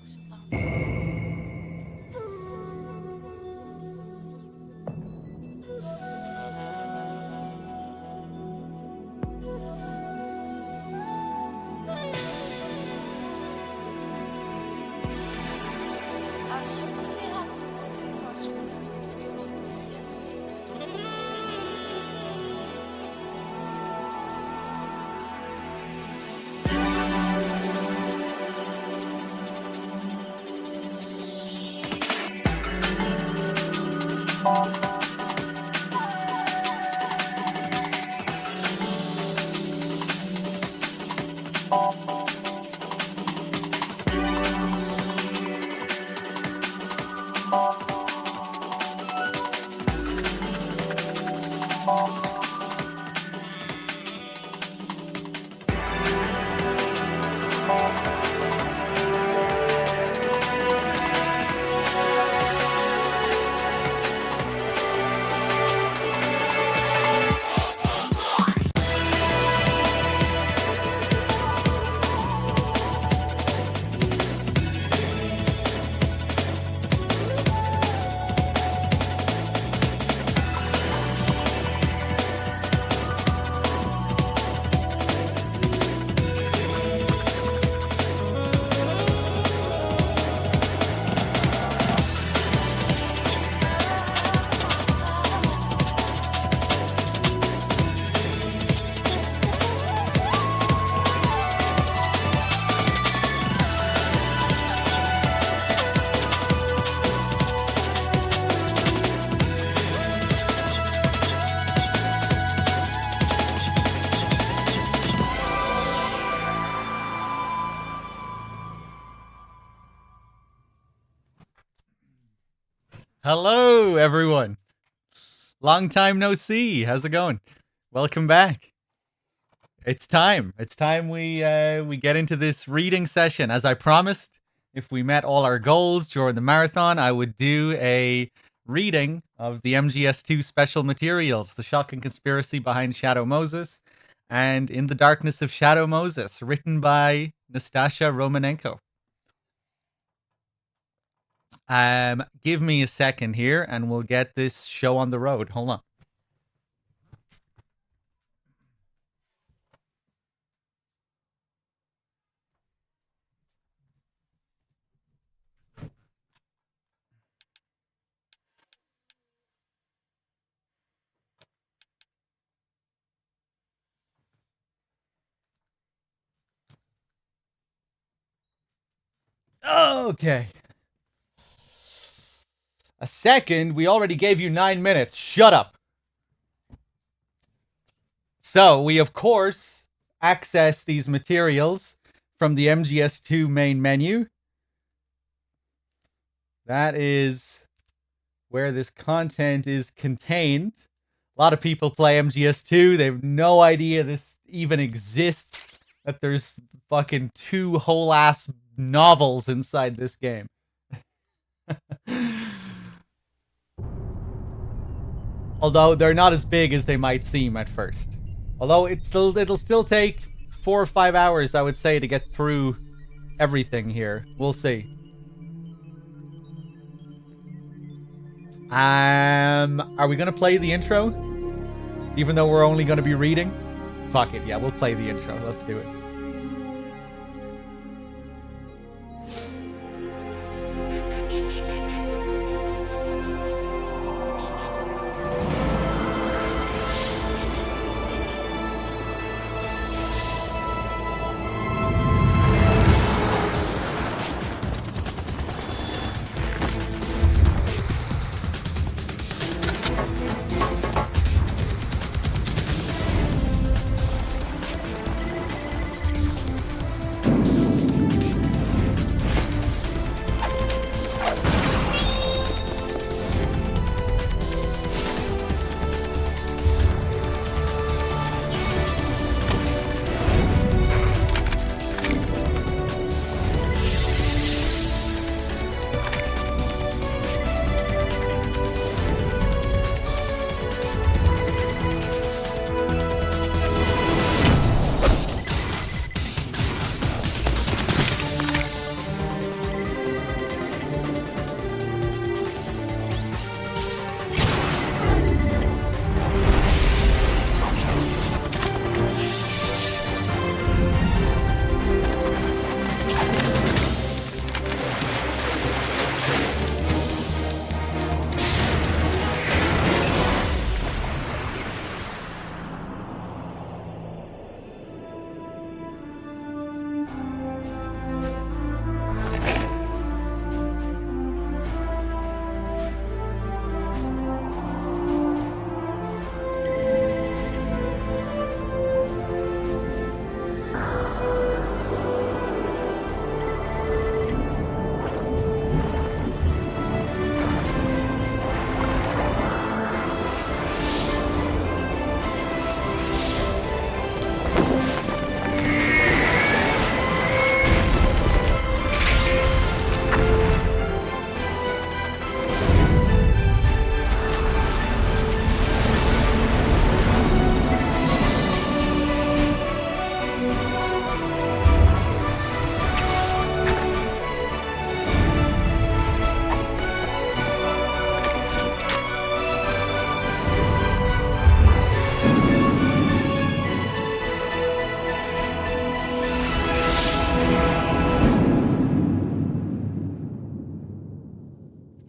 싶다. Acho muito errado você gosta de Threedogg CST. Hello, everyone. Long time no see. How's it going? Welcome back. It's time. It's time we get into this reading session. As I promised, if we met all our goals during the marathon, I would do a reading of the MGS2 special materials, The Shocking Conspiracy Behind Shadow Moses, and In the Darkness of Shadow Moses, written by Nastasha Romanenko. Give me a second here, and we'll get this show on the road. Hold on. Okay. A second? We already gave you 9 minutes. Shut up. So, we of course access these materials from the MGS2 main menu. That is where this content is contained. A lot of people play MGS2. They have no idea this even exists. That there's fucking 2 whole ass novels inside this game. Although they're not as big as they might seem at first. Although it'll still take 4 or 5 hours, I would say, to get through everything here. We'll see. Are we gonna play the intro? Even though we're only gonna be reading? Fuck it, yeah, we'll play the intro. Let's do it.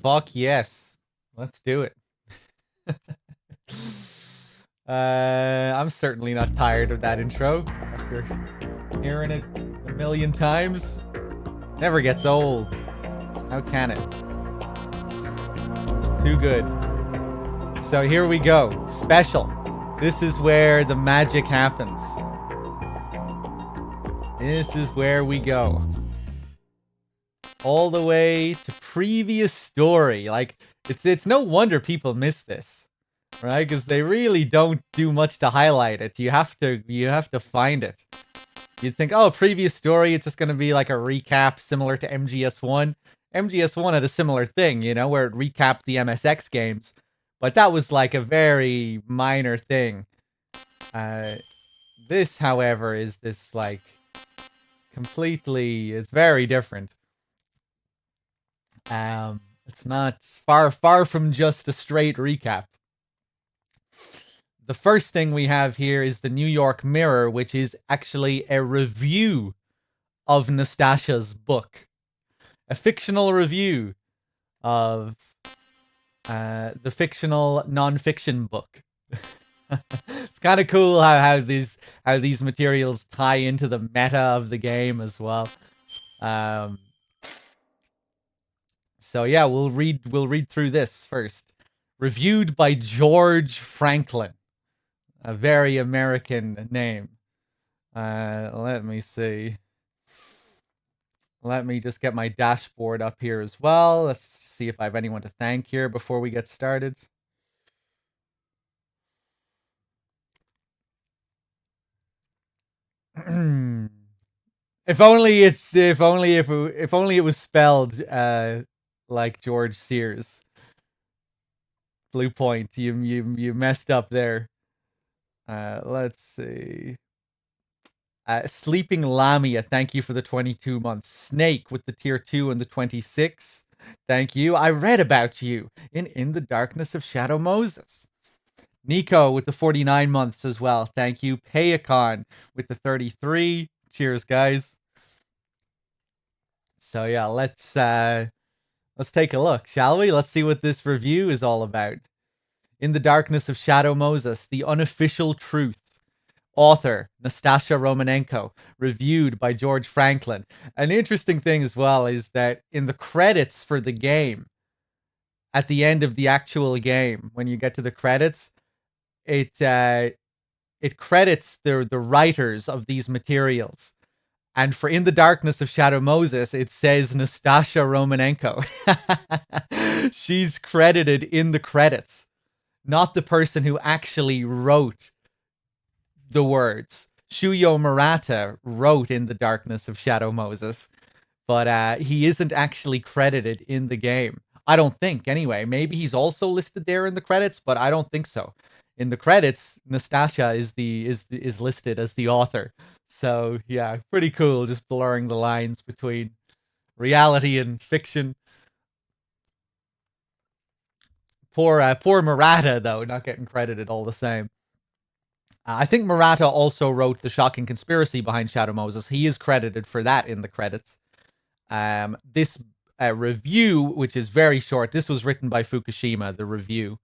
Fuck yes. Let's do it. I'm certainly not tired of that intro after hearing it a million times. Never gets old. How can it? Too good. So here we go. Special. This is where the magic happens. This is where we go. All the way to previous story. Like, it's no wonder people miss this. Right? Because they really don't do much to highlight it. You have to find it. You'd think, oh, previous story, it's just going to be like a recap similar to MGS1. MGS1 had a similar thing, you know, where it recapped the MSX games. But that was like a very minor thing. This, however, is this like completely, it's very different. It's not far from just a straight recap. The first thing we have here is the New York Mirror, which is actually a review of Nastasia's book. A fictional review of the fictional non-fiction book. It's kind of cool how these materials tie into the meta of the game as well. So yeah, we'll read through this first. Reviewed by George Franklin, a very American name. Let me see. Let me just get my dashboard up here as well. Let's see if I have anyone to thank here before we get started. If only it was spelled like George Sears. Blue Point, you messed up there. Let's see. Sleeping Lamia, thank you for the 22 months. Snake with the tier 2 and the 26. Thank you. I read about you in the Darkness of Shadow Moses. Nico with the 49 months as well. Thank you. Payacon with the 33. Cheers, guys. So yeah, let's take a look, shall we? Let's see what this review is all about. In the Darkness of Shadow Moses, the unofficial truth. Author, Nastasia Romanenko. Reviewed by George Franklin. An interesting thing as well is that in the credits for the game, at the end of the actual game, when you get to the credits, it credits the writers of these materials. And for In the Darkness of Shadow Moses, it says Nastasia Romanenko. She's credited in the credits, not the person who actually wrote the words. Shuyo Murata wrote In the Darkness of Shadow Moses, but he isn't actually credited in the game. I don't think, anyway. Maybe he's also listed there in the credits, but I don't think so. In the credits, Nastasia is listed as the author. So yeah, pretty cool. Just blurring the lines between reality and fiction. Poor Murata though, not getting credited all the same. I think Murata also wrote the shocking conspiracy behind Shadow Moses. He is credited for that in the credits. This review, which is very short, this was written by Fukushima. The review,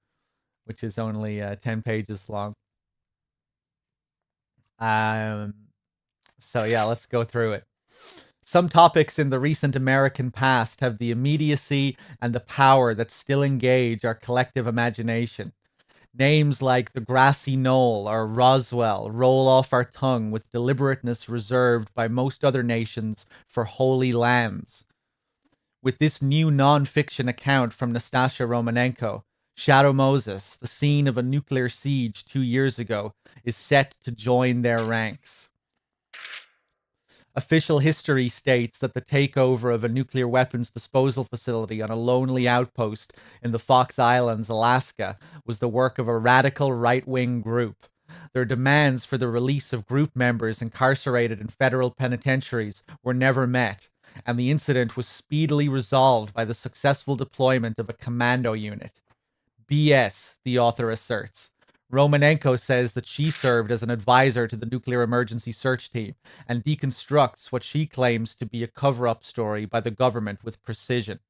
which is only 10 pages long. So yeah, let's go through it. Some topics in the recent American past have the immediacy and the power that still engage our collective imagination. Names like the grassy knoll or Roswell roll off our tongue with deliberateness reserved by most other nations for holy lands. With this new non-fiction account from Nastasia Romanenko, Shadow Moses, the scene of a nuclear siege 2 years ago, is set to join their ranks. Official history states that the takeover of a nuclear weapons disposal facility on a lonely outpost in the Fox Islands, Alaska, was the work of a radical right-wing group. Their demands for the release of group members incarcerated in federal penitentiaries were never met, and the incident was speedily resolved by the successful deployment of a commando unit. BS, the author asserts. Romanenko says that she served as an advisor to the nuclear emergency search team and deconstructs what she claims to be a cover-up story by the government with precision.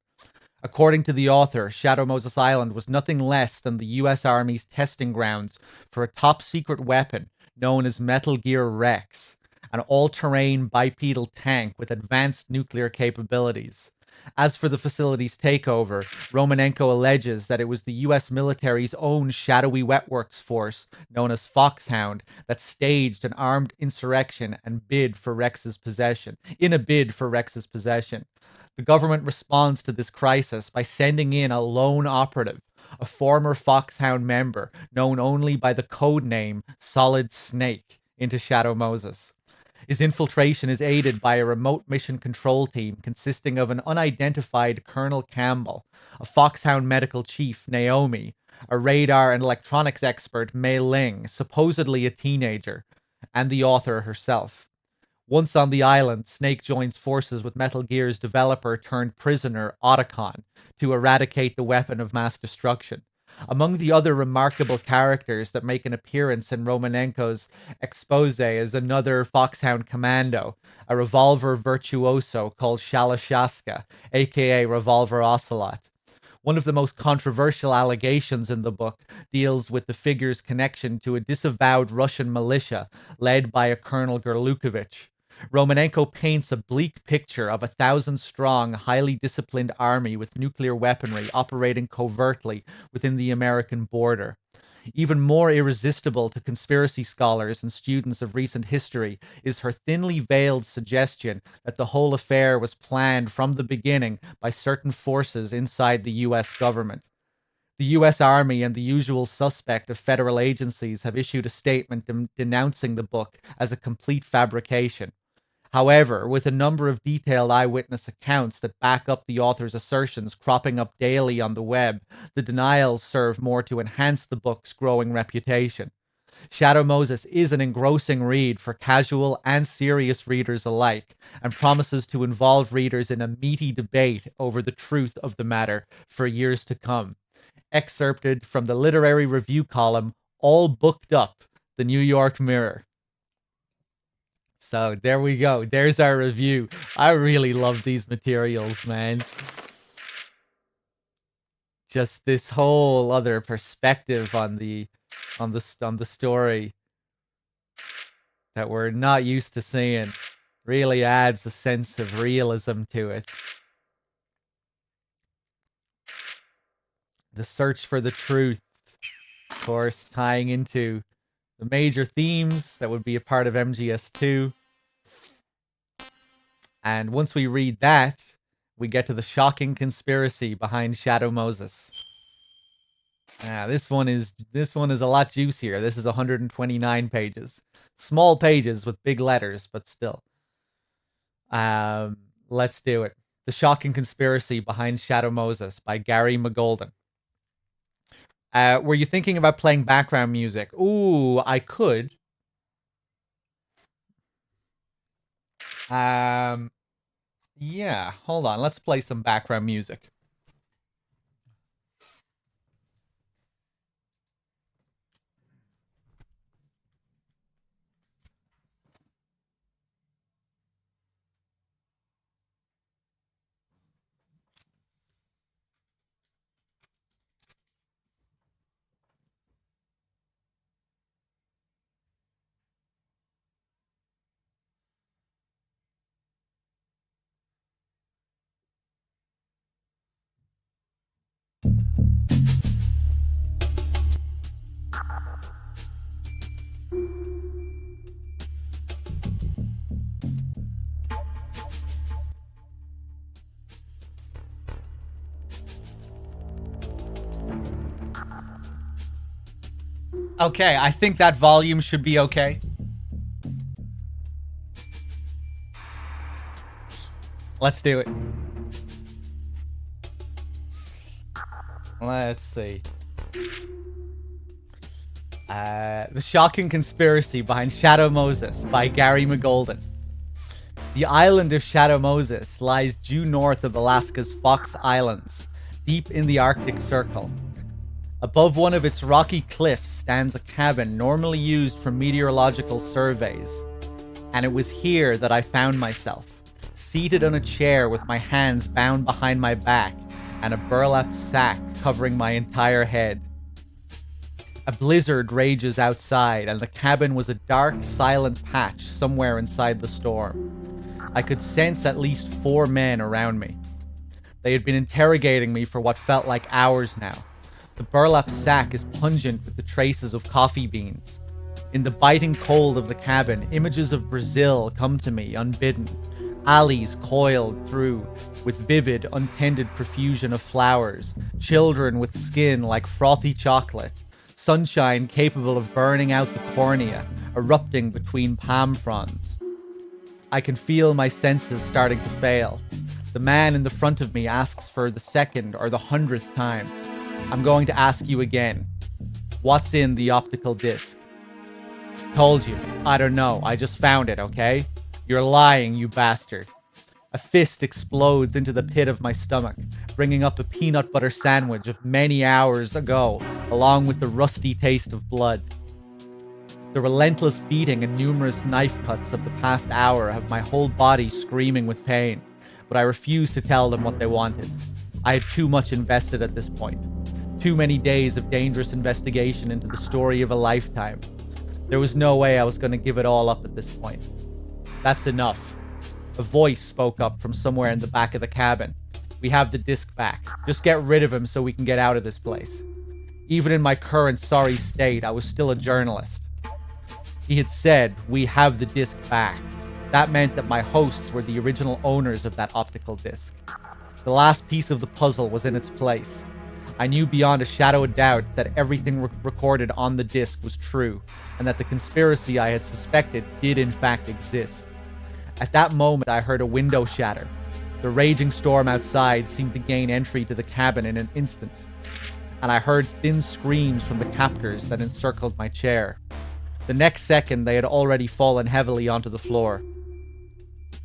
According to the author, Shadow Moses Island was nothing less than the US Army's testing grounds for a top secret weapon known as Metal Gear Rex, an all-terrain bipedal tank with advanced nuclear capabilities. As for the facility's takeover, Romanenko alleges that it was the US military's own shadowy wetworks force, known as Foxhound, that staged an armed insurrection in a bid for Rex's possession. The government responds to this crisis by sending in a lone operative, a former Foxhound member known only by the code name Solid Snake, into Shadow Moses. His infiltration is aided by a remote mission control team consisting of an unidentified Colonel Campbell, a Foxhound medical chief, Naomi, a radar and electronics expert, Mei Ling, supposedly a teenager, and the author herself. Once on the island, Snake joins forces with Metal Gear's developer turned prisoner, Otacon, to eradicate the weapon of mass destruction. Among the other remarkable characters that make an appearance in Romanenko's expose is another Foxhound commando, a revolver virtuoso called Shalashaska, aka Revolver Ocelot. One of the most controversial allegations in the book deals with the figure's connection to a disavowed Russian militia led by a Colonel Gerlukovich. Romanenko paints a bleak picture of a 1,000-strong, highly disciplined army with nuclear weaponry operating covertly within the American border. Even more irresistible to conspiracy scholars and students of recent history is her thinly veiled suggestion that the whole affair was planned from the beginning by certain forces inside the US government. The US Army and the usual suspect of federal agencies have issued a statement denouncing the book as a complete fabrication. However, with a number of detailed eyewitness accounts that back up the author's assertions cropping up daily on the web, the denials serve more to enhance the book's growing reputation. Shadow Moses is an engrossing read for casual and serious readers alike, and promises to involve readers in a meaty debate over the truth of the matter for years to come. Excerpted from the literary review column, All Booked Up, the New York Mirror. So there we go. There's our review. I really love these materials, man. Just this whole other perspective on the story that we're not used to seeing really adds a sense of realism to it. The search for the truth, of course, tying into the major themes that would be a part of MGS2. And once we read that, we get to the shocking conspiracy behind Shadow Moses. This one is a lot juicier. This is 129 pages. Small pages with big letters, but still. Let's do it. The Shocking Conspiracy Behind Shadow Moses by Gary McGolden. Were you thinking about playing background music? Ooh, I could. Yeah, hold on. Let's play some background music. Okay, I think that volume should be okay. Let's do it. Let's see. The Shocking Conspiracy Behind Shadow Moses by Gary McGolden. The island of Shadow Moses lies due north of Alaska's Fox Islands, deep in the Arctic Circle. Above one of its rocky cliffs stands a cabin normally used for meteorological surveys. And it was here that I found myself, seated on a chair with my hands bound behind my back and a burlap sack covering my entire head. A blizzard rages outside, and the cabin was a dark, silent patch somewhere inside the storm. I could sense at least 4 men around me. They had been interrogating me for what felt like hours now. The burlap sack is pungent with the traces of coffee beans. In the biting cold of the cabin, images of Brazil come to me unbidden. Alleys coiled through with vivid, untended profusion of flowers, children with skin like frothy chocolate, sunshine capable of burning out the cornea, erupting between palm fronds. I can feel my senses starting to fail. The man in the front of me asks for the second or the 100th time. I'm going to ask you again. What's in the optical disc? Told you. I don't know. I just found it, okay? You're lying, you bastard. A fist explodes into the pit of my stomach, bringing up a peanut butter sandwich of many hours ago, along with the rusty taste of blood. The relentless beating and numerous knife cuts of the past hour have my whole body screaming with pain, but I refuse to tell them what they wanted. I had too much invested at this point. Too many days of dangerous investigation into the story of a lifetime. There was no way I was going to give it all up at this point. That's enough. A voice spoke up from somewhere in the back of the cabin. We have the disc back. Just get rid of him so we can get out of this place. Even in my current sorry state, I was still a journalist. He had said, we have the disc back. That meant that my hosts were the original owners of that optical disc. The last piece of the puzzle was in its place. I knew beyond a shadow of doubt that everything recorded on the disc was true, and that the conspiracy I had suspected did in fact exist. At that moment, I heard a window shatter. The raging storm outside seemed to gain entry to the cabin in an instant, and I heard thin screams from the captors that encircled my chair. The next second, they had already fallen heavily onto the floor.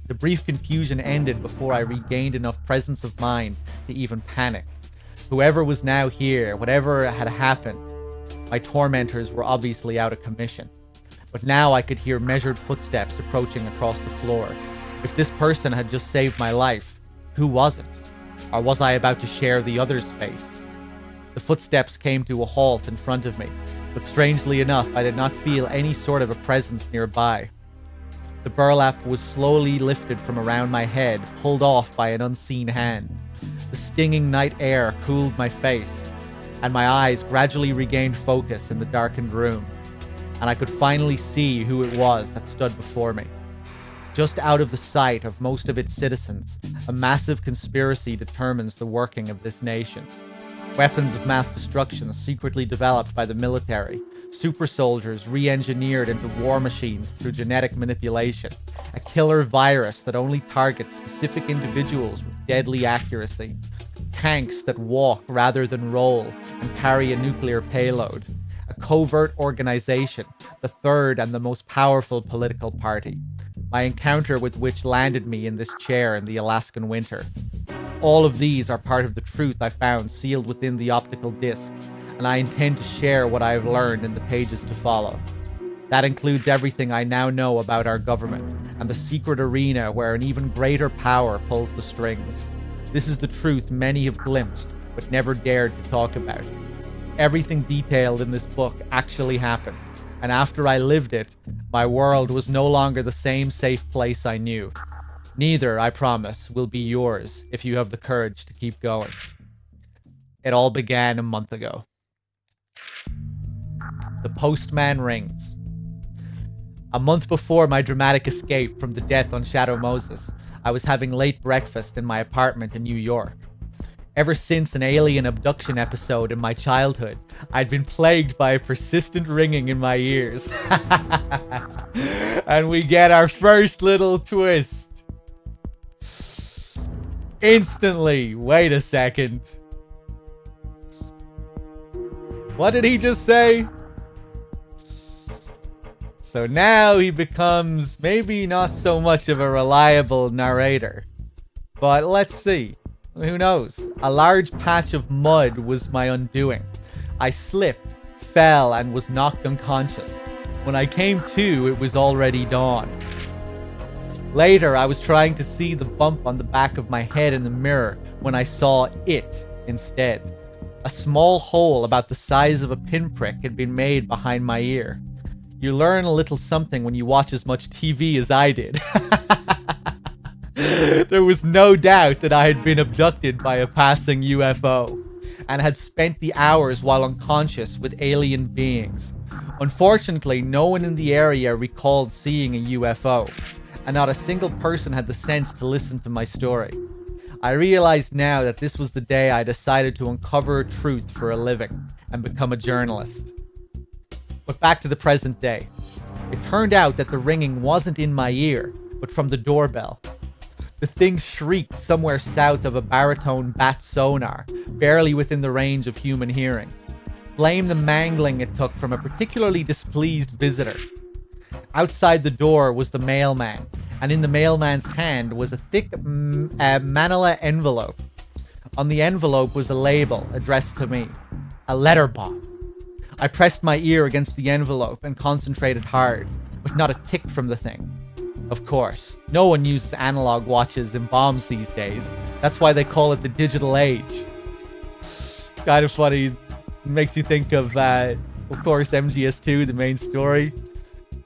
The brief confusion ended before I regained enough presence of mind to even panic. Whoever was now here, whatever had happened, my tormentors were obviously out of commission. But now I could hear measured footsteps approaching across the floor. If this person had just saved my life, who was it? Or was I about to share the other's fate? The footsteps came to a halt in front of me, but strangely enough, I did not feel any sort of a presence nearby. The burlap was slowly lifted from around my head, pulled off by an unseen hand. The stinging night air cooled my face, and my eyes gradually regained focus in the darkened room, and I could finally see who it was that stood before me. Just out of the sight of most of its citizens, a massive conspiracy determines the working of this nation. Weapons of mass destruction secretly developed by the military, super soldiers re-engineered into war machines through genetic manipulation, a killer virus that only targets specific individuals with deadly accuracy, tanks that walk rather than roll and carry a nuclear payload, a covert organization, the third and the most powerful political party, my encounter with which landed me in this chair in the Alaskan winter. All of these are part of the truth I found sealed within the optical disc, and I intend to share what I have learned in the pages to follow. That includes everything I now know about our government, and the secret arena where an even greater power pulls the strings. This is the truth many have glimpsed, but never dared to talk about. Everything detailed in this book actually happened, and after I lived it, my world was no longer the same safe place I knew. Neither, I promise, will be yours if you have the courage to keep going. It all began a month ago. The postman rings. A month before my dramatic escape from the death on Shadow Moses, I was having late breakfast in my apartment in New York. Ever since an alien abduction episode in my childhood, I'd been plagued by a persistent ringing in my ears. And we get our first little twist. Instantly. Wait a second. What did he just say? So now he becomes maybe not so much of a reliable narrator. But let's see. Who knows? A large patch of mud was my undoing. I slipped, fell, and was knocked unconscious. When I came to, it was already dawn. Later, I was trying to see the bump on the back of my head in the mirror when I saw it instead. A small hole about the size of a pinprick had been made behind my ear. You learn a little something when you watch as much TV as I did. There was no doubt that I had been abducted by a passing UFO and had spent the hours while unconscious with alien beings. Unfortunately, no one in the area recalled seeing a UFO, and not a single person had the sense to listen to my story. I realized now that this was the day I decided to uncover truth for a living and become a journalist. But back to the present day. It turned out that the ringing wasn't in my ear, but from the doorbell. The thing shrieked somewhere south of a baritone bat sonar, barely within the range of human hearing. Blame the mangling it took from a particularly displeased visitor. Outside the door was the mailman, and in the mailman's hand was a thick manila envelope. On the envelope was a label addressed to me. A letter bomb. I pressed my ear against the envelope and concentrated hard, but not a tick from the thing. Of course, no one uses analog watches and bombs these days. That's why they call it the digital age. Kind of funny. Makes you think of course, MGS2, the main story,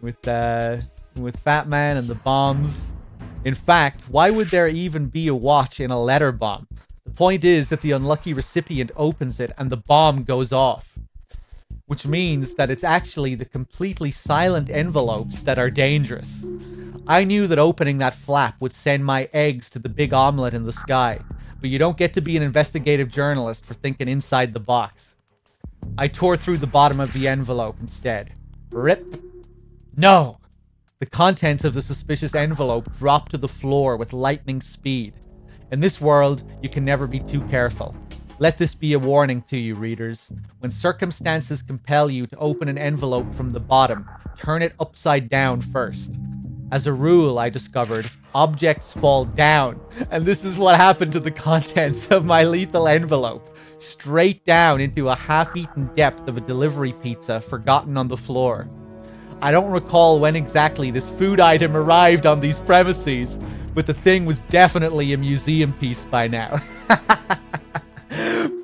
with Fat Man and the bombs. In fact, why would there even be a watch in a letter bomb? The point is that the unlucky recipient opens it and the bomb goes off. Which means that it's actually the completely silent envelopes that are dangerous. I knew that opening that flap would send my eggs to the big omelet in the sky, but you don't get to be an investigative journalist for thinking inside the box. I tore through the bottom of the envelope instead. Rip. No! The contents of the suspicious envelope dropped to the floor with lightning speed. In this world, you can never be too careful. Let this be a warning to you, readers. When circumstances compel you to open an envelope from the bottom, turn it upside down first. As a rule, I discovered, objects fall down, and this is what happened to the contents of my lethal envelope. Straight down into a half-eaten depth of a delivery pizza forgotten on the floor. I don't recall when exactly this food item arrived on these premises, but the thing was definitely a museum piece by now.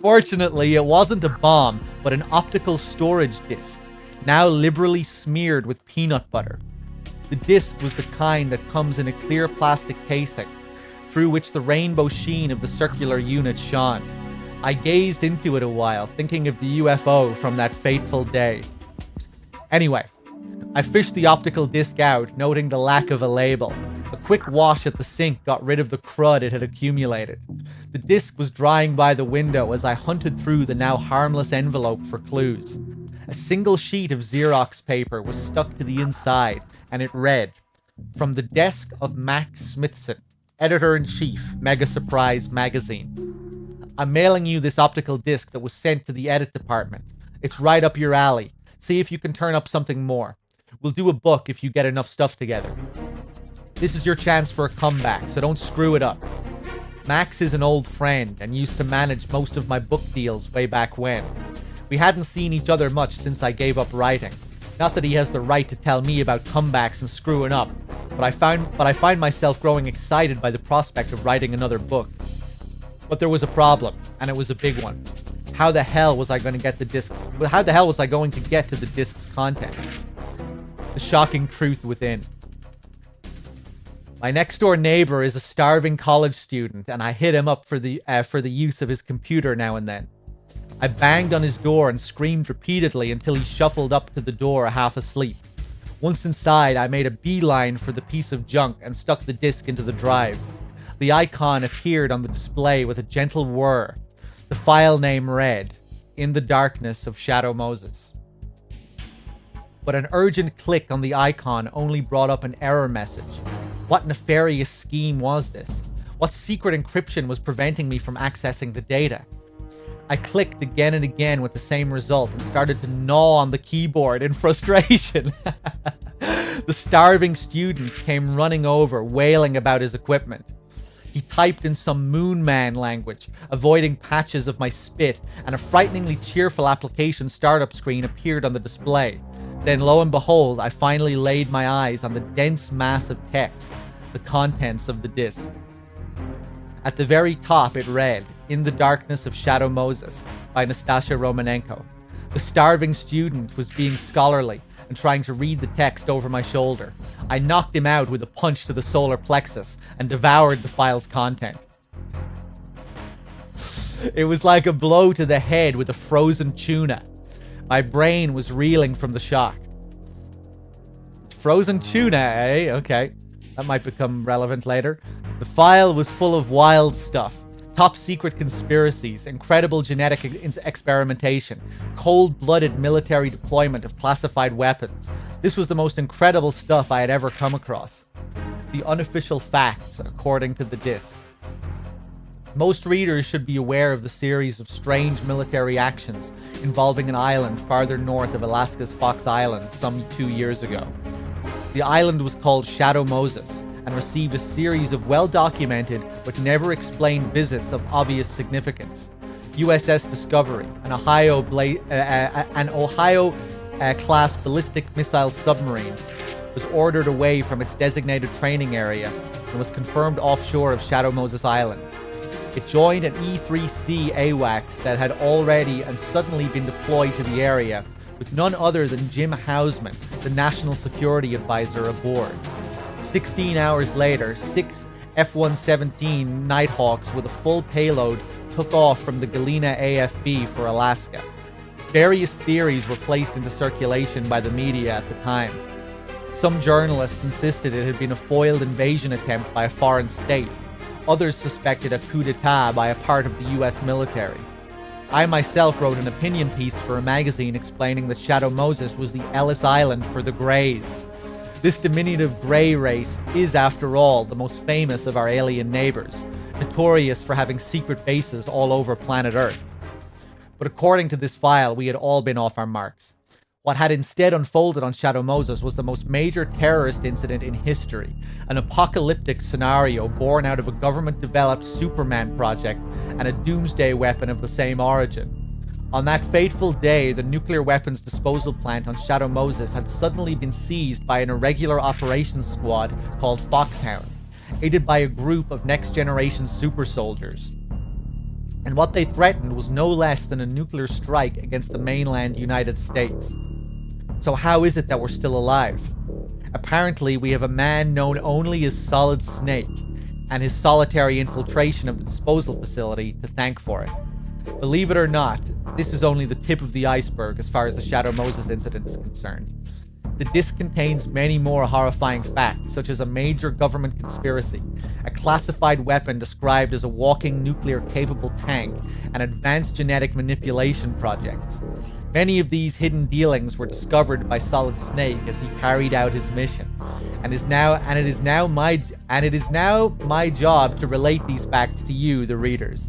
Fortunately, it wasn't a bomb, but an optical storage disc, now liberally smeared with peanut butter. The disc was the kind that comes in a clear plastic casing, through which the rainbow sheen of the circular unit shone. I gazed into it a while, thinking of the UFO from that fateful day. Anyway, I fished the optical disc out, noting the lack of a label. A quick wash at the sink got rid of the crud it had accumulated. The disc was drying by the window as I hunted through the now harmless envelope for clues. A single sheet of Xerox paper was stuck to the inside, and it read, "From the desk of Max Smithson, Editor-in-Chief, Mega Surprise Magazine. I'm mailing you this optical disc that was sent to the edit department. It's right up your alley. See if you can turn up something more. We'll do a book if you get enough stuff together. This is your chance for a comeback, so don't screw it up. Max is an old friend and used to manage most of my book deals way back when. We hadn't seen each other much since I gave up writing. Not that he has the right to tell me about comebacks and screwing up, but I find myself growing excited by the prospect of writing another book. But there was a problem, and it was a big one. How the hell was I going to get to the disc's content? The shocking truth within. My next door neighbor is a starving college student, and I hit him up for the use of his computer now and then. I banged on his door and screamed repeatedly until he shuffled up to the door half asleep. Once inside, I made a beeline for the piece of junk and stuck the disc into the drive. The icon appeared on the display with a gentle whir. The file name read, "In the Darkness of Shadow Moses." But an urgent click on the icon only brought up an error message. What nefarious scheme was this? What secret encryption was preventing me from accessing the data? I clicked again and again with the same result and started to gnaw on the keyboard in frustration. The starving student came running over, wailing about his equipment. He typed in some Moon Man language, avoiding patches of my spit, and a frighteningly cheerful application startup screen appeared on the display. Then, lo and behold, I finally laid my eyes on the dense mass of text, the contents of the disk. At the very top, it read, "In the Darkness of Shadow Moses" by Nastasha Romanenko. The starving student was being scholarly and trying to read the text over my shoulder. I knocked him out with a punch to the solar plexus and devoured the file's content. It was like a blow to the head with a frozen tuna. My brain was reeling from the shock. Frozen tuna, eh? Okay. That might become relevant later. The file was full of wild stuff. Top secret conspiracies, incredible genetic experimentation, cold-blooded military deployment of classified weapons. This was the most incredible stuff I had ever come across. The unofficial facts, according to the disc. Most readers should be aware of the series of strange military actions involving an island farther north of Alaska's Fox Island some 2 years ago. The island was called Shadow Moses and received a series of well-documented but never explained visits of obvious significance. USS Discovery, an Ohio-class ballistic missile submarine, was ordered away from its designated training area and was confirmed offshore of Shadow Moses Island. It joined an E-3C AWACS that had already and suddenly been deployed to the area, with none other than Jim Hausman, the National Security Advisor, aboard. 16 hours later, 6 F-117 Nighthawks with a full payload took off from the Galena AFB for Alaska. Various theories were placed into circulation by the media at the time. Some journalists insisted it had been a foiled invasion attempt by a foreign state. Others suspected a coup d'etat by a part of the US military. I myself wrote an opinion piece for a magazine explaining that Shadow Moses was the Ellis Island for the Greys. This diminutive grey race is, after all, the most famous of our alien neighbors, notorious for having secret bases all over planet Earth. But according to this file, we had all been off our marks. What had instead unfolded on Shadow Moses was the most major terrorist incident in history, an apocalyptic scenario born out of a government-developed Superman project and a doomsday weapon of the same origin. On that fateful day, the nuclear weapons disposal plant on Shadow Moses had suddenly been seized by an irregular operations squad called Foxhound, aided by a group of next-generation super soldiers. And what they threatened was no less than a nuclear strike against the mainland United States. So how is it that we're still alive? Apparently, we have a man known only as Solid Snake and his solitary infiltration of the disposal facility to thank for it. Believe it or not, this is only the tip of the iceberg as far as the Shadow Moses incident is concerned. The disc contains many more horrifying facts, such as a major government conspiracy, a classified weapon described as a walking nuclear-capable tank, and advanced genetic manipulation projects. Many of these hidden dealings were discovered by Solid Snake as he carried out his mission, and it is now my job to relate these facts to you, the readers.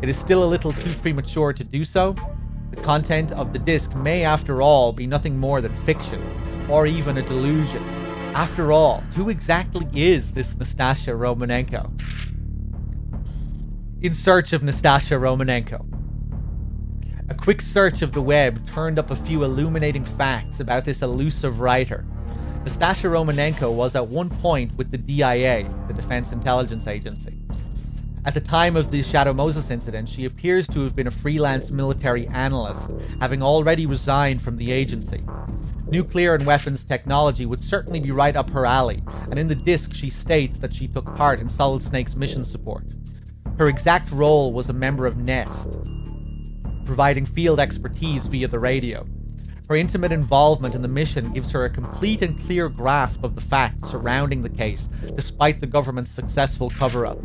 It is still a little too premature to do so. The content of the disc may, after all, be nothing more than fiction, or even a delusion. After all, who exactly is this Nastasha Romanenko? In search of Nastasha Romanenko. A quick search of the web turned up a few illuminating facts about this elusive writer. Nastasha Romanenko was at one point with the DIA, the Defense Intelligence Agency. At the time of the Shadow Moses incident, she appears to have been a freelance military analyst, having already resigned from the agency. Nuclear and weapons technology would certainly be right up her alley, and in the disc she states that she took part in Solid Snake's mission support. Her exact role was a member of NEST, providing field expertise via the radio. Her intimate involvement in the mission gives her a complete and clear grasp of the facts surrounding the case, despite the government's successful cover-up.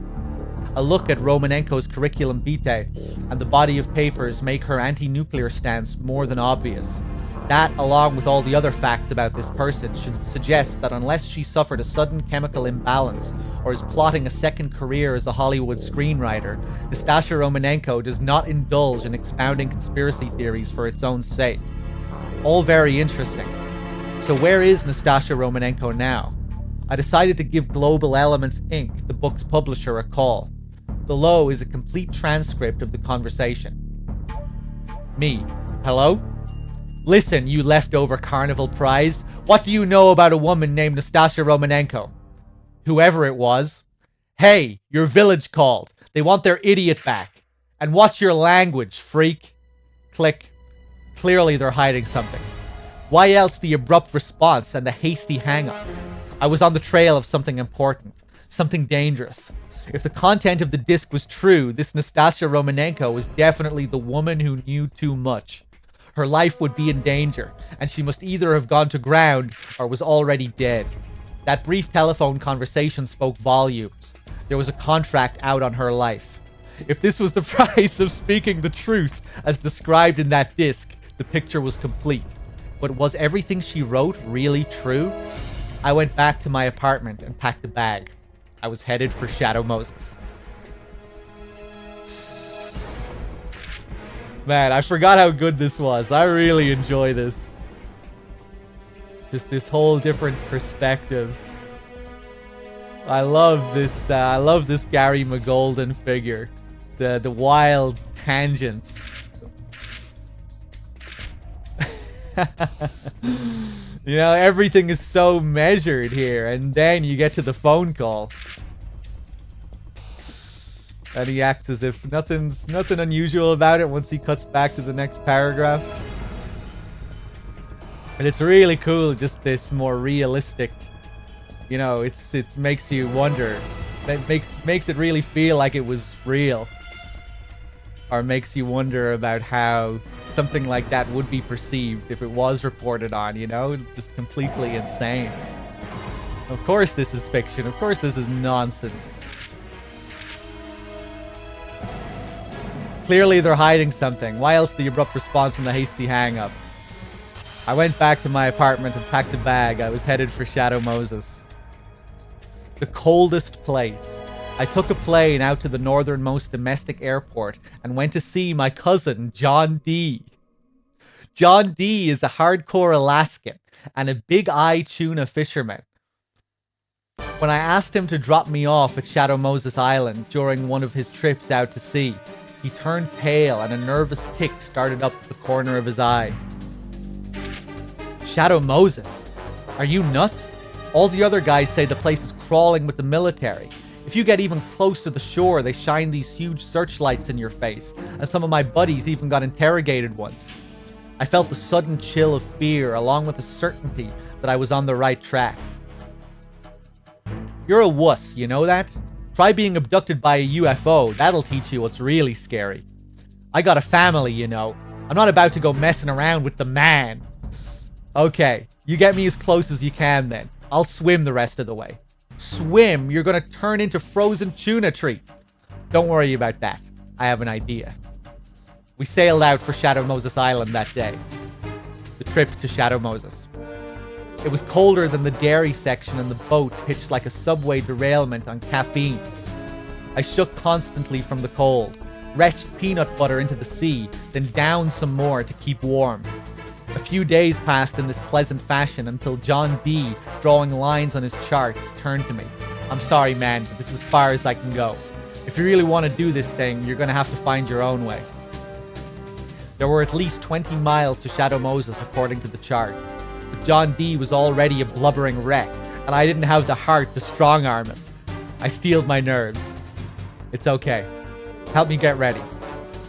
A look at Romanenko's curriculum vitae and the body of papers make her anti-nuclear stance more than obvious. That, along with all the other facts about this person, should suggest that unless she suffered a sudden chemical imbalance or is plotting a second career as a Hollywood screenwriter, Nastasha Romanenko does not indulge in expounding conspiracy theories for its own sake. All very interesting. So where is Nastasha Romanenko now? I decided to give Global Elements Inc., the book's publisher, a call. Below is a complete transcript of the conversation. Me. Hello? Listen, you leftover carnival prize. What do you know about a woman named Nastasha Romanenko? Whoever it was. Hey, your village called. They want their idiot back. And what's your language, freak? Click. Clearly they're hiding something. Why else the abrupt response and the hasty hang-up? I was on the trail of something important. Something dangerous. If the content of the disc was true, this Nastasia Romanenko was definitely the woman who knew too much. Her life would be in danger, and she must either have gone to ground or was already dead. That brief telephone conversation spoke volumes. There was a contract out on her life. If this was the price of speaking the truth, as described in that disc, the picture was complete. But was everything she wrote really true? I went back to my apartment and packed a bag. I was headed for Shadow Moses. Man, I forgot how good this was. I really enjoy this. Just this whole different perspective. I love this Gary McGolden figure. The wild tangents. You know, everything is so measured here, and then you get to the phone call. And he acts as if nothing unusual about it once he cuts back to the next paragraph. And it's really cool, just this more realistic, you know, it makes you wonder. It makes it really feel like it was real. Or makes you wonder about how something like that would be perceived if it was reported on, you know? Just completely insane. Of course this is fiction. Of course this is nonsense. Clearly they're hiding something. Why else the abrupt response and the hasty hang-up? I went back to my apartment and packed a bag. I was headed for Shadow Moses. The coldest place. I took a plane out to the northernmost domestic airport and went to see my cousin, John D. John D is a hardcore Alaskan and a big-eye tuna fisherman. When I asked him to drop me off at Shadow Moses Island during one of his trips out to sea, he turned pale and a nervous tic started up the corner of his eye. Shadow Moses? Are you nuts? All the other guys say the place is crawling with the military. If you get even close to the shore, they shine these huge searchlights in your face, and some of my buddies even got interrogated once. I felt a sudden chill of fear, along with the certainty that I was on the right track. You're a wuss, you know that? Try being abducted by a UFO, that'll teach you what's really scary. I got a family, you know. I'm not about to go messing around with the man. Okay, you get me as close as you can then. I'll swim the rest of the way. Swim? You're gonna turn into frozen tuna treat. Don't worry about that. I have an idea. We sailed out for Shadow Moses Island that day. The trip to Shadow Moses. It was colder than the dairy section and the boat pitched like a subway derailment on caffeine. I shook constantly from the cold, retched peanut butter into the sea, then downed some more to keep warm. A few days passed in this pleasant fashion until John D, drawing lines on his charts, turned to me. I'm sorry, man, but this is as far as I can go. If you really want to do this thing, you're going to have to find your own way. There were at least 20 miles to Shadow Moses according to the chart. But John D was already a blubbering wreck, and I didn't have the heart to strong-arm him. I steeled my nerves. It's okay. Help me get ready.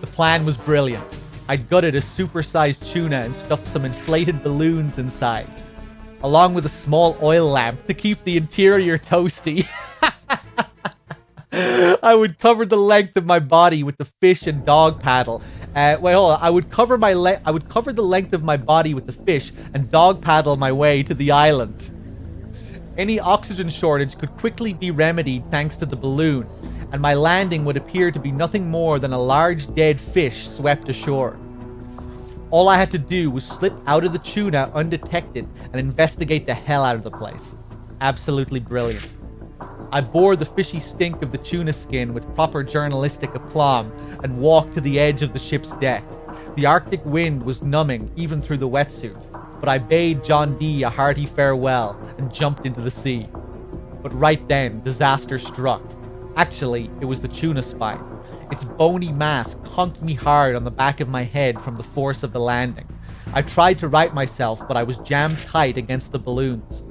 The plan was brilliant. I'd gutted a super-sized tuna and stuffed some inflated balloons inside, along with a small oil lamp to keep the interior toasty. I would cover the length of my body with the fish and dog paddle. Wait, hold on. I would cover the length of my body with the fish and dog paddle my way to the island. Any oxygen shortage could quickly be remedied thanks to the balloon, and my landing would appear to be nothing more than a large dead fish swept ashore. All I had to do was slip out of the tuna undetected and investigate the hell out of the place. Absolutely brilliant. I bore the fishy stink of the tuna skin with proper journalistic aplomb and walked to the edge of the ship's deck. The Arctic wind was numbing even through the wetsuit, but I bade John D a hearty farewell and jumped into the sea. But right then, disaster struck. Actually, it was the tuna spine. Its bony mass conked me hard on the back of my head from the force of the landing. I tried to right myself, but I was jammed tight against the balloons.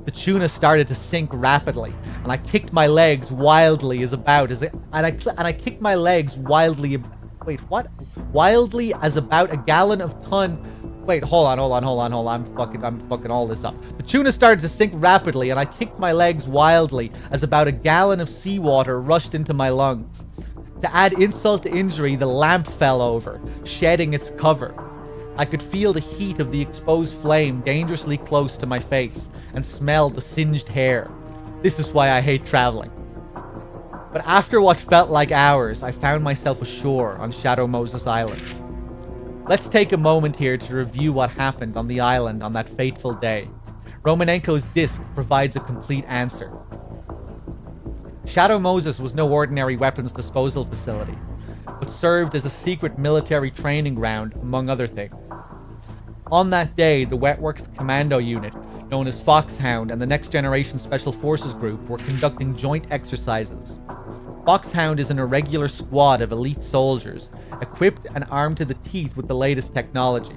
The tuna started to sink rapidly, and I kicked my legs wildly as about as it, and I kicked my legs wildly. Wait, what? Wildly as about a gallon of ton. Wait, hold on. I'm fucking all this up. The tuna started to sink rapidly, and I kicked my legs wildly as about a gallon of seawater rushed into my lungs. To add insult to injury, the lamp fell over, shedding its cover. I could feel the heat of the exposed flame dangerously close to my face and smell the singed hair. This is why I hate traveling. But after what felt like hours, I found myself ashore on Shadow Moses Island. Let's take a moment here to review what happened on the island on that fateful day. Romanenko's disc provides a complete answer. Shadow Moses was no ordinary weapons disposal facility, but served as a secret military training ground, among other things. On that day, the Wetworks Commando Unit, known as Foxhound, and the Next Generation Special Forces Group were conducting joint exercises. Foxhound is an irregular squad of elite soldiers, equipped and armed to the teeth with the latest technology.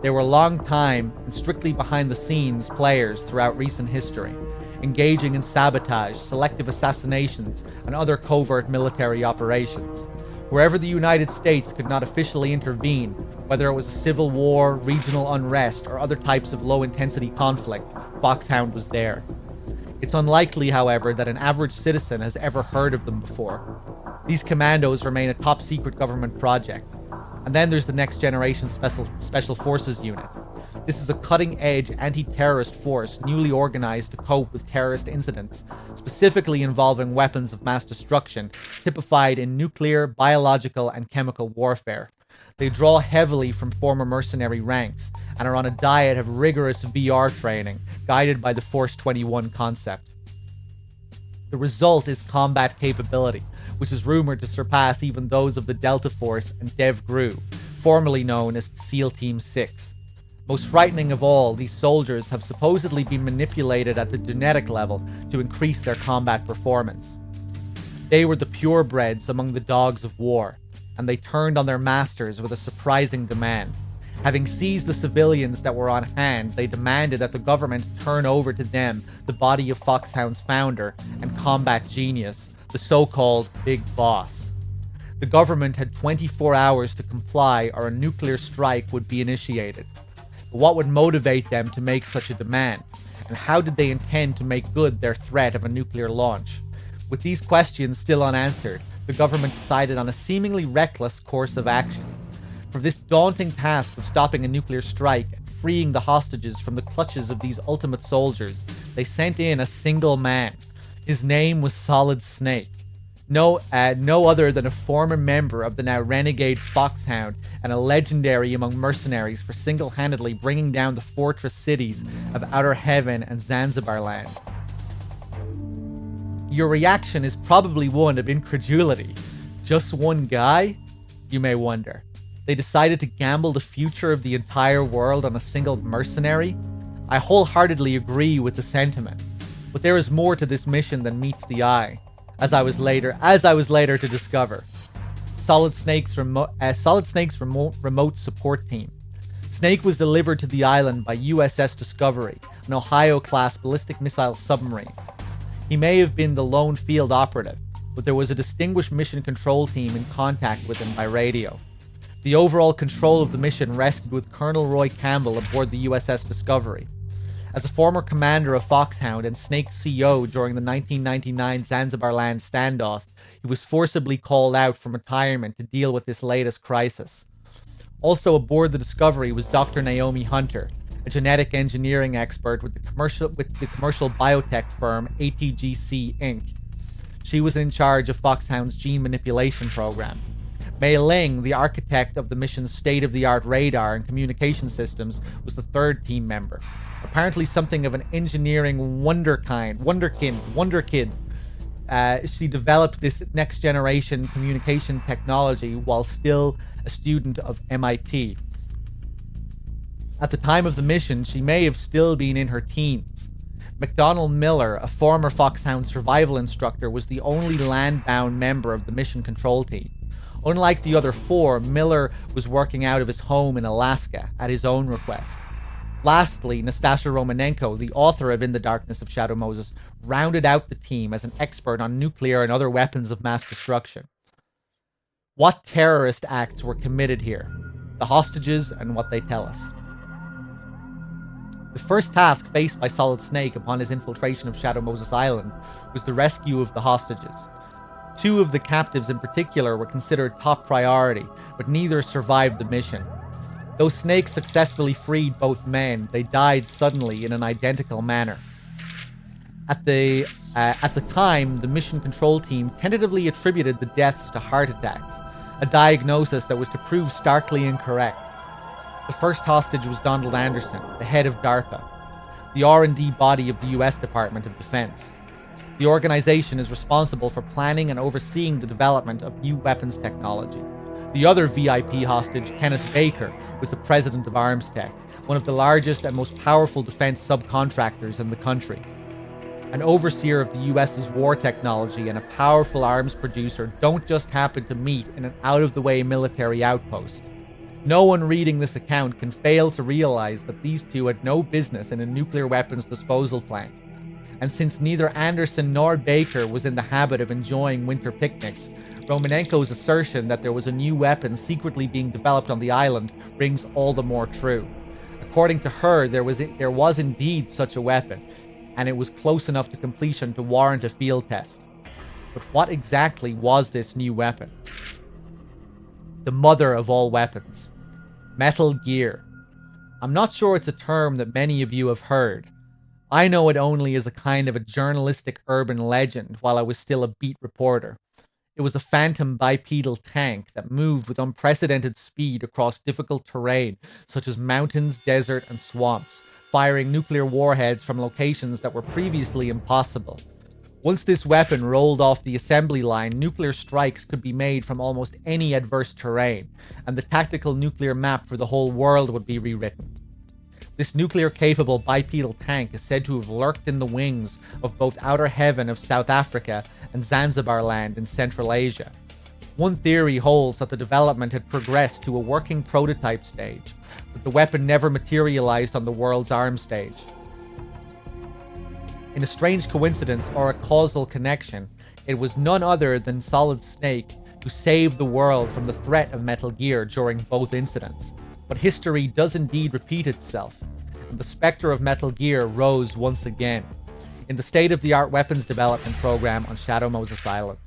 They were long-time and strictly behind-the-scenes players throughout recent history, engaging in sabotage, selective assassinations, and other covert military operations. Wherever the United States could not officially intervene, whether it was a civil war, regional unrest, or other types of low-intensity conflict, Foxhound was there. It's unlikely, however, that an average citizen has ever heard of them before. These commandos remain a top-secret government project. And then there's the Next Generation Special Forces Unit. This is a cutting-edge anti-terrorist force newly organized to cope with terrorist incidents, specifically involving weapons of mass destruction, typified in nuclear, biological, and chemical warfare. They draw heavily from former mercenary ranks and are on a diet of rigorous VR training, guided by the Force 21 concept. The result is combat capability, which is rumored to surpass even those of the Delta Force and Dev Gru, formerly known as SEAL Team 6. Most frightening of all, these soldiers have supposedly been manipulated at the genetic level to increase their combat performance. They were the purebreds among the dogs of war, and they turned on their masters with a surprising demand. Having seized the civilians that were on hand, they demanded that the government turn over to them the body of Foxhound's founder and combat genius, the so-called Big Boss. The government had 24 hours to comply or a nuclear strike would be initiated. But what would motivate them to make such a demand? And how did they intend to make good their threat of a nuclear launch? With these questions still unanswered, the government decided on a seemingly reckless course of action. For this daunting task of stopping a nuclear strike and freeing the hostages from the clutches of these ultimate soldiers, they sent in a single man. His name was Solid Snake. No other than a former member of the now renegade Foxhound and a legendary among mercenaries for single-handedly bringing down the fortress cities of Outer Heaven and Zanzibar land. Your reaction is probably one of incredulity. Just one guy? You may wonder. They decided to gamble the future of the entire world on a single mercenary? I wholeheartedly agree with the sentiment, but there is more to this mission than meets the eye, as I was later to discover. Solid Snake's remote support team. Snake was delivered to the island by USS Discovery, an Ohio-class ballistic missile submarine. He may have been the lone field operative, but there was a distinguished mission control team in contact with him by radio. The overall control of the mission rested with Colonel Roy Campbell aboard the USS Discovery. As a former commander of Foxhound and Snake's CO during the 1999 Zanzibar land standoff, he was forcibly called out from retirement to deal with this latest crisis. Also aboard the Discovery was Dr. Naomi Hunter, a genetic engineering expert with the commercial biotech firm ATGC Inc. She was in charge of Foxhound's gene manipulation program. Mei Ling, the architect of the mission's state-of-the-art radar and communication systems, was the third team member. Apparently something of an engineering wonderkid. She developed this next-generation communication technology while still a student of MIT. At the time of the mission, she may have still been in her teens. McDonald Miller, a former Foxhound survival instructor, was the only land-bound member of the mission control team. Unlike the other four, Miller was working out of his home in Alaska at his own request. Lastly, Nastasha Romanenko, the author of In the Darkness of Shadow Moses, rounded out the team as an expert on nuclear and other weapons of mass destruction. What terrorist acts were committed here? The hostages and what they tell us. The first task faced by Solid Snake upon his infiltration of Shadow Moses Island was the rescue of the hostages. Two of the captives in particular were considered top priority, but neither survived the mission. Though Snake successfully freed both men, they died suddenly in an identical manner. At the time, the mission control team tentatively attributed the deaths to heart attacks, a diagnosis that was to prove starkly incorrect. The first hostage was Donald Anderson, the head of DARPA, the R&D body of the US Department of Defense. The organization is responsible for planning and overseeing the development of new weapons technology. The other VIP hostage, Kenneth Baker, was the president of ArmsTech, one of the largest and most powerful defense subcontractors in the country. An overseer of the US's war technology and a powerful arms producer don't just happen to meet in an out-of-the-way military outpost. No one reading this account can fail to realize that these two had no business in a nuclear weapons disposal plant. And since neither Anderson nor Baker was in the habit of enjoying winter picnics, Romanenko's assertion that there was a new weapon secretly being developed on the island rings all the more true. According to her, there was indeed such a weapon, and it was close enough to completion to warrant a field test. But what exactly was this new weapon? The mother of all weapons. Metal Gear. I'm not sure it's a term that many of you have heard. I know it only as a kind of a journalistic urban legend while I was still a beat reporter. It was a phantom bipedal tank that moved with unprecedented speed across difficult terrain such as mountains, desert, and swamps, firing nuclear warheads from locations that were previously impossible. Once this weapon rolled off the assembly line, nuclear strikes could be made from almost any adverse terrain, and the tactical nuclear map for the whole world would be rewritten. This nuclear-capable bipedal tank is said to have lurked in the wings of both Outer Heaven of South Africa and Zanzibar land in Central Asia. One theory holds that the development had progressed to a working prototype stage, but the weapon never materialized on the world's arms stage. In a strange coincidence or a causal connection, it was none other than Solid Snake who saved the world from the threat of Metal Gear during both incidents. But history does indeed repeat itself, and the specter of Metal Gear rose once again in the state-of-the-art weapons development program on Shadow Moses Island.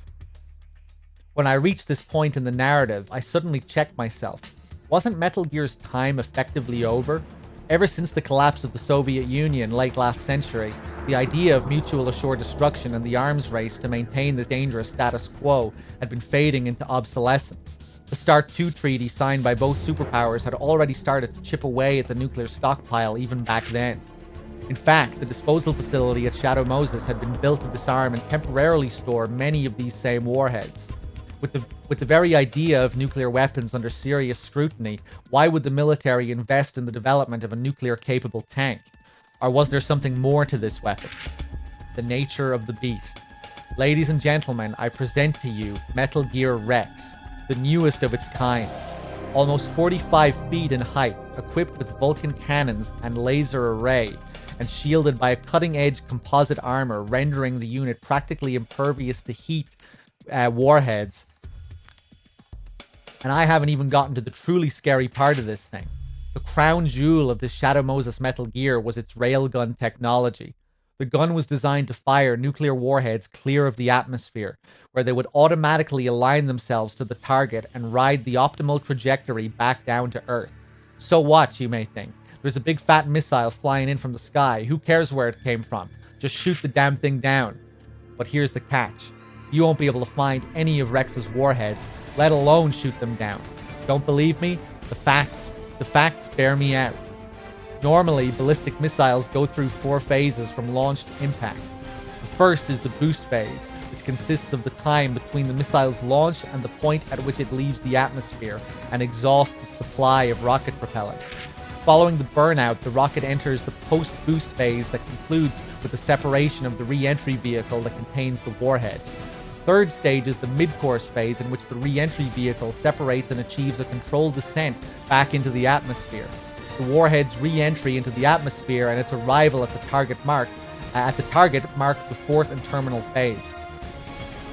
When I reached this point in the narrative, I suddenly checked myself. Wasn't Metal Gear's time effectively over? Ever since the collapse of the Soviet Union late last century, the idea of mutual assured destruction and the arms race to maintain this dangerous status quo had been fading into obsolescence. The START II treaty signed by both superpowers had already started to chip away at the nuclear stockpile even back then. In fact, the disposal facility at Shadow Moses had been built to disarm and temporarily store many of these same warheads. With the very idea of nuclear weapons under serious scrutiny, why would the military invest in the development of a nuclear-capable tank? Or was there something more to this weapon? The nature of the beast. Ladies and gentlemen, I present to you Metal Gear Rex, the newest of its kind. Almost 45 feet in height, equipped with Vulcan cannons and laser array, and shielded by a cutting-edge composite armor rendering the unit practically impervious to heat warheads. And I haven't even gotten to the truly scary part of this thing. The crown jewel of this Shadow Moses Metal Gear was its railgun technology. The gun was designed to fire nuclear warheads clear of the atmosphere, where they would automatically align themselves to the target and ride the optimal trajectory back down to Earth. So what, you may think? There's a big fat missile flying in from the sky. Who cares where it came from? Just shoot the damn thing down. But here's the catch. You won't be able to find any of Rex's warheads, let alone shoot them down. Don't believe me? The facts bear me out. Normally, ballistic missiles go through 4 phases from launch to impact. The first is the boost phase, which consists of the time between the missile's launch and the point at which it leaves the atmosphere and exhausts its supply of rocket propellant. Following the burnout, the rocket enters the post-boost phase that concludes with the separation of the re-entry vehicle that contains the warhead. The third stage is the mid-course phase, in which the re-entry vehicle separates and achieves a controlled descent back into the atmosphere. the warhead's re-entry into the atmosphere and its arrival at the target marked the fourth and terminal phase.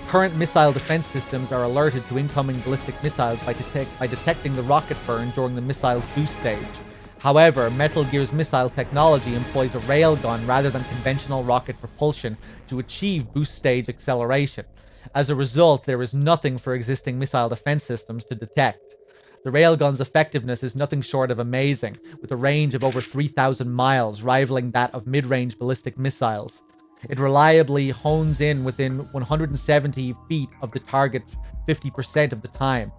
Current missile defense systems are alerted to incoming ballistic missiles by detecting the rocket burn during the missile's boost stage. However, Metal Gear's missile technology employs a railgun rather than conventional rocket propulsion to achieve boost stage acceleration. As a result, there is nothing for existing missile defense systems to detect. The railgun's effectiveness is nothing short of amazing, with a range of over 3,000 miles, rivaling that of mid-range ballistic missiles. It reliably hones in within 170 feet of the target 50% of the time,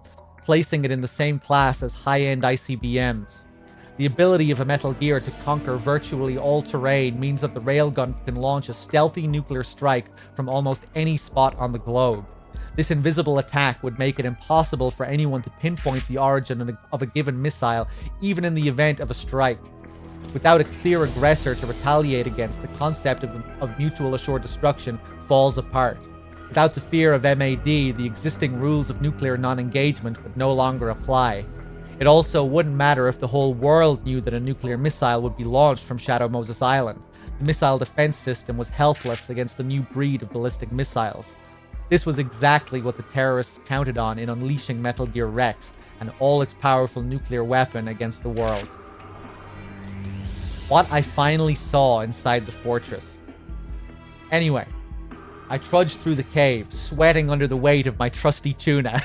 placing it in the same class as high-end ICBMs. The ability of a Metal Gear to conquer virtually all terrain means that the railgun can launch a stealthy nuclear strike from almost any spot on the globe. This invisible attack would make it impossible for anyone to pinpoint the origin of a given missile, even in the event of a strike. Without a clear aggressor to retaliate against, the concept of mutual assured destruction falls apart. Without the fear of MAD, the existing rules of nuclear non-engagement would no longer apply. It also wouldn't matter if the whole world knew that a nuclear missile would be launched from Shadow Moses Island. The missile defense system was helpless against the new breed of ballistic missiles. This was exactly what the terrorists counted on in unleashing Metal Gear Rex and all its powerful nuclear weapon against the world. What I finally saw inside the fortress. Anyway, I trudged through the cave, sweating under the weight of my trusty tuna.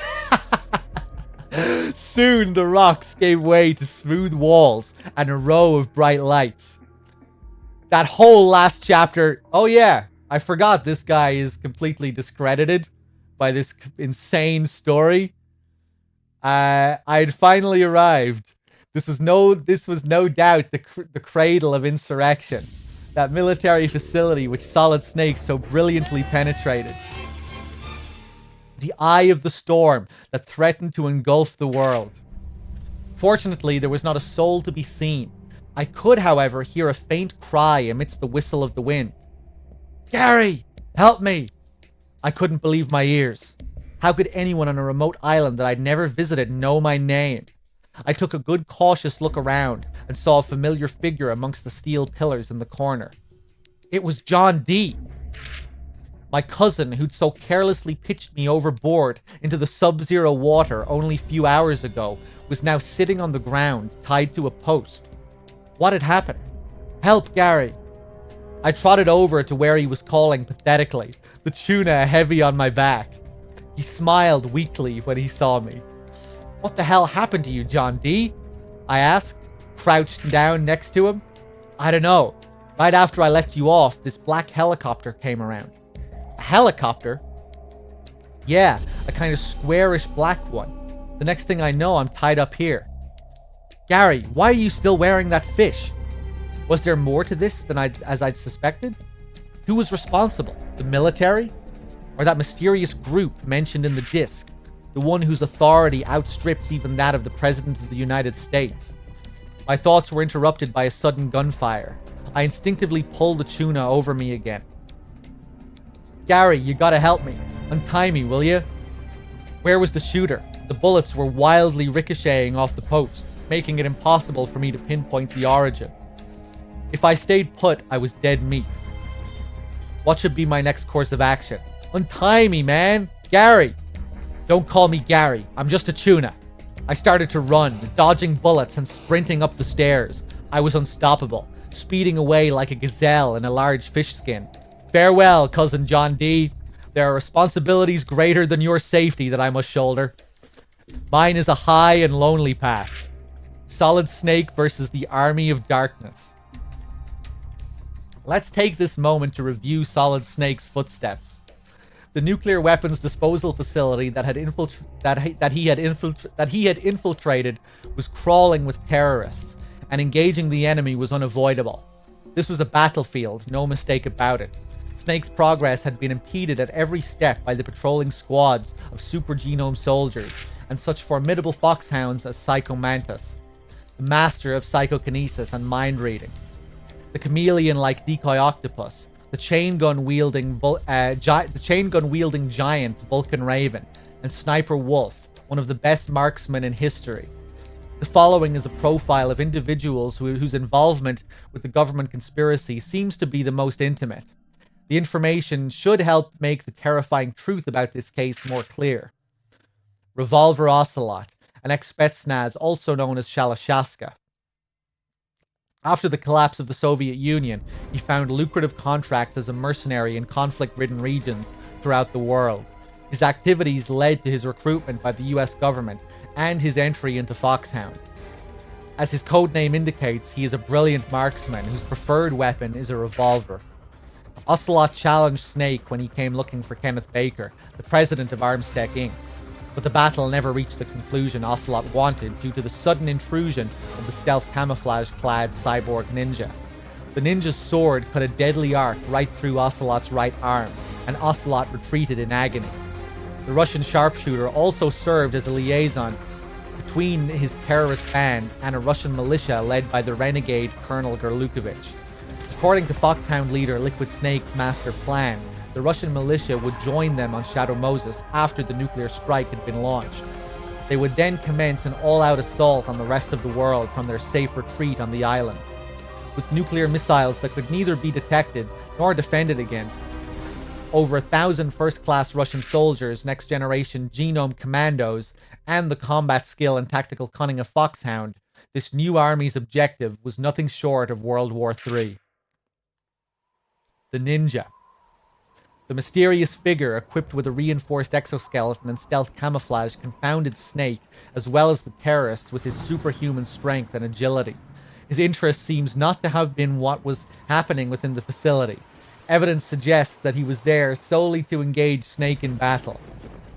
Soon the rocks gave way to smooth walls and a row of bright lights. That whole last chapter... Oh yeah, I forgot this guy is completely discredited by this insane story. I'd finally arrived. This was no doubt the cradle of insurrection. That military facility which Solid Snake so brilliantly penetrated. The eye of the storm that threatened to engulf the world. Fortunately, there was not a soul to be seen. I could, however, hear a faint cry amidst the whistle of the wind. "Gary, help me!" I couldn't believe my ears. How could anyone on a remote island that I'd never visited know my name? I took a good cautious look around and saw a familiar figure amongst the steel pillars in the corner. It was John D. My cousin, who'd so carelessly pitched me overboard into the sub-zero water only a few hours ago, was now sitting on the ground, tied to a post. What had happened? "Help, Gary!" I trotted over to where he was calling pathetically, the tuna heavy on my back. He smiled weakly when he saw me. "What the hell happened to you, John D?" I asked, crouched down next to him. "I don't know. Right after I let you off, this black helicopter came around." "A helicopter?" "Yeah, a kind of squarish black one. The next thing I know, I'm tied up here." "Gary, why are you still wearing that fish?" Was there more to this than I'd suspected? Who was responsible? The military? Or that mysterious group mentioned in the disc? The one whose authority outstrips even that of the President of the United States? My thoughts were interrupted by a sudden gunfire. I instinctively pulled the tuna over me again. "Gary, you gotta help me. Untie me, will you?" Where was the shooter? The bullets were wildly ricocheting off the posts, making it impossible for me to pinpoint the origin. If I stayed put, I was dead meat. What should be my next course of action? "Untie me, man! Gary!" "Don't call me Gary. I'm just a tuna." I started to run, dodging bullets and sprinting up the stairs. I was unstoppable, speeding away like a gazelle in a large fish skin. Farewell, cousin John D. There are responsibilities greater than your safety that I must shoulder. Mine is a high and lonely path. Solid Snake versus the Army of Darkness. Let's take this moment to review Solid Snake's footsteps. The nuclear weapons disposal facility that he had infiltrated was crawling with terrorists, and engaging the enemy was unavoidable. This was a battlefield, no mistake about it. Snake's progress had been impeded at every step by the patrolling squads of super genome soldiers and such formidable foxhounds as Psycho Mantis, the master of psychokinesis and mind reading, the chameleon-like decoy octopus, the chain gun wielding giant Vulcan Raven, and Sniper Wolf, one of the best marksmen in history. The following is a profile of individuals whose involvement with the government conspiracy seems to be the most intimate. The information should help make the terrifying truth about this case more clear. Revolver Ocelot, an ex-Spetsnaz also known as Shalashaska. After the collapse of the Soviet Union, he found lucrative contracts as a mercenary in conflict-ridden regions throughout the world. His activities led to his recruitment by the US government and his entry into Foxhound. As his codename indicates, he is a brilliant marksman whose preferred weapon is a revolver. Ocelot challenged Snake when he came looking for Kenneth Baker, the president of Armstech Inc., but the battle never reached the conclusion Ocelot wanted due to the sudden intrusion of the stealth camouflage-clad cyborg ninja. The ninja's sword cut a deadly arc right through Ocelot's right arm, and Ocelot retreated in agony. The Russian sharpshooter also served as a liaison between his terrorist band and a Russian militia led by the renegade Colonel Gerlukovich. According to Foxhound leader Liquid Snake's master plan, the Russian militia would join them on Shadow Moses after the nuclear strike had been launched. They would then commence an all-out assault on the rest of the world from their safe retreat on the island. With nuclear missiles that could neither be detected nor defended against, over 1,000 first-class Russian soldiers, next-generation genome commandos, and the combat skill and tactical cunning of Foxhound, this new army's objective was nothing short of World War III. The Ninja. The mysterious figure, equipped with a reinforced exoskeleton and stealth camouflage, confounded Snake, as well as the terrorists, with his superhuman strength and agility. His interest seems not to have been what was happening within the facility. Evidence suggests that he was there solely to engage Snake in battle.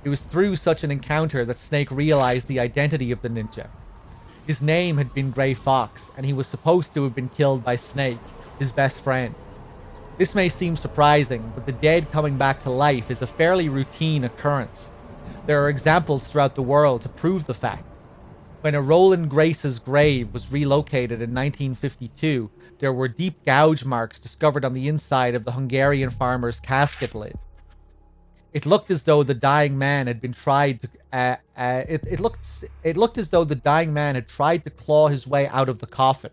It was through such an encounter that Snake realized the identity of the ninja. His name had been Grey Fox, and he was supposed to have been killed by Snake, his best friend. This may seem surprising, but the dead coming back to life is a fairly routine occurrence. There are examples throughout the world to prove the fact. When a Roland Grace's grave was relocated in 1952, there were deep gouge marks discovered on the inside of the Hungarian farmer's casket lid. It looked as though the dying man had been tried to. It looked as though the dying man had tried to claw his way out of the coffin.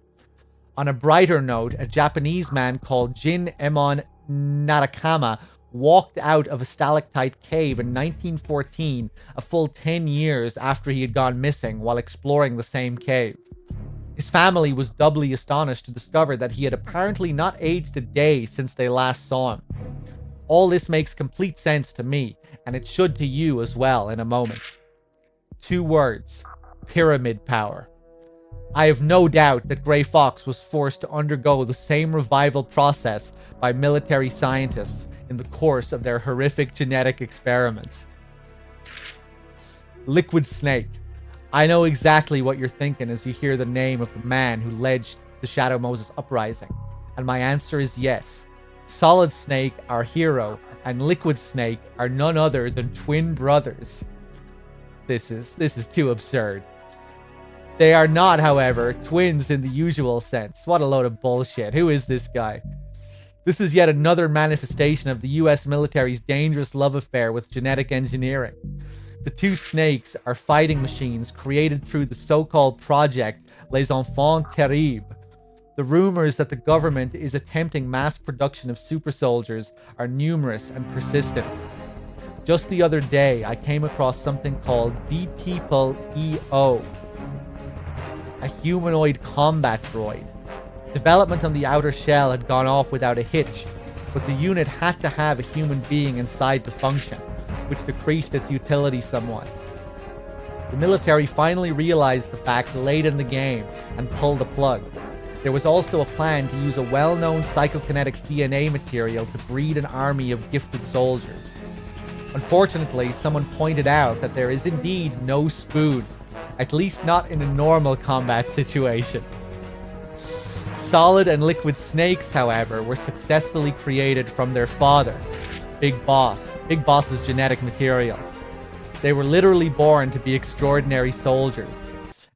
On a brighter note, a Japanese man called Jin Emon Narakama walked out of a stalactite cave in 1914, a full 10 years after he had gone missing while exploring the same cave. His family was doubly astonished to discover that he had apparently not aged a day since they last saw him. All this makes complete sense to me, and it should to you as well in a moment. 2 words: pyramid power. I have no doubt that Grey Fox was forced to undergo the same revival process by military scientists in the course of their horrific genetic experiments. Liquid Snake. I know exactly what you're thinking as you hear the name of the man who led the Shadow Moses uprising, and my answer is yes. Solid Snake, our hero, and Liquid Snake are none other than twin brothers. This is too absurd. They are not, however, twins in the usual sense. What a load of bullshit. Who is this guy? This is yet another manifestation of the US military's dangerous love affair with genetic engineering. The 2 snakes are fighting machines created through the so-called project Les Enfants Terribles. The rumors that the government is attempting mass production of super soldiers are numerous and persistent. Just the other day, I came across something called The People EO, a humanoid combat droid. Development on the outer shell had gone off without a hitch, but the unit had to have a human being inside to function, which decreased its utility somewhat. The military finally realized the fact late in the game and pulled the plug. There was also a plan to use a well-known psychokinetics DNA material to breed an army of gifted soldiers. Unfortunately, someone pointed out that there is indeed no spoon, at least not in a normal combat situation. Solid and Liquid Snakes, however, were successfully created from their father, Big Boss. Big Boss's genetic material. They were literally born to be extraordinary soldiers,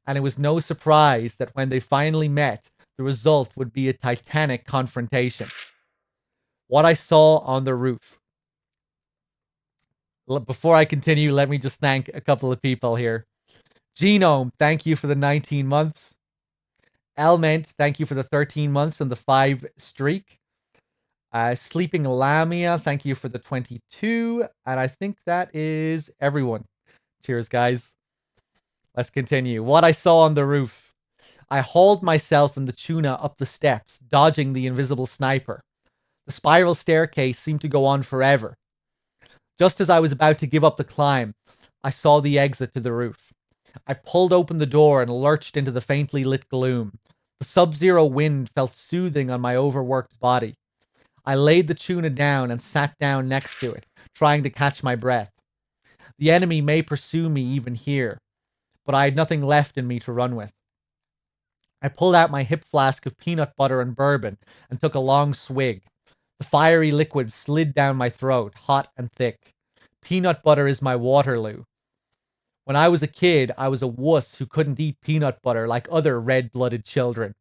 and it was no surprise that when they finally met, the result would be a titanic confrontation. What I saw on the roof. Before I continue, let me just thank a couple of people here. Genome, thank you for the 19 months. Elment, thank you for the 13 months and the 5 streak. Sleeping Lamia, thank you for the 22. And I think that is everyone. Cheers, guys. Let's continue. What I saw on the roof. I hauled myself and the tuna up the steps, dodging the invisible sniper. The spiral staircase seemed to go on forever. Just as I was about to give up the climb, I saw the exit to the roof. I pulled open the door and lurched into the faintly lit gloom. The sub-zero wind felt soothing on my overworked body. I laid the tuna down and sat down next to it, trying to catch my breath. The enemy may pursue me even here, but I had nothing left in me to run with. I pulled out my hip flask of peanut butter and bourbon and took a long swig. The fiery liquid slid down my throat, hot and thick. Peanut butter is my Waterloo. When I was a kid, I was a wuss who couldn't eat peanut butter like other red-blooded children.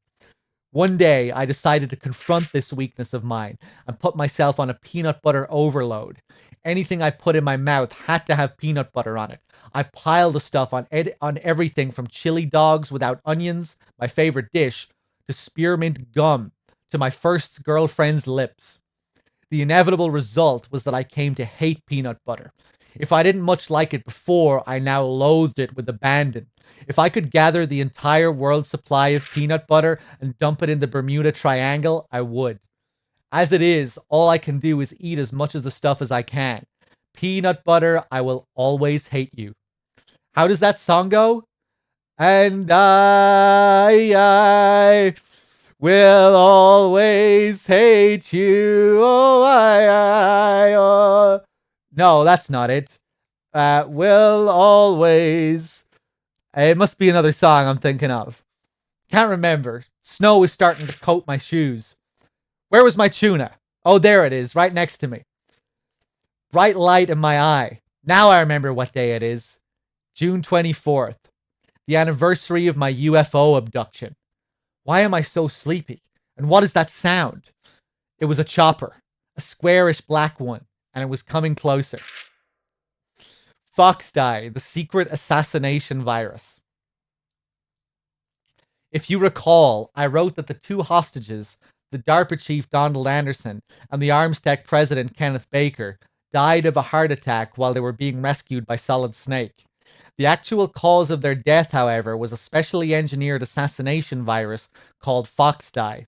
One day, I decided to confront this weakness of mine and put myself on a peanut butter overload. Anything I put in my mouth had to have peanut butter on it. I piled the stuff on everything from chili dogs without onions, my favorite dish, to spearmint gum, to my first girlfriend's lips. The inevitable result was that I came to hate peanut butter. If I didn't much like it before, I now loathed it with abandon. If I could gather the entire world's supply of peanut butter and dump it in the Bermuda Triangle, I would. As it is, all I can do is eat as much of the stuff as I can. Peanut butter, I will always hate you. How does that song go? And I will always hate you. Oh, oh. No, that's not it. Will always. It must be another song I'm thinking of. Can't remember. Snow is starting to coat my shoes. Where was my tuna? Oh, there it is, right next to me. Bright light in my eye. Now I remember what day it is. June 24th. The anniversary of my UFO abduction. Why am I so sleepy? And what is that sound? It was a chopper. A squarish black one. And it was coming closer. Foxdie, the secret assassination virus. If you recall, I wrote that the two hostages, the DARPA chief Donald Anderson and the Armstech president Kenneth Baker, died of a heart attack while they were being rescued by Solid Snake. The actual cause of their death, however, was a specially engineered assassination virus called Foxdie.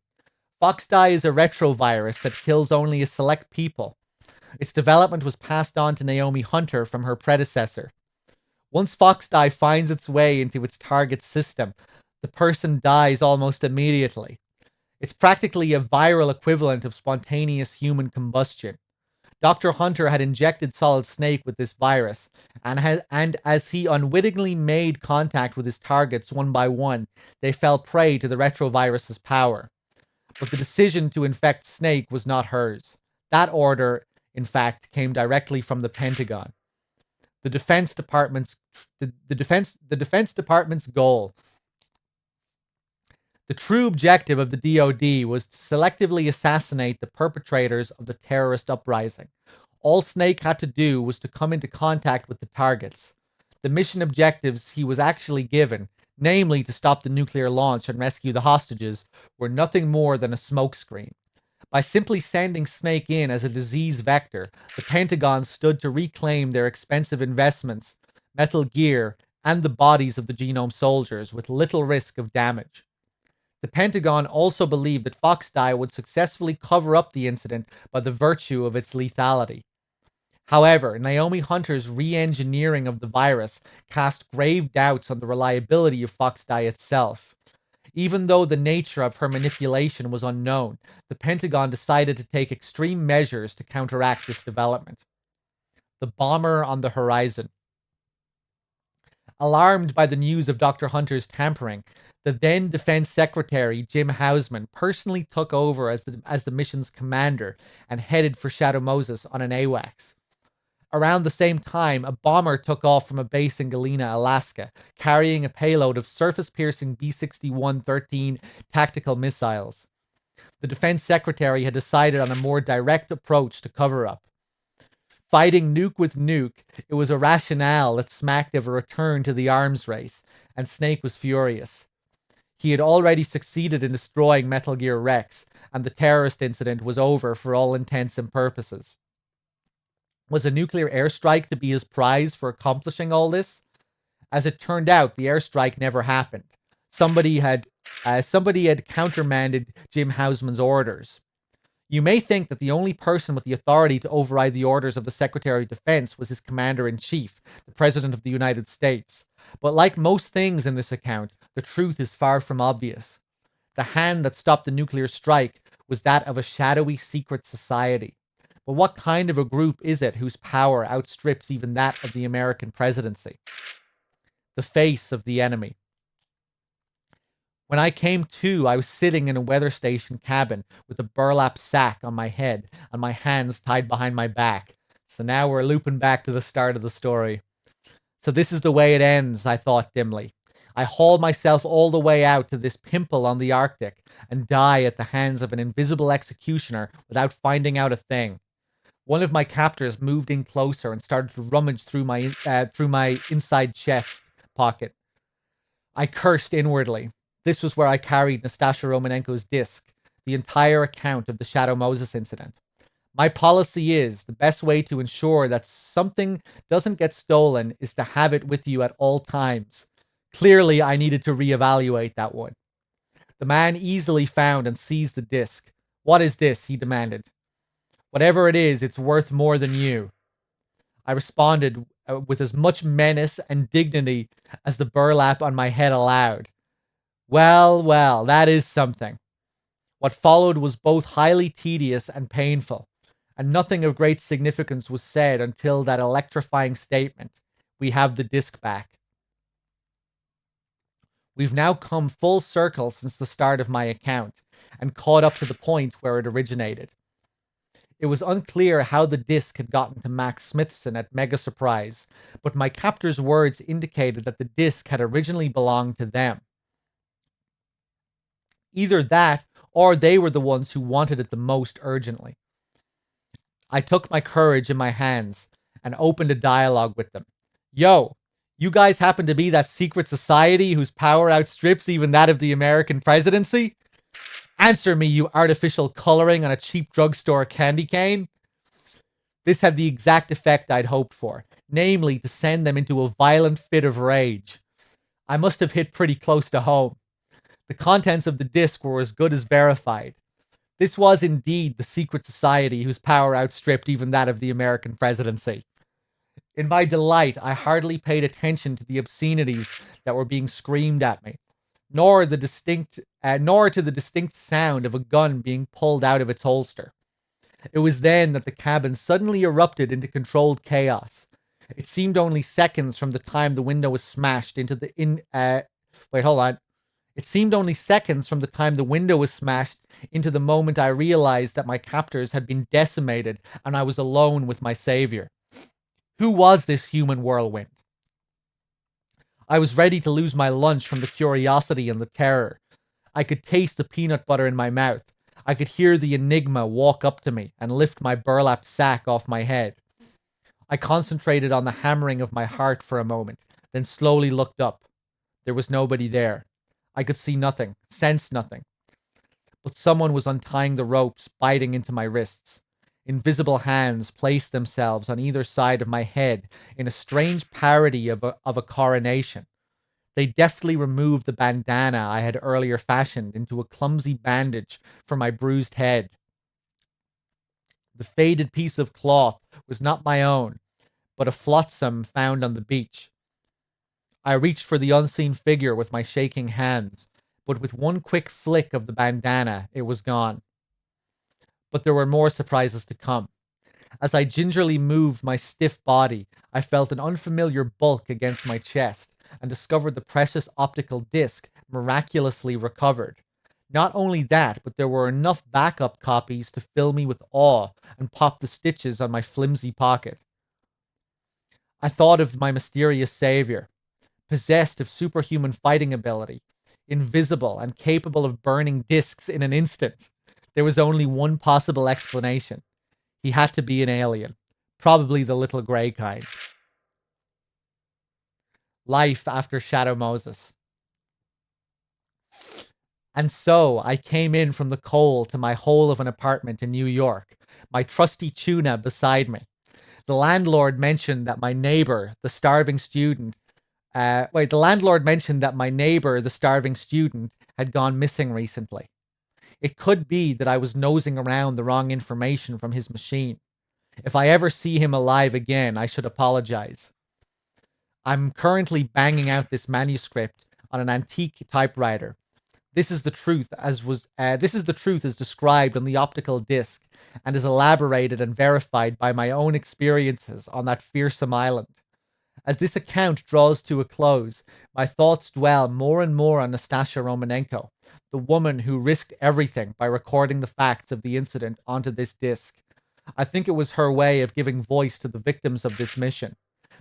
Foxdie is a retrovirus that kills only a select people. Its development was passed on to Naomi Hunter from her predecessor. Once Foxdie finds its way into its target system, the person dies almost immediately. It's practically a viral equivalent of spontaneous human combustion. Dr. Hunter had injected Solid Snake with this virus, and as he unwittingly made contact with his targets one by one, they fell prey to the retrovirus's power. But the decision to infect Snake was not hers. That order, in fact, came directly from the Pentagon. The Defense Department's goal. The true objective of the DoD was to selectively assassinate the perpetrators of the terrorist uprising. All Snake had to do was to come into contact with the targets. The mission objectives he was actually given, namely to stop the nuclear launch and rescue the hostages, were nothing more than a smokescreen. By simply sending Snake in as a disease vector, the Pentagon stood to reclaim their expensive investments, Metal Gear, and the bodies of the Genome soldiers with little risk of damage. The Pentagon also believed that Foxdie would successfully cover up the incident by the virtue of its lethality. However, Naomi Hunter's re-engineering of the virus cast grave doubts on the reliability of Foxdie itself. Even though the nature of her manipulation was unknown, the Pentagon decided to take extreme measures to counteract this development. The bomber on the horizon. Alarmed by the news of Dr. Hunter's tampering, the then Defense Secretary, Jim Hausman, personally took over as the mission's commander and headed for Shadow Moses on an AWACS. Around the same time, a bomber took off from a base in Galena, Alaska, carrying a payload of surface-piercing B-61-13 tactical missiles. The Defense Secretary had decided on a more direct approach to cover-up. Fighting nuke with nuke, it was a rationale that smacked of a return to the arms race, and Snake was furious. He had already succeeded in destroying Metal Gear Rex, and the terrorist incident was over for all intents and purposes. Was a nuclear airstrike to be his prize for accomplishing all this? As it turned out, the airstrike never happened. Somebody had countermanded Jim Hausman's orders. You may think that the only person with the authority to override the orders of the Secretary of Defense was his commander-in-chief, the President of the United States. But like most things in this account, the truth is far from obvious. The hand that stopped the nuclear strike was that of a shadowy secret society. But what kind of a group is it whose power outstrips even that of the American presidency? The face of the enemy. When I came to, I was sitting in a weather station cabin with a burlap sack on my head and my hands tied behind my back. So now we're looping back to the start of the story. So this is the way it ends, I thought dimly. I haul myself all the way out to this pimple on the Arctic and die at the hands of an invisible executioner without finding out a thing. One of my captors moved in closer and started to rummage through my inside chest pocket. I cursed inwardly. This was where I carried Nastasha Romanenko's disc, the entire account of the Shadow Moses incident. My policy is the best way to ensure that something doesn't get stolen is to have it with you at all times. Clearly, I needed to reevaluate that one. The man easily found and seized the disc. What is this? He demanded. Whatever it is, it's worth more than you. I responded with as much menace and dignity as the burlap on my head allowed. Well, well, that is something. What followed was both highly tedious and painful, and nothing of great significance was said until that electrifying statement, "We have the disc back." We've now come full circle since the start of my account, and caught up to the point where it originated. It was unclear how the disc had gotten to Max Smithson at Mega Surprise, but my captor's words indicated that the disc had originally belonged to them. Either that, or they were the ones who wanted it the most urgently. I took my courage in my hands and opened a dialogue with them. Yo, you guys happen to be that secret society whose power outstrips even that of the American presidency? Answer me, you artificial coloring on a cheap drugstore candy cane. This had the exact effect I'd hoped for, namely to send them into a violent fit of rage. I must have hit pretty close to home. The contents of the disc were as good as verified. This was indeed the secret society whose power outstripped even that of the American presidency. In my delight, I hardly paid attention to the obscenities that were being screamed at me, nor to the distinct sound of a gun being pulled out of its holster. It was then that the cabin suddenly erupted into controlled chaos. It seemed only seconds from the time the window was smashed into the It seemed only seconds from the time the window was smashed into the moment I realized that my captors had been decimated and I was alone with my savior. Who was this human whirlwind? I was ready to lose my lunch from the curiosity and the terror. I could taste the peanut butter in my mouth. I could hear the enigma walk up to me and lift my burlap sack off my head. I concentrated on the hammering of my heart for a moment, then slowly looked up. There was nobody there. I could see nothing, sense nothing. But someone was untying the ropes, biting into my wrists. Invisible hands placed themselves on either side of my head in a strange parody of a coronation. They deftly removed the bandana I had earlier fashioned into a clumsy bandage for my bruised head. The faded piece of cloth was not my own, but a flotsam found on the beach. I reached for the unseen figure with my shaking hands, but with one quick flick of the bandana, it was gone. But there were more surprises to come. As I gingerly moved my stiff body, I felt an unfamiliar bulk against my chest and discovered the precious optical disc miraculously recovered. Not only that, but there were enough backup copies to fill me with awe and pop the stitches on my flimsy pocket. I thought of my mysterious savior, possessed of superhuman fighting ability, invisible and capable of burning discs in an instant. There was only one possible explanation. He had to be an alien, Probably the little gray kind. Life after Shadow Moses. And so I came in from the coal to my hole of an apartment in New York, my trusty tuna beside me. The landlord mentioned that my neighbor, the starving student, the landlord mentioned that my neighbor, the starving student, had gone missing recently. It could be that I was nosing around the wrong information from his machine. If I ever see him alive again, I should apologize. I'm currently banging out this manuscript on an antique typewriter. This is the truth as described on the optical disc and is elaborated and verified by my own experiences on that fearsome island. As this account draws to a close, my thoughts dwell more and more on Nastasia Romanenko, the woman who risked everything by recording the facts of the incident onto this disc. I think it was her way of giving voice to the victims of this mission,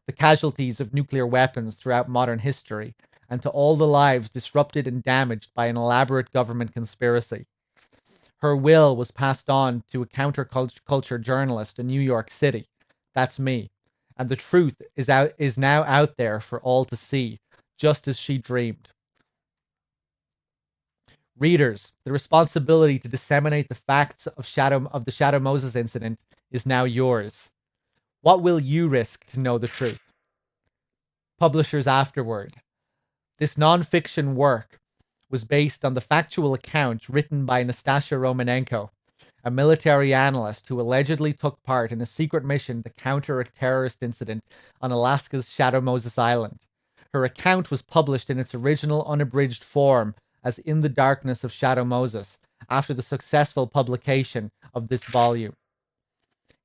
the casualties of nuclear weapons throughout modern history, and to all the lives disrupted and damaged by an elaborate government conspiracy. Her will was passed on to a counterculture journalist in New York City. That's me. And the truth is now out there for all to see, just as she dreamed. Readers, the responsibility to disseminate the facts of the Shadow Moses incident is now yours. What will you risk to know the truth? Publishers afterward. This non-fiction work was based on the factual account written by Nastasia Romanenko, a military analyst who allegedly took part in a secret mission to counter a terrorist incident on Alaska's Shadow Moses Island. Her account was published in its original unabridged form as In the Darkness of Shadow Moses after the successful publication of this volume.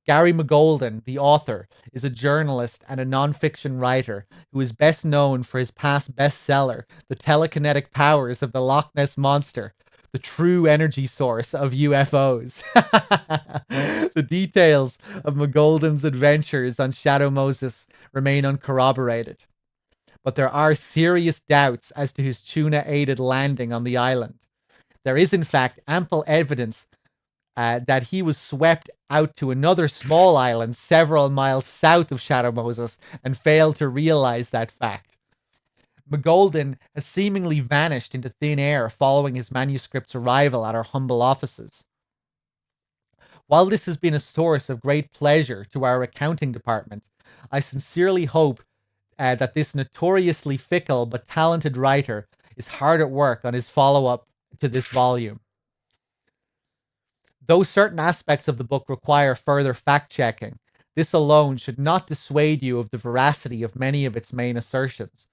Gary McGolden, the author, is a journalist and a non-fiction writer who is best known for his past bestseller, The Telekinetic Powers of the Loch Ness Monster, the true energy source of UFOs. The details of McGolden's adventures on Shadow Moses remain uncorroborated, but there are serious doubts as to his tuna-aided landing on the island. There is, in fact, ample evidence that he was swept out to another small island several miles south of Shadow Moses and failed to realize that fact. McGolden has seemingly vanished into thin air following his manuscript's arrival at our humble offices. While this has been a source of great pleasure to our accounting department, I sincerely hope that this notoriously fickle but talented writer is hard at work on his follow-up to this volume. Though certain aspects of the book require further fact-checking, this alone should not dissuade you of the veracity of many of its main assertions.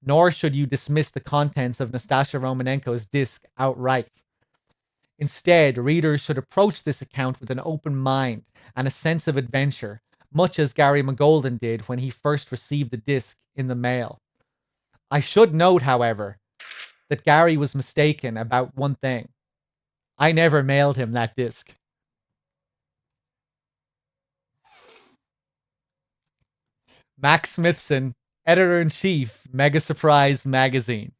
Nor should you dismiss the contents of Nastasia Romanenko's disc outright. Instead, readers should approach this account with an open mind and a sense of adventure, much as Gary McGolden did when he first received the disc in the mail. I should note, however, that Gary was mistaken about one thing. I never mailed him that disc. Max Smithson, Editor-in-Chief, Mega Surprise Magazine.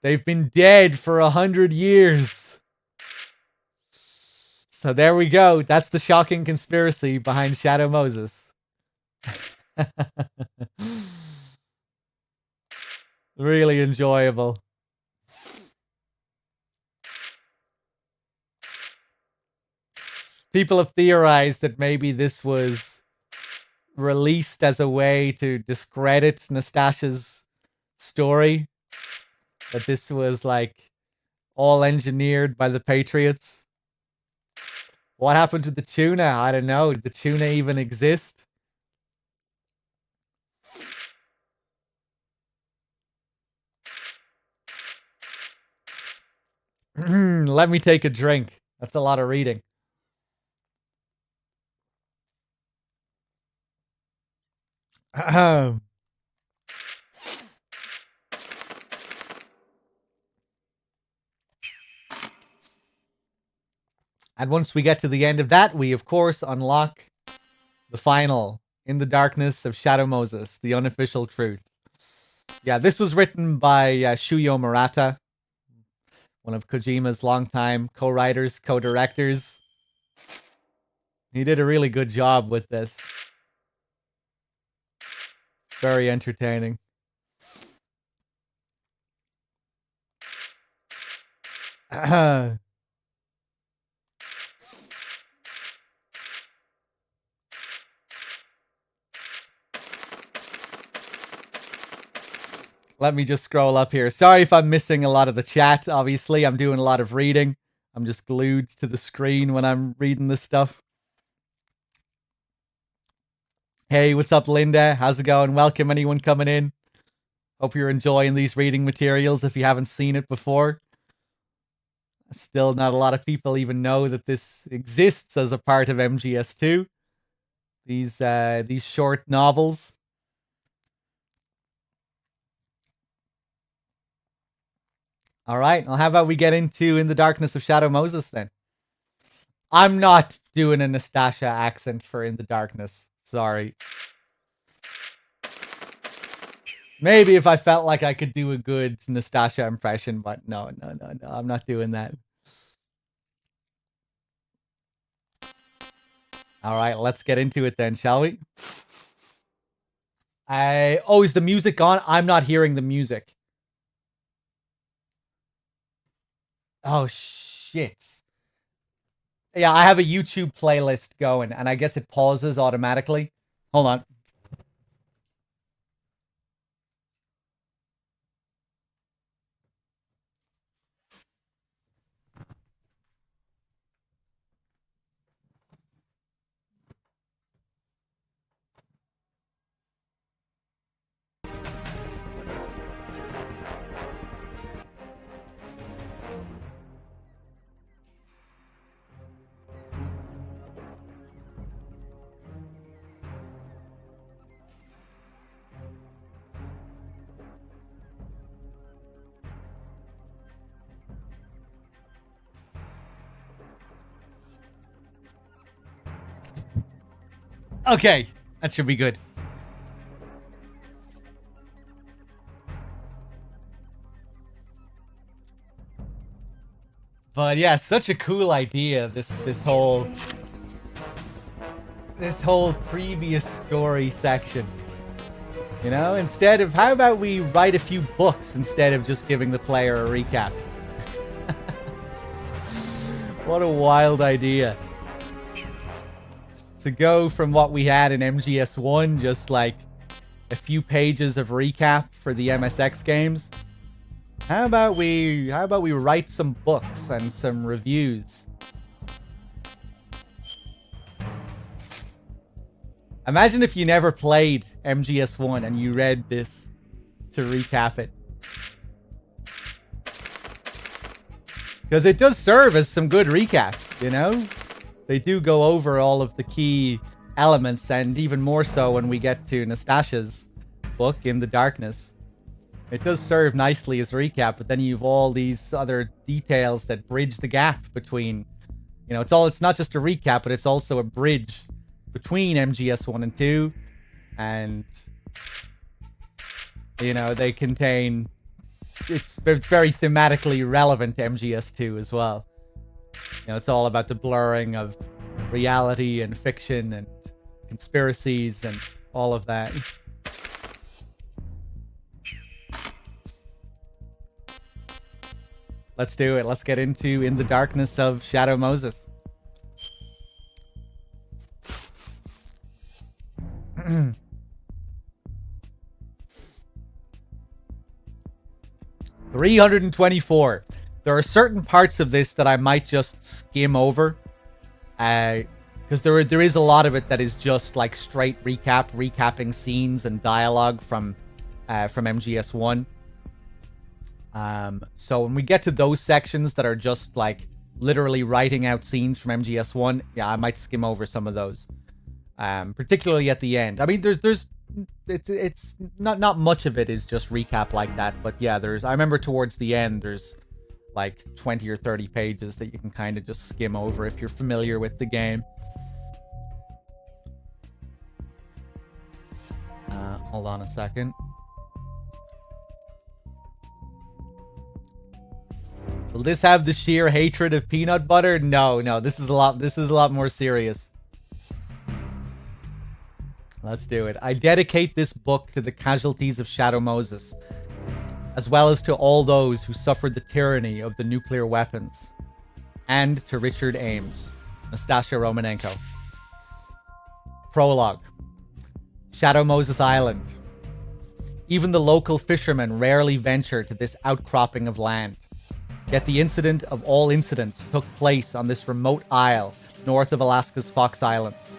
They've been dead for 100 years. So there we go. That's the shocking conspiracy behind Shadow Moses. Really enjoyable. People have theorized that maybe this was released as a way to discredit Nastasia's story. That this was like all engineered by the Patriots. What happened to the tuna? I don't know. Did the tuna even exist? Let me take a drink. That's a lot of reading. And once we get to the end of that, we of course unlock the final In the Darkness of Shadow Moses, the unofficial truth. Yeah, this was written by Shuyo Murata, one of Kojima's longtime co-writers, co-directors. He did a really good job with this. Very entertaining. Let me just scroll up here. Sorry if I'm missing a lot of the chat. Obviously, I'm doing a lot of reading. I'm just glued to the screen when I'm reading this stuff. Hey, what's up, Linda? How's it going? Welcome, anyone coming in. Hope you're enjoying these reading materials if you haven't seen it before. Still not a lot of people even know that this exists as a part of MGS2. These short novels. All right, well, how about we get into In the Darkness of Shadow Moses then? I'm not doing a Nastasha accent for In the Darkness. Sorry. Maybe if I felt like I could do a good Nastasha impression, but no, I'm not doing that. All right, let's get into it then, shall we? Oh, is the music on? I'm not hearing the music. Oh, shit. Yeah, I have a YouTube playlist going, and I guess it pauses automatically. Hold on. Okay, that should be good. But yeah, such a cool idea. This whole previous story section. You know, instead of how about we write a few books instead of just giving the player a recap? What a wild idea. To go from what we had in MGS1, just like a few pages of recap for the MSX games. How about we write some books and some reviews? Imagine if you never played MGS1 and you read this to recap it. Because it does serve as some good recap, you know? They do go over all of the key elements, and even more so when we get to Nastasha's book, In the Darkness. It does serve nicely as a recap, but then you've all these other details that bridge the gap between, you know, it's not just a recap, but it's also a bridge between MGS 1 and 2, and, you know, they contain, it's very thematically relevant to MGS 2 as well. You know, it's all about the blurring of reality and fiction and conspiracies and all of that. Let's do it. Let's get into In the Darkness of Shadow Moses. $324. There are certain parts of this that I might just skim over, because there is a lot of it that is just like straight recapping scenes and dialogue from MGS1. So when we get to those sections that are just like literally writing out scenes from MGS1, yeah, I might skim over some of those, particularly at the end. I mean, it's not much of it is just recap like that, but yeah, I remember towards the end there's like 20 or 30 pages that you can kind of just skim over if you're familiar with the game. Hold on a second. Will this have the sheer hatred of peanut butter? No, no. This is a lot more serious. Let's do it. I dedicate this book to the casualties of Shadow Moses, as well as to all those who suffered the tyranny of the nuclear weapons, and to Richard Ames, Nastasha Romanenko. Prologue. Shadow Moses Island. Even the local fishermen rarely venture to this outcropping of land. Yet the incident of all incidents took place on this remote isle north of Alaska's Fox Islands.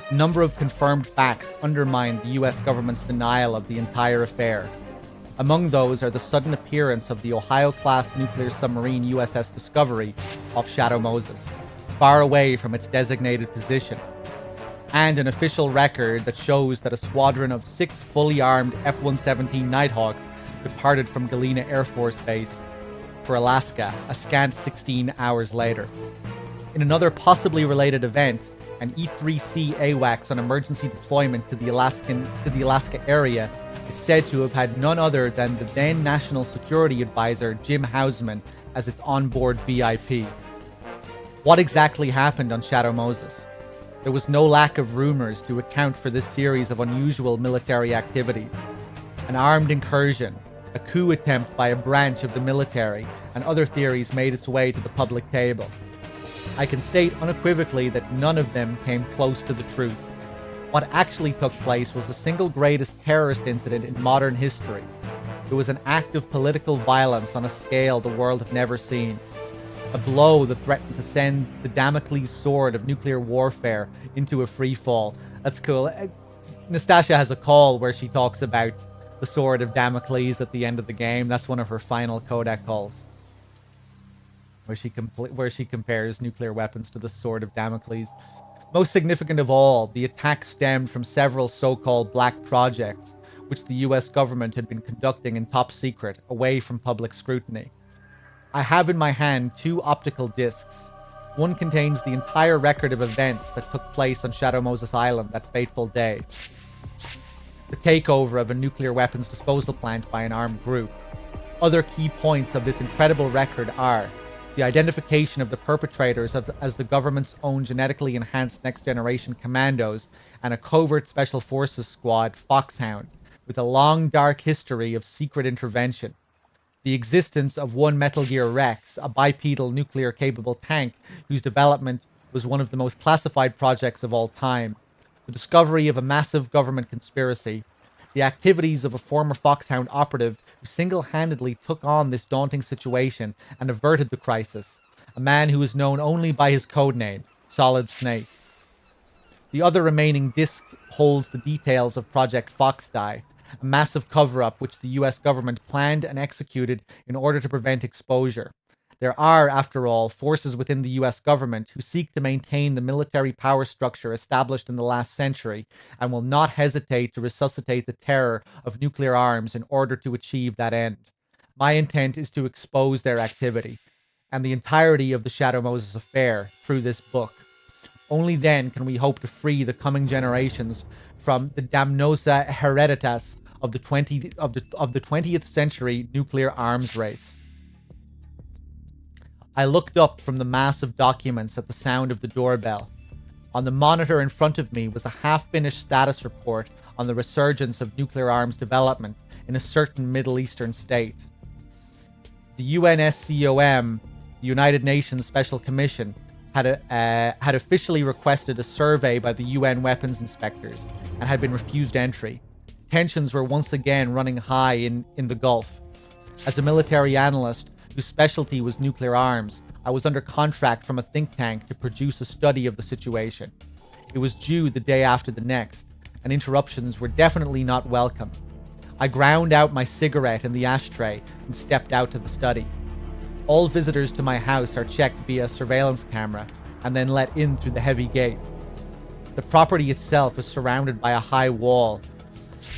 A number of confirmed facts undermine the US government's denial of the entire affair. Among those are the sudden appearance of the Ohio-class nuclear submarine USS Discovery off Shadow Moses, far away from its designated position, and an official record that shows that a squadron of 6 fully armed F-117 Nighthawks departed from Galena Air Force Base for Alaska a scant 16 hours later. In another possibly related event, an E-3C AWACS on emergency deployment to the Alaska area is said to have had none other than the then National Security Advisor Jim Hausman as its onboard VIP. What exactly happened on Shadow Moses? There was no lack of rumors to account for this series of unusual military activities. An armed incursion, a coup attempt by a branch of the military, and other theories made its way to the public table. I can state unequivocally that none of them came close to the truth. What actually took place was the single greatest terrorist incident in modern history. It was an act of political violence on a scale the world had never seen. A blow that threatened to send the Damocles sword of nuclear warfare into a free fall. That's cool. Nastasha has a call where she talks about the sword of Damocles at the end of the game. That's one of her final codec calls, where she compares nuclear weapons to the sword of Damocles. Most significant of all, the attack stemmed from several so-called black projects, which the US government had been conducting in top secret, away from public scrutiny. I have in my hand 2 optical discs. One contains the entire record of events that took place on Shadow Moses Island that fateful day. The takeover of a nuclear weapons disposal plant by an armed group. Other key points of this incredible record are the identification of the perpetrators as the government's own genetically enhanced next-generation commandos and a covert special forces squad, Foxhound, with a long dark history of secret intervention. The existence of one Metal Gear Rex, a bipedal nuclear-capable tank whose development was one of the most classified projects of all time. The discovery of a massive government conspiracy. The activities of a former Foxhound operative who single-handedly took on this daunting situation and averted the crisis. A man who is known only by his codename, Solid Snake. The other remaining disc holds the details of Project Foxdie, a massive cover-up which the US government planned and executed in order to prevent exposure. There are, after all, forces within the US government who seek to maintain the military power structure established in the last century and will not hesitate to resuscitate the terror of nuclear arms in order to achieve that end. My intent is to expose their activity and the entirety of the Shadow Moses affair through this book. Only then can we hope to free the coming generations from the damnosa hereditas of the 20th century nuclear arms race. I looked up from the mass of documents at the sound of the doorbell. On the monitor in front of me was a half-finished status report on the resurgence of nuclear arms development in a certain Middle Eastern state. The UNSCOM, the United Nations Special Commission, had officially requested a survey by the UN weapons inspectors and had been refused entry. Tensions were once again running high in the Gulf. As a military analyst whose specialty was nuclear arms, I was under contract from a think tank to produce a study of the situation. It was due the day after the next, and interruptions were definitely not welcome. I ground out my cigarette in the ashtray and stepped out to the study. All visitors to my house are checked via surveillance camera and then let in through the heavy gate. The property itself is surrounded by a high wall.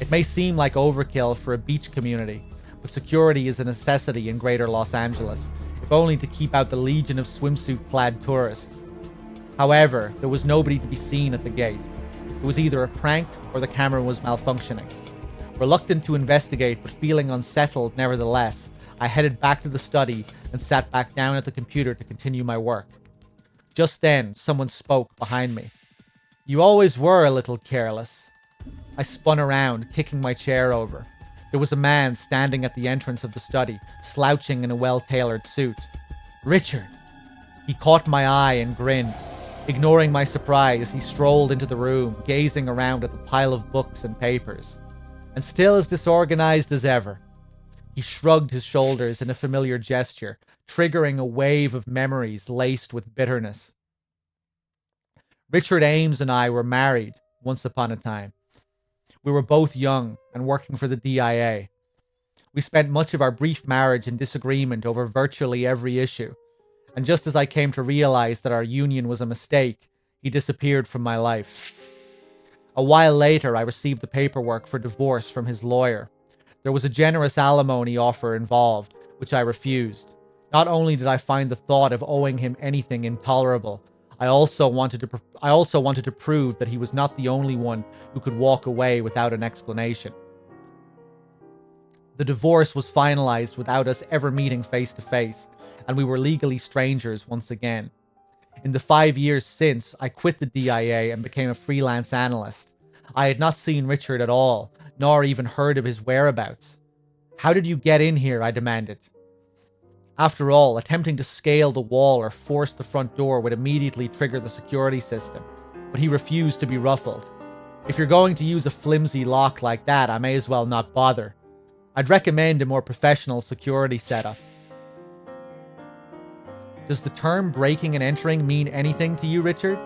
It may seem like overkill for a beach community, but security is a necessity in greater Los Angeles, if only to keep out the legion of swimsuit-clad tourists. However, there was nobody to be seen at the gate. It was either a prank or the camera was malfunctioning. Reluctant to investigate, but feeling unsettled nevertheless, I headed back to the study and sat back down at the computer to continue my work. Just then, someone spoke behind me. "You always were a little careless." I spun around, kicking my chair over. There was a man standing at the entrance of the study, slouching in a well-tailored suit. "Richard!" He caught my eye and grinned. Ignoring my surprise, he strolled into the room, gazing around at the pile of books and papers. And still as disorganized as ever. He shrugged his shoulders in a familiar gesture, triggering a wave of memories laced with bitterness. Richard Ames and I were married once upon a time. We were both young and working for the DIA. We spent much of our brief marriage in disagreement over virtually every issue. And just as I came to realize that our union was a mistake, he disappeared from my life. A while later, I received the paperwork for divorce from his lawyer. There was a generous alimony offer involved, which I refused. Not only did I find the thought of owing him anything intolerable, I also wanted to prove that he was not the only one who could walk away without an explanation. The divorce was finalized without us ever meeting face to face, and we were legally strangers once again. In the 5 years since, I quit the DIA and became a freelance analyst. I had not seen Richard at all, nor even heard of his whereabouts. "How did you get in here?" I demanded. After all, attempting to scale the wall or force the front door would immediately trigger the security system, but he refused to be ruffled. "If you're going to use a flimsy lock like that, I may as well not bother. I'd recommend a more professional security setup." "Does the term breaking and entering mean anything to you, Richard?"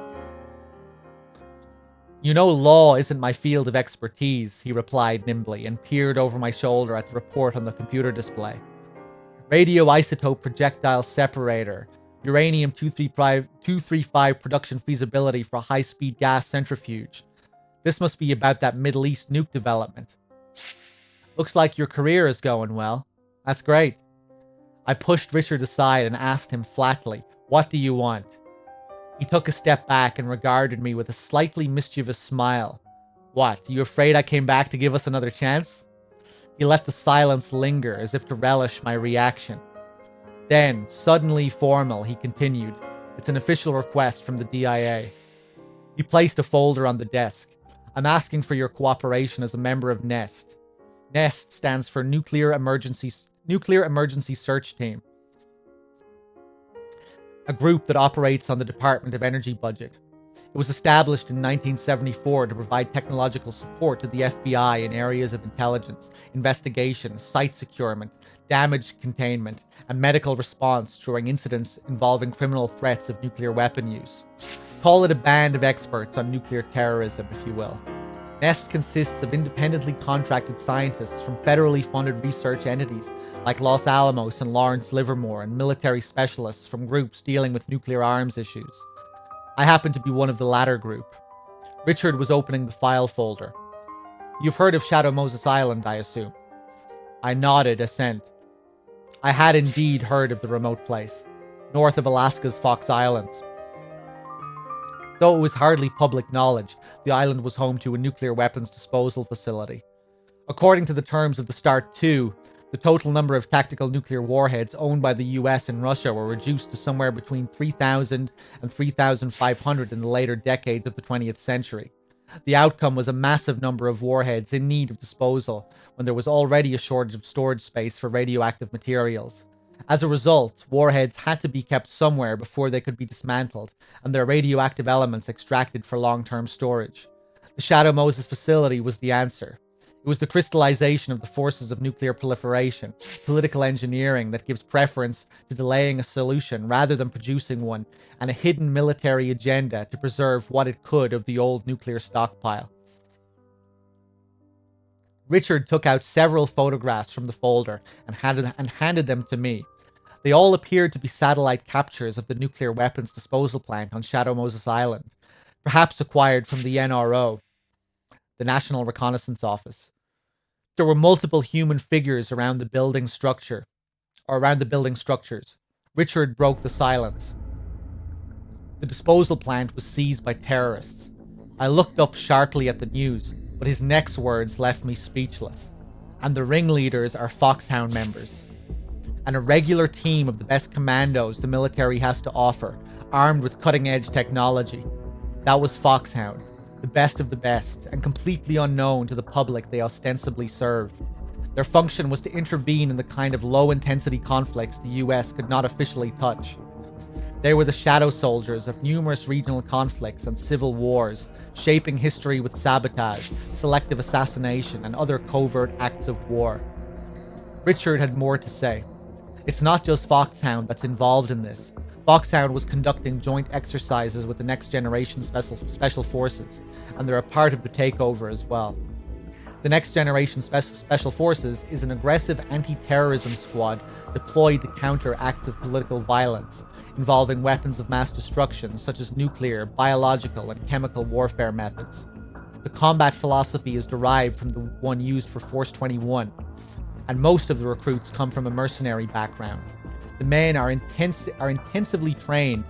"You know, law isn't my field of expertise," he replied nimbly and peered over my shoulder at the report on the computer display. "Radioisotope projectile separator, uranium-235 production feasibility for a high-speed gas centrifuge. This must be about that Middle East nuke development. Looks like your career is going well. That's great." I pushed Richard aside and asked him flatly, "What do you want?" He took a step back and regarded me with a slightly mischievous smile. "What, you afraid I came back to give us another chance?" He let the silence linger as if to relish my reaction. Then, suddenly formal, he continued, "It's an official request from the DIA." He placed a folder on the desk. "I'm asking for your cooperation as a member of NEST. NEST stands for Nuclear Emergency Search Team, a group that operates on the Department of Energy budget. It was established in 1974 to provide technological support to the FBI in areas of intelligence, investigation, site securement, damage containment, and medical response during incidents involving criminal threats of nuclear weapon use. Call it a band of experts on nuclear terrorism, if you will. NEST consists of independently contracted scientists from federally funded research entities like Los Alamos and Lawrence Livermore, and military specialists from groups dealing with nuclear arms issues. I happen to be one of the latter group." Richard was opening the file folder. "You've heard of Shadow Moses Island, I assume?" I nodded assent. I had indeed heard of the remote place, north of Alaska's Fox Islands. Though it was hardly public knowledge, the island was home to a nuclear weapons disposal facility. According to the terms of the START II, the total number of tactical nuclear warheads owned by the US and Russia were reduced to somewhere between 3,000 and 3,500 in the later decades of the 20th century. The outcome was a massive number of warheads in need of disposal when there was already a shortage of storage space for radioactive materials. As a result, warheads had to be kept somewhere before they could be dismantled and their radioactive elements extracted for long-term storage. The Shadow Moses facility was the answer. It was the crystallization of the forces of nuclear proliferation, political engineering that gives preference to delaying a solution rather than producing one, and a hidden military agenda to preserve what it could of the old nuclear stockpile. Richard took out several photographs from the folder and handed them to me. They all appeared to be satellite captures of the nuclear weapons disposal plant on Shadow Moses Island, perhaps acquired from the NRO, the National Reconnaissance Office. There were multiple human figures around the building structures. Richard broke the silence. The disposal plant was seized by terrorists. I looked up sharply at the news, but his next words left me speechless. And the ringleaders are Foxhound members. and a regular team of the best commandos the military has to offer, armed with cutting-edge technology. That was Foxhound, the best of the best, and completely unknown to the public they ostensibly served. Their function was to intervene in the kind of low-intensity conflicts the US could not officially touch. They were the shadow soldiers of numerous regional conflicts and civil wars, shaping history with sabotage, selective assassination, and other covert acts of war. Richard had more to say. It's not just Foxhound that's involved in this. Foxhound was conducting joint exercises with the Next Generation Special Forces, and they're a part of the takeover as well. The Next Generation Special Forces is an aggressive anti-terrorism squad deployed to counter acts of political violence, involving weapons of mass destruction such as nuclear, biological, and chemical warfare methods. The combat philosophy is derived from the one used for Force 21, and most of the recruits come from a mercenary background. The men are intensively trained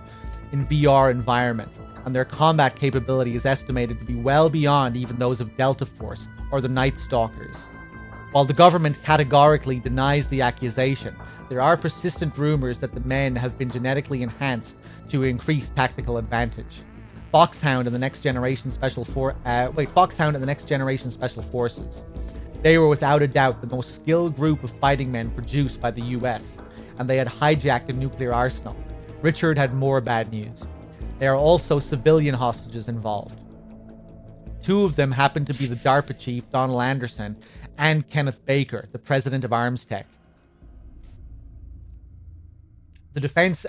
in VR environment, and their combat capability is estimated to be well beyond even those of Delta Force or the Night Stalkers. While the government categorically denies the accusation, there are persistent rumors that the men have been genetically enhanced to increase tactical advantage. Foxhound and the Next Generation Special Forces. They were without a doubt the most skilled group of fighting men produced by the US, and they had hijacked a nuclear arsenal. Richard had more bad news. There are also civilian hostages involved. Two of them happened to be the DARPA chief, Donald Anderson, and Kenneth Baker, the president of ArmsTech. The Defense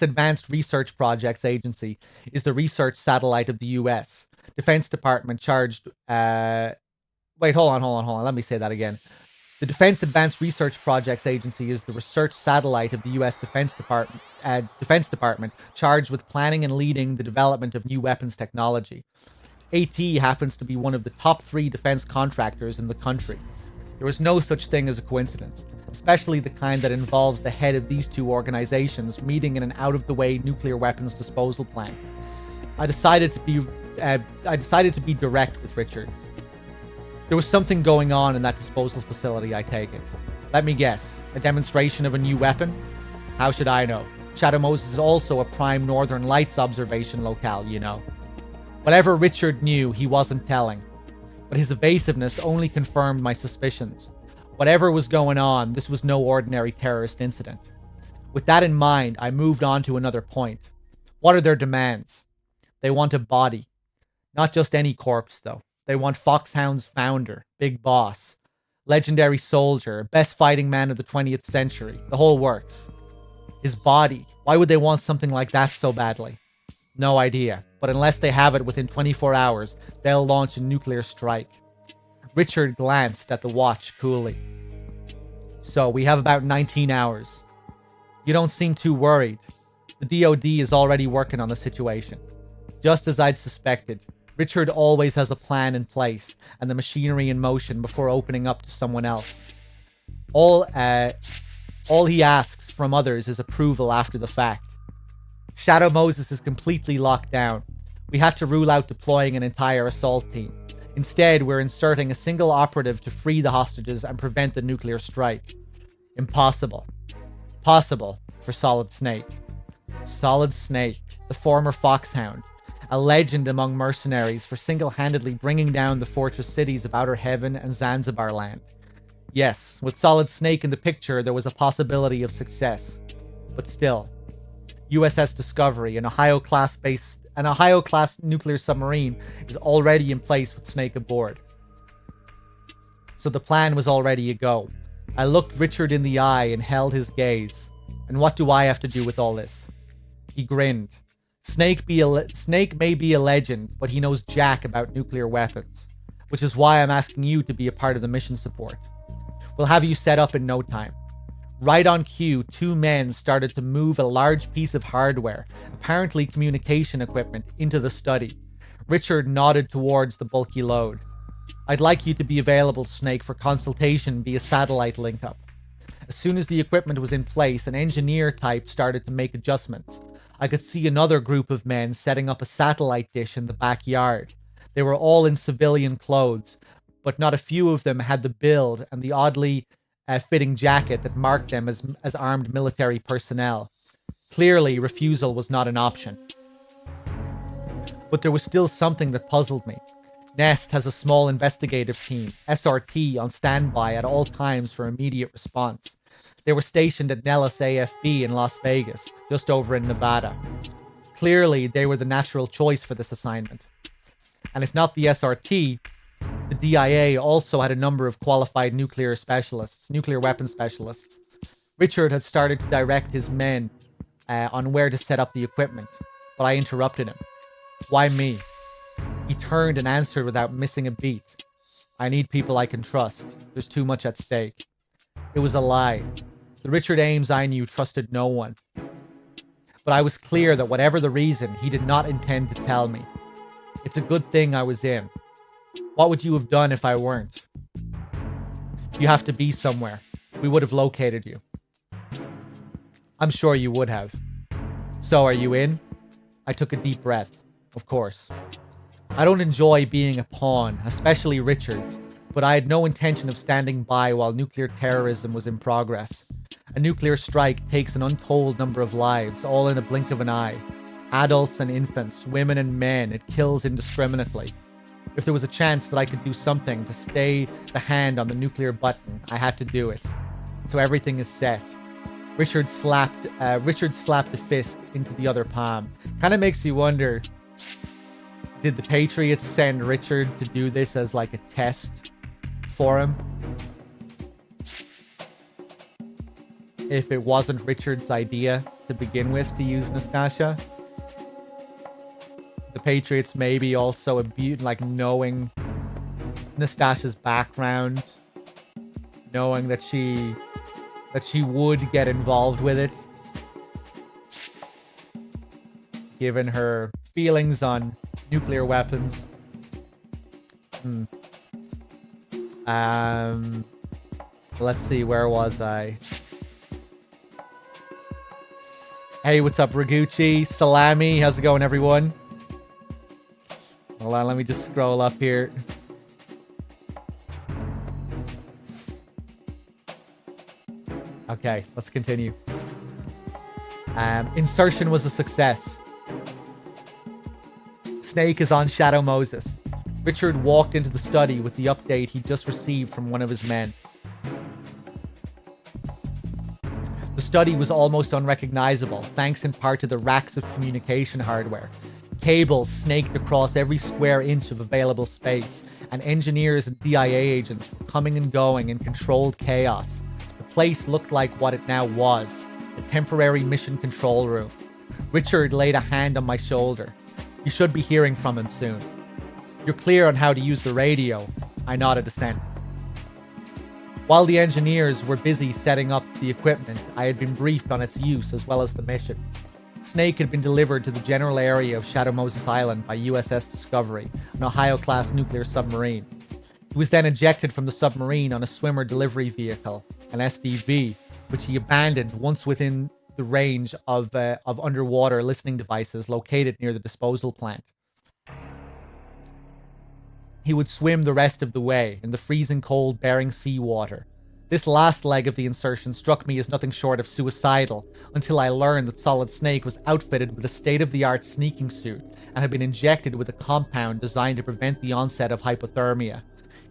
Advanced Research Projects Agency is the research satellite of the US. Defense Department charged... Wait, hold on. Let me say that again. The Defense Advanced Research Projects Agency is the research satellite of the US Defense Department charged with planning and leading the development of new weapons technology. AT happens to be one of the top 3 defense contractors in the country. There is no such thing as a coincidence, especially the kind that involves the head of these two organizations meeting in an out-of-the-way nuclear weapons disposal plant. I decided to be direct with Richard. There was something going on in that disposal facility, I take it. Let me guess, a demonstration of a new weapon? How should I know? Shadow Moses is also a prime Northern Lights observation locale, you know. Whatever Richard knew, he wasn't telling. But his evasiveness only confirmed my suspicions. Whatever was going on, this was no ordinary terrorist incident. With that in mind, I moved on to another point. What are their demands? They want a body. Not just any corpse, though. They want Foxhound's founder, Big Boss, legendary soldier, best fighting man of the 20th century, the whole works. His body. Why would they want something like that so badly? No idea, but unless they have it within 24 hours, they'll launch a nuclear strike. Richard glanced at the watch coolly. So, we have about 19 hours. You don't seem too worried. The DoD is already working on the situation. Just as I'd suspected, Richard always has a plan in place and the machinery in motion before opening up to someone else. All he asks from others is approval after the fact. Shadow Moses is completely locked down. We had to rule out deploying an entire assault team. Instead, we're inserting a single operative to free the hostages and prevent the nuclear strike. Impossible. Possible for Solid Snake. Solid Snake, the former Foxhound, a legend among mercenaries for single-handedly bringing down the fortress cities of Outer Heaven and Zanzibar land. Yes, with Solid Snake in the picture, there was a possibility of success. But still, USS Discovery, an Ohio-class nuclear submarine, is already in place with Snake aboard. So the plan was already a go. I looked Richard in the eye and held his gaze. And what do I have to do with all this? He grinned. Snake may be a legend, but he knows jack about nuclear weapons, which is why I'm asking you to be a part of the mission support. We'll have you set up in no time. Right on cue, 2 men started to move a large piece of hardware, apparently communication equipment, into the study. Richard nodded towards the bulky load. I'd like you to be available, Snake, for consultation via satellite link-up. As soon as the equipment was in place, an engineer type started to make adjustments. I could see another group of men setting up a satellite dish in the backyard. They were all in civilian clothes, but not a few of them had the build and the oddly fitting jacket that marked them as armed military personnel. Clearly, refusal was not an option. But there was still something that puzzled me. Nest has a small investigative team, SRT, on standby at all times for immediate response. They were stationed at Nellis AFB in Las Vegas, just over in Nevada. Clearly, they were the natural choice for this assignment. And if not the SRT, the DIA also had a number of qualified nuclear weapon specialists. Richard had started to direct his men on where to set up the equipment, but I interrupted him. Why me? He turned and answered without missing a beat. I need people I can trust. There's too much at stake. It was a lie. The Richard Ames I knew trusted no one. But I was clear that whatever the reason, he did not intend to tell me. It's a good thing I was in. What would you have done if I weren't? You have to be somewhere. We would have located you. I'm sure you would have. So are you in? I took a deep breath. Of course. I don't enjoy being a pawn, especially Richard's, but I had no intention of standing by while nuclear terrorism was in progress. A nuclear strike takes an untold number of lives, all in a blink of an eye. Adults and infants, women and men, it kills indiscriminately. If there was a chance that I could do something to stay the hand on the nuclear button, I had to do it. So everything is set. Richard slapped a fist into the other palm. Kind of makes you wonder, did the Patriots send Richard to do this as like a test for him? If it wasn't Richard's idea to begin with to use Nastasha, the Patriots maybe also knowing Nastasha's background, knowing that she would get involved with it, given her feelings on nuclear weapons. Let's see, where was I? Hey, what's up, Raguchi? Salami, how's it going, everyone? Hold on, let me just scroll up here. Okay, let's continue. Insertion was a success. Snake is on Shadow Moses. Richard walked into the study with the update he just received from one of his men. The study was almost unrecognizable, thanks in part to the racks of communication hardware. Cables snaked across every square inch of available space, and engineers and DIA agents were coming and going in controlled chaos. The place looked like what it now was, a temporary mission control room. Richard laid a hand on my shoulder. You should be hearing from him soon. You're clear on how to use the radio. I nodded assent. While the engineers were busy setting up the equipment, I had been briefed on its use as well as the mission. Snake had been delivered to the general area of Shadow Moses Island by USS Discovery, an Ohio-class nuclear submarine. He was then ejected from the submarine on a swimmer delivery vehicle, an SDV, which he abandoned once within the range of underwater listening devices located near the disposal plant. He would swim the rest of the way in the freezing cold Bering Sea water. This last leg of the insertion struck me as nothing short of suicidal, until I learned that Solid Snake was outfitted with a state-of-the-art sneaking suit and had been injected with a compound designed to prevent the onset of hypothermia.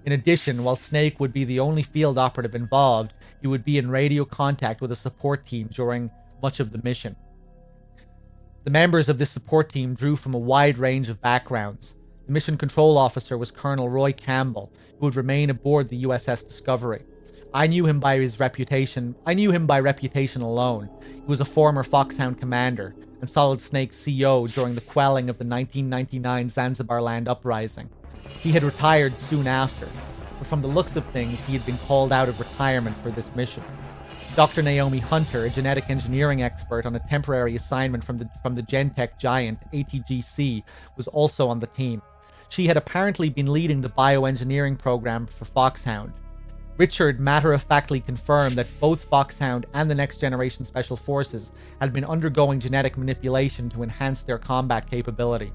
In addition, while Snake would be the only field operative involved, he would be in radio contact with a support team during much of the mission. The members of this support team drew from a wide range of backgrounds. The mission control officer was Colonel Roy Campbell, who would remain aboard the USS Discovery. I knew him by reputation alone. He was a former Foxhound commander and Solid Snake's CO during the quelling of the 1999 Zanzibar land uprising. He had retired soon after, but from the looks of things, he had been called out of retirement for this mission. Dr. Naomi Hunter, a genetic engineering expert on a temporary assignment from the Gentech giant ATGC, was also on the team. She had apparently been leading the bioengineering program for Foxhound. Richard matter-of-factly confirmed that both Foxhound and the Next Generation Special Forces had been undergoing genetic manipulation to enhance their combat capability.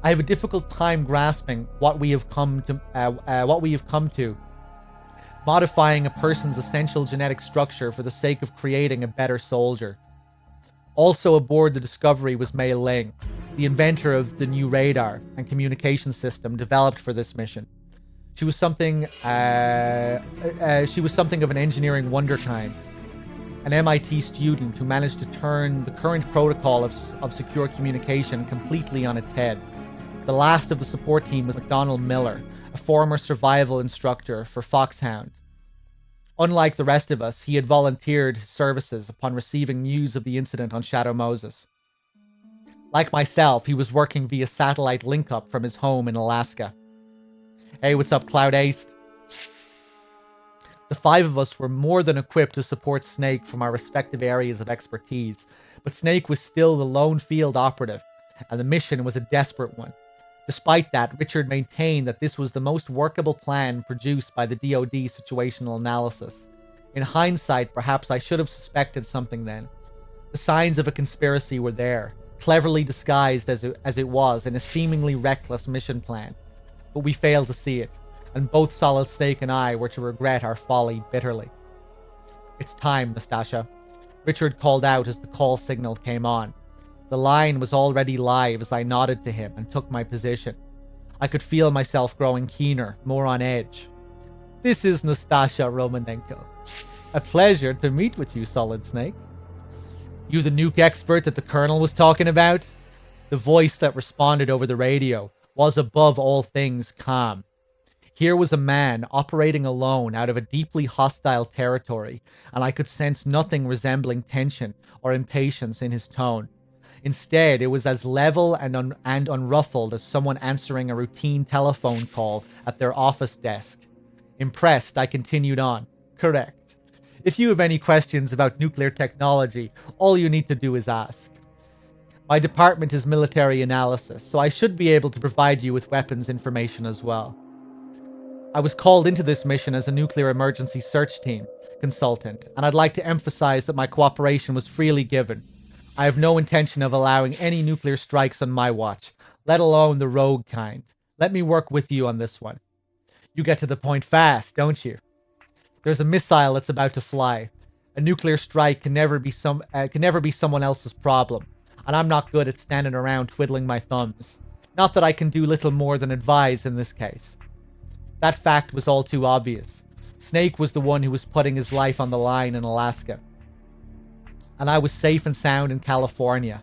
I have a difficult time grasping what we have come to. modifying a person's essential genetic structure for the sake of creating a better soldier. Also aboard the Discovery was Mei Ling, the inventor of the new radar and communication system developed for this mission. She was something of an engineering wonderkind, an MIT student who managed to turn the current protocol of secure communication completely on its head. The last of the support team was McDonald Miller, a former survival instructor for Foxhound. Unlike the rest of us, he had volunteered his services upon receiving news of the incident on Shadow Moses. Like myself, he was working via satellite link-up from his home in Alaska. Hey, what's up, Cloud Ace? The 5 of us were more than equipped to support Snake from our respective areas of expertise, but Snake was still the lone field operative, and the mission was a desperate one. Despite that, Richard maintained that this was the most workable plan produced by the DoD situational analysis. In hindsight, perhaps I should have suspected something then. The signs of a conspiracy were there, cleverly disguised as it was in a seemingly reckless mission plan. But we failed to see it, and both Solid Snake and I were to regret our folly bitterly. "It's time, Nastasha," Richard called out as the call signal came on. The line was already live as I nodded to him and took my position. I could feel myself growing keener, more on edge. "This is Nastasha Romanenko. A pleasure to meet with you, Solid Snake." "You the nuke expert that the Colonel was talking about?" The voice that responded over the radio was above all things calm. Here was a man operating alone out of a deeply hostile territory, and I could sense nothing resembling tension or impatience in his tone. Instead, it was as level and unruffled as someone answering a routine telephone call at their office desk. Impressed, I continued on. "Correct. If you have any questions about nuclear technology, all you need to do is ask. My department is military analysis, so I should be able to provide you with weapons information as well. I was called into this mission as a nuclear emergency search team consultant, and I'd like to emphasize that my cooperation was freely given. I have no intention of allowing any nuclear strikes on my watch, let alone the rogue kind. Let me work with you on this one." "You get to the point fast, don't you?" "There's a missile that's about to fly. A nuclear strike can never be someone else's problem, and I'm not good at standing around twiddling my thumbs. Not that I can do little more than advise in this case." That fact was all too obvious. Snake was the one who was putting his life on the line in Alaska, and I was safe and sound in California.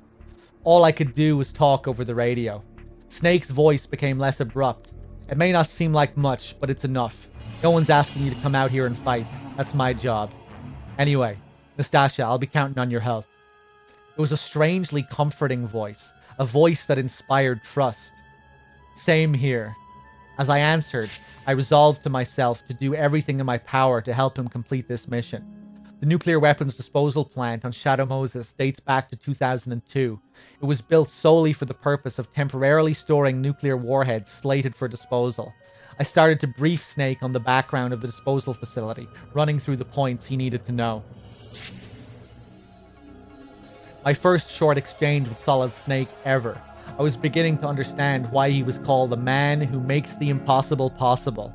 All I could do was talk over the radio. Snake's voice became less abrupt. "It may not seem like much, but it's enough. No one's asking you to come out here and fight. That's my job. Anyway, Nastasha, I'll be counting on your help." It was a strangely comforting voice, a voice that inspired trust. "Same here." As I answered, I resolved to myself to do everything in my power to help him complete this mission. The nuclear weapons disposal plant on Shadow Moses dates back to 2002. It was built solely for the purpose of temporarily storing nuclear warheads slated for disposal. I started to brief Snake on the background of the disposal facility, running through the points he needed to know. My first short exchange with Solid Snake ever. I was beginning to understand why he was called the man who makes the impossible possible.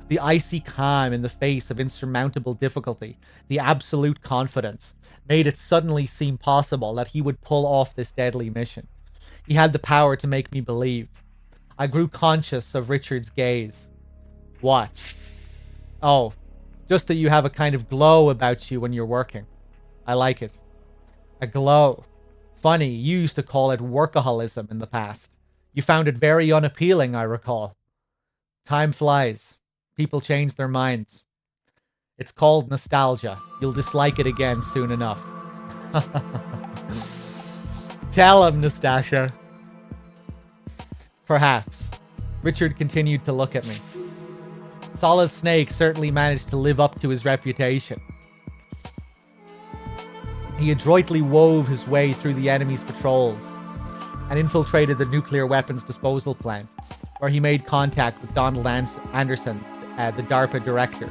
The icy calm in the face of insurmountable difficulty, the absolute confidence, made it suddenly seem possible that he would pull off this deadly mission. He had the power to make me believe. I grew conscious of Richard's gaze. "What?" "Oh, just that you have a kind of glow about you when you're working. I like it." "A glow. Funny, you used to call it workaholism in the past. You found it very unappealing, I recall." "Time flies. People change their minds. It's called nostalgia. You'll dislike it again soon enough." "Tell him, Nastasha." "Perhaps." Richard continued to look at me. Solid Snake certainly managed to live up to his reputation. He adroitly wove his way through the enemy's patrols and infiltrated the nuclear weapons disposal plant, where he made contact with Donald Anderson, the DARPA director.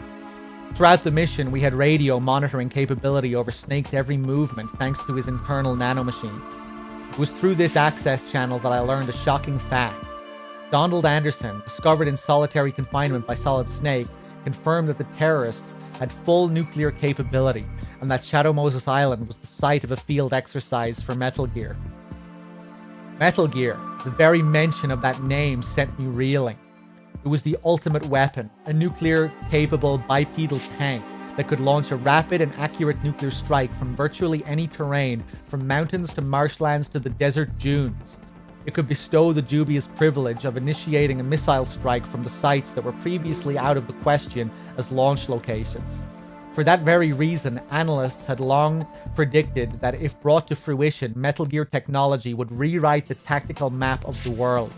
Throughout the mission, we had radio monitoring capability over Snake's every movement thanks to his internal nanomachines. It was through this access channel that I learned a shocking fact. Donald Anderson, discovered in solitary confinement by Solid Snake, confirmed that the terrorists had full nuclear capability and that Shadow Moses Island was the site of a field exercise for Metal Gear. Metal Gear, the very mention of that name sent me reeling. It was the ultimate weapon, a nuclear-capable bipedal tank that could launch a rapid and accurate nuclear strike from virtually any terrain, from mountains to marshlands to the desert dunes. It could bestow the dubious privilege of initiating a missile strike from the sites that were previously out of the question as launch locations. For that very reason, analysts had long predicted that if brought to fruition, Metal Gear technology would rewrite the tactical map of the world.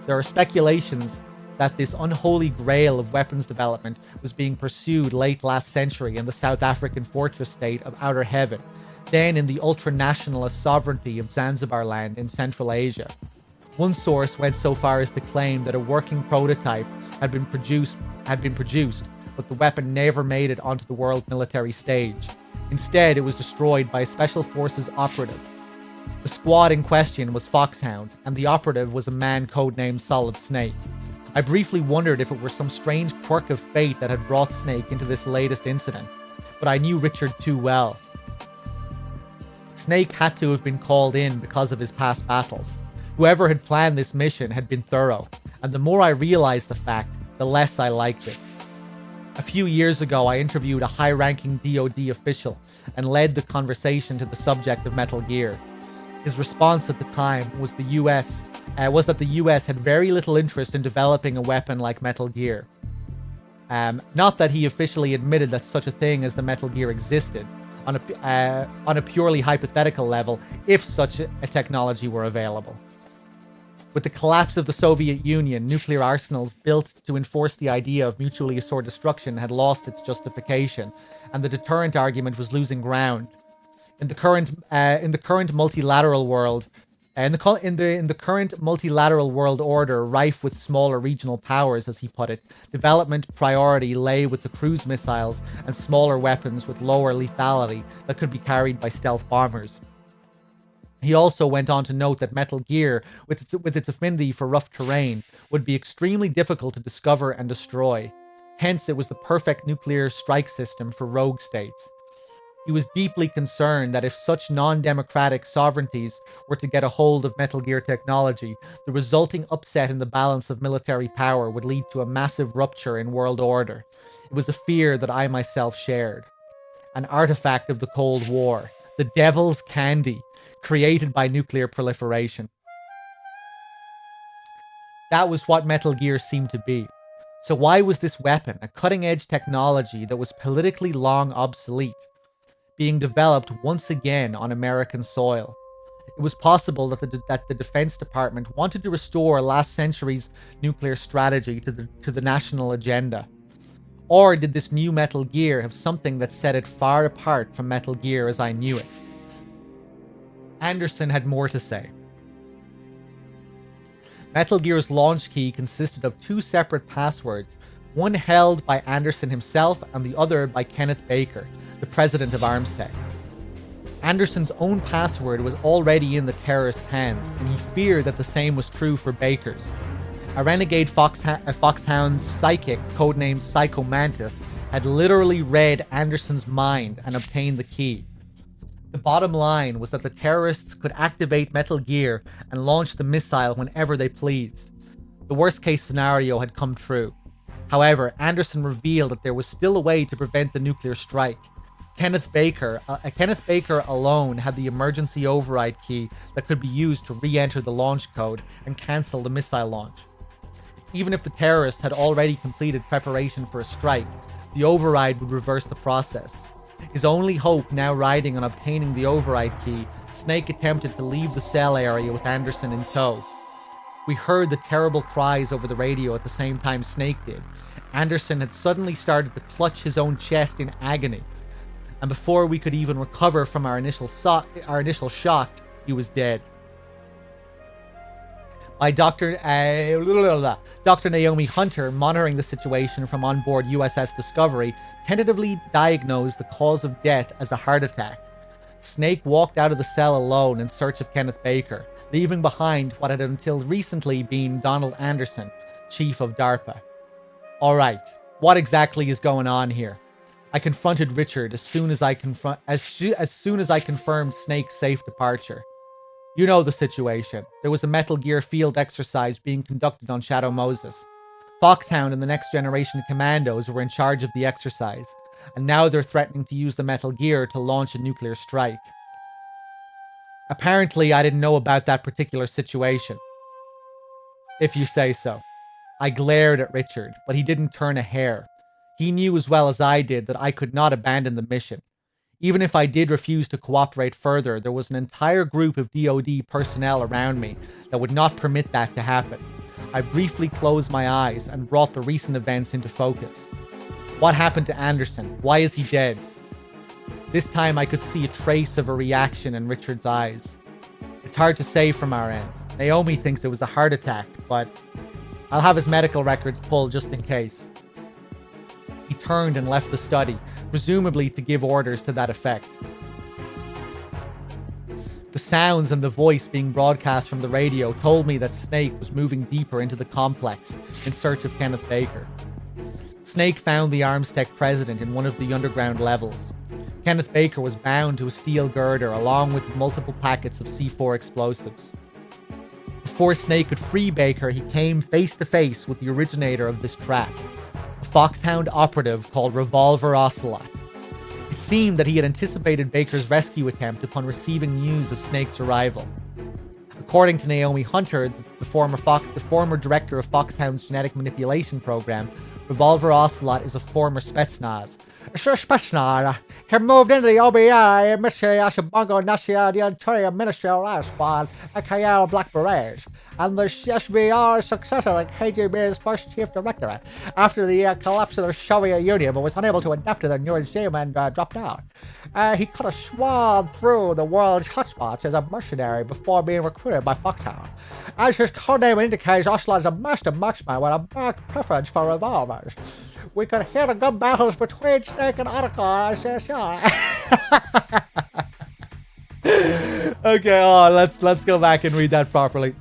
There are speculations that this unholy grail of weapons development was being pursued late last century in the South African fortress state of Outer Heaven, then in the ultra-nationalist sovereignty of Zanzibar land in Central Asia. One source went so far as to claim that a working prototype had been produced, but the weapon never made it onto the world military stage. Instead, it was destroyed by a Special Forces operative. The squad in question was Foxhound, and the operative was a man codenamed Solid Snake. I briefly wondered if it were some strange quirk of fate that had brought Snake into this latest incident, but I knew Richard too well. Snake had to have been called in because of his past battles. Whoever had planned this mission had been thorough, and the more I realized the fact, the less I liked it. A few years ago, I interviewed a high-ranking DoD official and led the conversation to the subject of Metal Gear. His response at the time was that the US had very little interest in developing a weapon like Metal Gear. Not that he officially admitted that such a thing as the Metal Gear existed, on a purely hypothetical level, if such a technology were available. With the collapse of the Soviet Union, nuclear arsenals built to enforce the idea of mutually assured destruction had lost its justification, and the deterrent argument was losing ground. In the current multilateral world, in the current multilateral world order, rife with smaller regional powers, as he put it, development priority lay with the cruise missiles and smaller weapons with lower lethality that could be carried by stealth bombers. He also went on to note that Metal Gear, with its affinity for rough terrain, would be extremely difficult to discover and destroy. Hence, it was the perfect nuclear strike system for rogue states. He was deeply concerned that if such non-democratic sovereignties were to get a hold of Metal Gear technology, the resulting upset in the balance of military power would lead to a massive rupture in world order. It was a fear that I myself shared. An artifact of the Cold War, the devil's candy, created by nuclear proliferation. That was what Metal Gear seemed to be. So why was this weapon, a cutting-edge technology that was politically long obsolete, being developed once again on American soil? It was possible that the Defense Department wanted to restore last century's nuclear strategy to the national agenda. Or did this new Metal Gear have something that set it far apart from Metal Gear as I knew it? Anderson had more to say. Metal Gear's launch key consisted of two separate passwords, one held by Anderson himself and the other by Kenneth Baker, the president of Armstech. Anderson's own password was already in the terrorists' hands, and he feared that the same was true for Baker's. A renegade Foxhound's psychic, codenamed Psycho Mantis, had literally read Anderson's mind and obtained the key. The bottom line was that the terrorists could activate Metal Gear and launch the missile whenever they pleased. The worst-case scenario had come true. However, Anderson revealed that there was still a way to prevent the nuclear strike. Kenneth Baker alone had the emergency override key that could be used to re-enter the launch code and cancel the missile launch. Even if the terrorists had already completed preparation for a strike, the override would reverse the process. His only hope now riding on obtaining the override key, Snake attempted to leave the cell area with Anderson in tow. We heard the terrible cries over the radio at the same time Snake did. Anderson had suddenly started to clutch his own chest in agony, and before we could even recover from our initial shock, he was dead. By Dr. Naomi Hunter, monitoring the situation from onboard USS Discovery, tentatively diagnosed the cause of death as a heart attack. Snake walked out of the cell alone in search of Kenneth Baker, leaving behind what had until recently been Donald Anderson, chief of DARPA. Alright, What exactly is going on here? I confronted Richard as soon as I confirmed Snake's safe departure. You know the situation. There was a Metal Gear field exercise being conducted on Shadow Moses. Foxhound and the next generation commandos were in charge of the exercise, and now they're threatening to use the Metal Gear to launch a nuclear strike. Apparently, I didn't know about that particular situation. If you say so. I glared at Richard, but he didn't turn a hair. He knew as well as I did that I could not abandon the mission. Even if I did refuse to cooperate further, there was an entire group of DoD personnel around me that would not permit that to happen. I briefly closed my eyes and brought the recent events into focus. What happened to Anderson? Why is he dead? This time I could see a trace of a reaction in Richard's eyes. It's hard to say from our end. Naomi thinks it was a heart attack, but I'll have his medical records pulled just in case. He turned and left the study, presumably to give orders to that effect. The sounds and the voice being broadcast from the radio told me that Snake was moving deeper into the complex in search of Kenneth Baker. Snake found the Arms Tech president in one of the underground levels. Kenneth Baker was bound to a steel girder along with multiple packets of C4 explosives. Before Snake could free Baker, he came face to face with the originator of this trap, a Foxhound operative called Revolver Ocelot. It seemed that he had anticipated Baker's rescue attempt upon receiving news of Snake's arrival. According to Naomi Hunter, the former director of Foxhound's genetic manipulation program, Revolver Ocelot is a former Spetsnaz. Spetsnaz. He moved into the OBI, Ashabongo Nasia, the Ontario Ministry of Life Squad, aka Black Berets, and the SVR successor and KGB's first chief director, after the collapse of the Soviet Union, but was unable to adapt to the new regime and dropped out. He cut a swath through the world's hotspots as a mercenary before being recruited by Foxhound. As his codename indicates, Ocelot is a master marksman with a marked preference for revolvers. We could hear the gun battles between Snake and Otacon. Okay, let's go back and read that properly.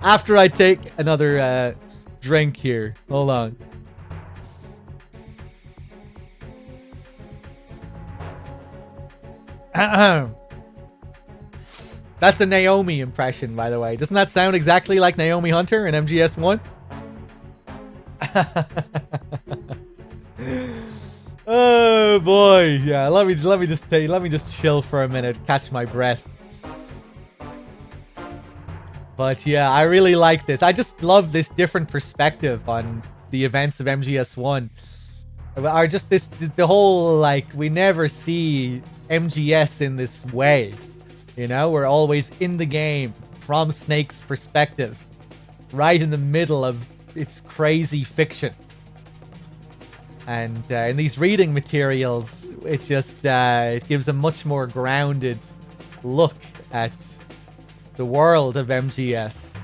After I take another drink here. Hold on. That's a Naomi impression, by the way. Doesn't that sound exactly like Naomi Hunter in MGS1? Oh boy, yeah. Let me just chill for a minute, catch my breath. But yeah, I really like this. I just love this different perspective on the events of MGS1. Are just the whole, like, we never see MGS in this way. You know, we're always in the game from Snake's perspective, right in the middle of its crazy fiction. And in these reading materials, it just it gives a much more grounded look at the world of MGS.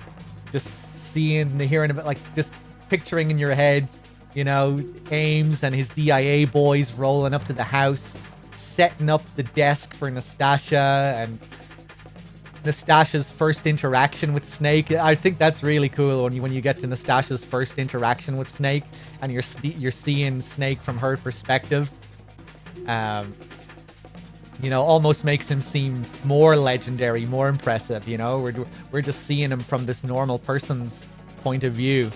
Just hearing about, like, just picturing in your head, you know, Ames and his DIA boys rolling up to the house, setting up the desk for Nastasha, and Nastasha's first interaction with Snake. I think that's really cool when you get to Nastasha's first interaction with Snake and you're seeing Snake from her perspective. You know, almost makes him seem more legendary, more impressive. You know, we're just seeing him from this normal person's point of view.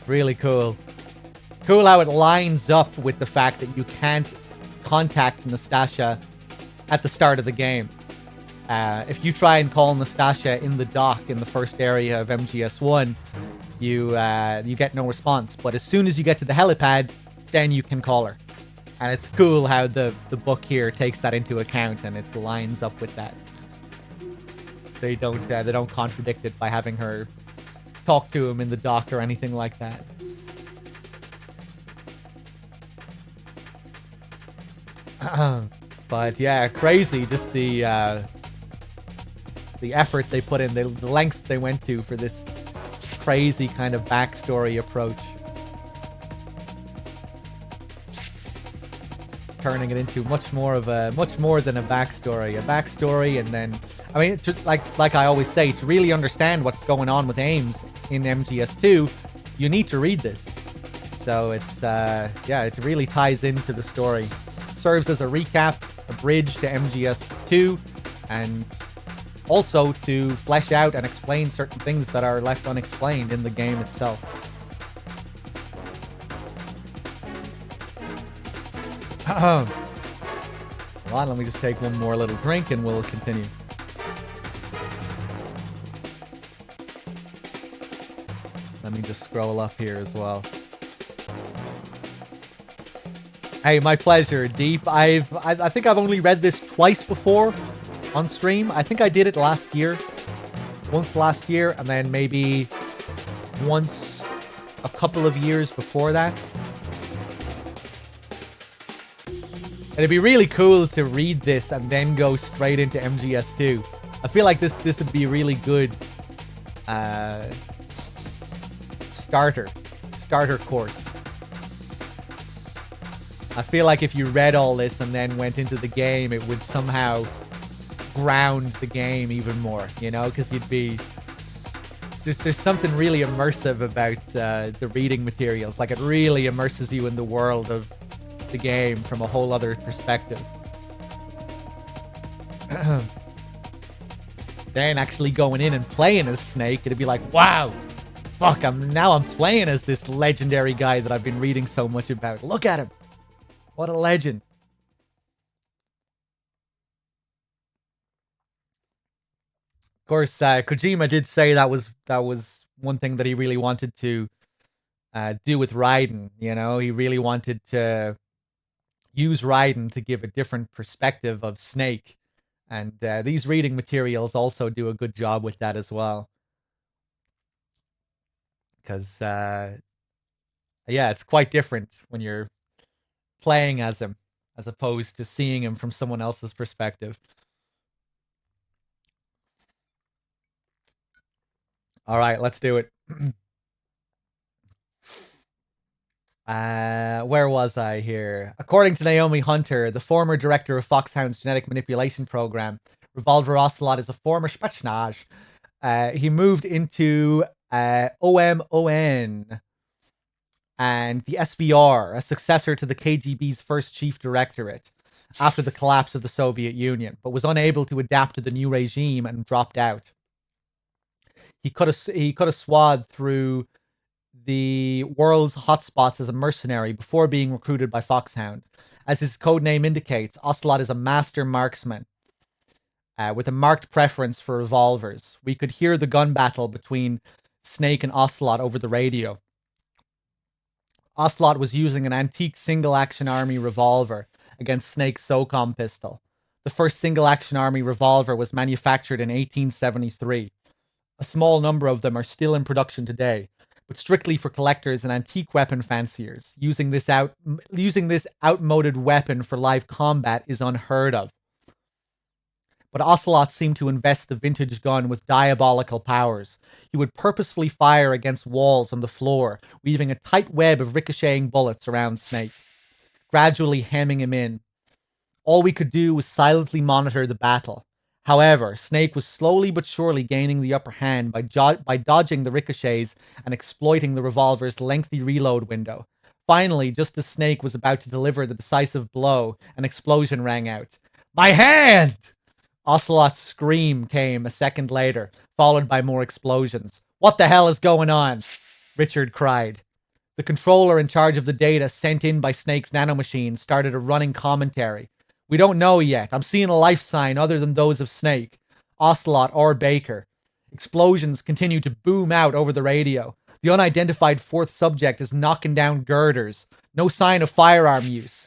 Really cool. Cool how it lines up with the fact that you can't contact Nastasha at the start of the game. If you try and call Nastasha in the dock in the first area of MGS1, you get no response. But as soon as you get to the helipad, then you can call her. And it's cool how the book here takes that into account and it lines up with that. They don't contradict it by having her talk to him in the dock or anything like that. But yeah, crazy. Just the effort they put in, the lengths they went to for this crazy kind of backstory approach, turning it into much more than a backstory. And then, I mean, like I always say, to really understand what's going on with Ames in MGS2, you need to read this. So it's yeah, it really ties into the story. It serves as a recap, a bridge to MGS2, and also to flesh out and explain certain things that are left unexplained in the game itself. Hold on, let me just take one more little drink and we'll continue. Let me just scroll up here as well. Hey, my pleasure, Deep. I think I've only read this twice before on stream. I think I did it last year. Once last year, and then maybe once a couple of years before that. It'd be really cool to read this and then go straight into MGS2. I feel like this would be a really good starter course. I feel like if you read all this and then went into the game, it would somehow ground the game even more, you know, because you'd be... There's something really immersive about the reading materials. Like, it really immerses you in the world of the game from a whole other perspective. Then actually going in and playing as Snake, it'd be like, wow, fuck, I'm playing as this legendary guy that I've been reading so much about. Look at him. What a legend. Of course, Kojima did say that was one thing that he really wanted to do with Raiden. You know, he really wanted to use Raiden to give a different perspective of Snake. And these reading materials also do a good job with that as well. Because, yeah, it's quite different when you're playing as him, as opposed to seeing him from someone else's perspective. All right, let's do it. Where was I here? According to Naomi Hunter, the former director of Foxhound's genetic manipulation program, Revolver Ocelot is a former Spetsnaz. He moved into OMON and the SVR, a successor to the KGB's first chief directorate after the collapse of the Soviet Union, but was unable to adapt to the new regime and dropped out. He cut a swath through the world's hotspots as a mercenary before being recruited by Foxhound. As his codename indicates, Ocelot is a master marksman with a marked preference for revolvers. We could hear the gun battle between Snake and Ocelot over the radio. Ocelot was using an antique single-action army revolver against Snake's SOCOM pistol. The first single-action army revolver was manufactured in 1873. A small number of them are still in production today, but strictly for collectors and antique weapon fanciers. Using this outmoded weapon for live combat is unheard of. But Ocelot seemed to invest the vintage gun with diabolical powers. He would purposefully fire against walls on the floor, weaving a tight web of ricocheting bullets around Snake, gradually hemming him in. All we could do was silently monitor the battle. However, Snake was slowly but surely gaining the upper hand by dodging the ricochets and exploiting the revolver's lengthy reload window. Finally, just as Snake was about to deliver the decisive blow, an explosion rang out. "My hand!" Ocelot's scream came a second later, followed by more explosions. "What the hell is going on?" Richard cried. The controller in charge of the data sent in by Snake's nanomachine started a running commentary. "We don't know yet. I'm seeing a life sign other than those of Snake, Ocelot, or Baker." Explosions continue to boom out over the radio. The unidentified fourth subject is knocking down girders. No sign of firearm use.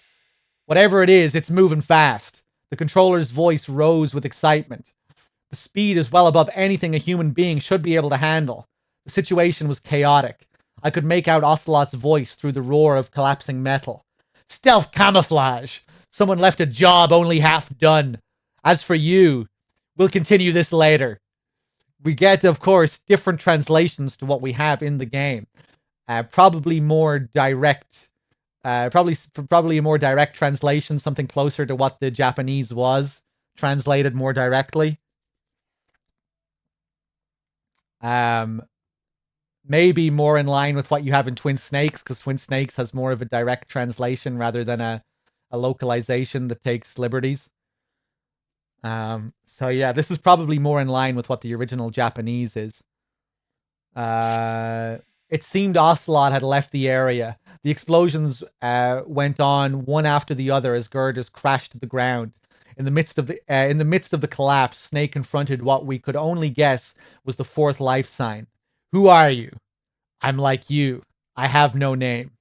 "Whatever it is, it's moving fast." The controller's voice rose with excitement. The speed is well above anything a human being should be able to handle. The situation was chaotic. I could make out Ocelot's voice through the roar of collapsing metal. "Stealth camouflage. Someone left a job only half done. As for you, we'll continue this later." We get, of course, different translations to what we have in the game. Probably more direct. Probably a more direct translation, something closer to what the Japanese was, translated more directly. maybe more in line with what you have in Twin Snakes, because Twin Snakes has more of a direct translation rather than a localization that takes liberties. So yeah, this is probably more in line with what the original Japanese is. It seemed Ocelot had left the area. The explosions went on one after the other as girders crashed to the ground. In the midst of the collapse, Snake confronted what we could only guess was the fourth life sign. Who are you? I'm like you. I have no name.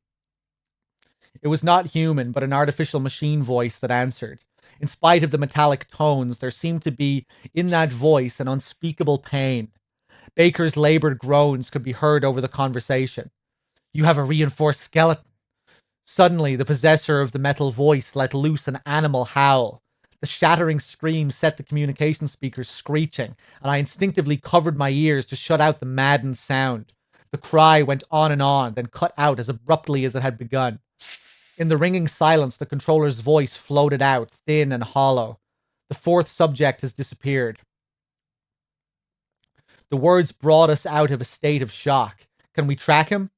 It was not human, but an artificial machine voice that answered. In spite of the metallic tones, there seemed to be in that voice an unspeakable pain. Baker's labored groans could be heard over the conversation. You have a reinforced skeleton. Suddenly, the possessor of the metal voice let loose an animal howl. The shattering scream set the communication speakers screeching, and I instinctively covered my ears to shut out the maddened sound. The cry went on, then cut out as abruptly as it had begun. In the ringing silence, the controller's voice floated out, thin and hollow. The fourth subject has disappeared. The words brought us out of a state of shock. Can we track him?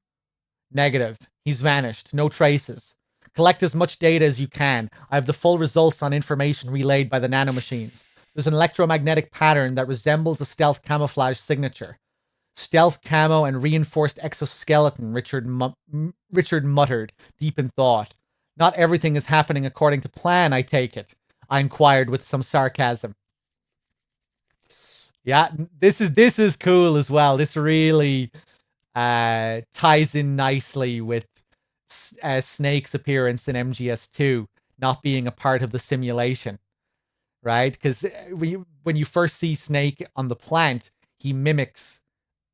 Negative. He's vanished. No traces. Collect as much data as you can. I have the full results on information relayed by the nanomachines. There's an electromagnetic pattern that resembles a stealth camouflage signature. Stealth camo and reinforced exoskeleton, Richard muttered, deep in thought. Not everything is happening according to plan, I take it, I inquired with some sarcasm. Yeah, this is cool as well. This really ties in nicely with Snake's appearance in MGS2 not being a part of the simulation, right? Because when you first see Snake on the plant, he mimics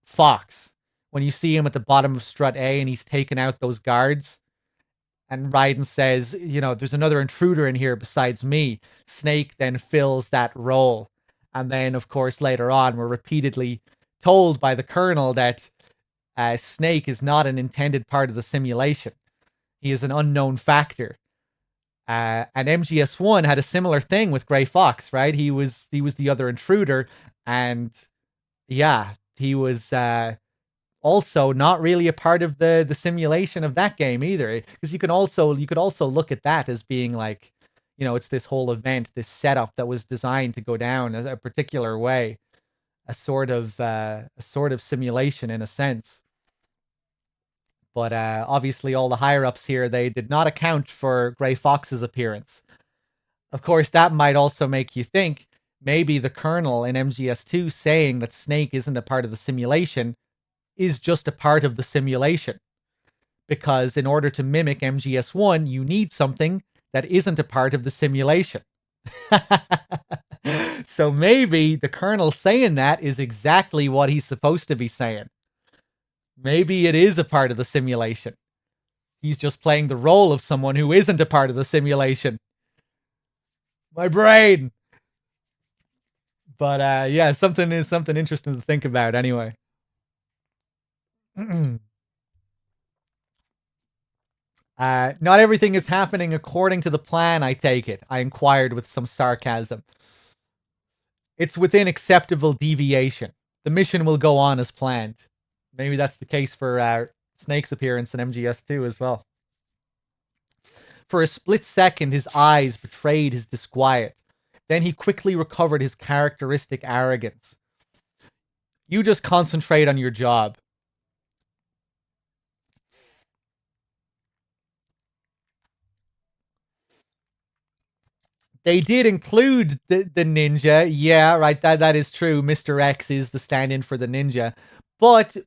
Fox. When you see him at the bottom of Strut A and he's taking out those guards, and Raiden says, you know, there's another intruder in here besides me, Snake then fills that role. And then, of course, later on, we're repeatedly told by the Colonel that Snake is not an intended part of the simulation. He is an unknown factor. And MGS1 had a similar thing with Gray Fox, right? He was the other intruder, and yeah, he was also not really a part of the simulation of that game either. Because you could also look at that as being like, you know, it's this whole event, this setup that was designed to go down a particular way, a sort of simulation in a sense. But obviously, all the higher ups here, they did not account for Gray Fox's appearance. Of course, that might also make you think maybe the Colonel in MGS2 saying that Snake isn't a part of the simulation is just a part of the simulation. Because in order to mimic MGS1, you need something that isn't a part of the simulation. So maybe the Colonel saying that is exactly what he's supposed to be saying. Maybe it is a part of the simulation. He's just playing the role of someone who isn't a part of the simulation. My brain. But yeah, something interesting to think about anyway. Not everything is happening according to the plan, I take it, I inquired with some sarcasm. It's within acceptable deviation. The mission will go on as planned. Maybe that's the case for Snake's appearance in MGS2 as well. For a split second, his eyes betrayed his disquiet. Then he quickly recovered his characteristic arrogance. You just concentrate on your job. They did include the ninja. Yeah, right. That is true. Mr. X is the stand-in for the ninja. But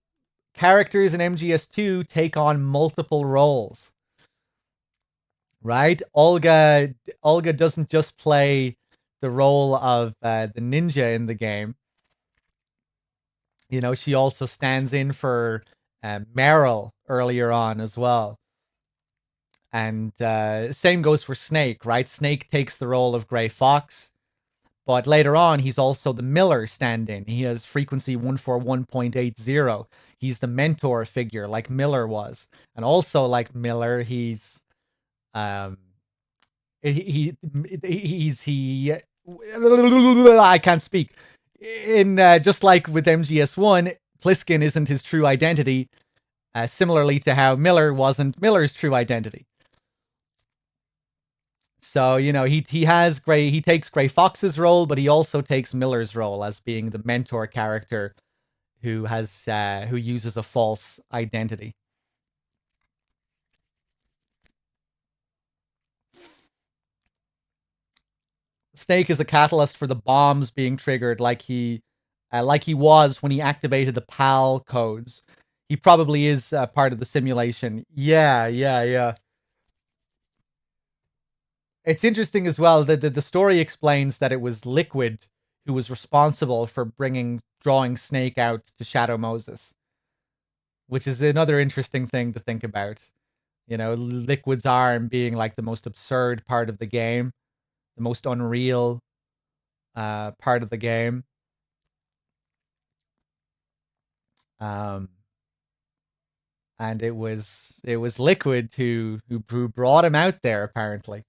characters in MGS2 take on multiple roles. Right? Olga doesn't just play the role of the ninja in the game. You know, she also stands in for Meryl earlier on as well. And same goes for Snake, right? Snake takes the role of Gray Fox, but later on, he's also the Miller stand-in. He has frequency 141.80. He's the mentor figure, like Miller was. And also, like Miller, he's I can't speak. In just like with MGS1, Pliskin isn't his true identity, similarly to how Miller wasn't Miller's true identity. So, you know, he takes Gray Fox's role, but he also takes Miller's role as being the mentor character who uses a false identity. Snake is a catalyst for the bombs being triggered, like he was when he activated the PAL codes. He probably is part of the simulation. Yeah. It's interesting as well that the story explains that it was Liquid who was responsible for drawing Snake out to Shadow Moses, which is another interesting thing to think about. You know, Liquid's arm being like the most absurd part of the game, the most unreal part of the game. And it was Liquid who brought him out there, apparently.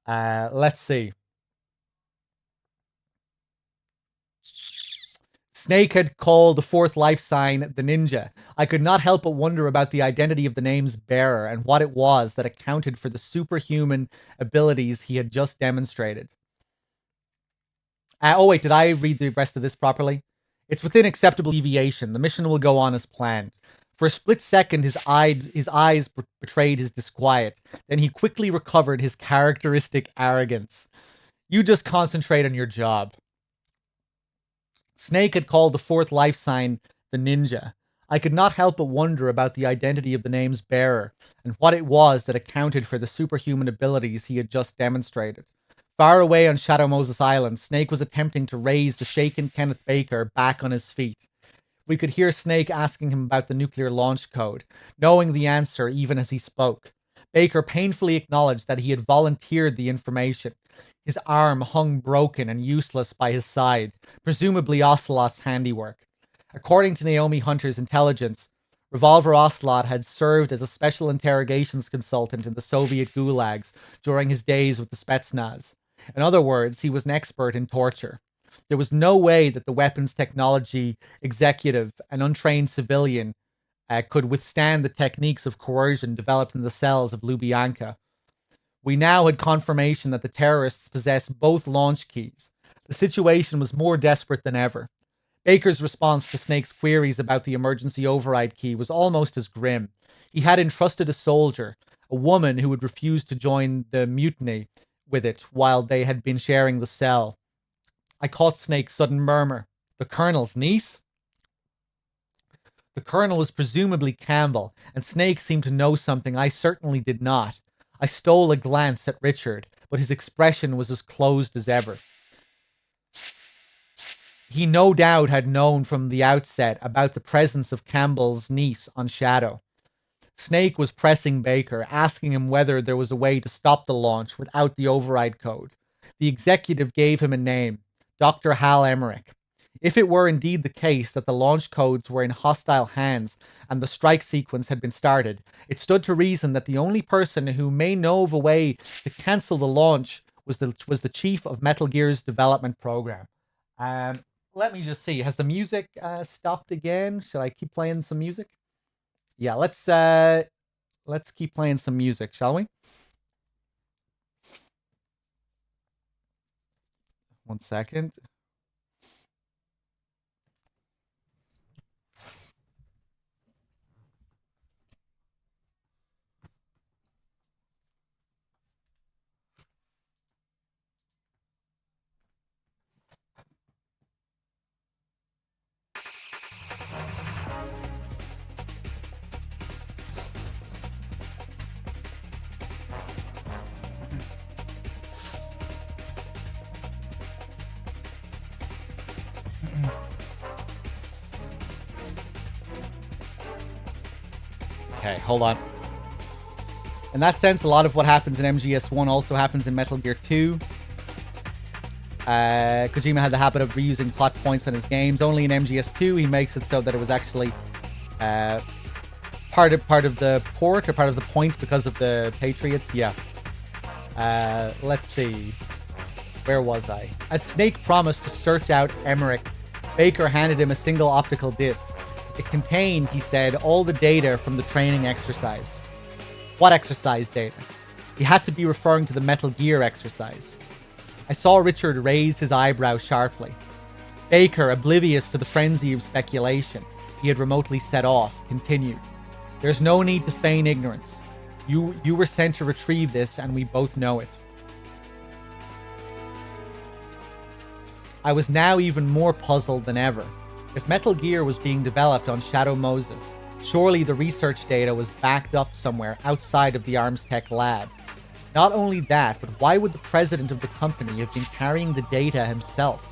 Let's see. Snake had called the fourth life sign the Ninja. I could not help but wonder about the identity of the name's bearer and what it was that accounted for the superhuman abilities he had just demonstrated. Oh wait, did I read the rest of this properly? It's within acceptable deviation. The mission will go on as planned. For a split second, his eyes betrayed his disquiet. Then he quickly recovered his characteristic arrogance. You just concentrate on your job. Snake had called the fourth life sign the Ninja. I could not help but wonder about the identity of the name's bearer and what it was that accounted for the superhuman abilities he had just demonstrated. Far away on Shadow Moses Island, Snake was attempting to raise the shaken Kenneth Baker back on his feet. We could hear Snake asking him about the nuclear launch code, knowing the answer even as he spoke. Baker painfully acknowledged that he had volunteered the information. His arm hung broken and useless by his side, presumably Ocelot's handiwork. According to Naomi Hunter's intelligence, Revolver Ocelot had served as a special interrogations consultant in the Soviet gulags during his days with the Spetsnaz. In other words, he was an expert in torture. There was no way that the weapons technology executive, an untrained civilian, could withstand the techniques of coercion developed in the cells of Lubyanka. We now had confirmation that the terrorists possessed both launch keys. The situation was more desperate than ever. Baker's response to Snake's queries about the emergency override key was almost as grim. He had entrusted a soldier, a woman who had refused to join the mutiny, with it while they had been sharing the cell. I caught Snake's sudden murmur. The Colonel's niece? The Colonel was presumably Campbell, and Snake seemed to know something I certainly did not. I stole a glance at Richard, but his expression was as closed as ever. He no doubt had known from the outset about the presence of Campbell's niece on Shadow. Snake was pressing Baker, asking him whether there was a way to stop the launch without the override code. The executive gave him a name, Dr. Hal Emmerich. If it were indeed the case that the launch codes were in hostile hands and the strike sequence had been started, it stood to reason that the only person who may know of a way to cancel the launch was the chief of Metal Gear's development program. Let me just see. Has the music stopped again? Should I keep playing some music? Yeah, let's keep playing some music, shall we? One second. Okay, hold on. In that sense, a lot of what happens in MGS1 also happens in Metal Gear 2. Kojima had the habit of reusing plot points on his games. Only in MGS2 he makes it so that it was actually part of the port or part of the point because of the Patriots. Yeah. Let's see. Where was I? As Snake promised to search out Emmerich, Baker handed him a single optical disc. It contained, he said, all the data from the training exercise. What exercise data? He had to be referring to the Metal Gear exercise. I saw Richard raise his eyebrow sharply. Baker, oblivious to the frenzy of speculation he had remotely set off, continued. There's no need to feign ignorance. You were sent to retrieve this, and we both know it. I was now even more puzzled than ever. If Metal Gear was being developed on Shadow Moses, surely the research data was backed up somewhere outside of the ArmsTech lab. Not only that, but why would the president of the company have been carrying the data himself?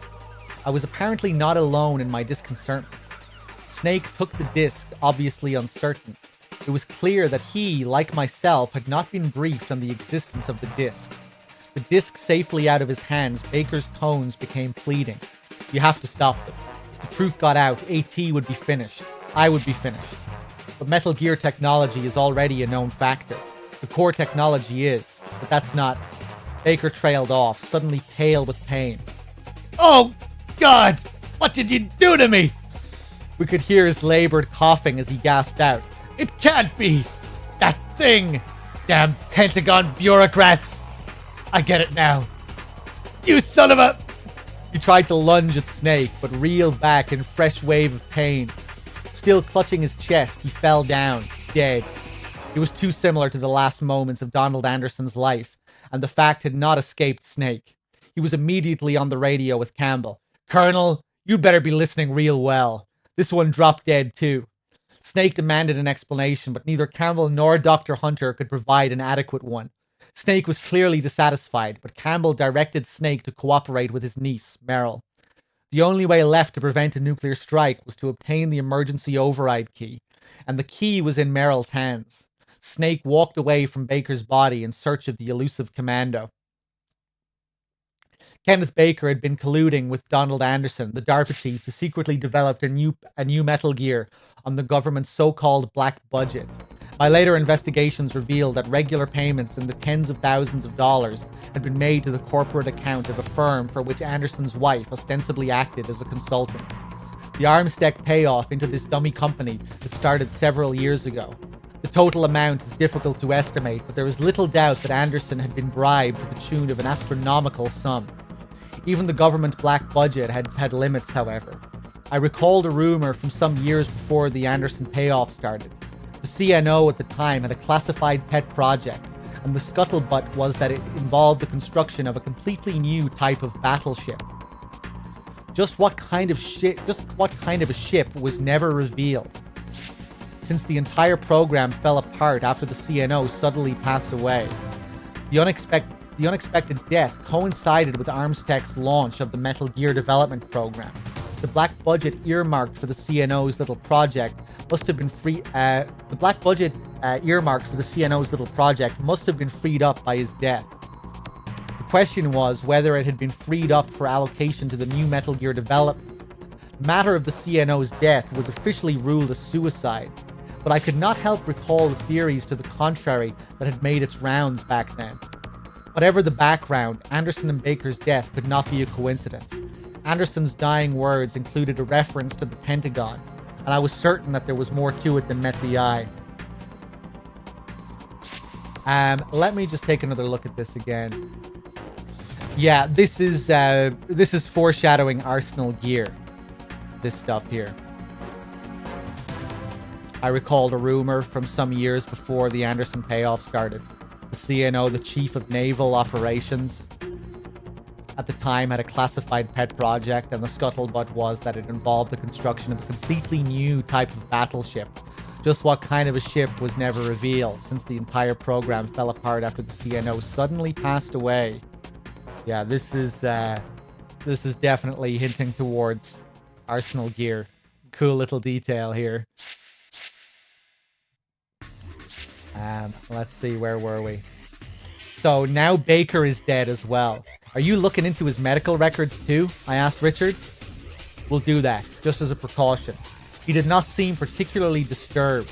I was apparently not alone in my disconcertment. Snake took the disc, obviously uncertain. It was clear that he, like myself, had not been briefed on the existence of the disc. The disc safely out of his hands, Baker's tones became pleading. You have to stop them. If the truth got out, AT would be finished. I would be finished. But Metal Gear technology is already a known factor. The core technology is, but that's not... Baker trailed off, suddenly pale with pain. Oh, God! What did you do to me? We could hear his labored coughing as he gasped out. It can't be! That thing! Damn Pentagon bureaucrats! I get it now. You son of a... He tried to lunge at Snake, but reeled back in a fresh wave of pain. Still clutching his chest, he fell down, dead. It was too similar to the last moments of Donald Anderson's life, and the fact had not escaped Snake. He was immediately on the radio with Campbell. Colonel, you'd better be listening real well. This one dropped dead too. Snake demanded an explanation, but neither Campbell nor Dr. Hunter could provide an adequate one. Snake was clearly dissatisfied, but Campbell directed Snake to cooperate with his niece, Meryl. The only way left to prevent a nuclear strike was to obtain the emergency override key, and the key was in Meryl's hands. Snake walked away from Baker's body in search of the elusive commando. Kenneth Baker had been colluding with Donald Anderson, the DARPA chief, to secretly develop a new Metal Gear on the government's so-called black budget. My later investigations revealed that regular payments in the tens of thousands of dollars had been made to the corporate account of a firm for which Anderson's wife ostensibly acted as a consultant. The ArmsTech payoff into this dummy company had started several years ago. The total amount is difficult to estimate, but there is little doubt that Anderson had been bribed to the tune of an astronomical sum. Even the government black budget had limits, however. I recalled a rumor from some years before the Anderson payoff started. The CNO at the time had a classified pet project, and the scuttlebutt was that it involved the construction of a completely new type of battleship. Just what kind of a ship was never revealed. Since the entire program fell apart after the CNO suddenly passed away. The unexpected death coincided with ArmsTech's launch of the Metal Gear development program. The black budget earmarked for the CNO's little project must have been freed up by his death. The question was whether it had been freed up for allocation to the new Metal Gear development. The matter of the CNO's death was officially ruled a suicide, but I could not help recall the theories to the contrary that had made its rounds back then. Whatever the background, Anderson and Baker's death could not be a coincidence. Anderson's dying words included a reference to the Pentagon, and I was certain that there was more to it than met the eye. Let me just take another look at this again. Yeah, this is foreshadowing Arsenal Gear. This stuff here. I recalled a rumor from some years before the Anderson payoff started. The CNO, the Chief of Naval Operations, at the time had a classified pet project, and the scuttlebutt was that it involved the construction of a completely new type of battleship. Just what kind of a ship was never revealed, since the entire program fell apart after the CNO suddenly passed away. Yeah, this is definitely hinting towards Arsenal Gear. Cool little detail here. Let's see, where were we? So now Baker is dead as well. Are you looking into his medical records too? I asked Richard. We'll do that, just as a precaution. He did not seem particularly disturbed.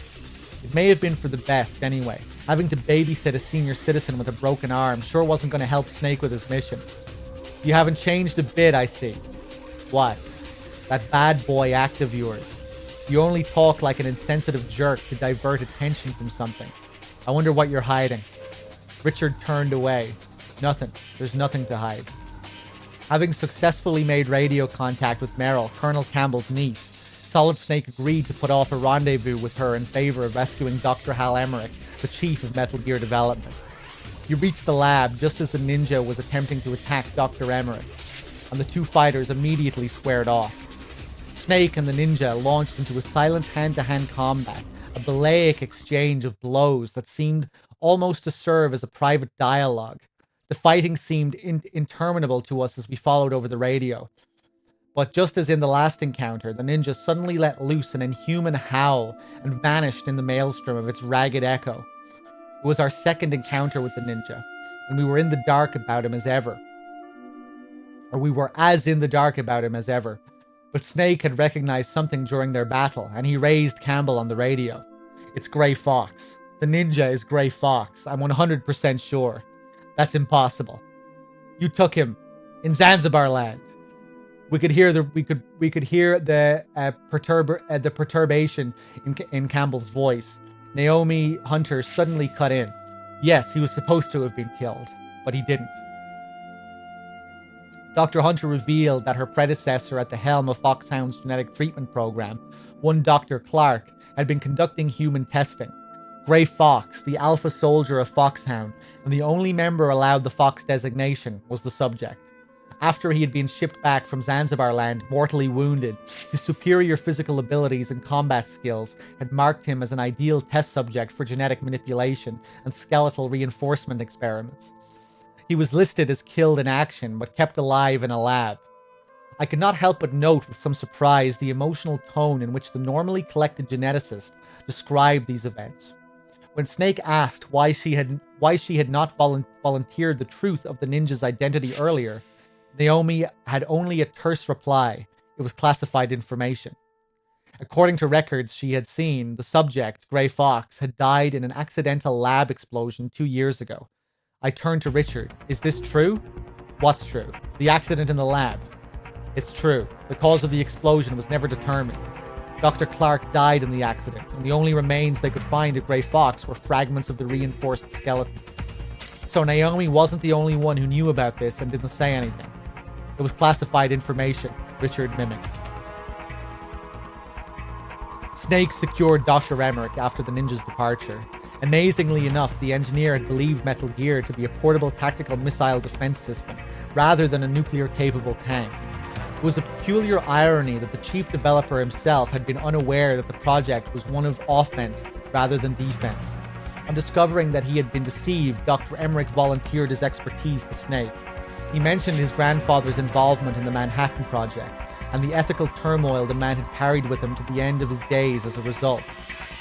It may have been for the best anyway. Having to babysit a senior citizen with a broken arm sure wasn't going to help Snake with his mission. You haven't changed a bit, I see. What? That bad boy act of yours. You only talk like an insensitive jerk to divert attention from something. I wonder what you're hiding. Richard turned away. Nothing. There's nothing to hide. Having successfully made radio contact with Meryl, Colonel Campbell's niece, Solid Snake agreed to put off a rendezvous with her in favor of rescuing Dr. Hal Emmerich, the chief of Metal Gear Development. You reached the lab just as the ninja was attempting to attack Dr. Emmerich, and the two fighters immediately squared off. Snake and the ninja launched into a silent hand-to-hand combat, a ballistic exchange of blows that seemed almost to serve as a private dialogue. The fighting seemed interminable to us as we followed over the radio. But just as in the last encounter, the ninja suddenly let loose an inhuman howl and vanished in the maelstrom of its ragged echo. It was our second encounter with the ninja, and we were in the dark about him as ever. Or we were as in the dark about him as ever. But Snake had recognized something during their battle, and he raised Campbell on the radio. It's Grey Fox. The ninja is Grey Fox. I'm 100% sure. That's impossible. You took him in Zanzibar land. We could hear the perturbation in Campbell's voice. Naomi Hunter suddenly cut in. Yes, he was supposed to have been killed, but he didn't. Dr. Hunter revealed that her predecessor at the helm of Foxhound's genetic treatment program, one Dr. Clark, had been conducting human testing. Grey Fox, the alpha soldier of Foxhound, and the only member allowed the Fox designation, was the subject. After he had been shipped back from Zanzibar land mortally wounded, his superior physical abilities and combat skills had marked him as an ideal test subject for genetic manipulation and skeletal reinforcement experiments. He was listed as killed in action, but kept alive in a lab. I could not help but note with some surprise the emotional tone in which the normally collected geneticist described these events. When Snake asked why she had not volunteered the truth of the ninja's identity earlier, Naomi had only a terse reply. It was classified information. According to records she had seen, the subject, Grey Fox, had died in an accidental lab explosion 2 years ago. I turned to Richard. Is this true? What's true? The accident in the lab. It's true. The cause of the explosion was never determined. Dr. Clark died in the accident, and the only remains they could find of Grey Fox were fragments of the reinforced skeleton. So Naomi wasn't the only one who knew about this and didn't say anything. It was classified information, Richard mimicked. Snake secured Dr. Emmerich after the ninja's departure. Amazingly enough, the engineer had believed Metal Gear to be a portable tactical missile defense system, rather than a nuclear-capable tank. It was a peculiar irony that the chief developer himself had been unaware that the project was one of offense rather than defense. On discovering that he had been deceived, Dr. Emmerich volunteered his expertise to Snake. He mentioned his grandfather's involvement in the Manhattan Project, and the ethical turmoil the man had carried with him to the end of his days as a result.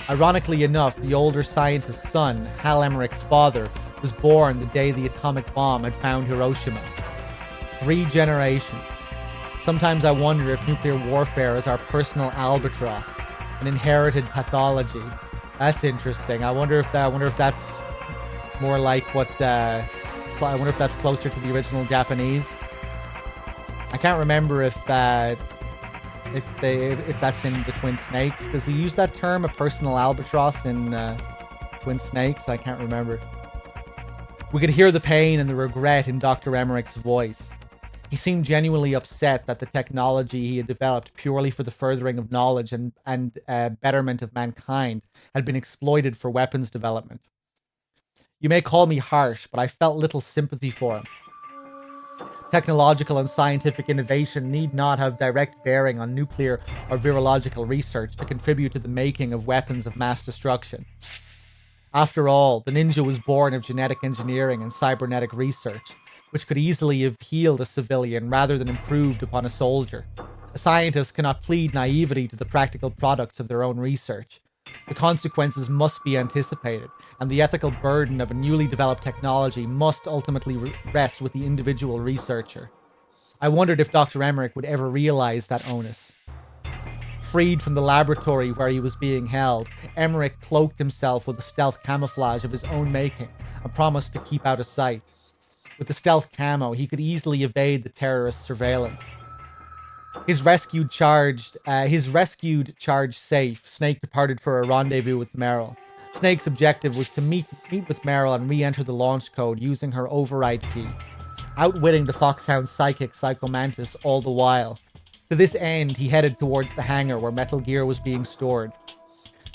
Ironically enough, the older scientist's son, Hal Emmerich's father, was born the day the atomic bomb had found Hiroshima. 3 generations. Sometimes I wonder if nuclear warfare is our personal albatross, an inherited pathology. That's interesting. I wonder if that's more like what. I wonder if that's closer to the original Japanese. I can't remember if that's in the Twin Snakes. Does he use that term, a personal albatross, in Twin Snakes? I can't remember. We could hear the pain and the regret in Dr. Emmerich's voice. He seemed genuinely upset that the technology he had developed purely for the furthering of knowledge and betterment of mankind had been exploited for weapons development. You may call me harsh, but I felt little sympathy for him. Technological and scientific innovation need not have direct bearing on nuclear or virological research to contribute to the making of weapons of mass destruction. After all, the ninja was born of genetic engineering and cybernetic research, which could easily have healed a civilian rather than improved upon a soldier. A scientist cannot plead naivety to the practical products of their own research. The consequences must be anticipated, and the ethical burden of a newly developed technology must ultimately rest with the individual researcher. I wondered if Dr. Emmerich would ever realize that onus. Freed from the laboratory where he was being held, Emmerich cloaked himself with a stealth camouflage of his own making and promised to keep out of sight. With the stealth camo, he could easily evade the terrorist surveillance. His rescued charged safe, Snake departed for a rendezvous with Meryl. Snake's objective was to meet with Meryl and re-enter the launch code using her override key, outwitting the Foxhound psychic Psycho Mantis all the while. To this end, he headed towards the hangar where Metal Gear was being stored.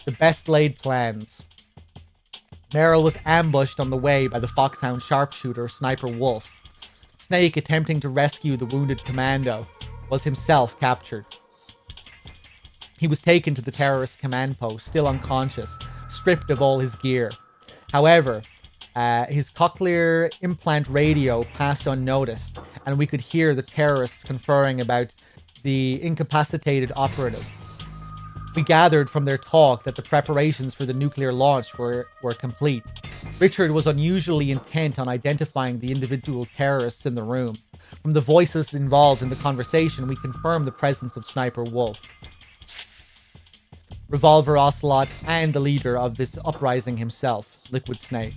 The best laid plans. Meryl was ambushed on the way by the Foxhound sharpshooter Sniper Wolf. Snake, attempting to rescue the wounded commando, was himself captured. He was taken to the terrorist command post, still unconscious, stripped of all his gear. However, his cochlear implant radio passed unnoticed, and we could hear the terrorists conferring about the incapacitated operative. We gathered from their talk that the preparations for the nuclear launch were complete. Richard was unusually intent on identifying the individual terrorists in the room. From the voices involved in the conversation, we confirmed the presence of Sniper Wolf, Revolver Ocelot, and the leader of this uprising himself, Liquid Snake.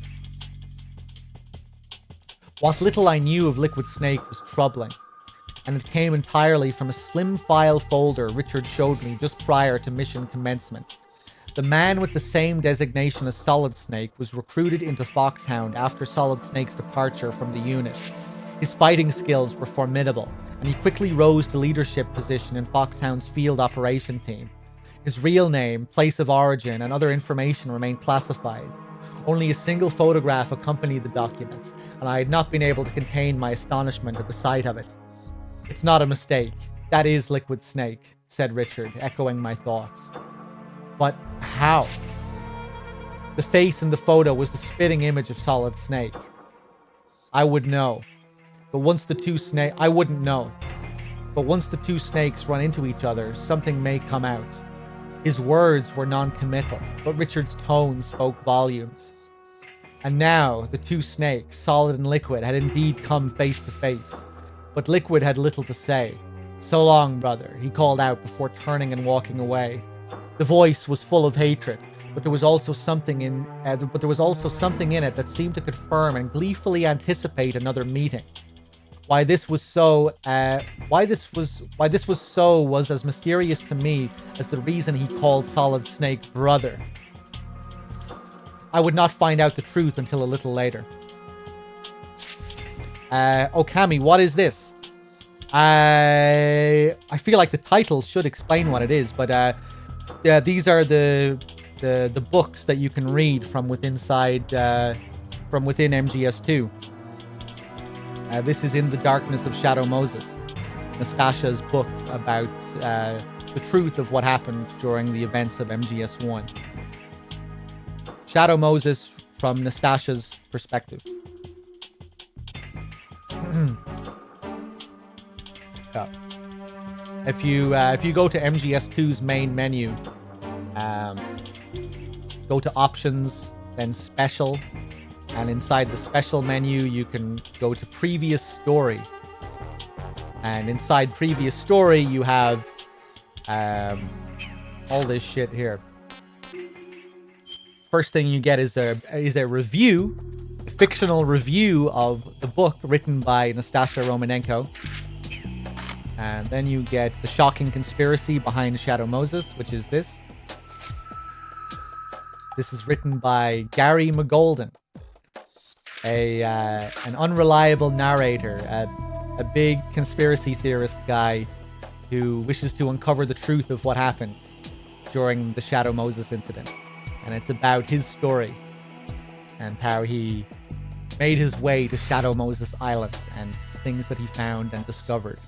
What little I knew of Liquid Snake was troubling, and it came entirely from a slim file folder Richard showed me just prior to mission commencement. The man with the same designation as Solid Snake was recruited into Foxhound after Solid Snake's departure from the unit. His fighting skills were formidable, and he quickly rose to leadership position in Foxhound's field operation team. His real name, place of origin, and other information remained classified. Only a single photograph accompanied the documents, and I had not been able to contain my astonishment at the sight of it. "It's not a mistake. That is Liquid Snake," said Richard, echoing my thoughts. But how? The face in the photo was the spitting image of Solid Snake. I would know. But once the two snakes... I wouldn't know. But once the two snakes run into each other, something may come out. His words were non-committal, but Richard's tone spoke volumes. And now, the two snakes, Solid and Liquid, had indeed come face to face. But Liquid had little to say. "So long, brother," he called out before turning and walking away. The voice was full of hatred, but there was also something in it that seemed to confirm and gleefully anticipate another meeting. Why this was so was as mysterious to me as the reason he called Solid Snake brother. I would not find out the truth until a little later. Okami, what is this? I feel like the title should explain what it is, but these are the books that you can read from within MGS2. This is In the Darkness of Shadow Moses, Nastasha's book about the truth of what happened during the events of MGS1. Shadow Moses from Nastasha's perspective. So, if you go to MGS2's main menu, go to Options, then Special, and inside the Special menu you can go to Previous Story. And inside Previous Story you have all this shit here. First thing you get is a review, a fictional review of the book written by Nastasha Romanenko. And then you get the shocking conspiracy behind Shadow Moses, which is this. This is written by Gary McGolden, an unreliable narrator, a big conspiracy theorist guy who wishes to uncover the truth of what happened during the Shadow Moses incident. And it's about his story and how he made his way to Shadow Moses Island and things that he found and discovered.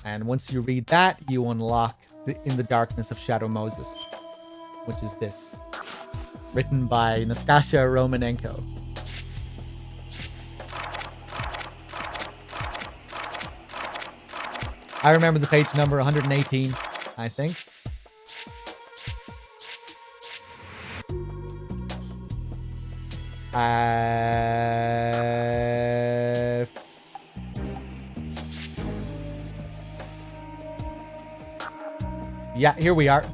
And once you read that, you unlock In the Darkness of Shadow Moses, which is this, written by Nastasha Romanenko. I remember the page number 118, I think. Yeah, here we are.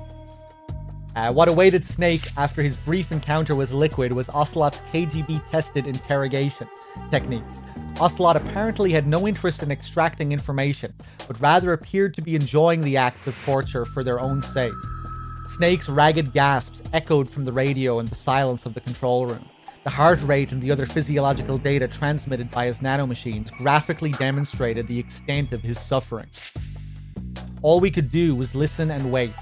What awaited Snake after his brief encounter with Liquid was Ocelot's KGB-tested interrogation. techniques. Ocelot apparently had no interest in extracting information, but rather appeared to be enjoying the acts of torture for their own sake. Snake's ragged gasps echoed from the radio in the silence of the control room. The heart rate and the other physiological data transmitted by his nanomachines graphically demonstrated the extent of his suffering. All we could do was listen and wait.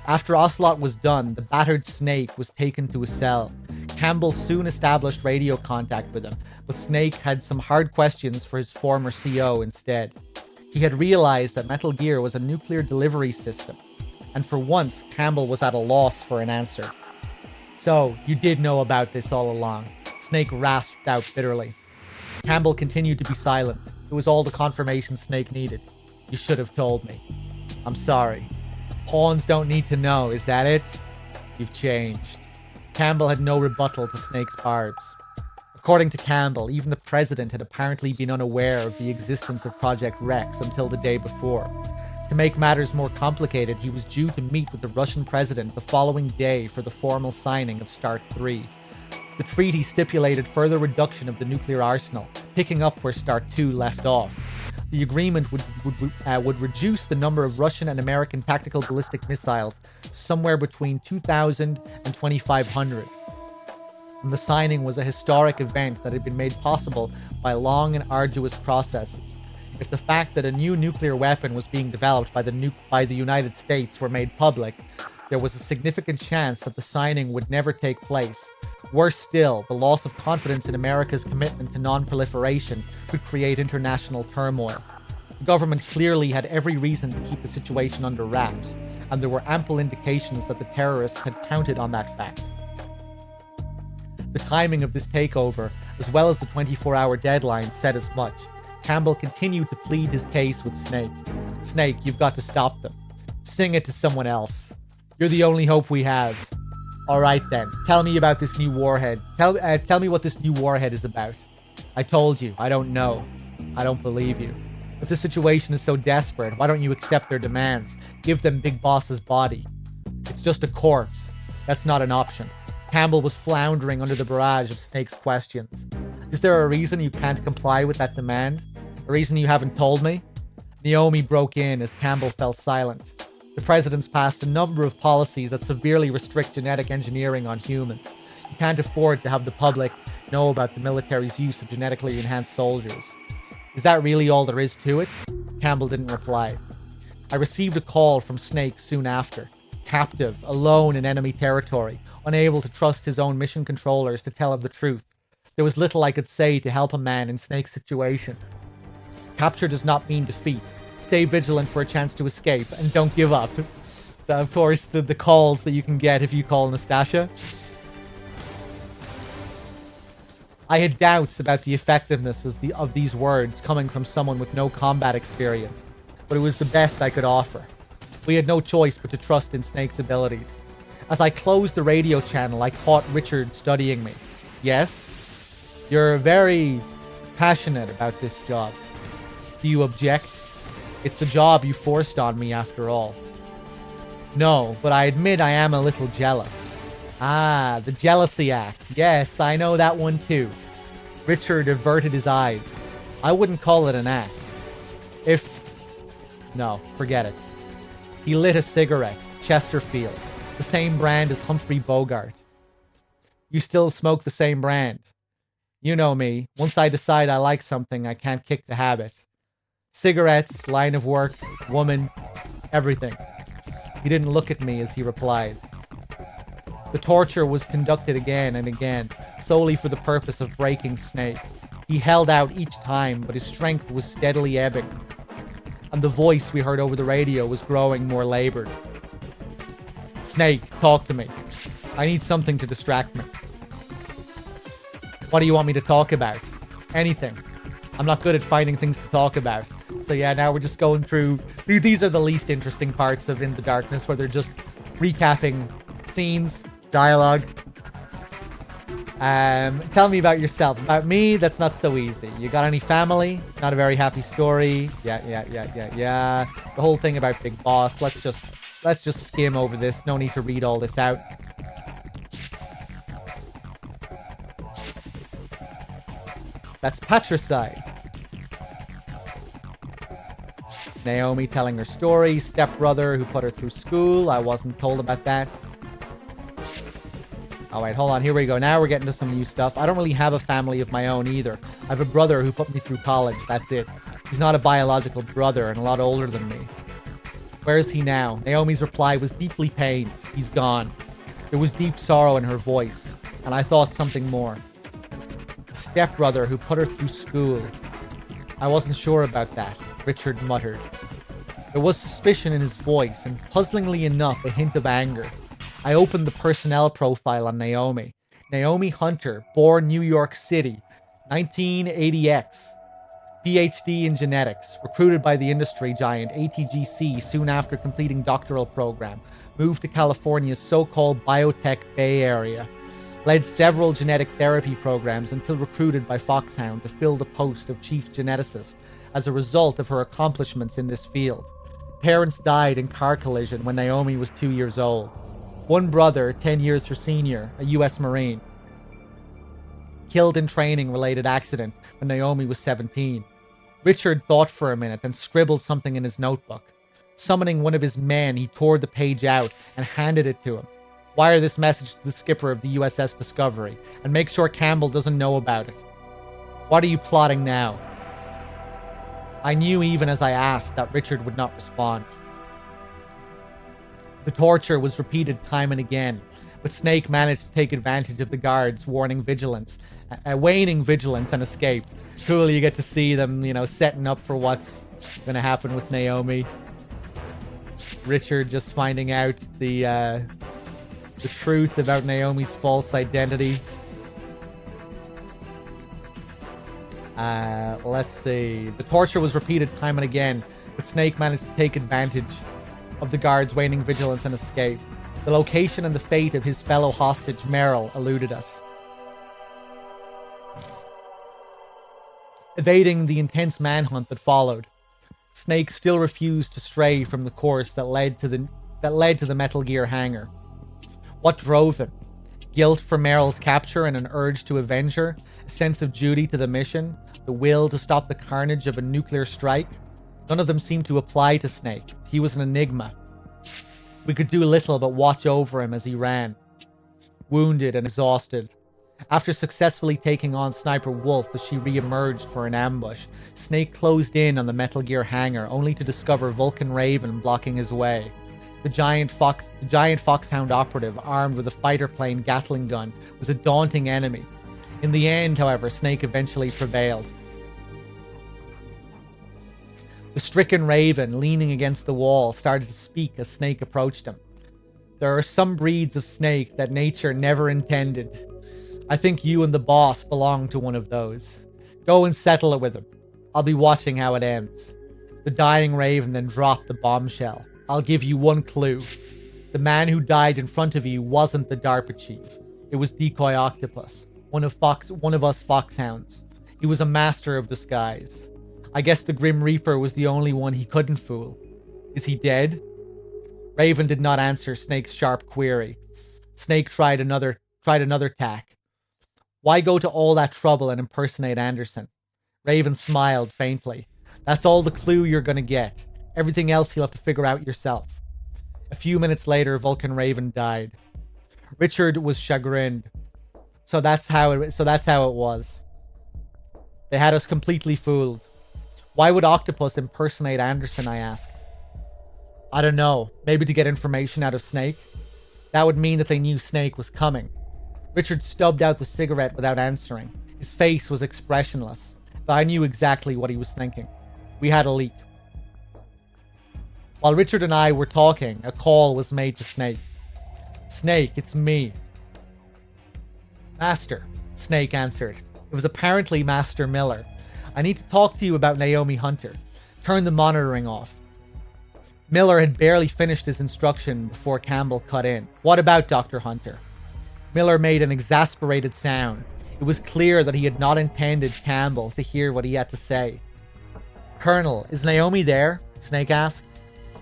After Ocelot was done, the battered Snake was taken to a cell. Campbell soon established radio contact with him, but Snake had some hard questions for his former CO instead. He had realized that Metal Gear was a nuclear delivery system, and for once, Campbell was at a loss for an answer. "So, you did know about this all along," Snake rasped out bitterly. Campbell continued to be silent. It was all the confirmation Snake needed. "You should have told me. I'm sorry. Pawns don't need to know, is that it? You've changed." Campbell had no rebuttal to Snake's barbs. According to Campbell, even the president had apparently been unaware of the existence of Project Rex until the day before. To make matters more complicated, he was due to meet with the Russian president the following day for the formal signing of START 3. The treaty stipulated further reduction of the nuclear arsenal, picking up where START 2 left off. The agreement would reduce the number of Russian and American tactical ballistic missiles somewhere between 2,000 and 2,500. And the signing was a historic event that had been made possible by long and arduous processes. If the fact that a new nuclear weapon was being developed by the United States were made public, there was a significant chance that the signing would never take place. Worse still, the loss of confidence in America's commitment to non-proliferation could create international turmoil. The government clearly had every reason to keep the situation under wraps, and there were ample indications that the terrorists had counted on that fact. The timing of this takeover, as well as the 24-hour deadline, said as much. Campbell continued to plead his case with Snake. "Snake, you've got to stop them. Sing it to someone else. You're the only hope we have." "All right then, tell me about this new warhead. Tell me what this new warhead is about." "I told you, I don't know." "I don't believe you. If the situation is so desperate, why don't you accept their demands? Give them Big Boss's body." "It's just a corpse. That's not an option." Campbell was floundering under the barrage of Snake's questions. "Is there a reason you can't comply with that demand? A reason you haven't told me?" Naomi broke in as Campbell fell silent. The president's passed a number of policies that severely restrict genetic engineering on humans. You can't afford to have the public know about the military's use of genetically enhanced soldiers. "Is that really all there is to it?" Campbell didn't reply. "I received a call from Snake soon after. Captive, alone in enemy territory, unable to trust his own mission controllers to tell him the truth. There was little I could say to help a man in Snake's situation. Capture does not mean defeat. Stay vigilant for a chance to escape, and don't give up." Of course, the calls that you can get if you call Nastasha. I had doubts about the effectiveness of these words coming from someone with no combat experience, but it was the best I could offer. We had no choice but to trust in Snake's abilities. As I closed the radio channel, I caught Richard studying me. "Yes? You're very passionate about this job. Do you object? It's the job you forced on me after all." "No, but I admit I am a little jealous." "Ah, the jealousy act. Yes, I know that one too." Richard averted his eyes. "I wouldn't call it an act. No, forget it." He lit a cigarette, Chesterfield, the same brand as Humphrey Bogart. "You still smoke the same brand?" "You know me. Once I decide I like something, I can't kick the habit. Cigarettes, line of work, woman, everything." He didn't look at me as he replied. The torture was conducted again and again, solely for the purpose of breaking Snake. He held out each time, but his strength was steadily ebbing, and the voice we heard over the radio was growing more labored. "Snake, talk to me. I need something to distract me." "What do you want me to talk about?" "Anything. I'm not good at finding things to talk about." So yeah, now we're just going through... These are the least interesting parts of In the Darkness, where they're just recapping scenes, dialogue. Tell me about yourself. About me, that's not so easy. You got any family? It's not a very happy story. Yeah. The whole thing about Big Boss. Let's just skim over this. No need to read all this out. That's patricide. Naomi telling her story. Stepbrother who put her through school. I wasn't told about that. Oh, wait, hold on. Here we go. Now we're getting to some new stuff. I don't really have a family of my own either. I have a brother who put me through college. That's it. He's not a biological brother and a lot older than me. Where is he now? Naomi's reply was deeply pained. He's gone. There was deep sorrow in her voice, and I thought something more. A stepbrother who put her through school. I wasn't sure about that, Richard muttered. There was suspicion in his voice, and puzzlingly enough, a hint of anger. I opened the personnel profile on Naomi. Naomi Hunter, born New York City, 1980X. PhD in genetics, recruited by the industry giant ATGC soon after completing doctoral program, moved to California's so-called biotech Bay Area. Led several genetic therapy programs until recruited by Foxhound to fill the post of chief geneticist as a result of her accomplishments in this field. Parents died in car collision when Naomi was 2 years old. One brother, 10 years her senior, a U.S. Marine, killed in training-related accident when Naomi was 17. Richard thought for a minute, then scribbled something in his notebook. Summoning one of his men, he tore the page out and handed it to him. Wire this message to the skipper of the USS Discovery, and make sure Campbell doesn't know about it. What are you plotting now? I knew even as I asked that Richard would not respond. The torture was repeated time and again, but Snake managed to take advantage of the guards' waning vigilance and escaped. Cool, you get to see them, setting up for what's going to happen with Naomi. Richard just finding out the truth about Naomi's false identity. Let's see. The torture was repeated time and again, but Snake managed to take advantage of the guards' waning vigilance and escape. The location and the fate of his fellow hostage, Merrill, eluded us. Evading the intense manhunt that followed, Snake still refused to stray from the course that led to the Metal Gear hangar. What drove him? Guilt for Merrill's capture and an urge to avenge her, a sense of duty to the mission, the will to stop the carnage of a nuclear strike? None of them seemed to apply to Snake. He was an enigma. We could do little but watch over him as he ran, wounded and exhausted. After successfully taking on Sniper Wolf as she re-emerged for an ambush, Snake closed in on the Metal Gear hangar only to discover Vulcan Raven blocking his way. The giant Foxhound operative, armed with a fighter plane Gatling gun, was a daunting enemy. In the end, however, Snake eventually prevailed. The stricken Raven, leaning against the wall, started to speak as Snake approached him. There are some breeds of snake that nature never intended. I think you and the boss belong to one of those. Go and settle it with him. I'll be watching how it ends. The dying Raven then dropped the bombshell. I'll give you one clue. The man who died in front of you wasn't the DARPA chief. It was Decoy Octopus, one of us Foxhounds. He was a master of disguise. I guess the Grim Reaper was the only one he couldn't fool. Is he dead? Raven did not answer Snake's sharp query. Snake tried another tack. Why go to all that trouble and impersonate Anderson? Raven smiled faintly. That's all the clue you're gonna get. Everything else you'll have to figure out yourself. A few minutes later, Vulcan Raven died. Richard was chagrined. So that's how it was. They had us completely fooled. Why would Octopus impersonate Anderson, I asked. I don't know. Maybe to get information out of Snake? That would mean that they knew Snake was coming. Richard stubbed out the cigarette without answering. His face was expressionless, but I knew exactly what he was thinking. We had a leak. While Richard and I were talking, a call was made to Snake. Snake, it's me. Master, Snake answered. It was apparently Master Miller. I need to talk to you about Naomi Hunter. Turn the monitoring off. Miller had barely finished his instruction before Campbell cut in. What about Dr. Hunter? Miller made an exasperated sound. It was clear that he had not intended Campbell to hear what he had to say. Colonel, is Naomi there? Snake asked.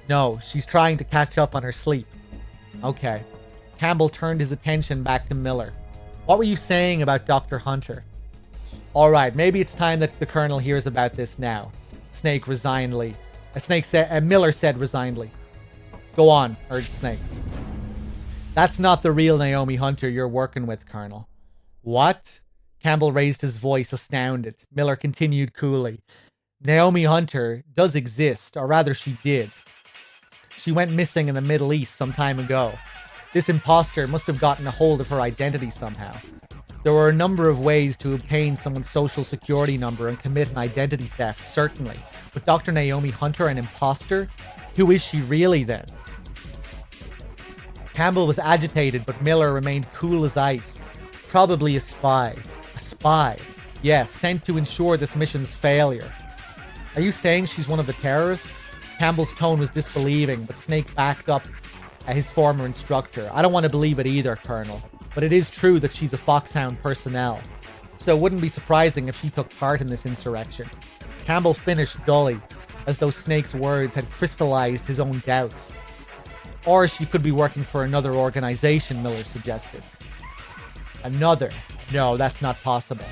No, she's trying to catch up on her sleep. Okay. Campbell turned his attention back to Miller. What were you saying about Dr. Hunter? Alright, maybe it's time that the Colonel hears about this now. Snake resignedly. Miller said resignedly. Go on, urged Snake. That's not the real Naomi Hunter you're working with, Colonel. What? Campbell raised his voice, astounded. Miller continued coolly. Naomi Hunter does exist, or rather she did. She went missing in the Middle East some time ago. This imposter must have gotten a hold of her identity somehow. There were a number of ways to obtain someone's social security number and commit an identity theft, certainly. But Dr. Naomi Hunter, an imposter? Who is she really then? Campbell was agitated, but Miller remained cool as ice. Probably a spy. A spy? Yes, sent to ensure this mission's failure. Are you saying she's one of the terrorists? Campbell's tone was disbelieving, but Snake backed up his former instructor. I don't want to believe it either, Colonel. But it is true that she's a Foxhound personnel. So it wouldn't be surprising if she took part in this insurrection. Campbell finished dully, as though Snake's words had crystallized his own doubts. Or she could be working for another organization, Miller suggested. Another? No, that's not possible.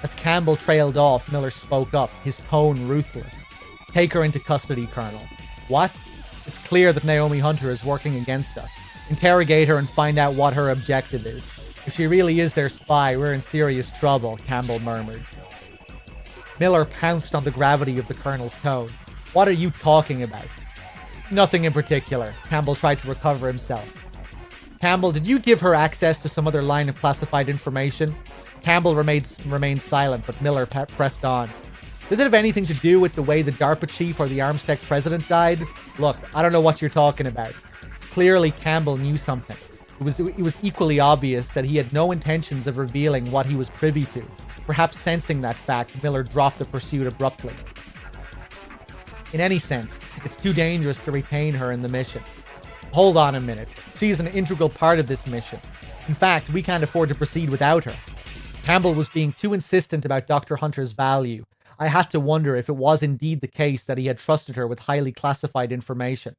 As Campbell trailed off, Miller spoke up, his tone ruthless. Take her into custody, Colonel. What? It's clear that Naomi Hunter is working against us. Interrogate her and find out what her objective is. If she really is their spy, we're in serious trouble, Campbell murmured. Miller pounced on the gravity of the Colonel's tone. What are you talking about? Nothing in particular. Campbell tried to recover himself. Campbell, did you give her access to some other line of classified information? Campbell remained silent, but Miller pressed on. Does it have anything to do with the way the DARPA chief or the Armstech president died? Look, I don't know what you're talking about. Clearly, Campbell knew something. It was equally obvious that he had no intentions of revealing what he was privy to. Perhaps sensing that fact, Miller dropped the pursuit abruptly. In any sense, it's too dangerous to retain her in the mission. Hold on a minute. She is an integral part of this mission. In fact, we can't afford to proceed without her. Campbell was being too insistent about Dr. Hunter's value. I had to wonder if it was indeed the case that he had trusted her with highly classified information.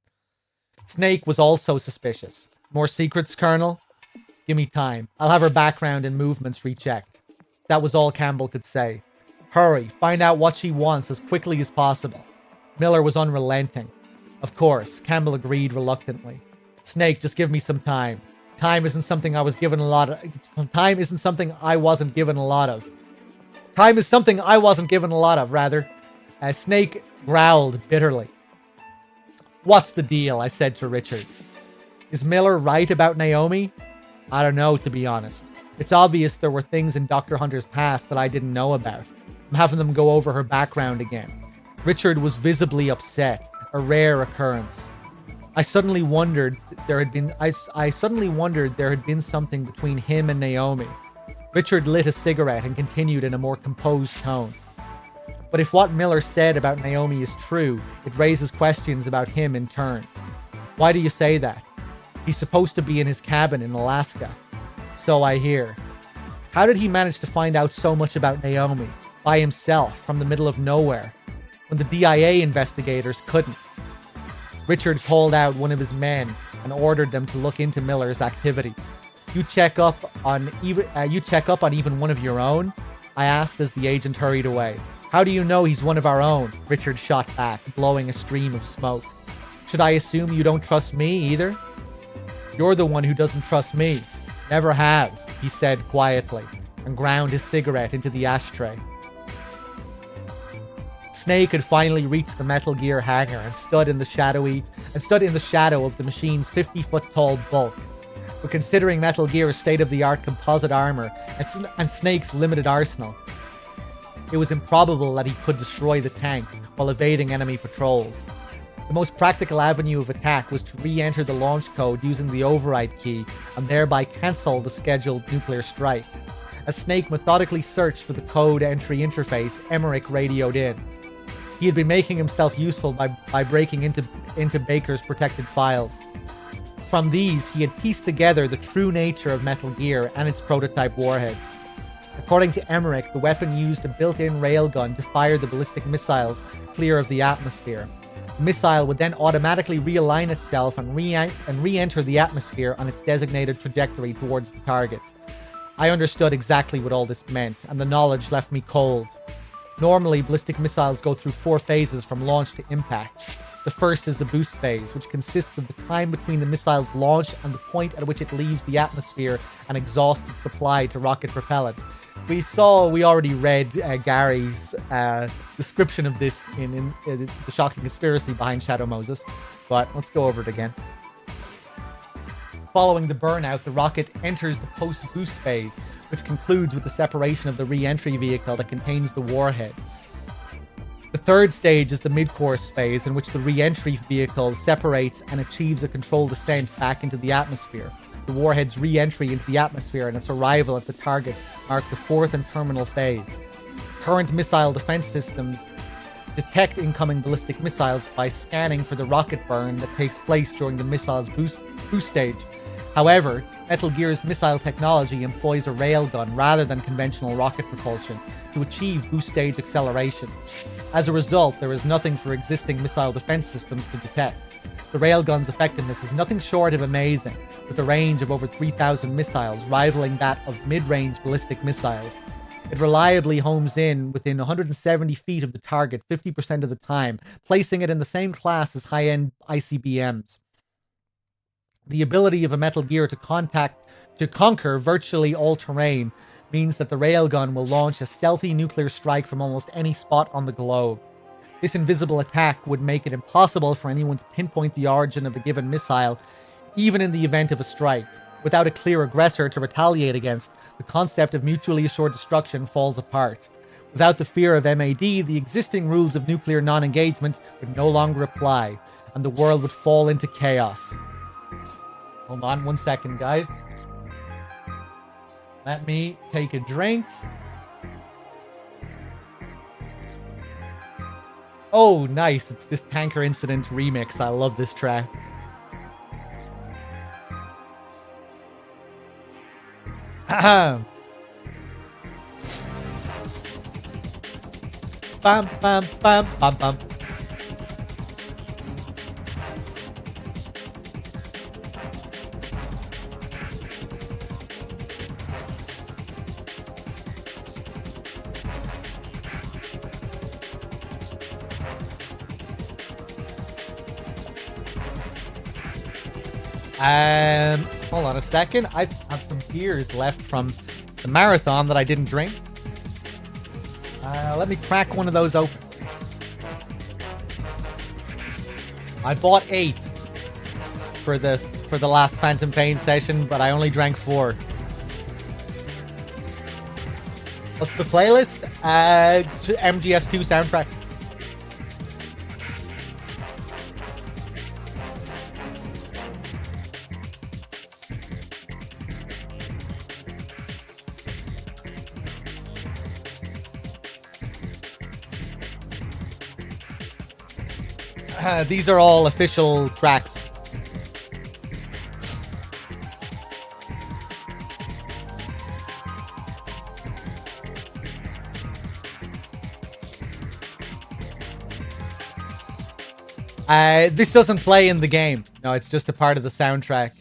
Snake was also suspicious. More secrets, Colonel? Give me time. I'll have her background and movements rechecked. That was all Campbell could say. Hurry, find out what she wants as quickly as possible. Miller was unrelenting. Of course, Campbell agreed reluctantly. Snake, just give me some time. Time isn't something I was given a lot of. Time isn't something I wasn't given a lot of. Time is something I wasn't given a lot of, rather. As Snake growled bitterly. What's the deal? I said to Richard. Is Miller right about Naomi? I don't know, to be honest. It's obvious there were things in Dr. Hunter's past that I didn't know about. I'm having them go over her background again. Richard was visibly upset, a rare occurrence. I suddenly wondered there had been something between him and Naomi. Richard lit a cigarette and continued in a more composed tone. But if what Miller said about Naomi is true, it raises questions about him in turn. Why do you say that? He's supposed to be in his cabin in Alaska. So I hear. How did he manage to find out so much about Naomi, by himself, from the middle of nowhere, when the DIA investigators couldn't? Richard called out one of his men and ordered them to look into Miller's activities. You check up on even one of your own? I asked as the agent hurried away. How do you know he's one of our own? Richard shot back, blowing a stream of smoke. Should I assume you don't trust me either? You're the one who doesn't trust me. Never have, he said quietly, and ground his cigarette into the ashtray. Snake had finally reached the Metal Gear hangar and stood in the shadow of the machine's 50-foot-tall bulk. But considering Metal Gear's state-of-the-art composite armor and Snake's limited arsenal, it was improbable that he could destroy the tank while evading enemy patrols. The most practical avenue of attack was to re-enter the launch code using the override key and thereby cancel the scheduled nuclear strike. As Snake methodically searched for the code entry interface, Emmerich radioed in. He had been making himself useful by breaking into Baker's protected files. From these, he had pieced together the true nature of Metal Gear and its prototype warheads. According to Emmerich, the weapon used a built-in railgun to fire the ballistic missiles clear of the atmosphere. The missile would then automatically realign itself and re-enter the atmosphere on its designated trajectory towards the target. I understood exactly what all this meant, and the knowledge left me cold. Normally, ballistic missiles go through 4 phases from launch to impact. The first is the boost phase, which consists of the time between the missile's launch and the point at which it leaves the atmosphere and exhausts its supply to rocket propellant. We already read Gary's description of this in The Shocking Conspiracy Behind Shadow Moses, but let's go over it again. Following the burnout, the rocket enters the post-boost phase, which concludes with the separation of the re-entry vehicle that contains the warhead. The third stage is the mid-course phase, in which the re-entry vehicle separates and achieves a controlled descent back into the atmosphere. The warhead's re-entry into the atmosphere and its arrival at the target mark the fourth and terminal phase. Current missile defense systems detect incoming ballistic missiles by scanning for the rocket burn that takes place during the missile's boost stage. However, Metal Gear's missile technology employs a railgun rather than conventional rocket propulsion to achieve boost stage acceleration. As a result, there is nothing for existing missile defense systems to detect. The railgun's effectiveness is nothing short of amazing, with a range of over 3,000 missiles rivaling that of mid-range ballistic missiles. It reliably homes in within 170 feet of the target 50% of the time, placing it in the same class as high-end ICBMs. The ability of a Metal Gear to conquer virtually all terrain means that the railgun will launch a stealthy nuclear strike from almost any spot on the globe. This invisible attack would make it impossible for anyone to pinpoint the origin of a given missile, even in the event of a strike. Without a clear aggressor to retaliate against, the concept of mutually assured destruction falls apart. Without the fear of MAD, the existing rules of nuclear non-engagement would no longer apply, and the world would fall into chaos. Hold on 1 second, guys. Let me take a drink. Oh, nice. It's this Tanker Incident remix. I love this track. Bam, bam, bam, bam, bam. Hold on a second. I have some beers left from the marathon that I didn't drink. Let me crack one of those open. I bought 8 for the last Phantom Pain session, but I only drank 4. What's the playlist? MGS2 soundtrack. These are all official tracks. This doesn't play in the game. No, it's just a part of the soundtrack.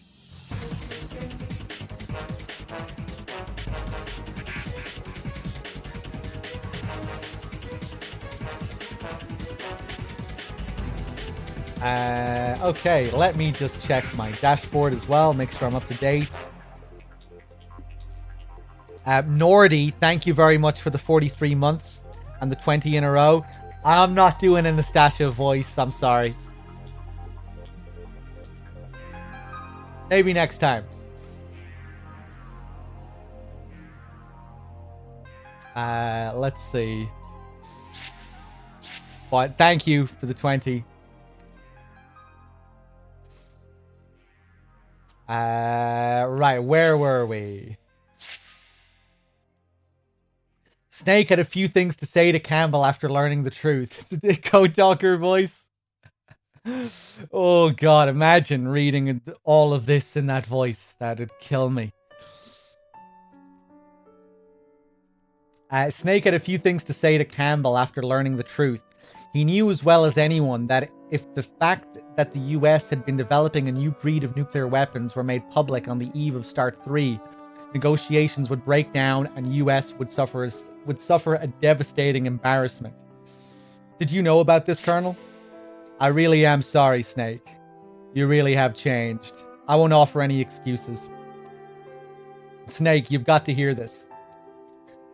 Okay, let me just check my dashboard as well, make sure I'm up to date. Nordy, thank you very much for the 43 months and the 20 in a row. I'm not doing an Anastasia voice, I'm sorry. Maybe next time. Let's see. But thank you for the 20. Right, where were we? Snake had a few things to say to Campbell after learning the truth. The Code Talker voice. Oh god, imagine reading all of this in that voice. That'd kill me. Snake had a few things to say to Campbell after learning the truth. He knew as well as anyone that if the fact that the US had been developing a new breed of nuclear weapons were made public on the eve of Start 3, negotiations would break down and US would suffer a devastating embarrassment. Did you know about this, Colonel? I really am sorry, Snake. You really have changed. I won't offer any excuses. Snake, you've got to hear this.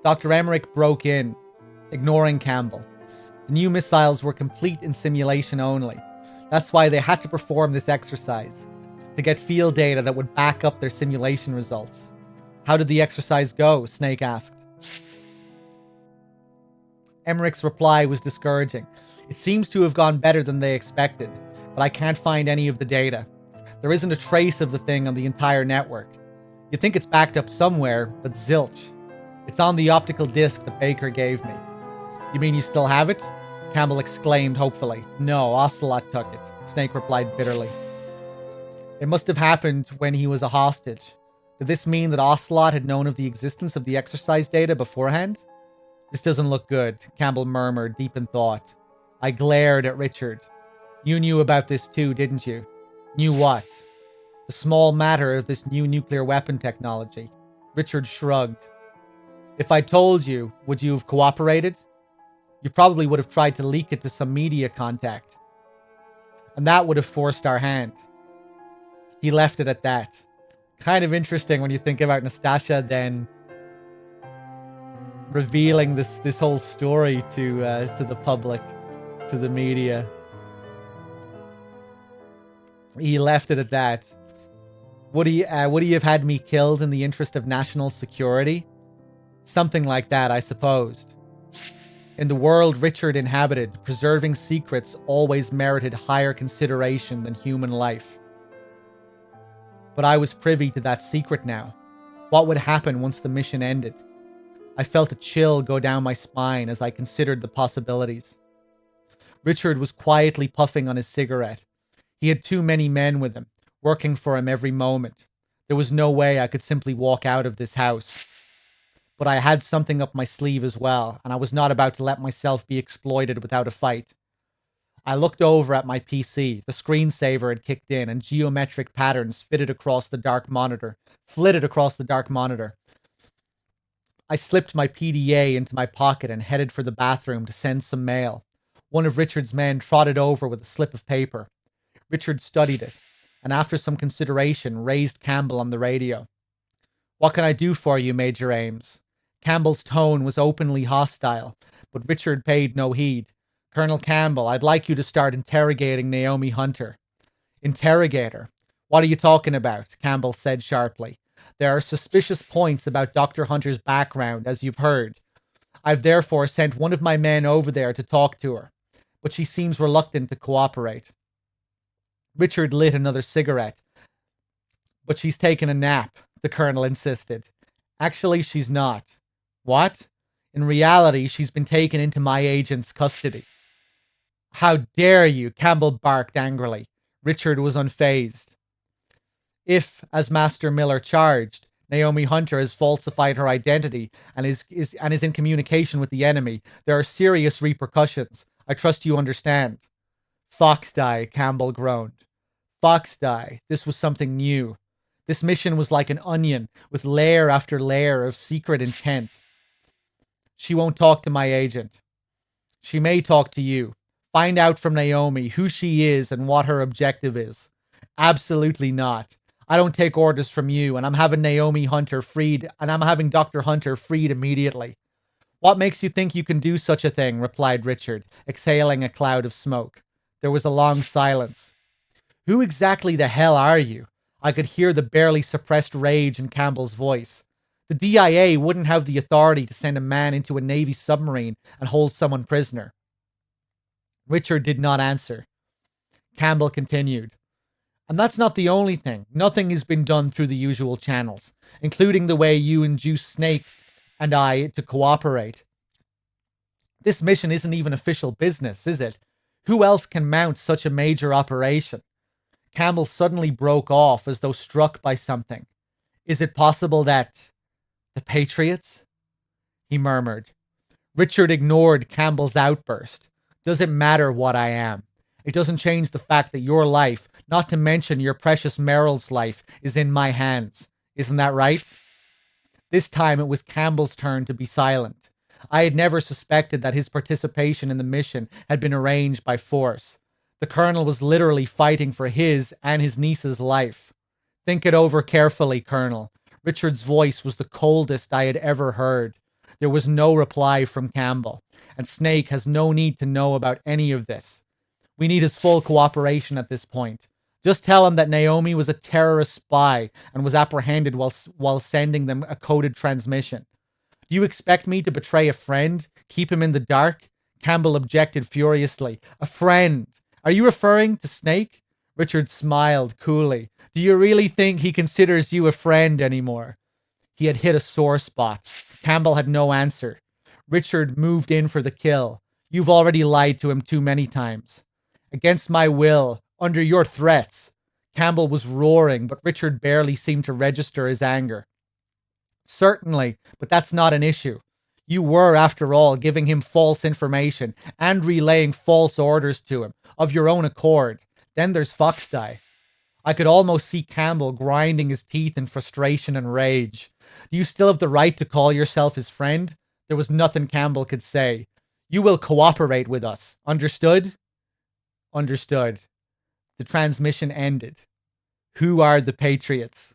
Dr. Emmerich broke in, ignoring Campbell. The new missiles were complete in simulation only. That's why they had to perform this exercise, to get field data that would back up their simulation results. How did the exercise go? Snake asked. Emmerich's reply was discouraging. It seems to have gone better than they expected, but I can't find any of the data. There isn't a trace of the thing on the entire network. You'd think it's backed up somewhere, but zilch. It's on the optical disc that Baker gave me. You mean you still have it? Campbell exclaimed hopefully. No, Ocelot took it, Snake replied bitterly. It must have happened when he was a hostage. Did this mean that Ocelot had known of the existence of the exercise data beforehand? This doesn't look good, Campbell murmured, deep in thought. I glared at Richard. You knew about this too, didn't you? Knew what? The small matter of this new nuclear weapon technology. Richard shrugged. If I told you, would you have cooperated? You probably would have tried to leak it to some media contact. And that would have forced our hand. He left it at that. Kind of interesting when you think about Nastasia then revealing this whole story to the public, to the media. He left it at that. Would he have had me killed in the interest of national security? Something like that, I supposed. In the world Richard inhabited, preserving secrets always merited higher consideration than human life. But I was privy to that secret now. What would happen once the mission ended? I felt a chill go down my spine as I considered the possibilities. Richard was quietly puffing on his cigarette. He had too many men with him, working for him every moment. There was no way I could simply walk out of this house. But I had something up my sleeve as well, and I was not about to let myself be exploited without a fight. I looked over at my PC. The screensaver had kicked in, and geometric patterns flitted across the dark monitor. I slipped my PDA into my pocket and headed for the bathroom to send some mail. One of Richard's men trotted over with a slip of paper. Richard studied it, and after some consideration, raised Campbell on the radio. What can I do for you, Major Ames? Campbell's tone was openly hostile, but Richard paid no heed. Colonel Campbell, I'd like you to start interrogating Naomi Hunter. Interrogate her? What are you talking about? Campbell said sharply. There are suspicious points about Dr. Hunter's background, as you've heard. I've therefore sent one of my men over there to talk to her, but she seems reluctant to cooperate. Richard lit another cigarette. But she's taken a nap, the colonel insisted. Actually, she's not. What? In reality, she's been taken into my agent's custody. How dare you? Campbell barked angrily. Richard was unfazed. If, as Master Miller charged, Naomi Hunter has falsified her identity and is in communication with the enemy, there are serious repercussions. I trust you understand. Foxdie, Campbell groaned. Foxdie, this was something new. This mission was like an onion, with layer after layer of secret intent. She won't talk to my agent. She may talk to you. Find out from Naomi who she is and what her objective is. Absolutely not. I don't take orders from you, and I'm having Dr. Hunter freed immediately. What makes you think you can do such a thing? Replied Richard, exhaling a cloud of smoke. There was a long silence. Who exactly the hell are you? I could hear the barely suppressed rage in Campbell's voice. The DIA wouldn't have the authority to send a man into a Navy submarine and hold someone prisoner. Richard did not answer. Campbell continued. And that's not the only thing. Nothing has been done through the usual channels, including the way you induced Snake and I to cooperate. This mission isn't even official business, is it? Who else can mount such a major operation? Campbell suddenly broke off as though struck by something. Is it possible that... the Patriots? He murmured. Richard ignored Campbell's outburst. Does it matter what I am? It doesn't change the fact that your life, not to mention your precious Meryl's life, is in my hands. Isn't that right? This time it was Campbell's turn to be silent. I had never suspected that his participation in the mission had been arranged by force. The Colonel was literally fighting for his and his niece's life. Think it over carefully, Colonel. Richard's voice was the coldest I had ever heard. There was no reply from Campbell, and Snake has no need to know about any of this. We need his full cooperation at this point. Just tell him that Naomi was a terrorist spy and was apprehended while sending them a coded transmission. Do you expect me to betray a friend? Keep him in the dark? Campbell objected furiously. A friend? Are you referring to Snake? Richard smiled coolly. Do you really think he considers you a friend anymore? He had hit a sore spot. Campbell had no answer. Richard moved in for the kill. You've already lied to him too many times. Against my will, under your threats. Campbell was roaring, but Richard barely seemed to register his anger. Certainly, but that's not an issue. You were, after all, giving him false information and relaying false orders to him, of your own accord. Then there's Foxdie. I could almost see Campbell grinding his teeth in frustration and rage. Do you still have the right to call yourself his friend? There was nothing Campbell could say. You will cooperate with us. Understood? Understood. The transmission ended. Who are the Patriots?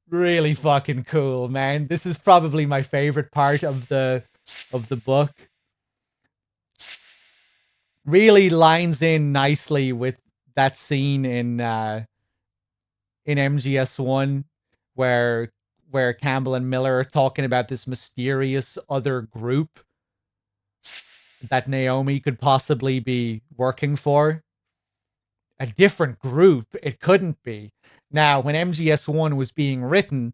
Really fucking cool, man. This is probably my favorite part of the book. Really lines in nicely with that scene in MGS1 where Campbell and Miller are talking about this mysterious other group that Naomi could possibly be working for. A different group, it couldn't be. Now, when MGS1 was being written,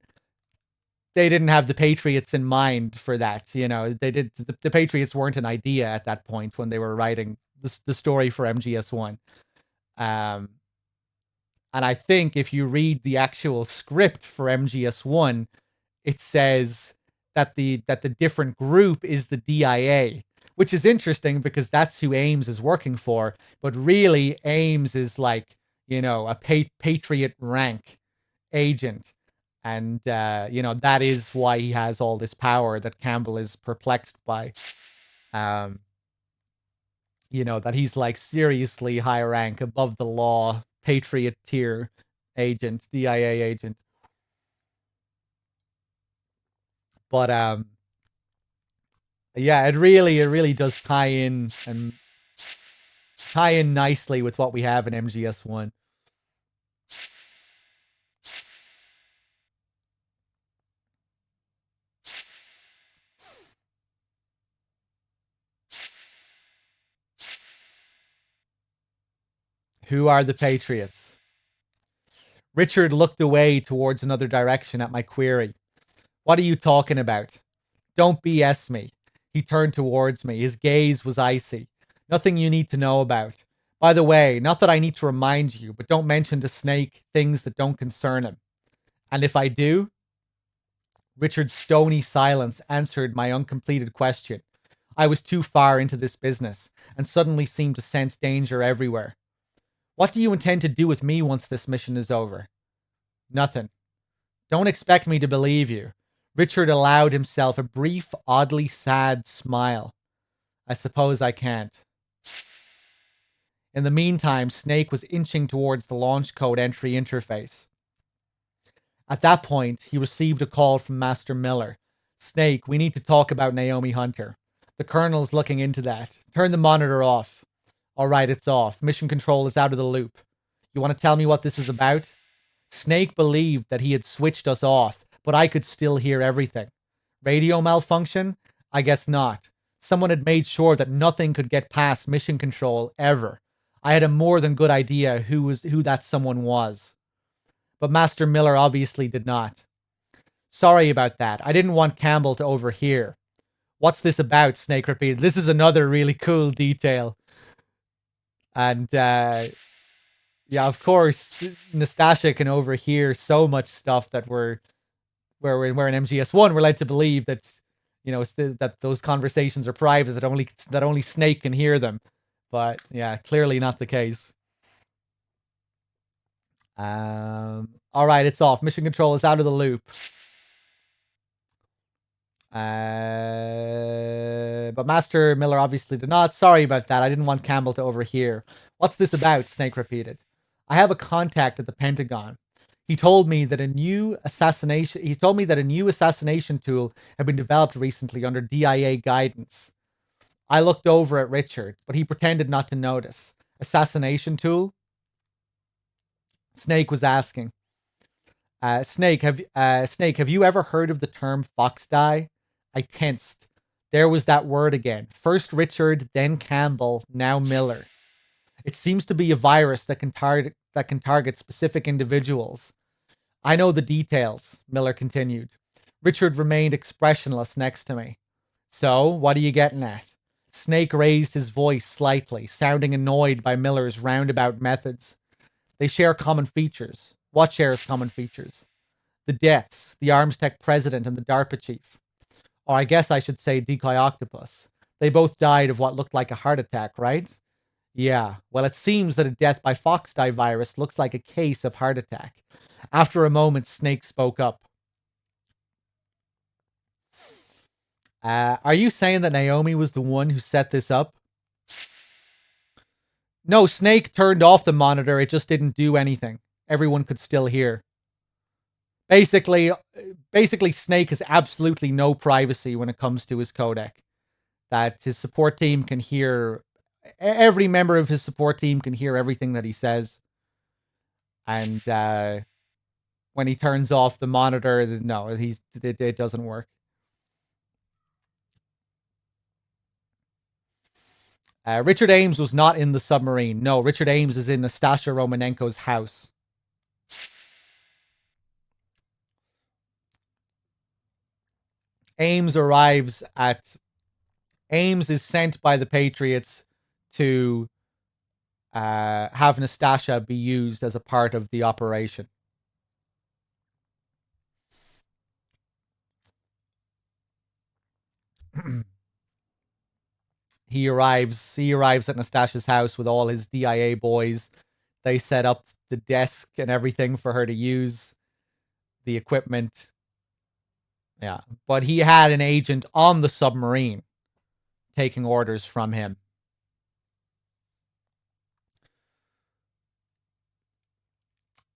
they didn't have the Patriots in mind for that. You know, the Patriots weren't an idea at that point when they were writing the story for MGS1. And I think if you read the actual script for MGS1, it says that the different group is the DIA, which is interesting because that's who Ames is working for. But really, Ames is like, you know, a Patriot rank agent. And, you know, that is why he has all this power that Campbell is perplexed by. You know, that he's like seriously high rank, above the law, Patriot tier agent, DIA agent. But, yeah, it really does tie in nicely with what we have in MGS1. Who are the Patriots? Richard looked away towards another direction at my query. What are you talking about? Don't BS me. He turned towards me. His gaze was icy. Nothing you need to know about. By the way, not that I need to remind you, but don't mention to Snake things that don't concern him. And if I do? Richard's stony silence answered my uncompleted question. I was too far into this business, and suddenly seemed to sense danger everywhere. What do you intend to do with me once this mission is over? Nothing. Don't expect me to believe you. Richard allowed himself a brief, oddly sad smile. I suppose I can't. In the meantime, Snake was inching towards the launch code entry interface. At that point, he received a call from Master Miller. Snake, we need to talk about Naomi Hunter. The Colonel's looking into that. Turn the monitor off. All right, it's off. Mission control is out of the loop. You want to tell me what this is about? Snake believed that he had switched us off, but I could still hear everything. Radio malfunction? I guess not. Someone had made sure that nothing could get past mission control ever. I had a more than good idea who that someone was. But Master Miller obviously did not. Sorry about that. I didn't want Campbell to overhear. What's this about? Snake repeated. This is another really cool detail. And, yeah, of course, Nastasia can overhear so much stuff that we're in MGS1, we're led to believe that, you know, that those conversations are private, that only Snake can hear them. But, yeah, clearly not the case. All right, it's off. Mission control is out of the loop. But Master Miller obviously did not. Sorry about that. I didn't want Campbell to overhear. What's this about? Snake repeated. I have a contact at the Pentagon. He told me that a new assassination tool had been developed recently under DIA guidance. I looked over at Richard, but he pretended not to notice. Assassination tool? Snake was asking. Snake, have you ever heard of the term fox die? I tensed. There was that word again. First Richard, then Campbell, now Miller. It seems to be a virus that can target specific individuals. I know the details, Miller continued. Richard remained expressionless next to me. So, what are you getting at? Snake raised his voice slightly, sounding annoyed by Miller's roundabout methods. They share common features. What shares common features? The deaths, the Armstech president and the DARPA chief. Or I guess I should say Decoy Octopus. They both died of what looked like a heart attack, right? Yeah, well, it seems that a death by foxdie virus looks like a case of heart attack. After a moment, Snake spoke up. Are you saying that Naomi was the one who set this up? No, Snake turned off the monitor. It just didn't do anything. Everyone could still hear. Basically, Snake has absolutely no privacy when it comes to his codec. That his support team can hear. Every member of his support team can hear everything that he says. And when he turns off the monitor, no, it doesn't work. Richard Ames was not in the submarine. No, Richard Ames is in Nastasha Romanenko's house. Ames is sent by the Patriots to have Nastasha be used as a part of the operation. He arrives at Nastasha's house with all his DIA boys. They set up the desk and everything for her to use, the equipment. Yeah, but he had an agent on the submarine taking orders from him.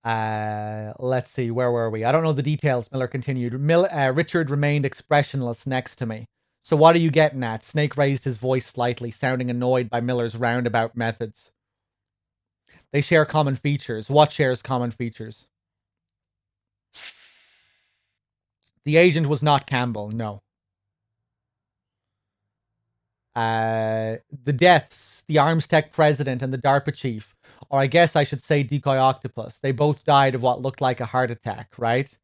Let's see, where were we? I don't know the details, Miller continued. Richard remained expressionless next to me. So what are you getting at? Snake raised his voice slightly, sounding annoyed by Miller's roundabout methods. They share common features. What shares common features? The agent was not Campbell, no. The deaths, the Armstech president and the DARPA chief, or I guess I should say Decoy Octopus, they both died of what looked like a heart attack, right?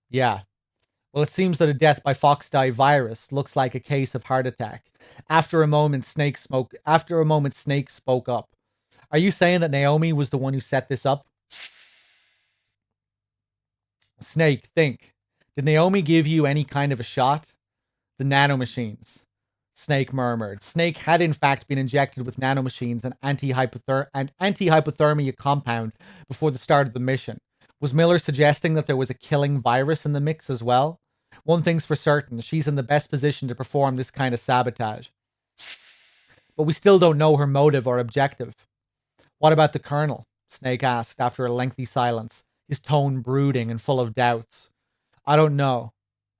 Yeah. Well, it seems that a death by foxdie virus looks like a case of heart attack. After a moment, Snake spoke up. Are you saying that Naomi was the one who set this up? Snake, think. Did Naomi give you any kind of a shot? The nanomachines. Snake murmured. Snake had in fact been injected with nanomachines and anti-hypothermia compound before the start of the mission. Was Miller suggesting that there was a killing virus in the mix as well? One thing's for certain, she's in the best position to perform this kind of sabotage. But we still don't know her motive or objective. What about the Colonel? Snake asked after a lengthy silence, his tone brooding and full of doubts. I don't know.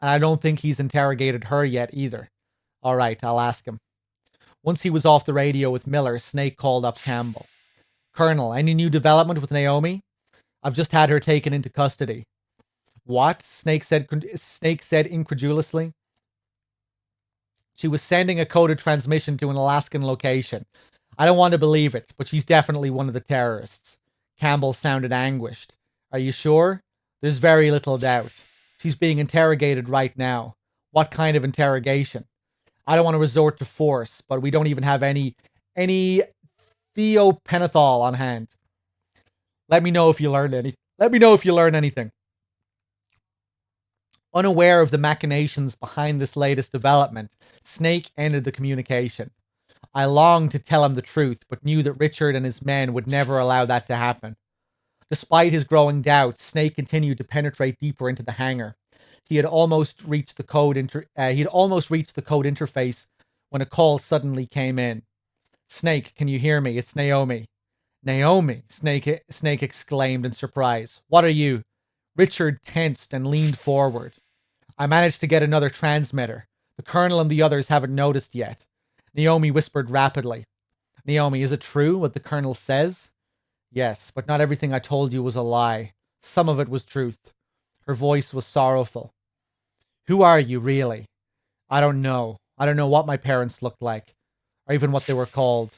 And I don't think he's interrogated her yet either. All right, I'll ask him. Once he was off the radio with Miller, Snake called up Campbell. Colonel, any new development with Naomi? I've just had her taken into custody. What? Snake said incredulously. She was sending a coded transmission to an Alaskan location. I don't want to believe it, but she's definitely one of the terrorists. Campbell sounded anguished. Are you sure? There's very little doubt. She's being interrogated right now. What kind of interrogation? I don't want to resort to force, but we don't even have any thiopenethol on hand. Let me know if you learn anything. Unaware of the machinations behind this latest development, Snake ended the communication. I longed to tell him the truth, but knew that Richard and his men would never allow that to happen. Despite his growing doubts, Snake continued to penetrate deeper into the hangar. He had almost reached the code interface when a call suddenly came in. Snake, can you hear me? It's Naomi. Naomi, Snake exclaimed in surprise. What are you? Richard tensed and leaned forward. I managed to get another transmitter. The Colonel and the others haven't noticed yet. Naomi whispered rapidly. Naomi, is it true what the Colonel says? Yes, but not everything I told you was a lie. Some of it was truth. Her voice was sorrowful. Who are you, really? I don't know. I don't know what my parents looked like, or even what they were called.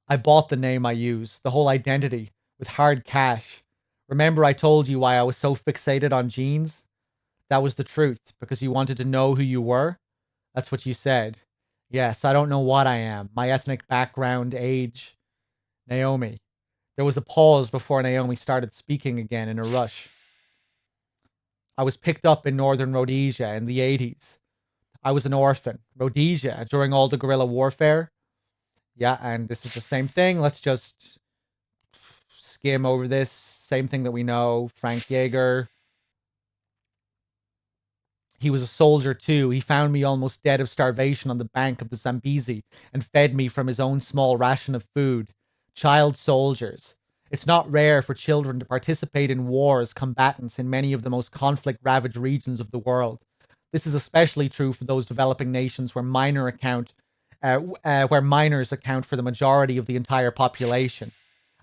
I bought the name I use, the whole identity, with hard cash. Remember I told you why I was so fixated on genes? That was the truth, because you wanted to know who you were? That's what you said. Yes, I don't know what I am. My ethnic background, age. Naomi. There was a pause before Naomi started speaking again in a rush. I was picked up in northern Rhodesia in the 80s. I was an orphan. Rhodesia, during all the guerrilla warfare. Yeah, and this is the same thing. Let's just skim over this. Same thing that we know. Frank Yeager. He was a soldier too. He found me almost dead of starvation on the bank of the Zambezi and fed me from his own small ration of food. Child soldiers. It's not rare for children to participate in war as combatants in many of the most conflict-ravaged regions of the world. This is especially true for those developing nations where where minors account for the majority of the entire population.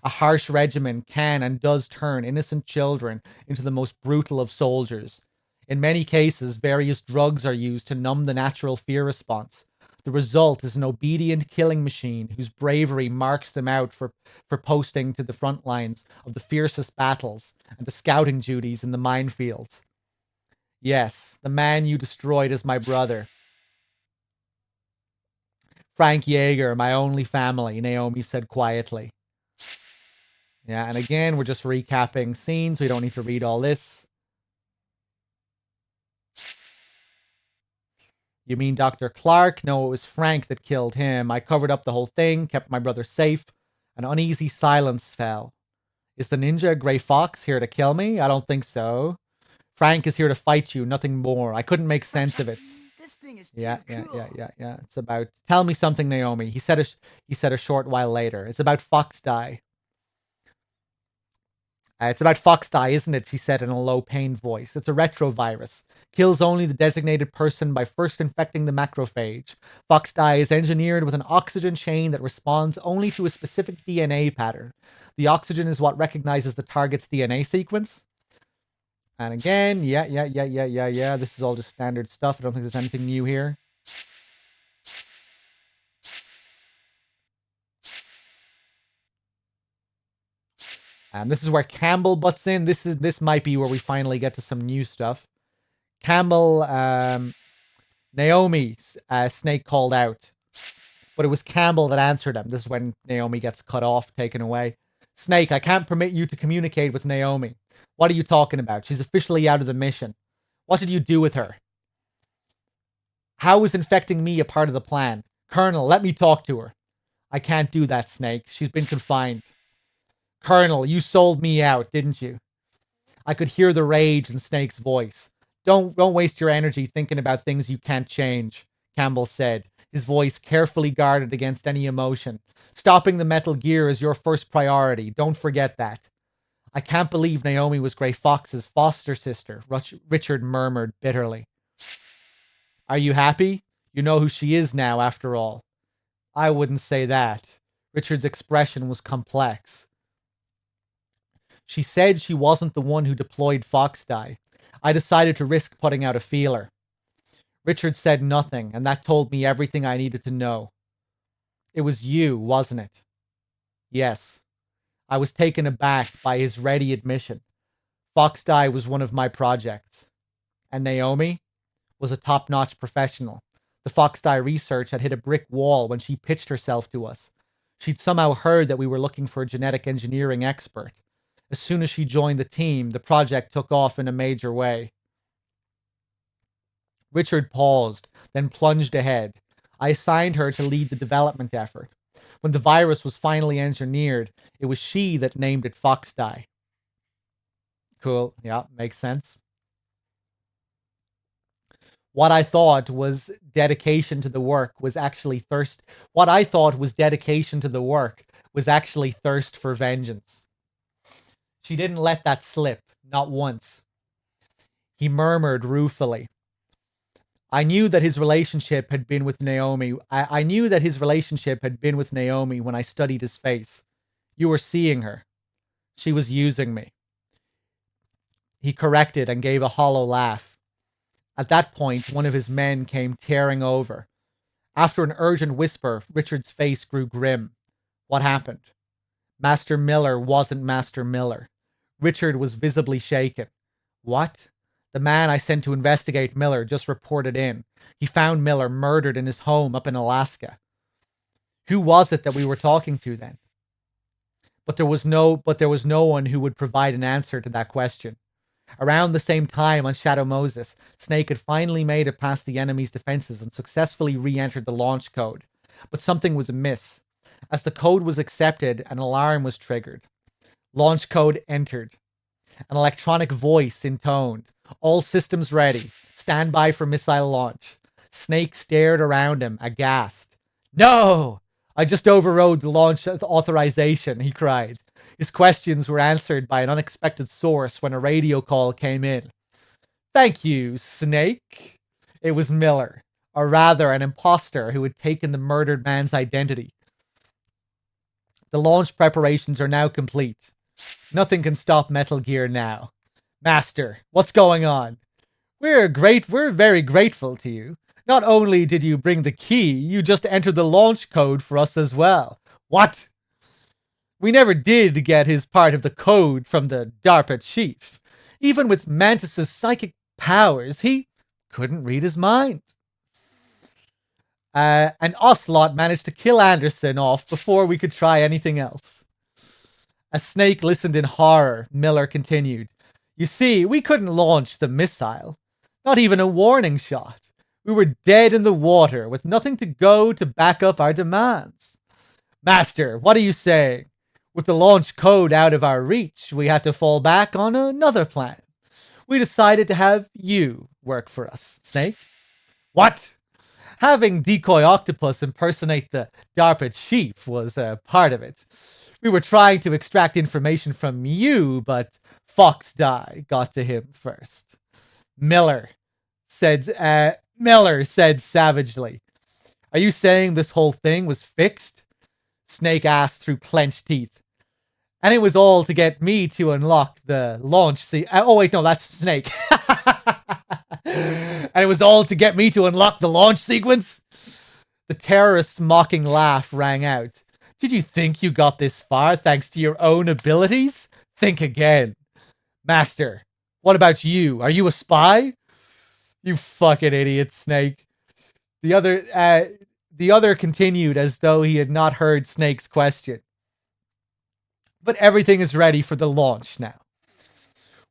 A harsh regimen can and does turn innocent children into the most brutal of soldiers. In many cases, various drugs are used to numb the natural fear response. The result is an obedient killing machine whose bravery marks them out for posting to the front lines of the fiercest battles and the scouting duties in the minefields. Yes, the man you destroyed is my brother. Frank Yeager, my only family, Naomi said quietly. Yeah, and again, we're just recapping scenes. We don't need to read all this. You mean Dr. Clark? No, it was Frank that killed him. I covered up the whole thing, kept my brother safe. An uneasy silence fell. Is the ninja Grey Fox here to kill me? I don't think so. Frank is here to fight you, nothing more. I couldn't make sense of it. This thing is Yeah. too cool. It's about tell me something, Naomi. He said a short while later. It's about Fox Die. It's about Fox Die, isn't it? She said in a low, pained voice. It's a retrovirus. Kills only the designated person by first infecting the macrophage. Fox Die is engineered with an oxygen chain that responds only to a specific DNA pattern. The oxygen is what recognizes the target's DNA sequence. And again, yeah. This is all just standard stuff. I don't think there's anything new here. This is where Campbell butts in. This might be where we finally get to some new stuff. Campbell, Naomi, Snake called out, but it was Campbell that answered him. This is when Naomi gets cut off, taken away. Snake, I can't permit you to communicate with Naomi. What are you talking about? She's officially out of the mission. What did you do with her? How is infecting me a part of the plan? Colonel, let me talk to her. I can't do that, Snake. She's been confined. Colonel, you sold me out, didn't you? I could hear the rage in Snake's voice. Don't waste your energy thinking about things you can't change, Campbell said, his voice carefully guarded against any emotion. Stopping the Metal Gear is your first priority. Don't forget that. I can't believe Naomi was Grey Fox's foster sister, Richard murmured bitterly. Are you happy? You know who she is now, after all. I wouldn't say that. Richard's expression was complex. She said she wasn't the one who deployed Fox Die. I decided to risk putting out a feeler. Richard said nothing, and that told me everything I needed to know. It was you, wasn't it? Yes. I was taken aback by his ready admission. Fox Die was one of my projects. And Naomi was a top-notch professional. The Fox Die research had hit a brick wall when she pitched herself to us. She'd somehow heard that we were looking for a genetic engineering expert. As soon as she joined the team, the project took off in a major way. Richard paused, then plunged ahead. I assigned her to lead the development effort. When the virus was finally engineered, it was she that named it Foxdie. Cool. Yeah, makes sense. What I thought was dedication to the work was actually thirst. What I thought was dedication to the work was actually thirst for vengeance. She didn't let that slip, not once. He murmured ruefully. I knew that his relationship had been with Naomi. I knew that his relationship had been with Naomi when I studied his face. You were seeing her. She was using me. He corrected and gave a hollow laugh. At that point, one of his men came tearing over. After an urgent whisper, Richard's face grew grim. What happened? Master Miller wasn't Master Miller. Richard was visibly shaken. What? The man I sent to investigate Miller just reported in. He found Miller murdered in his home up in Alaska. Who was it that we were talking to then? But there was no one who would provide an answer to that question. Around the same time on Shadow Moses, Snake had finally made it past the enemy's defenses and successfully re-entered the launch code. But something was amiss. As the code was accepted, an alarm was triggered. Launch code entered. An electronic voice intoned. All systems ready. Stand by for missile launch. Snake stared around him, aghast. No! I just overrode the launch authorization, he cried. His questions were answered by an unexpected source when a radio call came in. Thank you, Snake. It was Miller, or rather an imposter who had taken the murdered man's identity. The launch preparations are now complete. Nothing can stop Metal Gear now. Master, what's going on? We're very grateful to you. Not only did you bring the key, you just entered the launch code for us as well. What? We never did get his part of the code from the DARPA chief. Even with Mantis's psychic powers, he couldn't read his mind. And Ocelot managed to kill Anderson off before we could try anything else. As Snake listened in horror, Miller continued. You see, we couldn't launch the missile. Not even a warning shot. We were dead in the water with nothing to go to back up our demands. Master, what are you saying? With the launch code out of our reach, we had to fall back on another plan. We decided to have you work for us, Snake. What? Having Decoy Octopus impersonate the DARPA chief was a part of it. We were trying to extract information from you, but Foxdie got to him first. Miller said savagely. Are you saying this whole thing was fixed? Snake asked through clenched teeth. And it was all to get me to unlock the launch oh wait, no, that's Snake. And it was all to get me to unlock the launch sequence? The terrorist's mocking laugh rang out. Did you think you got this far thanks to your own abilities? Think again. Master, what about you? Are you a spy? You fucking idiot, Snake. The other continued as though he had not heard Snake's question. But everything is ready for the launch now.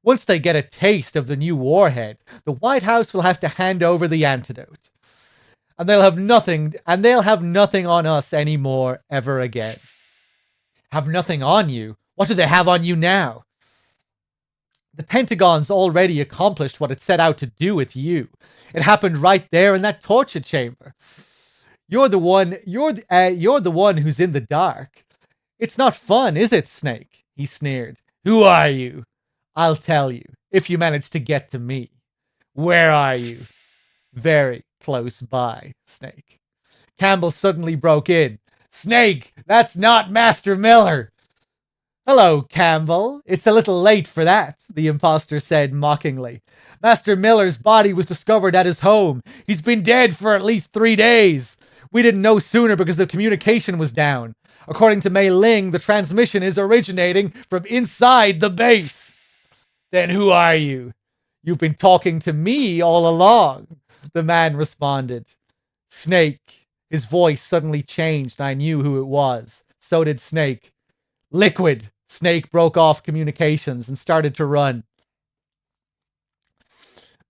Once they get a taste of the new warhead, the White House will have to hand over the antidote. And they'll have nothing on us anymore ever again. Have nothing on you? What do they have on you now? The Pentagon's already accomplished what it set out to do with you. It happened right there in that torture chamber. You're the one who's in the dark. It's not fun, is it, Snake? He sneered. Who are you? I'll tell you, if you manage to get to me. Where are you? Very close by, Snake. Campbell suddenly broke in. Snake, that's not Master Miller. Hello, Campbell. It's a little late for that, the imposter said mockingly. Master Miller's body was discovered at his home. He's been dead for at least 3 days. We didn't know sooner because the communication was down. According to Mei Ling, the transmission is originating from inside the base. Then who are you? You've been talking to me all along, the man responded. Snake. His voice suddenly changed and I knew who it was. So did Snake. Liquid. Snake broke off communications and started to run.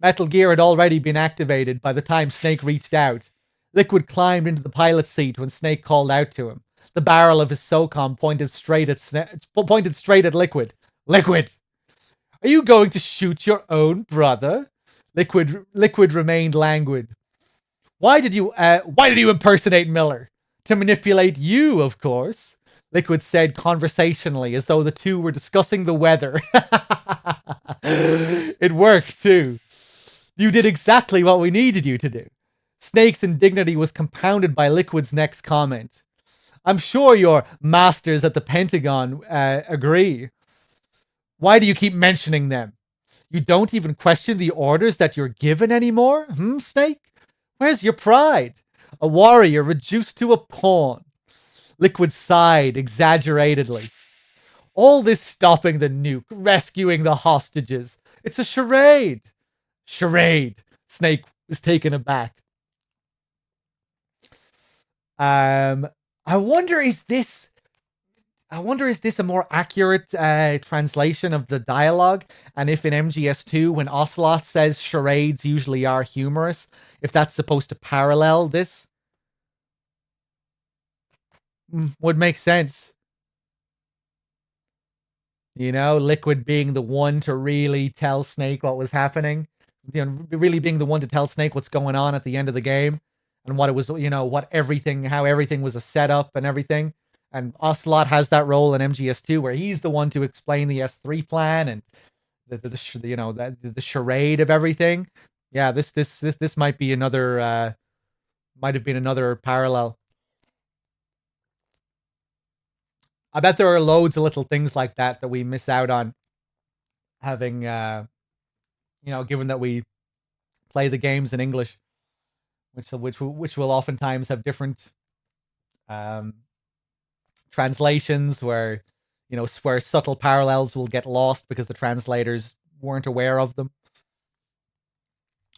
Metal Gear had already been activated by the time Snake reached out. Liquid climbed into the pilot's seat when Snake called out to him. The barrel of his SOCOM pointed straight at Liquid. Liquid, are you going to shoot your own brother? Liquid remained languid. Why did you impersonate Miller? To manipulate you, of course. Liquid said conversationally, as though the two were discussing the weather. It worked, too. You did exactly what we needed you to do. Snake's indignity was compounded by Liquid's next comment. I'm sure your masters at the Pentagon agree. Why do you keep mentioning them? You don't even question the orders that you're given anymore? Snake? Where's your pride? A warrior reduced to a pawn. Liquid sighed exaggeratedly. All this stopping the nuke, rescuing the hostages. It's a charade. Charade. Snake was taken aback. I wonder is this a more accurate translation of the dialogue? And if in MGS2, when Ocelot says charades usually are humorous, if that's supposed to parallel this? Would make sense. You know, Liquid being the one to really tell Snake what was happening. You know, really being the one to tell Snake what's going on at the end of the game. And what it was, you know, how everything was a setup and everything. And Ocelot has that role in MGS2 where he's the one to explain the S3 plan and the charade of everything. Yeah, this might be another might have been another parallel. I bet there are loads of little things like that we miss out on having given that we play the games in English, which will oftentimes have different translations where where subtle parallels will get lost because the translators weren't aware of them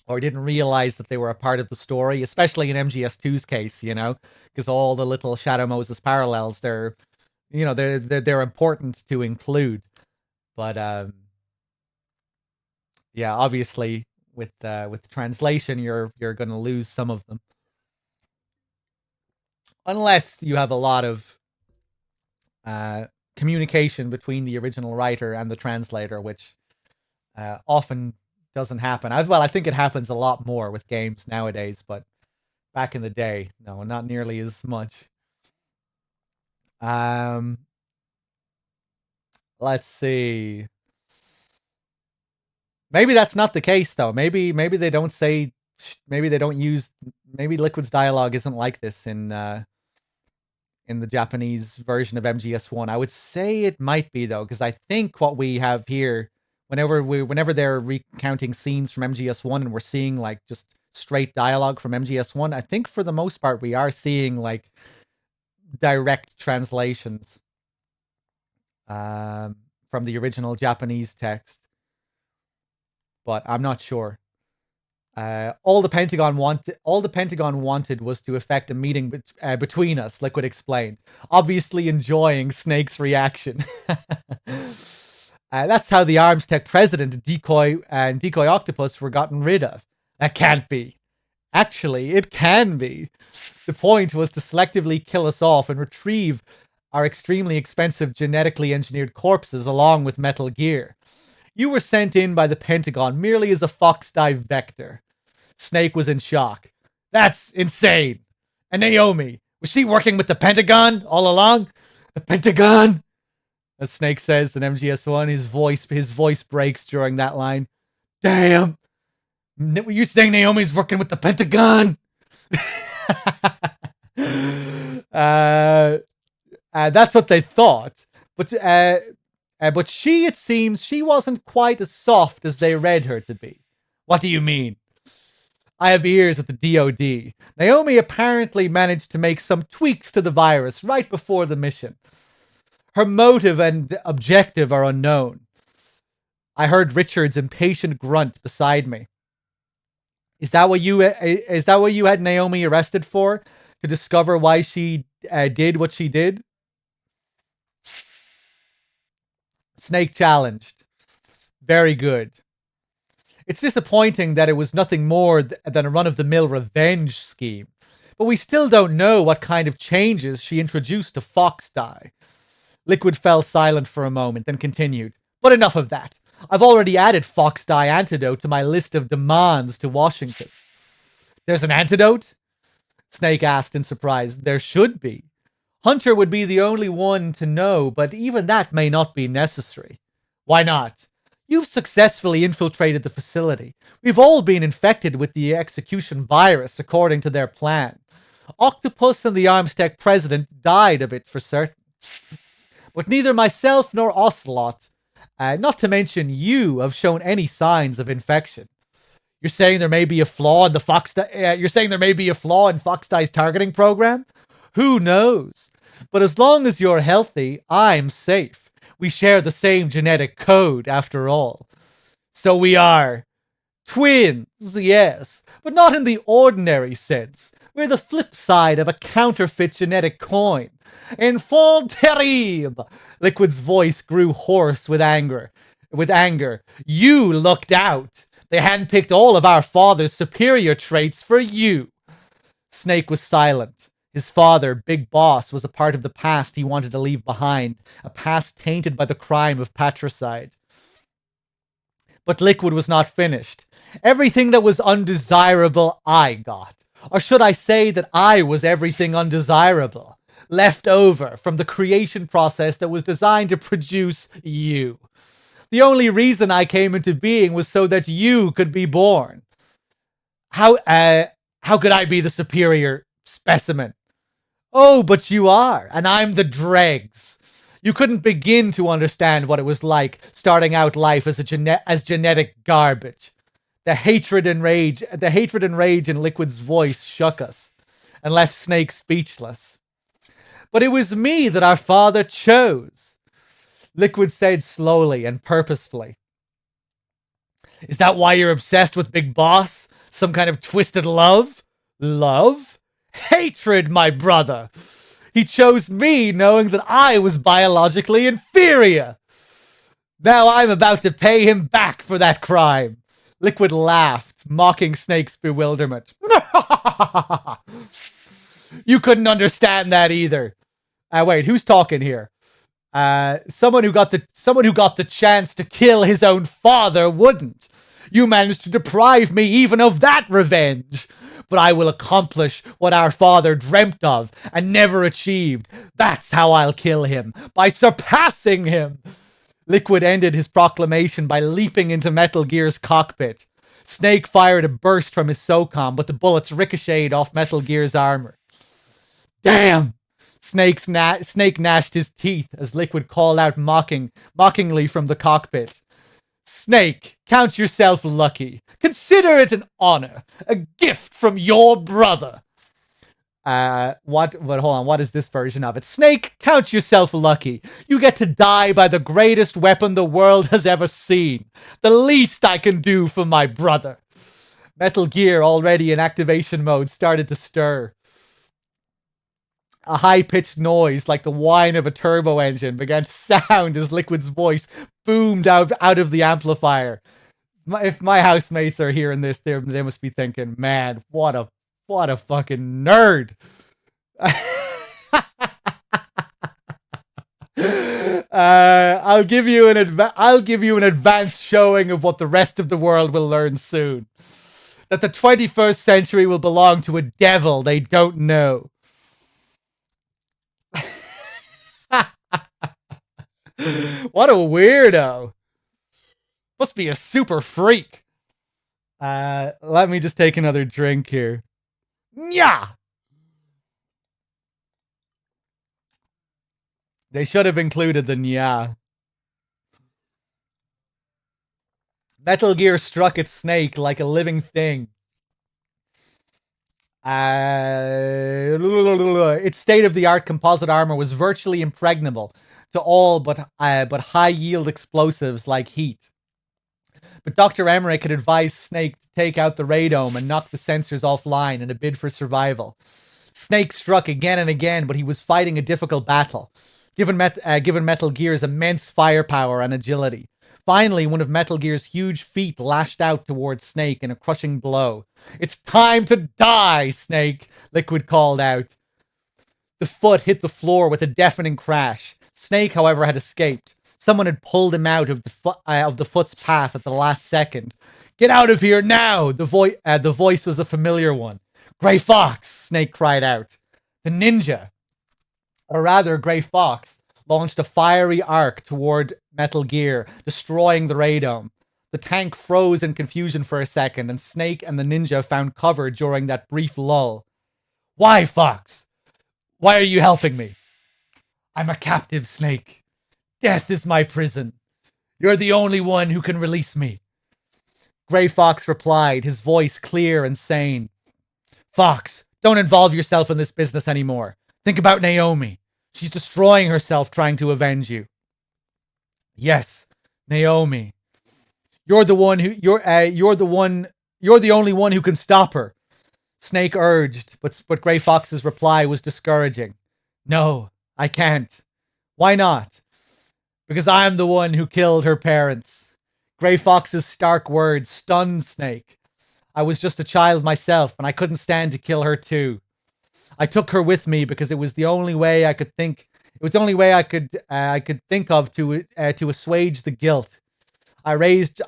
or didn't realize that they were a part of the story, especially in MGS2's case, because all the little Shadow Moses parallels, they're important to include. But yeah, obviously with translation you're going to lose some of them. Unless you have a lot of communication between the original writer and the translator, which often doesn't happen. I think it happens a lot more with games nowadays, but back in the day, no, not nearly as much. Let's see. Maybe that's not the case though. Maybe they don't say. Maybe they don't use. Maybe Liquid's dialogue isn't like this in the Japanese version of MGS1. I would say it might be though, because I think what we have here, whenever they're recounting scenes from MGS1 and we're seeing like just straight dialogue from MGS1, I think for the most part we are seeing like direct translations from the original Japanese text. But I'm not sure. All the Pentagon wanted was to effect a meeting between us, Liquid explained, obviously enjoying Snake's reaction. That's how the Arms Tech president, Decoy, and Decoy Octopus were gotten rid of. That can't be. Actually, it can be. The point was to selectively kill us off and retrieve our extremely expensive genetically engineered corpses along with Metal Gear. You were sent in by the Pentagon merely as a fox dive vector. Snake was in shock. That's insane. And Naomi, was she working with the Pentagon all along? The Pentagon? As Snake says in MGS1, his voice breaks during that line. Damn. Were you saying Naomi's working with the Pentagon? That's what they thought. But she, it seems, she wasn't quite as soft as they read her to be. What do you mean? I have ears at the DoD. Naomi apparently managed to make some tweaks to the virus right before the mission. Her motive and objective are unknown. I heard Richard's impatient grunt beside me. Is that what you had Naomi arrested for? To discover why she did what she did? Snake challenged. Very good. It's disappointing that it was nothing more than a run-of-the-mill revenge scheme. But we still don't know what kind of changes she introduced to Fox Die. Liquid fell silent for a moment, then continued. But enough of that. I've already added Fox Die antidote to my list of demands to Washington. There's an antidote? Snake asked in surprise. There should be. Hunter would be the only one to know, but even that may not be necessary. Why not? You've successfully infiltrated the facility. We've all been infected with the execution virus, according to their plan. Octopus and the Armstech president died of it for certain. But neither myself nor Ocelot, not to mention you, have shown any signs of infection. You're saying there may be a flaw in the Fox Die's targeting program? Who knows? But as long as you're healthy, I'm safe. We share the same genetic code, after all. So we are twins, yes, but not in the ordinary sense. We're the flip side of a counterfeit genetic coin. Enfant terrible! Liquid's voice grew hoarse with anger. You lucked out. They handpicked all of our father's superior traits for you. Snake was silent. His father, Big Boss, was a part of the past he wanted to leave behind, a past tainted by the crime of patricide. But Liquid was not finished. Everything that was undesirable, I got. Or should I say that I was everything undesirable, left over from the creation process that was designed to produce you. The only reason I came into being was so that you could be born. How could I be the superior specimen? Oh, but you are, and I'm the dregs. You couldn't begin to understand what it was like starting out life as genetic garbage. The hatred and rage in Liquid's voice shook us and left Snake speechless. But it was me that our father chose, Liquid said slowly and purposefully. Is that why you're obsessed with Big Boss? Some kind of twisted love? Love? Hatred, my brother! He chose me knowing that I was biologically inferior. Now I'm about to pay him back for that crime. Liquid laughed, mocking Snake's bewilderment. You couldn't understand that either. Wait, who's talking here? Someone who got the chance to kill his own father wouldn't. You managed to deprive me even of that revenge. But I will accomplish what our father dreamt of and never achieved. That's how I'll kill him, by surpassing him. Liquid ended his proclamation by leaping into Metal Gear's cockpit. Snake fired a burst from his SOCOM, but the bullets ricocheted off Metal Gear's armor. Damn! Snake gnashed his teeth as Liquid called out mockingly from the cockpit. Snake, count yourself lucky. Consider it an honor, a gift from your brother. But hold on, what is this version of it? Snake, count yourself lucky. You get to die by the greatest weapon the world has ever seen. The least I can do for my brother. Metal Gear, already in activation mode, started to stir. A high-pitched noise like the whine of a turbo engine began to sound as Liquid's voice boomed out of the amplifier. If my housemates are hearing this, they must be thinking, man, what a fucking nerd. I'll give you an advanced showing of what the rest of the world will learn soon. That the 21st century will belong to a devil they don't know. What a weirdo. Must be a super freak. Let me just take another drink here. Nya! They should have included the nya. Metal Gear struck its Snake like a living thing. Its state-of-the-art composite armor was virtually impregnable to all but high-yield explosives like heat. But Dr. Emmerich had advised Snake to take out the radome and knock the sensors offline in a bid for survival. Snake struck again and again, but he was fighting a difficult battle, given Metal Gear's immense firepower and agility. Finally, one of Metal Gear's huge feet lashed out towards Snake in a crushing blow. "It's time to die, Snake," Liquid called out. The foot hit the floor with a deafening crash. Snake, however, had escaped. Someone had pulled him out of the foot's path at the last second. "Get out of here now!" The voice was a familiar one. "Gray Fox!" Snake cried out. The ninja, or rather Gray Fox, launched a fiery arc toward Metal Gear, destroying the radome. The tank froze in confusion for a second, and Snake and the ninja found cover during that brief lull. "Why, Fox? Why are you helping me?" "I'm a captive, Snake. Death is my prison. You're the only one who can release me." Gray Fox replied, his voice clear and sane. "Fox, don't involve yourself in this business anymore. Think about Naomi. She's destroying herself trying to avenge you." "Yes, Naomi. You're the only one who can stop her," Snake urged, but Gray Fox's reply was discouraging. "No, I can't." "Why not?" "Because I'm the one who killed her parents." Gray Fox's stark words stunned Snake. "I was just a child myself, and I couldn't stand to kill her too. I took her with me because it was the only way I could think. It was the only way I could think of to assuage the guilt. I raised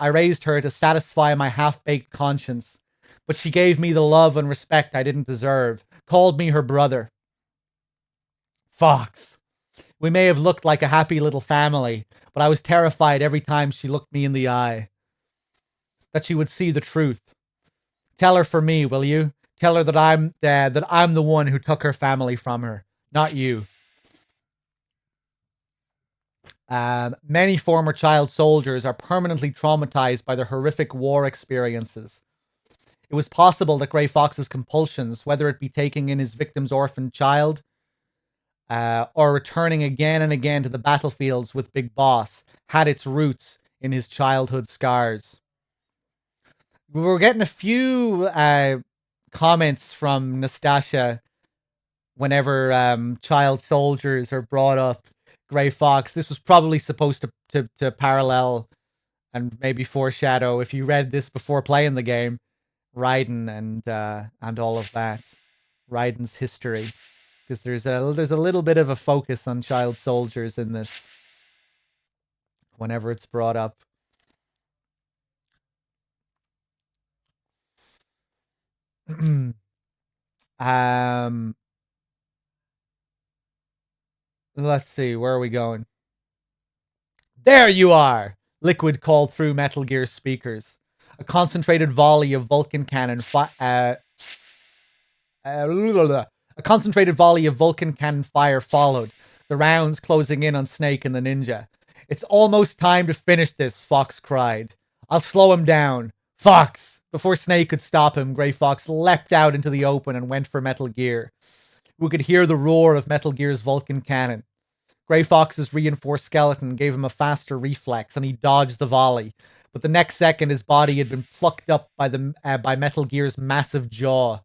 her to satisfy my half-baked conscience, but she gave me the love and respect I didn't deserve. Called me her brother. Fox. We may have looked like a happy little family, but I was terrified every time she looked me in the eye. That she would see the truth. Tell her for me, will you? Tell her that I'm the one who took her family from her, not you." Many former child soldiers are permanently traumatized by their horrific war experiences. It was possible that Gray Fox's compulsions, whether it be taking in his victim's orphaned child, or returning again and again to the battlefields with Big Boss, had its roots in his childhood scars. We were getting a few comments from Nastasha whenever child soldiers are brought up. Gray Fox. This was probably supposed to parallel and maybe foreshadow, if you read this before playing the game, Raiden and all of that, Raiden's history, because there's a little bit of a focus on child soldiers in this whenever it's brought up. Let's see, where are we going? "There you are!" Liquid called through Metal Gear's speakers. A concentrated volley of Vulcan cannon fire followed, the rounds closing in on Snake and the ninja. "It's almost time to finish this," Fox cried. "I'll slow him down. Fox!" Before Snake could stop him, Gray Fox leapt out into the open and went for Metal Gear. We could hear the roar of Metal Gear's Vulcan cannon. Gray Fox's reinforced skeleton gave him a faster reflex, and he dodged the volley. But the next second, his body had been plucked up by Metal Gear's massive jaw.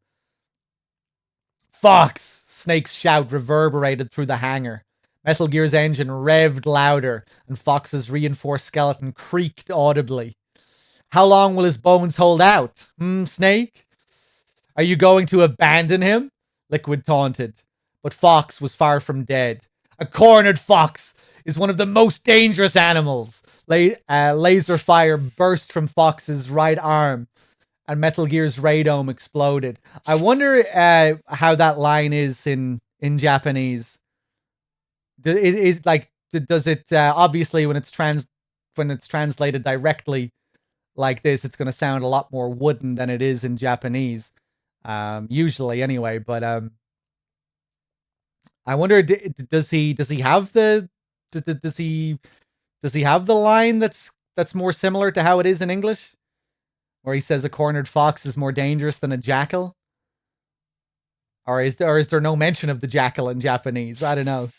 "Fox!" Snake's shout reverberated through the hangar. Metal Gear's engine revved louder, and Fox's reinforced skeleton creaked audibly. "How long will his bones hold out? Snake? Are you going to abandon him?" Liquid taunted. But Fox was far from dead. "A cornered fox is one of the most dangerous animals." Laser fire burst from Fox's right arm, and Metal Gear's radome exploded. I wonder how that line is in Japanese. Does it obviously when it's translated directly like this, it's going to sound a lot more wooden than it is in Japanese, usually anyway. But I wonder, does he have the does he have the line that's more similar to how it is in English, where he says a cornered fox is more dangerous than a jackal? Or is there no mention of the jackal in Japanese? I don't know.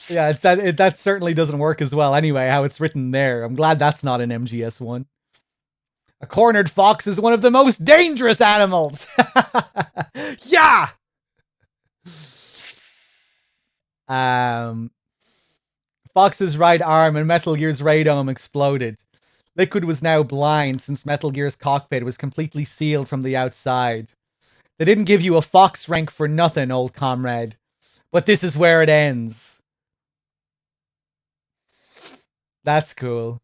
Yeah, that certainly doesn't work as well anyway, how it's written there. I'm glad that's not an MGS1. A cornered fox is one of the most dangerous animals. Yeah! Fox's right arm and Metal Gear's radome exploded. Liquid was now blind since Metal Gear's cockpit was completely sealed from the outside. They didn't give you a Fox rank for nothing, old comrade. But this is where it ends. That's cool.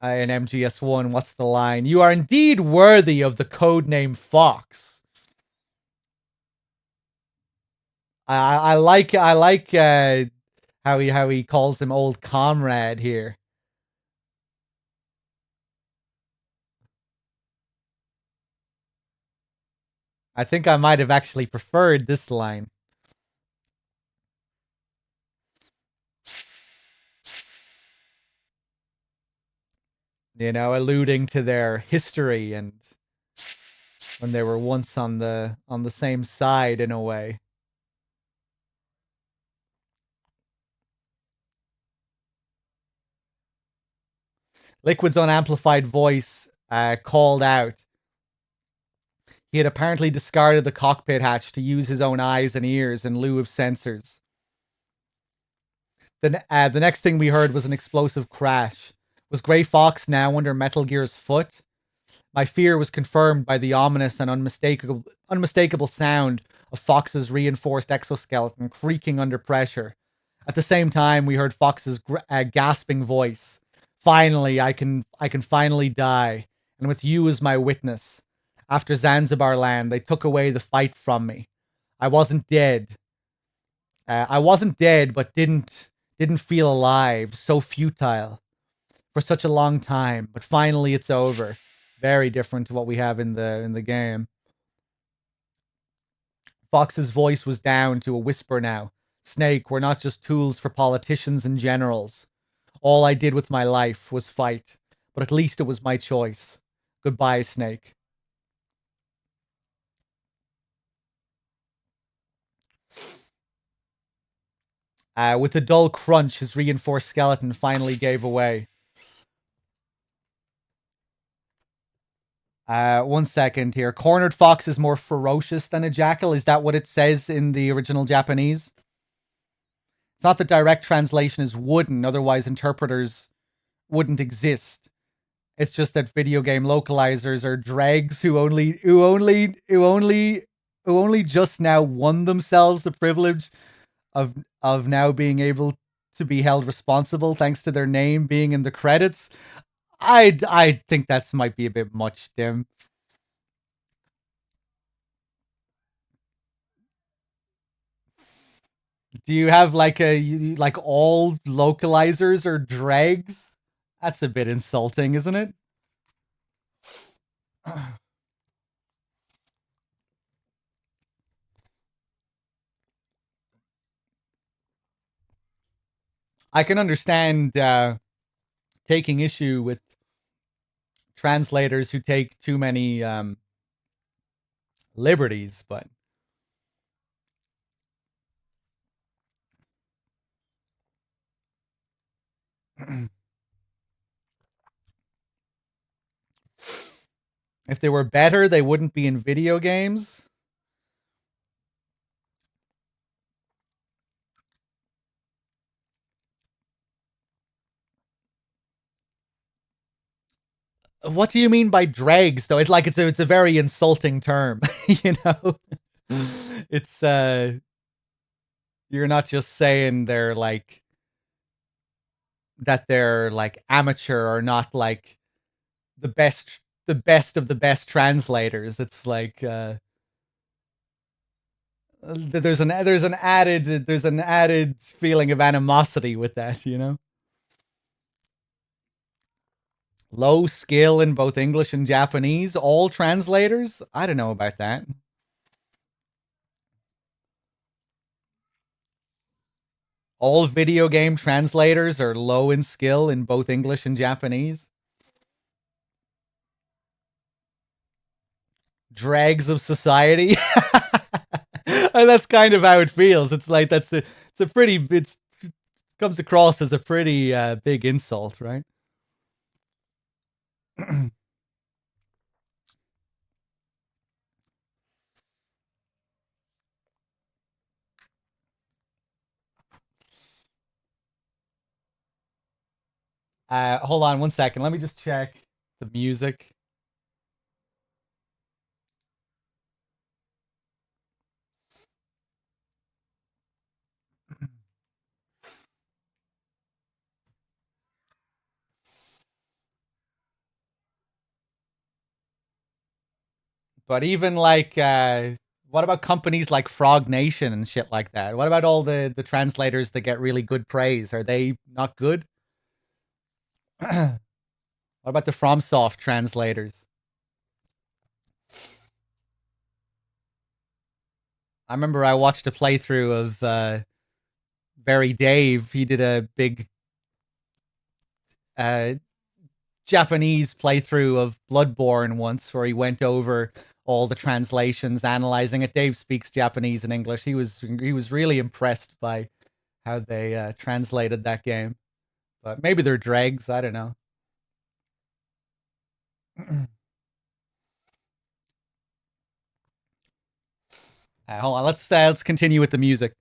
In MGS1, what's the line? You are indeed worthy of the codename Fox. I like how he calls him old comrade here. I think I might have actually preferred this line. You know, alluding to their history and when they were once on the same side in a way. Liquid's unamplified voice called out. He had apparently discarded the cockpit hatch to use his own eyes and ears in lieu of sensors. The next thing we heard was an explosive crash. Was Grey Fox now under Metal Gear's foot? My fear was confirmed by the ominous and unmistakable sound of Fox's reinforced exoskeleton creaking under pressure. At the same time, we heard Fox's gasping voice. Finally, I can finally die, and with you as my witness. After Zanzibar land, they took away the fight from me. I wasn't dead. I wasn't dead, but didn't feel alive. So futile for such a long time, but finally it's over. Very different to what we have in the game. Fox's voice was down to a whisper now. Snake, we're not just tools for politicians and generals. All I did with my life was fight, but at least it was my choice. Goodbye, Snake. With a dull crunch, his reinforced skeleton finally gave away. 1 second here. Cornered fox is more ferocious than a jackal. Is that what it says in the original Japanese? It's not that direct translation is wooden, otherwise interpreters wouldn't exist. It's just that video game localizers are dregs who only just now won themselves the privilege of now being able to be held responsible thanks to their name being in the credits. I think that's might be a bit much, Tim. Do you have like all localizers or dregs? That's a bit insulting, isn't it? I can understand taking issue with translators who take too many liberties, but if they were better, they wouldn't be in video games. What do you mean by dregs, though? It's like it's a very insulting term, you know. It's you're not just saying they're like that they're like amateur or not like the best of the best translators. It's like there's an added feeling of animosity with that, you know. Low skill in both English and Japanese, all translators? I don't know about that. All video game translators are low in skill in both English and Japanese. Dregs of society. And that's kind of how it feels. It's like it's a pretty it comes across as a pretty big insult, right? Hold on one second. Let me just check the music. But even like, what about companies like Frog Nation and shit like that? What about all the translators that get really good praise? Are they not good? What about the FromSoft translators? I remember I watched a playthrough of Very Dave. He did a big uh, Japanese playthrough of Bloodborne once, where he went over all the translations, analyzing it. Dave speaks Japanese and English. He was really impressed by how they translated that game. But maybe they're dregs. I don't know. Hold on. Let's continue with the music.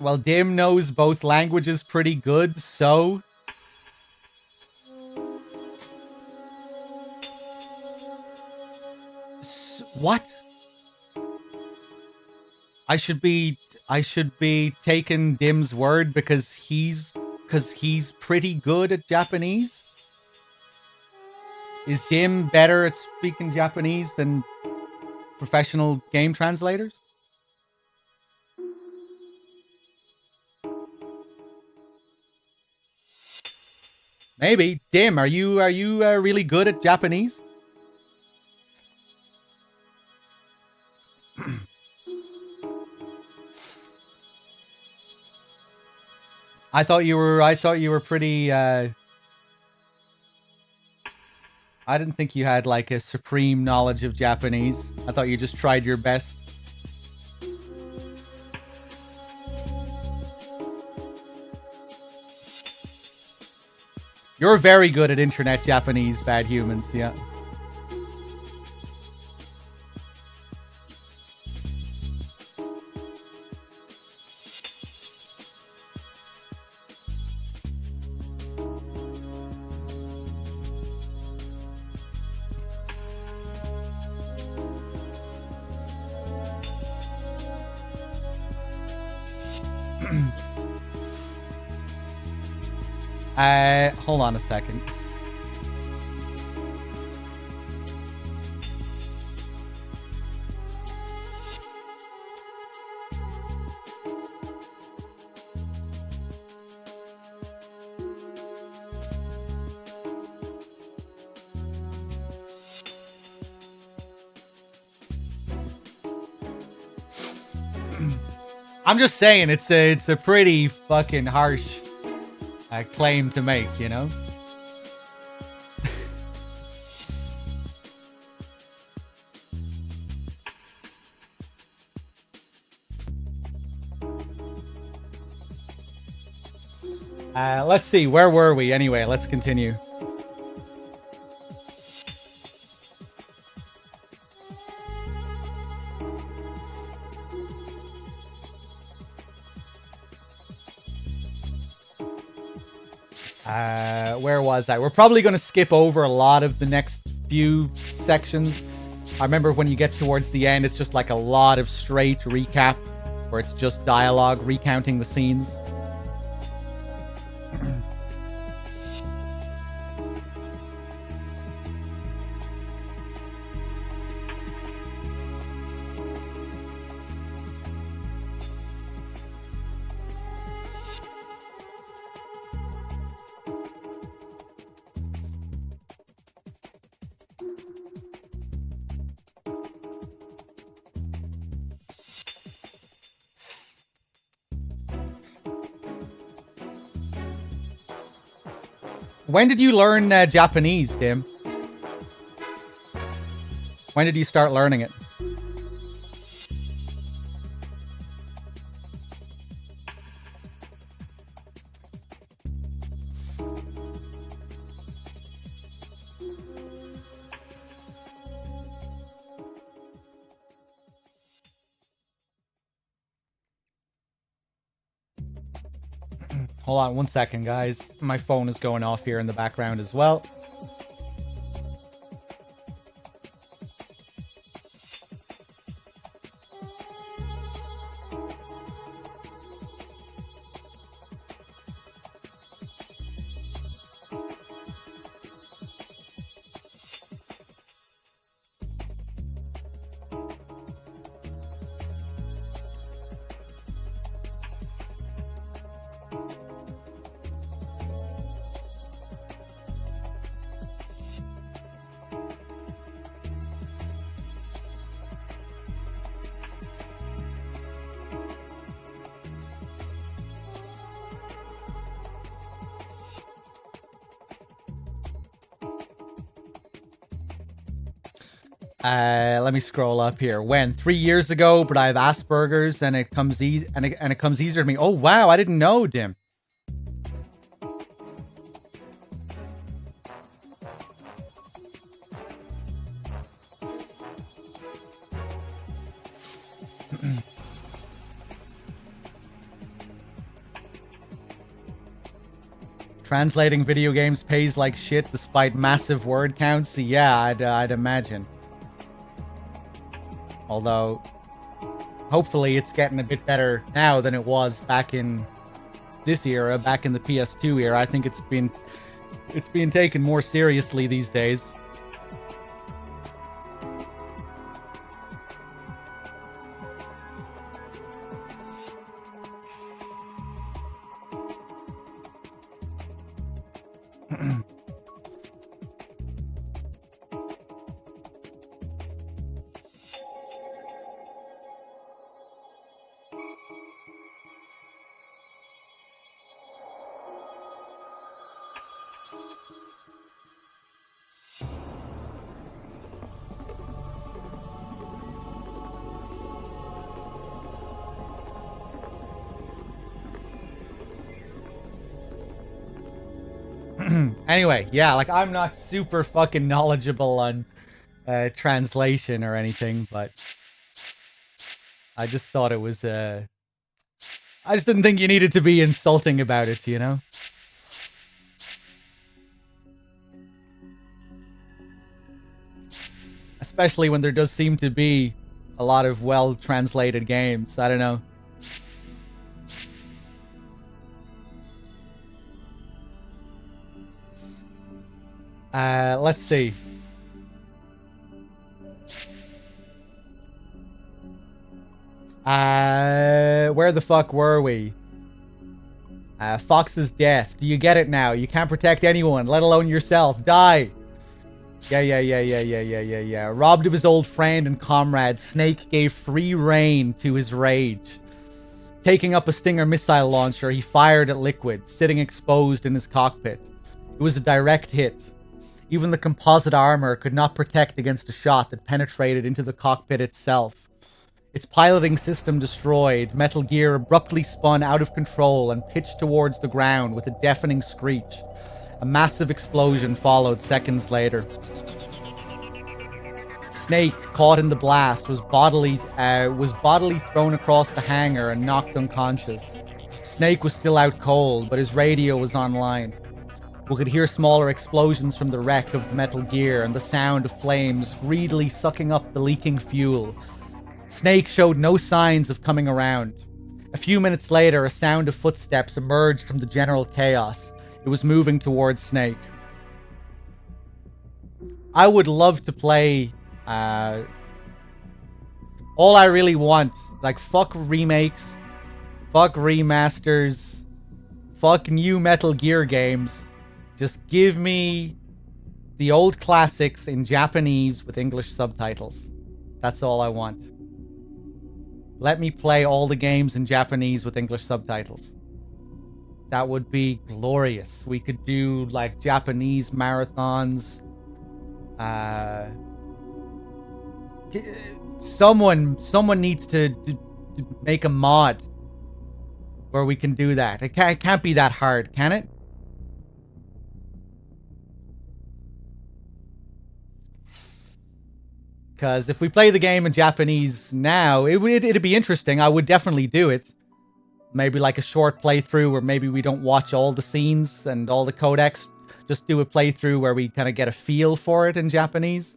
Well, Dim knows both languages pretty good, so what? I should be taking Dim's word because he's pretty good at Japanese. Is Dim better at speaking Japanese than professional game translators? Maybe. Dim, are you really good at Japanese? I thought you were pretty I didn't think you had like a supreme knowledge of Japanese. I thought you just tried your best. You're very good at internet Japanese, Bad Humans, yeah. Hold on a second. I'm just saying, it's a pretty fucking harsh claim to make, you know? Let's see, where were we? Anyway, let's continue. Where was I? We're probably going to skip over a lot of the next few sections. I remember when you get towards the end, it's just like a lot of straight recap, where it's just dialogue recounting the scenes. When did you learn Japanese, Tim? When did you start learning it? Hold on 1 second, guys. My phone is going off here in the background as well. Let me scroll up here. When 3 years ago, but I have Asperger's, and it comes easy, and it comes easier to me. Oh wow, I didn't know, Dim. Translating video games pays like shit despite massive word counts. Yeah, I'd imagine. Although, hopefully it's getting a bit better now than it was back in this era, back in the PS2 era. I think it's being taken more seriously these days. Anyway, yeah, like I'm not super fucking knowledgeable on translation or anything, but I just thought it was I just didn't think you needed to be insulting about it, you know? Especially when there does seem to be a lot of well-translated games. I don't know. Let's see. Where the fuck were we? Fox's death. Do you get it now? You can't protect anyone, let alone yourself. Die. Yeah. Robbed of his old friend and comrade, Snake gave free rein to his rage. Taking up a Stinger missile launcher, he fired at Liquid, sitting exposed in his cockpit. It was a direct hit. Even the composite armor could not protect against a shot that penetrated into the cockpit itself. Its piloting system destroyed, Metal Gear abruptly spun out of control and pitched towards the ground with a deafening screech. A massive explosion followed seconds later. Snake, caught in the blast, was bodily thrown across the hangar and knocked unconscious. Snake was still out cold, but his radio was online. We could hear smaller explosions from the wreck of the Metal Gear and the sound of flames greedily sucking up the leaking fuel. Snake showed no signs of coming around. A few minutes later, a sound of footsteps emerged from the general chaos. It was moving towards Snake. I would love to play... all I really want, like, fuck remakes, fuck remasters, fuck new Metal Gear games. Just give me the old classics in Japanese with English subtitles. That's all I want. Let me play all the games in Japanese with English subtitles. That would be glorious. We could do like Japanese marathons. Someone needs to make a mod where we can do that. It can't be that hard, can it? Because if we play the game in Japanese now, it'd be interesting. I would definitely do it. Maybe like a short playthrough where maybe we don't watch all the scenes and all the codecs. Just do a playthrough where we kind of get a feel for it in Japanese.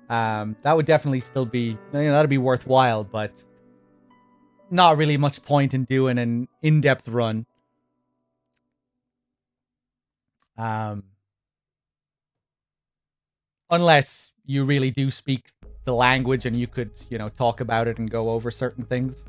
That would definitely still be, that'd be worthwhile, but not really much point in doing an in-depth run. Unless you really do speak the language and you could, talk about it and go over certain things.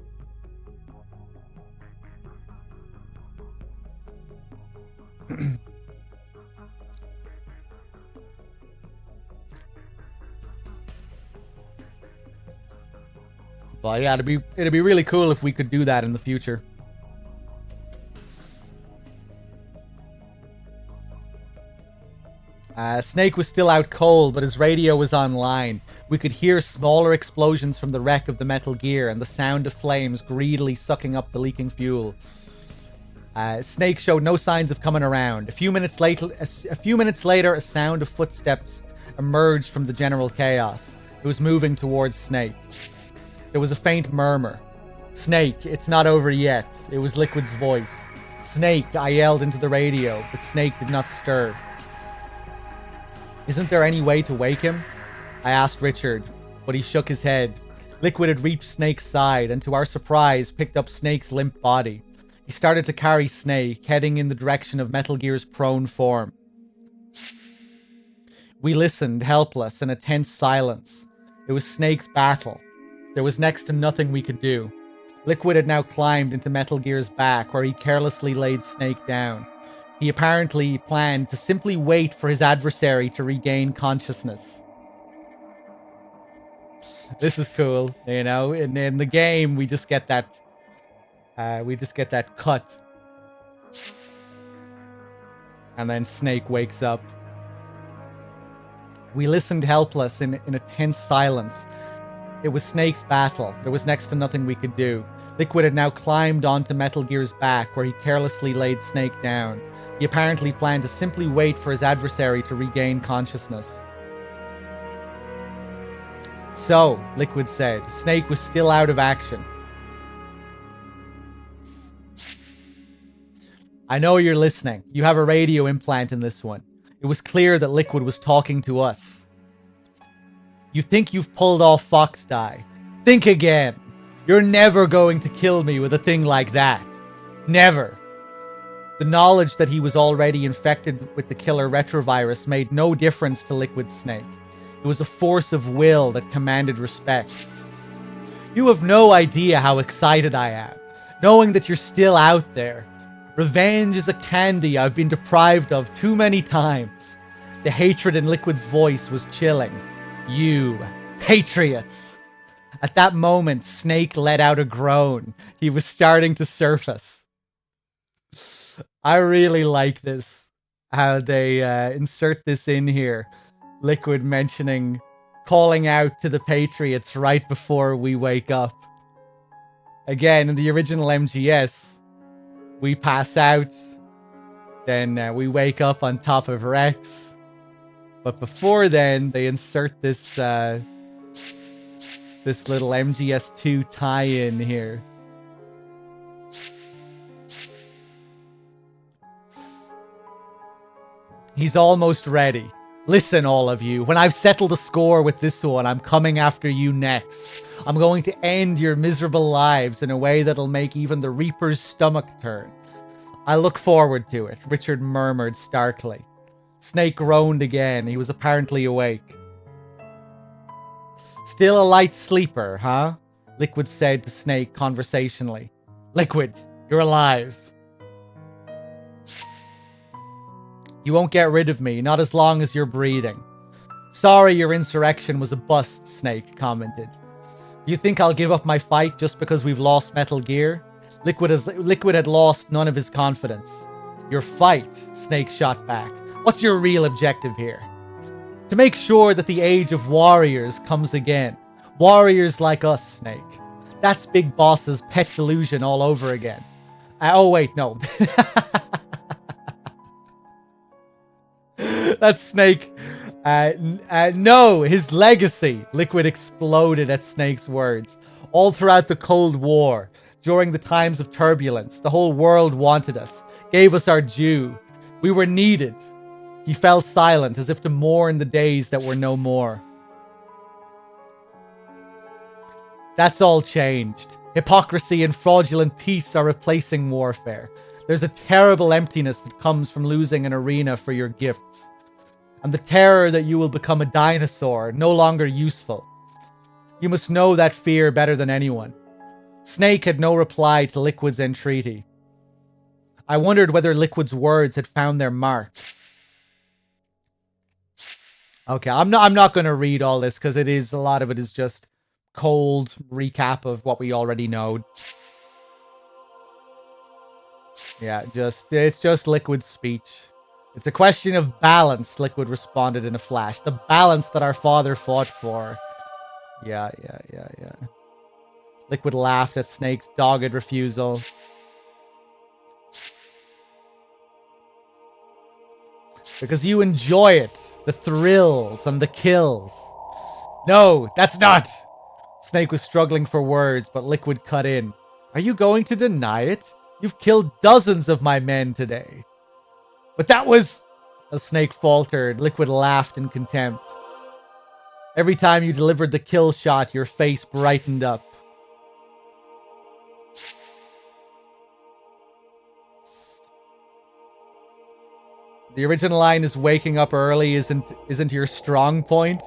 But yeah, it'd be really cool if we could do that in the future. Snake was still out cold, but his radio was online. We could hear smaller explosions from the wreck of the Metal Gear and the sound of flames greedily sucking up the leaking fuel. Snake showed no signs of coming around. A few minutes later, a sound of footsteps emerged from the general chaos. It was moving towards Snake. There was a faint murmur. "Snake, it's not over yet." It was Liquid's voice. "Snake," I yelled into the radio, but Snake did not stir. "Isn't there any way to wake him?" I asked Richard, but he shook his head. Liquid had reached Snake's side and, to our surprise, picked up Snake's limp body. He started to carry Snake, heading in the direction of Metal Gear's prone form. We listened, helpless, in a tense silence. It was Snake's battle. There was next to nothing we could do. Liquid had now climbed into Metal Gear's back, where he carelessly laid Snake down. He apparently planned to simply wait for his adversary to regain consciousness. This is cool, In the game, we just get that. Cut, and then Snake wakes up. We listened, helpless, in a tense silence. It was Snake's battle. There was next to nothing we could do. Liquid had now climbed onto Metal Gear's back, where he carelessly laid Snake down. He apparently planned to simply wait for his adversary to regain consciousness. "So," Liquid said, "Snake was still out of action." "I know you're listening. You have a radio implant in this one." It was clear that Liquid was talking to us. "You think you've pulled off Fox Die? Think again. You're never going to kill me with a thing like that. Never." The knowledge that he was already infected with the killer retrovirus made no difference to Liquid Snake. It was a force of will that commanded respect. "You have no idea how excited I am, knowing that you're still out there. Revenge is a candy I've been deprived of too many times." The hatred in Liquid's voice was chilling. "You, patriots." At that moment, Snake let out a groan. He was starting to surface. I really like this, how they insert this in here. Liquid mentioning, calling out to the Patriots right before we wake up. Again, in the original MGS, we pass out, then we wake up on top of Rex. But before then, they insert this this little MGS2 tie-in here. He's almost ready. Listen, all of you. When I've settled the score with this one, I'm coming after you next. I'm going to end your miserable lives in a way that'll make even the Reaper's stomach turn. I look forward to it, Richard murmured starkly. Snake groaned again. He was apparently awake. "Still a light sleeper, huh?" Liquid said to Snake conversationally. "Liquid, you're alive." "You won't get rid of me, not as long as you're breathing." "Sorry your insurrection was a bust," Snake commented. "Do you think I'll give up my fight just because we've lost Metal Gear?" Liquid had lost none of his confidence. Your fight, Snake shot back. What's your real objective here? To make sure that the age of warriors comes again. Warriors like us, Snake. That's Big Boss's pet delusion all over again. Oh, wait, no. That's Snake. No, his legacy. Liquid exploded at Snake's words. All throughout the Cold War, during the times of turbulence, the whole world wanted us, gave us our due. We were needed. He fell silent as if to mourn the days that were no more. That's all changed. Hypocrisy and fraudulent peace are replacing warfare. There's a terrible emptiness that comes from losing an arena for your gifts. And the terror that you will become a dinosaur, no longer useful. You must know that fear better than anyone. Snake had no reply to Liquid's entreaty. I wondered whether Liquid's words had found their mark. Okay, I'm not going to read all this because a lot of it is just cold recap of what we already know. Yeah, it's just Liquid's speech. It's a question of balance, Liquid responded in a flash. The balance that our father fought for. Yeah. Liquid laughed at Snake's dogged refusal. Because you enjoy it. The thrills and the kills. No, that's not. Snake was struggling for words, but Liquid cut in. Are you going to deny it? You've killed dozens of my men today. But that was... As Snake faltered, Liquid laughed in contempt. Every time you delivered the kill shot, your face brightened up. The original line is waking up early isn't your strong point.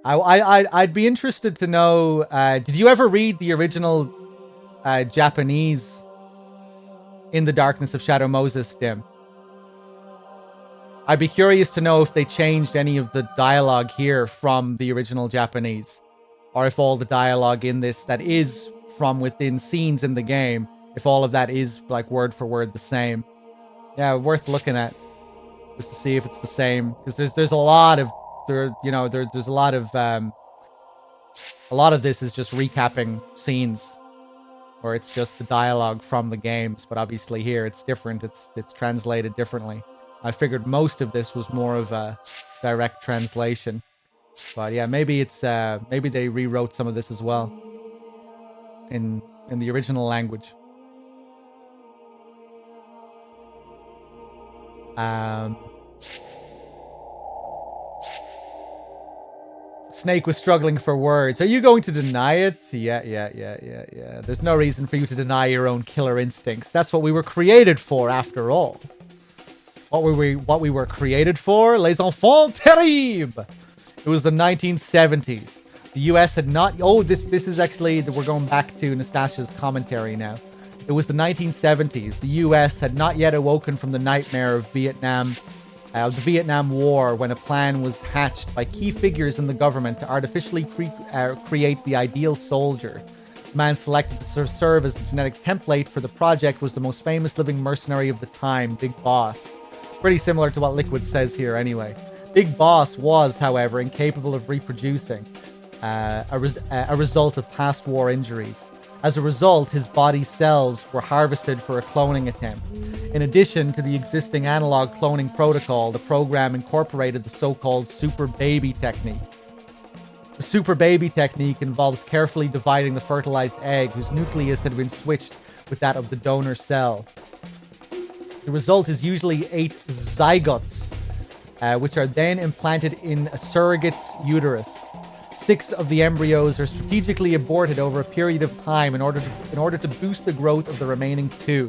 I'd be interested to know, did you ever read the original Japanese In the Darkness of Shadow Moses, Dim? I'd be curious to know if they changed any of the dialogue here from the original Japanese, or if all the dialogue in this that is from within scenes in the game, if all of that is like word for word the same. Yeah, worth looking at just to see if it's the same, because there's a lot of there's a lot of this is just recapping scenes, or it's just the dialogue from the games. But obviously here it's different. It's translated differently. I figured most of this was more of a direct translation, but yeah, maybe they rewrote some of this as well in the original language. Snake was struggling for words. Are you going to deny it? Yeah. There's no reason for you to deny your own killer instincts. That's what we were created for, after all. What we were created for? Les enfants terribles! It was the 1970s. The US had not... Oh, this is actually... We're going back to Nastasia's commentary now. It was the 1970s. The US had not yet awoken from the nightmare of the Vietnam War, when a plan was hatched by key figures in the government to artificially create the ideal soldier. The man selected to serve as the genetic template for the project was the most famous living mercenary of the time, Big Boss. Pretty similar to what Liquid says here anyway. Big Boss was, however, incapable of reproducing, a result of past war injuries. As a result, his body cells were harvested for a cloning attempt. In addition to the existing analog cloning protocol, the program incorporated the so-called super baby technique. The super baby technique involves carefully dividing the fertilized egg, whose nucleus had been switched with that of the donor cell. The result is usually 8 zygotes, which are then implanted in a surrogate's uterus. 6 of the embryos are strategically aborted over a period of time in order to boost the growth of the remaining 2.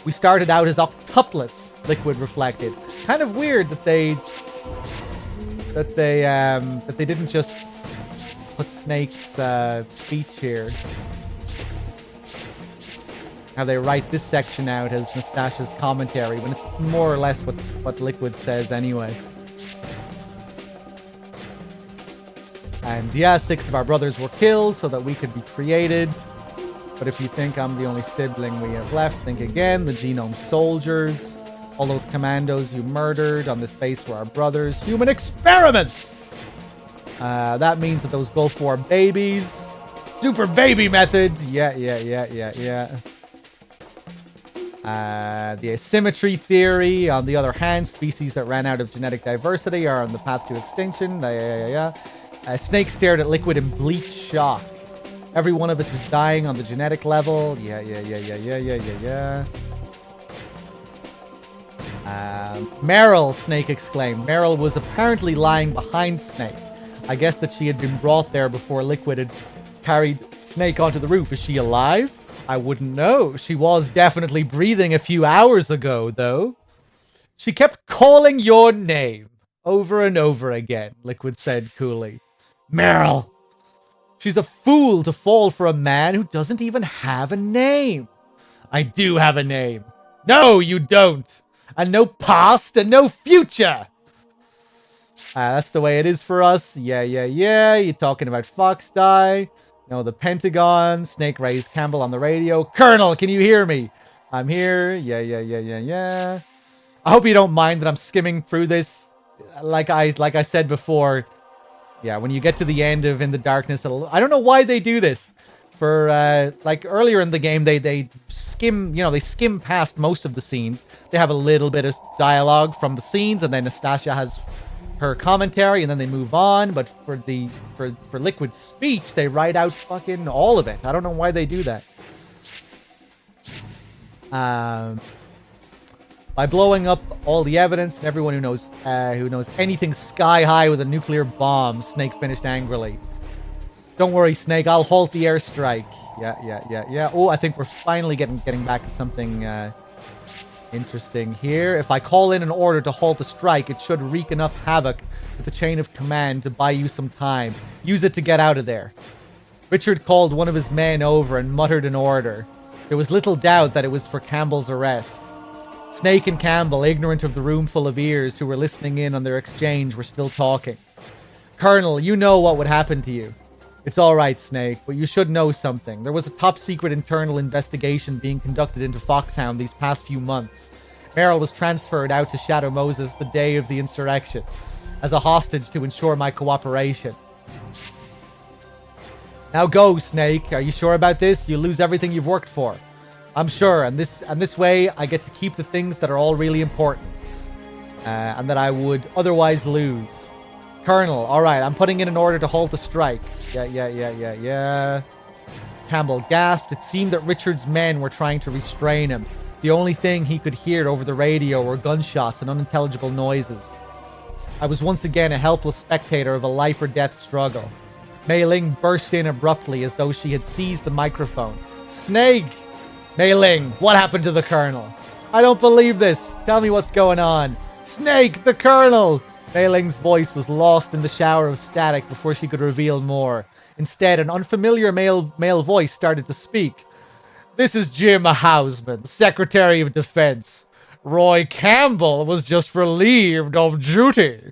We started out as octuplets, Liquid reflected. Kind of weird that they didn't just put Snake's speech here. How they write this section out as Nastasia's commentary, when it's more or less what Liquid says anyway. And yeah, 6 of our brothers were killed so that we could be created. But if you think I'm the only sibling we have left, think again. The genome soldiers, all those commandos you murdered on this base were our brothers. Human experiments! That means that those Gulf War babies. Super baby method! Yeah. The asymmetry theory, on the other hand, species that ran out of genetic diversity are on the path to extinction. Snake stared at Liquid in bleak shock. Every one of us is dying on the genetic level. Yeah. Meryl, Snake exclaimed. Meryl was apparently lying behind Snake. I guess that she had been brought there before Liquid had carried Snake onto the roof. Is she alive? I wouldn't know. She was definitely breathing a few hours ago, though. She kept calling your name over and over again, Liquid said coolly. Meryl! She's a fool to fall for a man who doesn't even have a name. I do have a name. No, you don't. And no past and no future. That's the way it is for us. Yeah. You're talking about Fox Die. No, the Pentagon. Snake raised Campbell on the radio. Colonel, can you hear me? I'm here. Yeah. I hope you don't mind that I'm skimming through this. Like I said before. Yeah, when you get to the end of In the Darkness, I don't know why they do this. For like earlier in the game, they skim, they skim past most of the scenes. They have a little bit of dialogue from the scenes, and then Nastasia has her commentary, and then they move on. But for Liquid's speech, they write out fucking all of it. I don't know why they do that. By blowing up all the evidence and everyone who knows anything sky high with a nuclear bomb, Snake finished angrily. Don't worry, Snake. I'll halt the airstrike. Yeah. Oh, I think we're finally getting back to something interesting here. If I call in an order to halt the strike, it should wreak enough havoc with the chain of command to buy you some time. Use it to get out of there. Richard called one of his men over and muttered an order. There was little doubt that it was for Campbell's arrest. Snake and Campbell, ignorant of the room full of ears who were listening in on their exchange, were still talking. Colonel, you know what would happen to you. It's all right, Snake, but you should know something. There was a top-secret internal investigation being conducted into Foxhound these past few months. Meryl was transferred out to Shadow Moses the day of the insurrection as a hostage to ensure my cooperation. Now go, Snake. Are you sure about this? You'll lose everything you've worked for. I'm sure, and this way I get to keep the things that are all really important, and that I would otherwise lose. Colonel, all right, I'm putting in an order to halt the strike. Yeah. Campbell gasped. It seemed that Richard's men were trying to restrain him. The only thing he could hear over the radio were gunshots and unintelligible noises. I was once again a helpless spectator of a life or death struggle. Mei Ling burst in abruptly as though she had seized the microphone. Snake! Mei Ling, what happened to the Colonel? I don't believe this. Tell me what's going on. Snake, the Colonel! Mei Ling's voice was lost in the shower of static before she could reveal more. Instead, an unfamiliar male voice started to speak. This is Jim Hausman, Secretary of Defense. Roy Campbell was just relieved of duty.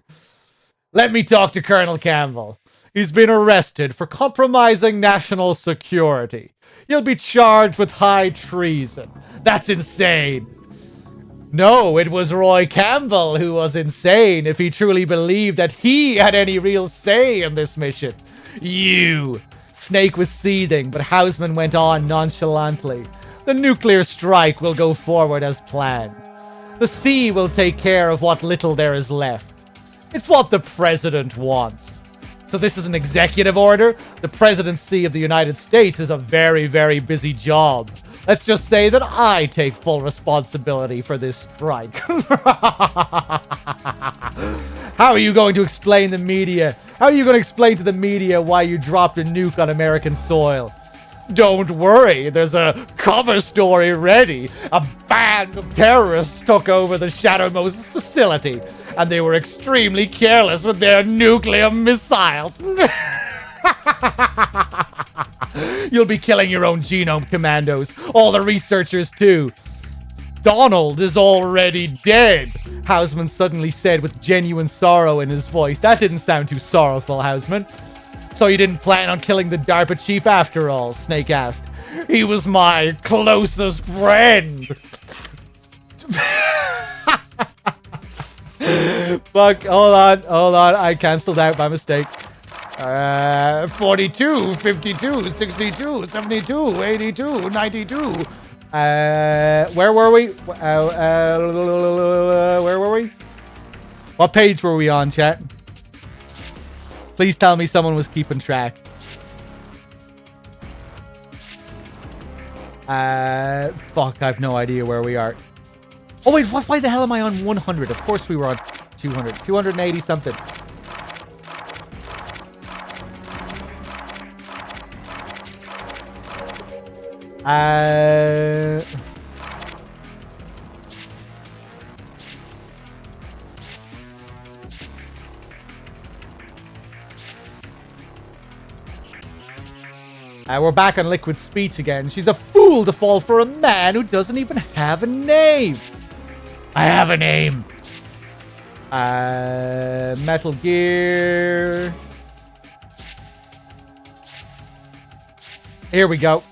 Let me talk to Colonel Campbell. He's been arrested for compromising national security. He'll be charged with high treason. That's insane. No, it was Roy Campbell who was insane if he truly believed that he had any real say in this mission. You. Snake was seething, but Hausman went on nonchalantly. The nuclear strike will go forward as planned. The sea will take care of what little there is left. It's what the president wants. So this is an executive order? The presidency of the United States is a very, very busy job. Let's just say that I take full responsibility for this strike. How are you going to explain the media? How are you going to explain to the media why you dropped a nuke on American soil? Don't worry, there's a cover story ready. A band of terrorists took over the Shadow Moses facility, and they were extremely careless with their nuclear missiles. You'll be killing your own genome commandos, all the researchers too. Donald is already dead, Hausman suddenly said with genuine sorrow in his voice. That didn't sound too sorrowful, Hausman. So you didn't plan on killing the DARPA chief after all? Snake asked. He was my closest friend. Fuck, hold on. I cancelled out my mistake. 42, 52, 62, 72, 82, 92. Where were we? Where were we? What page were we on, chat? Please tell me someone was keeping track. Fuck, I have no idea where we are. Oh wait, why the hell am I on 100? Of course we were on 200. 280 something. We're back on Liquid's speech again. She's a fool to fall for a man who doesn't even have a name. I have a name. Metal Gear. Here we go.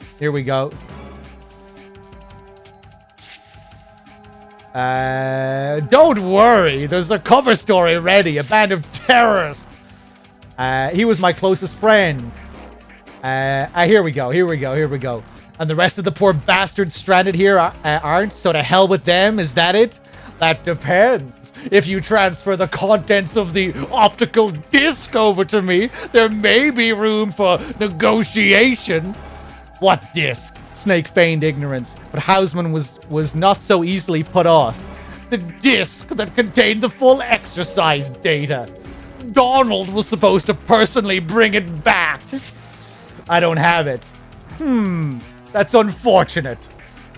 Don't worry. There's a cover story ready. A band of terrorists. He was my closest friend. Here we go. And the rest of the poor bastards stranded here aren't, so to hell with them, is that it? That depends. If you transfer the contents of the optical disc over to me, there may be room for negotiation. What disc? Snake feigned ignorance, but Hausman was not so easily put off. The disc that contained the full exercise data. Donald was supposed to personally bring it back. I don't have it. That's unfortunate,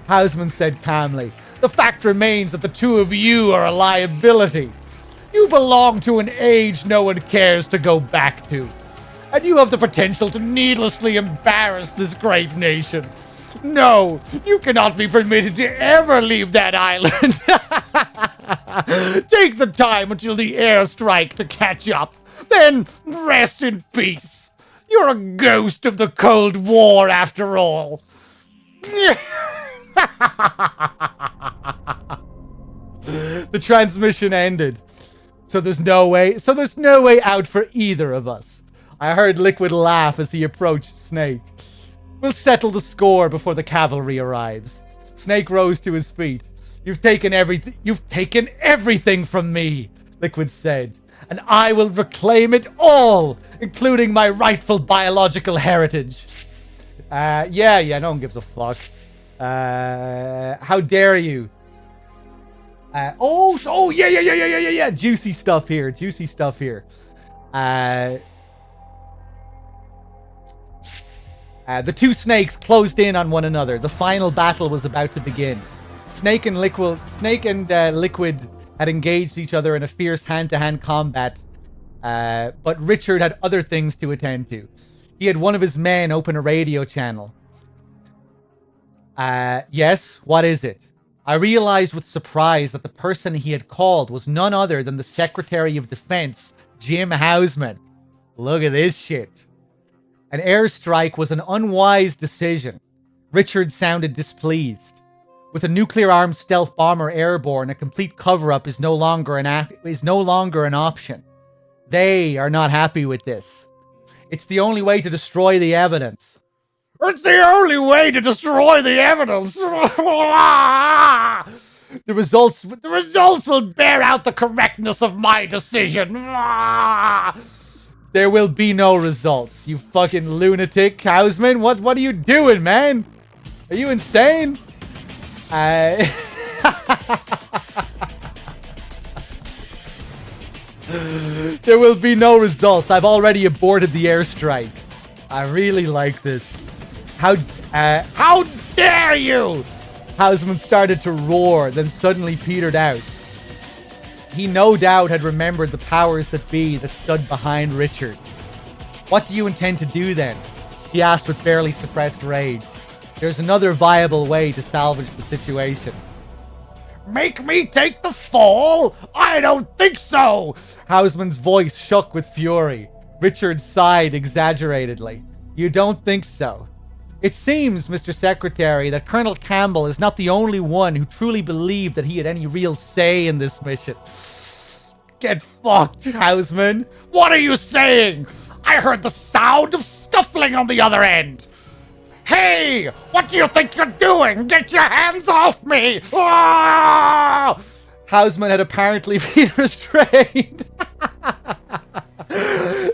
Hausman said calmly. The fact remains that the two of you are a liability. You belong to an age no one cares to go back to. And you have the potential to needlessly embarrass this great nation. No, you cannot be permitted to ever leave that island. Take the time until the airstrike to catch up. Then rest in peace. You're a ghost of the Cold War after all. The transmission ended. So there's no way out for either of us. I heard Liquid laugh as he approached Snake. We'll settle the score before the cavalry arrives. Snake rose to his feet. You've taken everything from me, Liquid said, and I will reclaim it all, including my rightful biological heritage. Yeah, no one gives a fuck. How dare you? Yeah. Juicy stuff here. The two snakes closed in on one another. The final battle was about to begin. Snake and Liquid had engaged each other in a fierce hand-to-hand combat, but Richard had other things to attend to. He had one of his men open a radio channel. Yes, what is it? I realized with surprise that the person he had called was none other than the Secretary of Defense, Jim Hausman. Look at this shit. An airstrike was an unwise decision. Richard sounded displeased. With a nuclear-armed stealth bomber airborne, a complete cover-up is no longer an option. They are not happy with this. It's the only way to destroy the evidence. It's the only way to destroy the evidence. The results will bear out the correctness of my decision. There will be no results, you fucking lunatic, Hausman. What are you doing, man? Are you insane? There will be no results. I've already aborted the airstrike. I really like this. How dare you? Hausman started to roar, then suddenly petered out. He no doubt had remembered the powers that be that stood behind Richard. What do you intend to do then? He asked with barely suppressed rage. There's another viable way to salvage the situation. Make me take the fall? I don't think so! Hausman's voice shook with fury. Richard sighed exaggeratedly. You don't think so? It seems, Mr. Secretary, that Colonel Campbell is not the only one who truly believed that he had any real say in this mission. Get fucked, Houseman. What are you saying? I heard the sound of scuffling on the other end. Hey, what do you think you're doing? Get your hands off me! Ah! Houseman had apparently been restrained.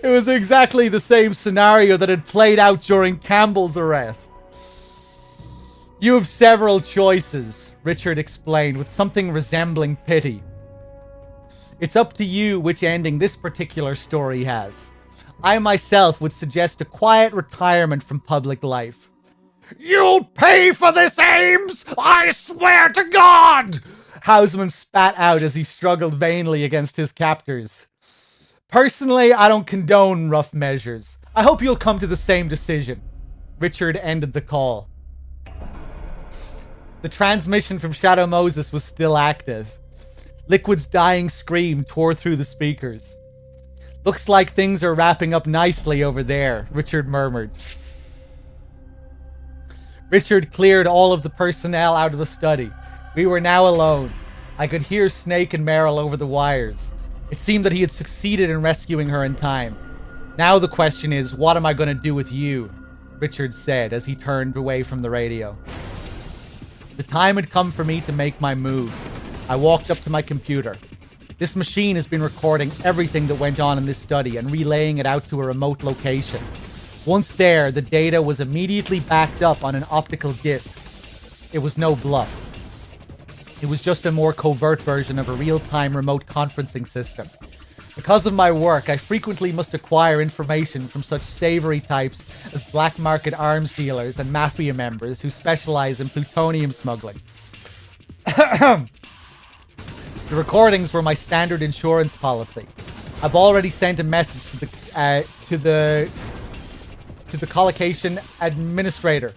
It was exactly the same scenario that had played out during Campbell's arrest. You have several choices, Richard explained with something resembling pity. It's up to you which ending this particular story has. I myself would suggest a quiet retirement from public life. You'll pay for this, Ames! I swear to God! Houseman spat out as he struggled vainly against his captors. Personally, I don't condone rough measures. I hope you'll come to the same decision. Richard ended the call. The transmission from Shadow Moses was still active. Liquid's dying scream tore through the speakers. Looks like things are wrapping up nicely over there, Richard murmured. Richard cleared all of the personnel out of the study. We were now alone. I could hear Snake and Meryl over the wires. It seemed that he had succeeded in rescuing her in time. Now the question is, what am I going to do with you? Richard said as he turned away from the radio. The time had come for me to make my move. I walked up to my computer. This machine has been recording everything that went on in this study and relaying it out to a remote location. Once there, the data was immediately backed up on an optical disc. It was no bluff. It was just a more covert version of a real-time remote conferencing system. Because of my work, I frequently must acquire information from such savory types as black market arms dealers and mafia members who specialize in plutonium smuggling. The recordings were my standard insurance policy. I've already sent a message to the collocation administrator.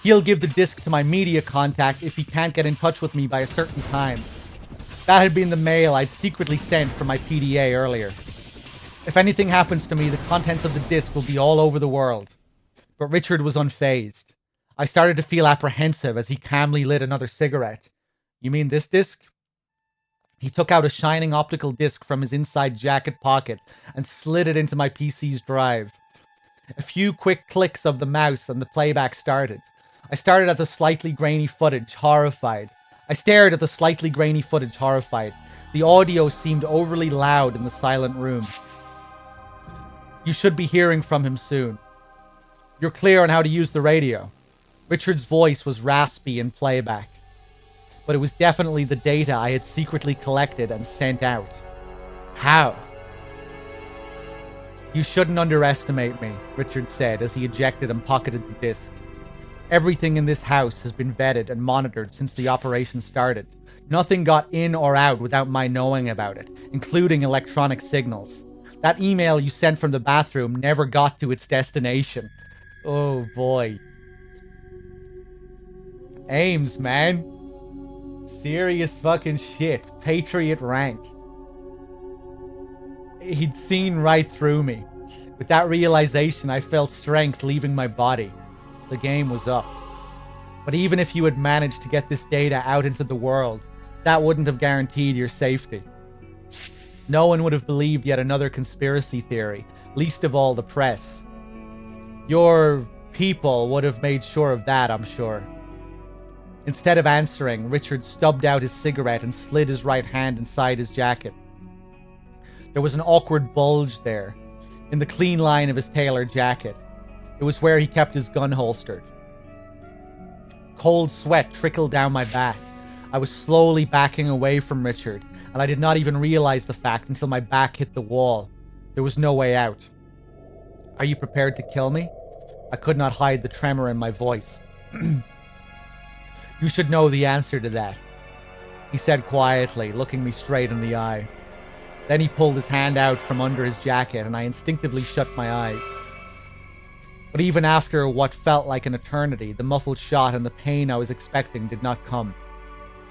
He'll give the disc to my media contact if he can't get in touch with me by a certain time. That had been the mail I'd secretly sent from my PDA earlier. If anything happens to me, the contents of the disc will be all over the world. But Richard was unfazed. I started to feel apprehensive as he calmly lit another cigarette. You mean this disc? He took out a shining optical disc from his inside jacket pocket and slid it into my PC's drive. A few quick clicks of the mouse and the playback started. I stared at the slightly grainy footage, horrified. The audio seemed overly loud in the silent room. You should be hearing from him soon. You're clear on how to use the radio. Richard's voice was raspy in playback. But it was definitely the data I had secretly collected and sent out. How? You shouldn't underestimate me, Richard said as he ejected and pocketed the disc. Everything in this house has been vetted and monitored since the operation started. Nothing got in or out without my knowing about it, including electronic signals. That email you sent from the bathroom never got to its destination. Oh boy. Ames, man. Serious fucking shit. Patriot rank. He'd seen right through me. With that realization, I felt strength leaving my body. The game was up. But even if you had managed to get this data out into the world, that wouldn't have guaranteed your safety. No one would have believed yet another conspiracy theory, least of all the press. Your people would have made sure of that, I'm sure. Instead of answering, Richard stubbed out his cigarette and slid his right hand inside his jacket. There was an awkward bulge there, in the clean line of his tailored jacket. It was where he kept his gun holstered. Cold sweat trickled down my back. I was slowly backing away from Richard, and I did not even realize the fact until my back hit the wall. There was no way out. Are you prepared to kill me? I could not hide the tremor in my voice. You should know the answer to that, he said quietly, looking me straight in the eye. Then he pulled his hand out from under his jacket, and I instinctively shut my eyes. But even after what felt like an eternity, the muffled shot and the pain I was expecting did not come.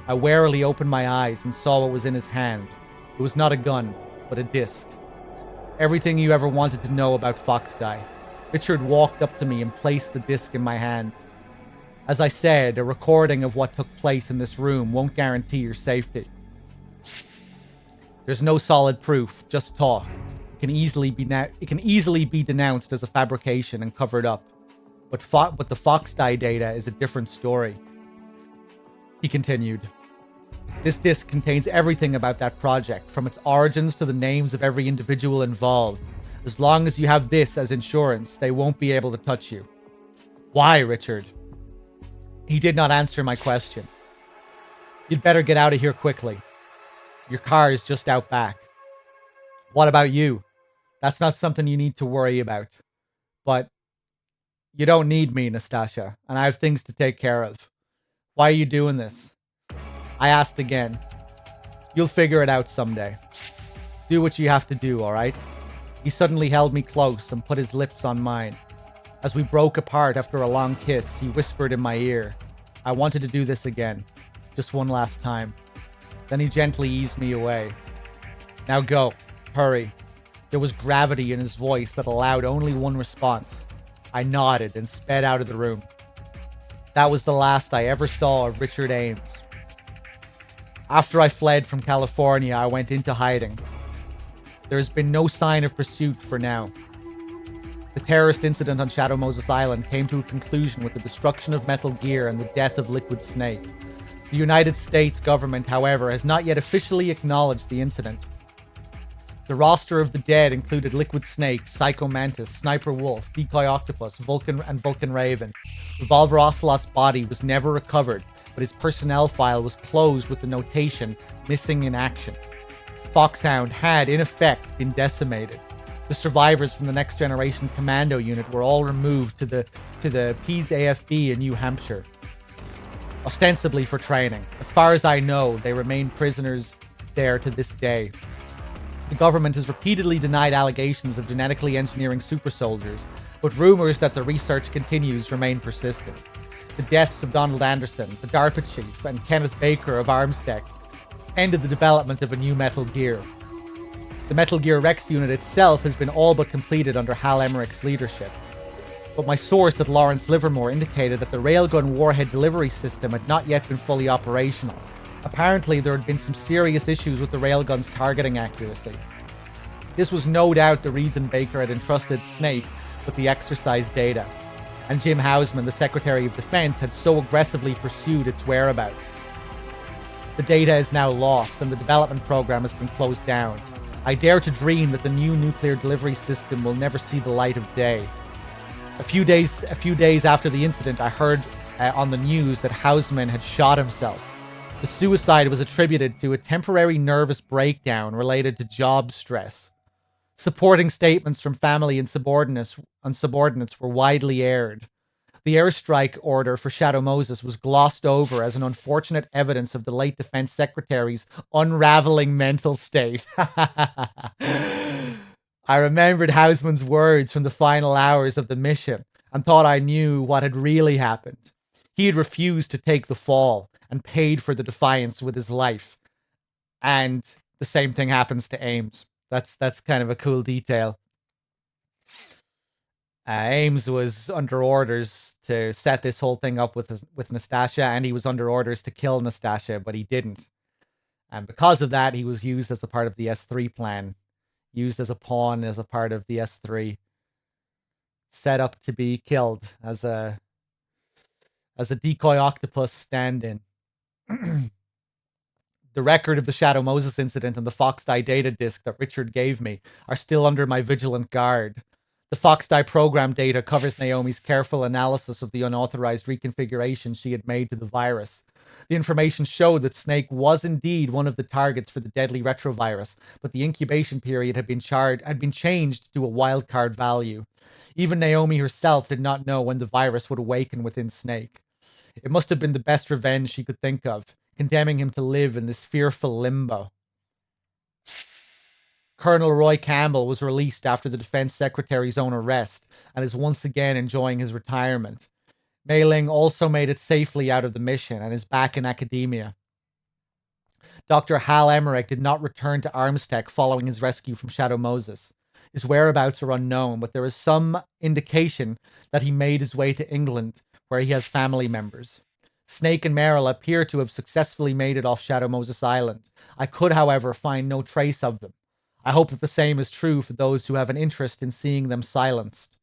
I warily opened my eyes and saw what was in his hand. It was not a gun, but a disc. Everything you ever wanted to know about Foxdie. Richard walked up to me and placed the disc in my hand. As I said, a recording of what took place in this room won't guarantee your safety. There's no solid proof, just talk. It can easily be denounced as a fabrication and covered up. But the Foxdie data is a different story. He continued. This disc contains everything about that project, from its origins to the names of every individual involved. As long as you have this as insurance, they won't be able to touch you. Why, Richard? He did not answer my question. You'd better get out of here quickly. Your car is just out back. What about you? That's not something you need to worry about. But you don't need me, Nastasha, and I have things to take care of. Why are you doing this? I asked again. You'll figure it out someday. Do what you have to do, all right? He suddenly held me close and put his lips on mine. As we broke apart after a long kiss, he whispered in my ear, I wanted to do this again. Just one last time. Then he gently eased me away. Now go. Hurry. There was gravity in his voice that allowed only one response. I nodded and sped out of the room. That was the last I ever saw of Richard Ames. After I fled from California, I went into hiding. There has been no sign of pursuit for now. The terrorist incident on Shadow Moses Island came to a conclusion with the destruction of Metal Gear and the death of Liquid Snake. The United States government, however, has not yet officially acknowledged the incident. The roster of the dead included Liquid Snake, Psycho Mantis, Sniper Wolf, Decoy Octopus, Vulcan Raven. Revolver Ocelot's body was never recovered, but his personnel file was closed with the notation, missing in action. Foxhound had, in effect, been decimated. The survivors from the Next Generation Commando unit were all removed to the Pease AFB in New Hampshire, ostensibly for training. As far as I know, they remain prisoners there to this day. The government has repeatedly denied allegations of genetically engineering super soldiers, but rumors that the research continues remain persistent. The deaths of Donald Anderson, the DARPA chief, and Kenneth Baker of Armstech ended the development of a new Metal Gear. The Metal Gear Rex unit itself has been all but completed under Hal Emmerich's leadership. But my source at Lawrence Livermore indicated that the railgun warhead delivery system had not yet been fully operational. Apparently, there had been some serious issues with the railgun's targeting accuracy. This was no doubt the reason Baker had entrusted Snake with the exercise data, and Jim Hausman, the Secretary of Defense, had so aggressively pursued its whereabouts. The data is now lost, and the development program has been closed down. I dare to dream that the new nuclear delivery system will never see the light of day. A few days after the incident, I heard on the news that Hausman had shot himself. The suicide was attributed to a temporary nervous breakdown related to job stress. Supporting statements from family and subordinates were widely aired. The airstrike order for Shadow Moses was glossed over as an unfortunate evidence of the late Defense Secretary's unraveling mental state. I remembered Hausman's words from the final hours of the mission and thought I knew what had really happened. He had refused to take the fall and paid for the defiance with his life. And the same thing happens to Ames. That's kind of a cool detail. Ames was under orders to set this whole thing up with Nastasha, and he was under orders to kill Nastasha, but he didn't. And because of that, he was used as a part of the S3 plan. Used as a pawn, as a part of the S3. Set up to be killed as a decoy octopus stand-in. The record of the Shadow Moses incident and the Foxdie data disk that Richard gave me are still under my vigilant guard. The Foxdie program data covers Naomi's careful analysis of the unauthorized reconfiguration she had made to the virus. The information showed that Snake was indeed one of the targets for the deadly retrovirus, but the incubation period had been changed to a wildcard value. Even Naomi herself did not know when the virus would awaken within Snake. It must have been the best revenge she could think of, condemning him to live in this fearful limbo. Colonel Roy Campbell was released after the Defense Secretary's own arrest and is once again enjoying his retirement. Mei Ling also made it safely out of the mission and is back in academia. Dr. Hal Emmerich did not return to Armstech following his rescue from Shadow Moses. His whereabouts are unknown, but there is some indication that he made his way to England, where he has family members. Snake and Merrill appear to have successfully made it off Shadow Moses Island. I could, however, find no trace of them. I hope that the same is true for those who have an interest in seeing them silenced.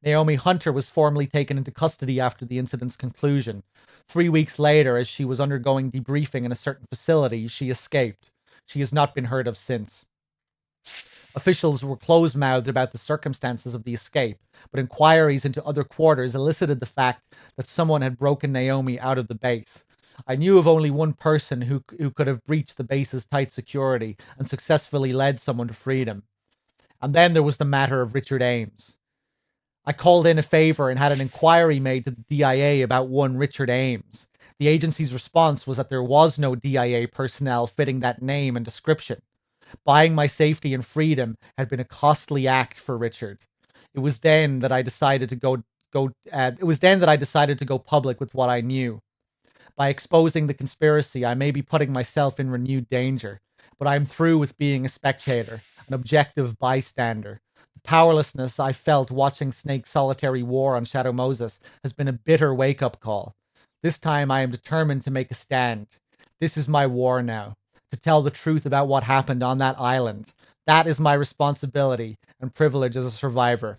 Naomi Hunter was formally taken into custody after the incident's conclusion. 3 weeks later, as she was undergoing debriefing in a certain facility, she escaped. She has not been heard of since. Officials were close-mouthed about the circumstances of the escape, but inquiries into other quarters elicited the fact that someone had broken Naomi out of the base. I knew of only one person who could have breached the base's tight security and successfully led someone to freedom. And then there was the matter of Richard Ames. I called in a favor and had an inquiry made to the DIA about one Richard Ames. The agency's response was that there was no DIA personnel fitting that name and description. Buying my safety and freedom had been a costly act for Richard. It was then that I decided to go public with what I knew. By exposing the conspiracy, I may be putting myself in renewed danger, but I'm through with being a spectator, an objective bystander. The powerlessness I felt watching Snake's solitary war on Shadow Moses has been a bitter wake-up call. This time I am determined to make a stand. This is my war now, to tell the truth about what happened on that island. That is my responsibility and privilege as a survivor,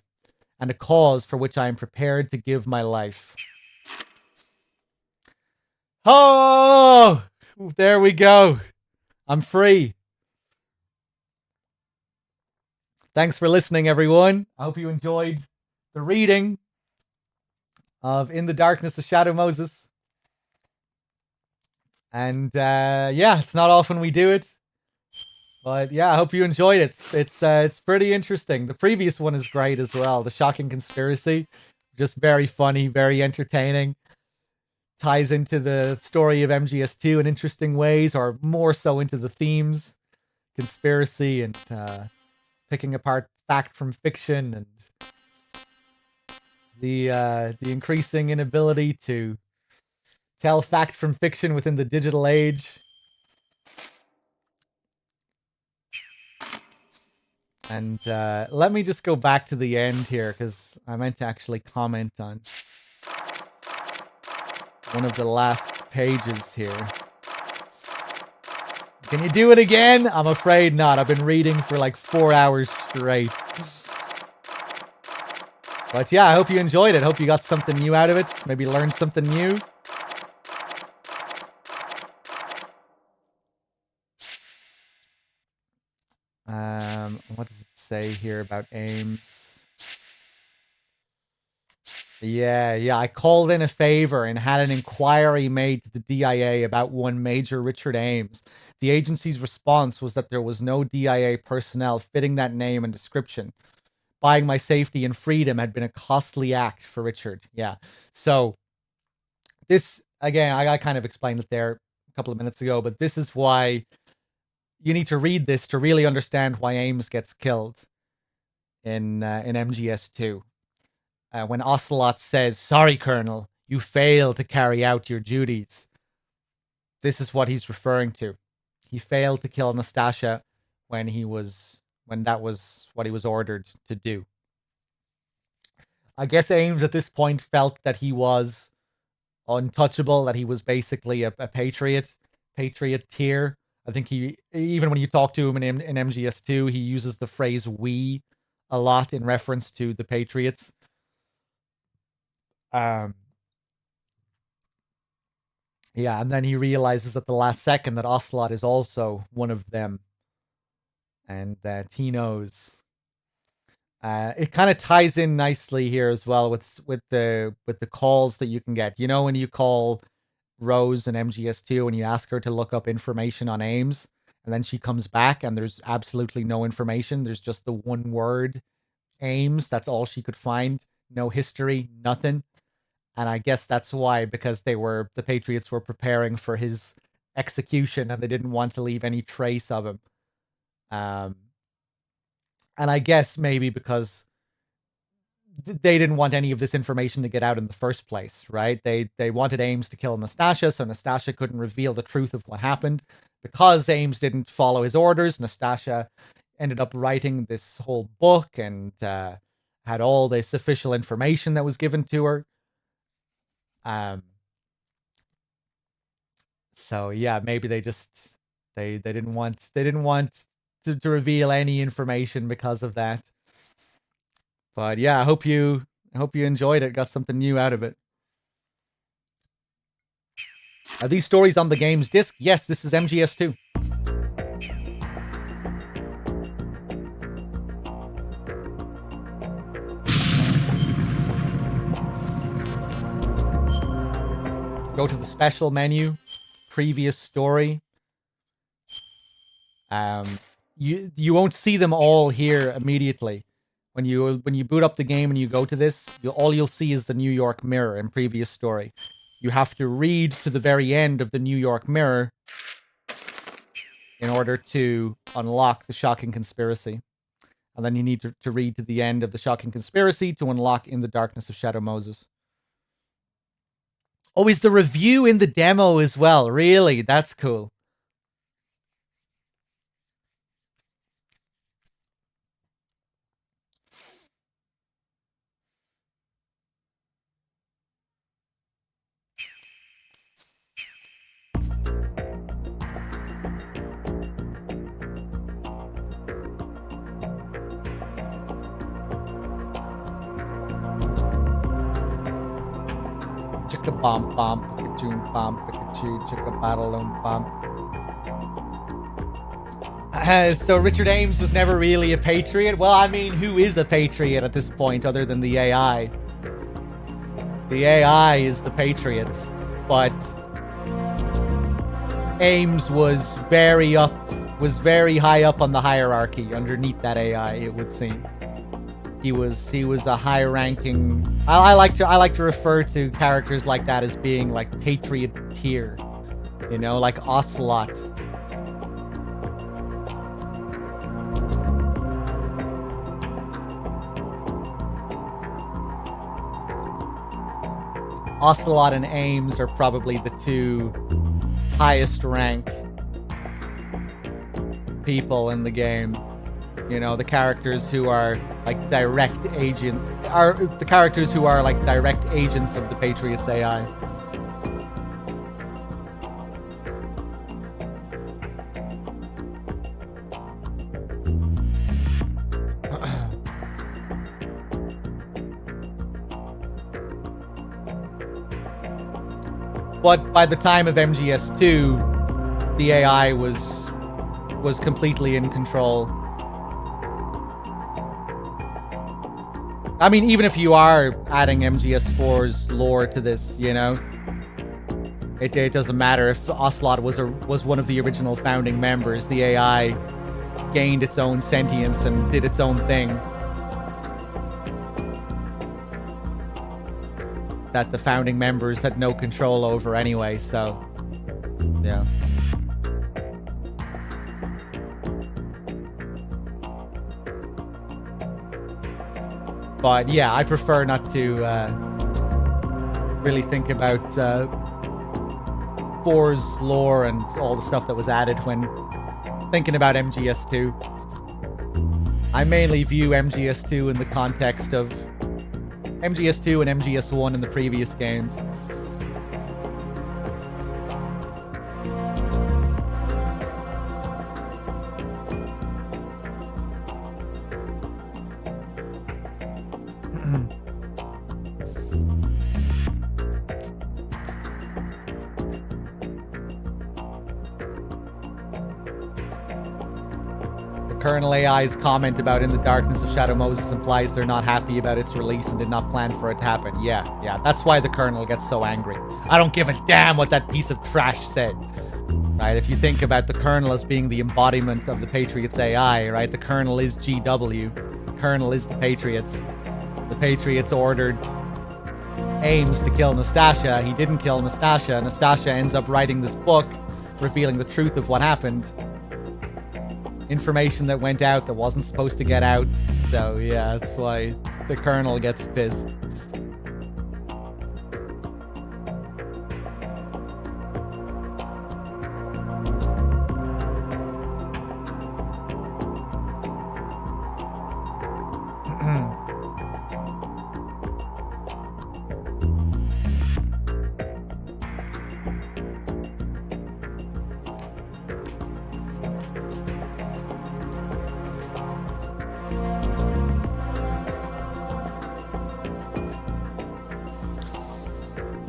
and a cause for which I am prepared to give my life. Oh, there we go. I'm free. Thanks for listening, everyone. I hope you enjoyed the reading of In the Darkness of Shadow Moses. And yeah, it's not often we do it, but yeah, I hope you enjoyed it. It's pretty interesting. The previous one is great as well. The Shocking Conspiracy, just very funny, very entertaining. Ties into the story of MGS2 in interesting ways, or more so into the themes, conspiracy and picking apart fact from fiction, and the increasing inability to tell fact from fiction within the digital age. And let me just go back to the end here, because I meant to actually comment on one of the last pages here. Can you do it again? I'm afraid not. I've been reading for like 4 hours straight. But yeah, I hope you enjoyed it. Hope you got something new out of it. Maybe learned something new. What does it say here about Ames? Yeah, I called in a favor and had an inquiry made to the DIA about one Major Richard Ames. The agency's response was that there was no DIA personnel fitting that name and description. Buying my safety and freedom had been a costly act for Richard. Yeah. So this, again, I kind of explained it there a couple of minutes ago, but this is why you need to read this to really understand why Ames gets killed in MGS2. When Ocelot says, "Sorry, Colonel, you failed to carry out your duties." This is what he's referring to. He failed to kill Nastasha when that was what he was ordered to do. I guess Ames at this point felt that he was untouchable, that he was basically a patriot tier. I think he, even when you talk to him in MGS2, he uses the phrase "we" a lot in reference to the Patriots. Yeah, and then he realizes at the last second that Ocelot is also one of them, and that he knows. It kind of ties in nicely here as well with the calls that you can get. You know, when you call Rose in MGS2 and you ask her to look up information on Ames, and then she comes back and there's absolutely no information. There's just the one word Ames. That's all she could find. No history, nothing. And I guess that's why, because the Patriots were preparing for his execution and they didn't want to leave any trace of him. And I guess maybe because they didn't want any of this information to get out in the first place, right? They wanted Ames to kill Nastasha, so Nastasha couldn't reveal the truth of what happened. Because Ames didn't follow his orders, Nastasha ended up writing this whole book and had all this official information that was given to her. So yeah, maybe they just they didn't want to reveal any information because of that. But yeah, I hope you enjoyed it, got something new out of it. Are these stories on the game's disc? Yes, this is MGS2. Go to the special menu, previous story. You won't see them all here immediately. When you boot up the game and you go to this, all you'll see is the New York Mirror in previous story. You have to read to the very end of the New York Mirror in order to unlock the shocking conspiracy. And then you need to read to the end of the shocking conspiracy to unlock In the Darkness of Shadow Moses. Oh, is the review in the demo as well? Really? That's cool. Chicka bomb bomb, Pikachu bomb, Pikachu, chicka battle bomb. So Richard Ames was never really a patriot. Well, I mean, who is a patriot at this point other than the AI? The AI is the patriots, but Ames was very high up on the hierarchy underneath that AI, it would seem. He was a high-ranking. I like to refer to characters like that as being like patriot tier, you know, like Ocelot. Ocelot and Ames are probably the two highest rank people in the game. You know, the characters who are like direct agents are the characters who are like direct agents of the Patriots AI. But by the time of MGS2, the AI was completely in control. I mean, even if you are adding MGS4's lore to this, you know, it doesn't matter if Ocelot was one of the original founding members. The AI gained its own sentience and did its own thing that the founding members had no control over anyway, so yeah. But yeah, I prefer not to really think about 4's lore and all the stuff that was added when thinking about MGS2. I mainly view MGS2 in the context of MGS2 and MGS1 in the previous games. Colonel AI's comment about In the Darkness of Shadow Moses implies they're not happy about its release and did not plan for it to happen. Yeah, that's why the Colonel gets so angry. I don't give a damn what that piece of trash said. Right, if you think about the Colonel as being the embodiment of the Patriots AI, right, the Colonel is GW, the Colonel is the Patriots. The Patriots ordered Ames to kill Nastasha. He didn't kill Nastasha. Nastasha ends up writing this book revealing the truth of what happened. Information that went out that wasn't supposed to get out. So yeah, that's why the Colonel gets pissed.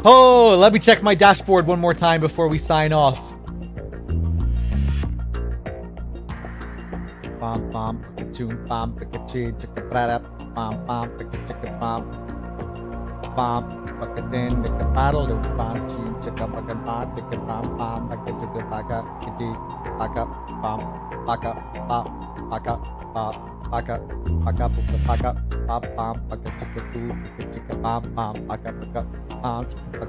Oh, let me check my dashboard one more time before we sign off. Bam bam pikachu bam pikachu chicka brada bam bam pikachu bam bam pakatin chicka paddle do bam chin chicka baka bam chicka bam bam pikachu baka kiti baka bam baka bam baka bam baka baka baka bam bam baka chicka chicka bam bam baka baka bam chicka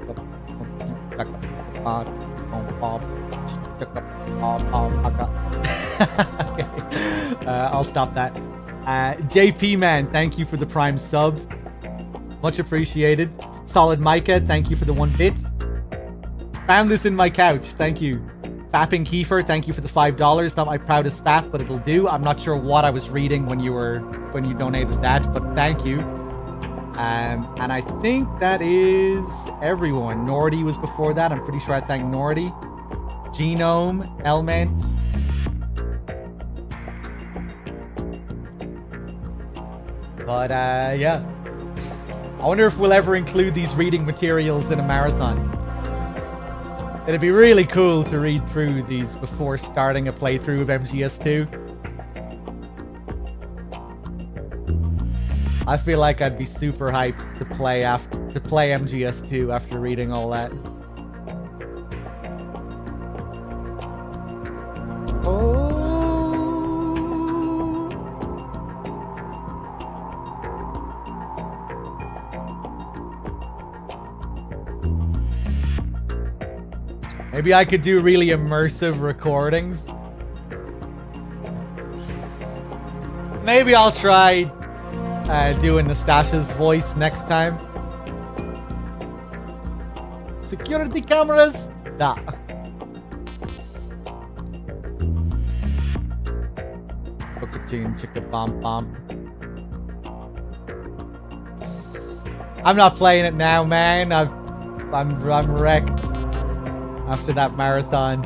baka bam bam okay. I'll stop that. JP man, thank you for the Prime sub. Much appreciated. Solid Micah, thank you for the 1 bit. Found this in my couch. Thank you. Fapping Kiefer, thank you for the $5. Not my proudest fap, but it'll do. I'm not sure what I was reading when you donated that, but thank you. And I think that is everyone. Nordy was before that. I'm pretty sure I thanked Nordy. Genome, Element. But yeah. I wonder if we'll ever include these reading materials in a marathon. It'd be really cool to read through these before starting a playthrough of MGS2. I feel like I'd be super hyped to play MGS2 after reading all that. Oh. Maybe I could do really immersive recordings. Maybe I'll try doing Nastasha's voice next time. Security cameras? Nah. Chicka bomb bomb. I'm not playing it now, man. I'm wrecked after that marathon.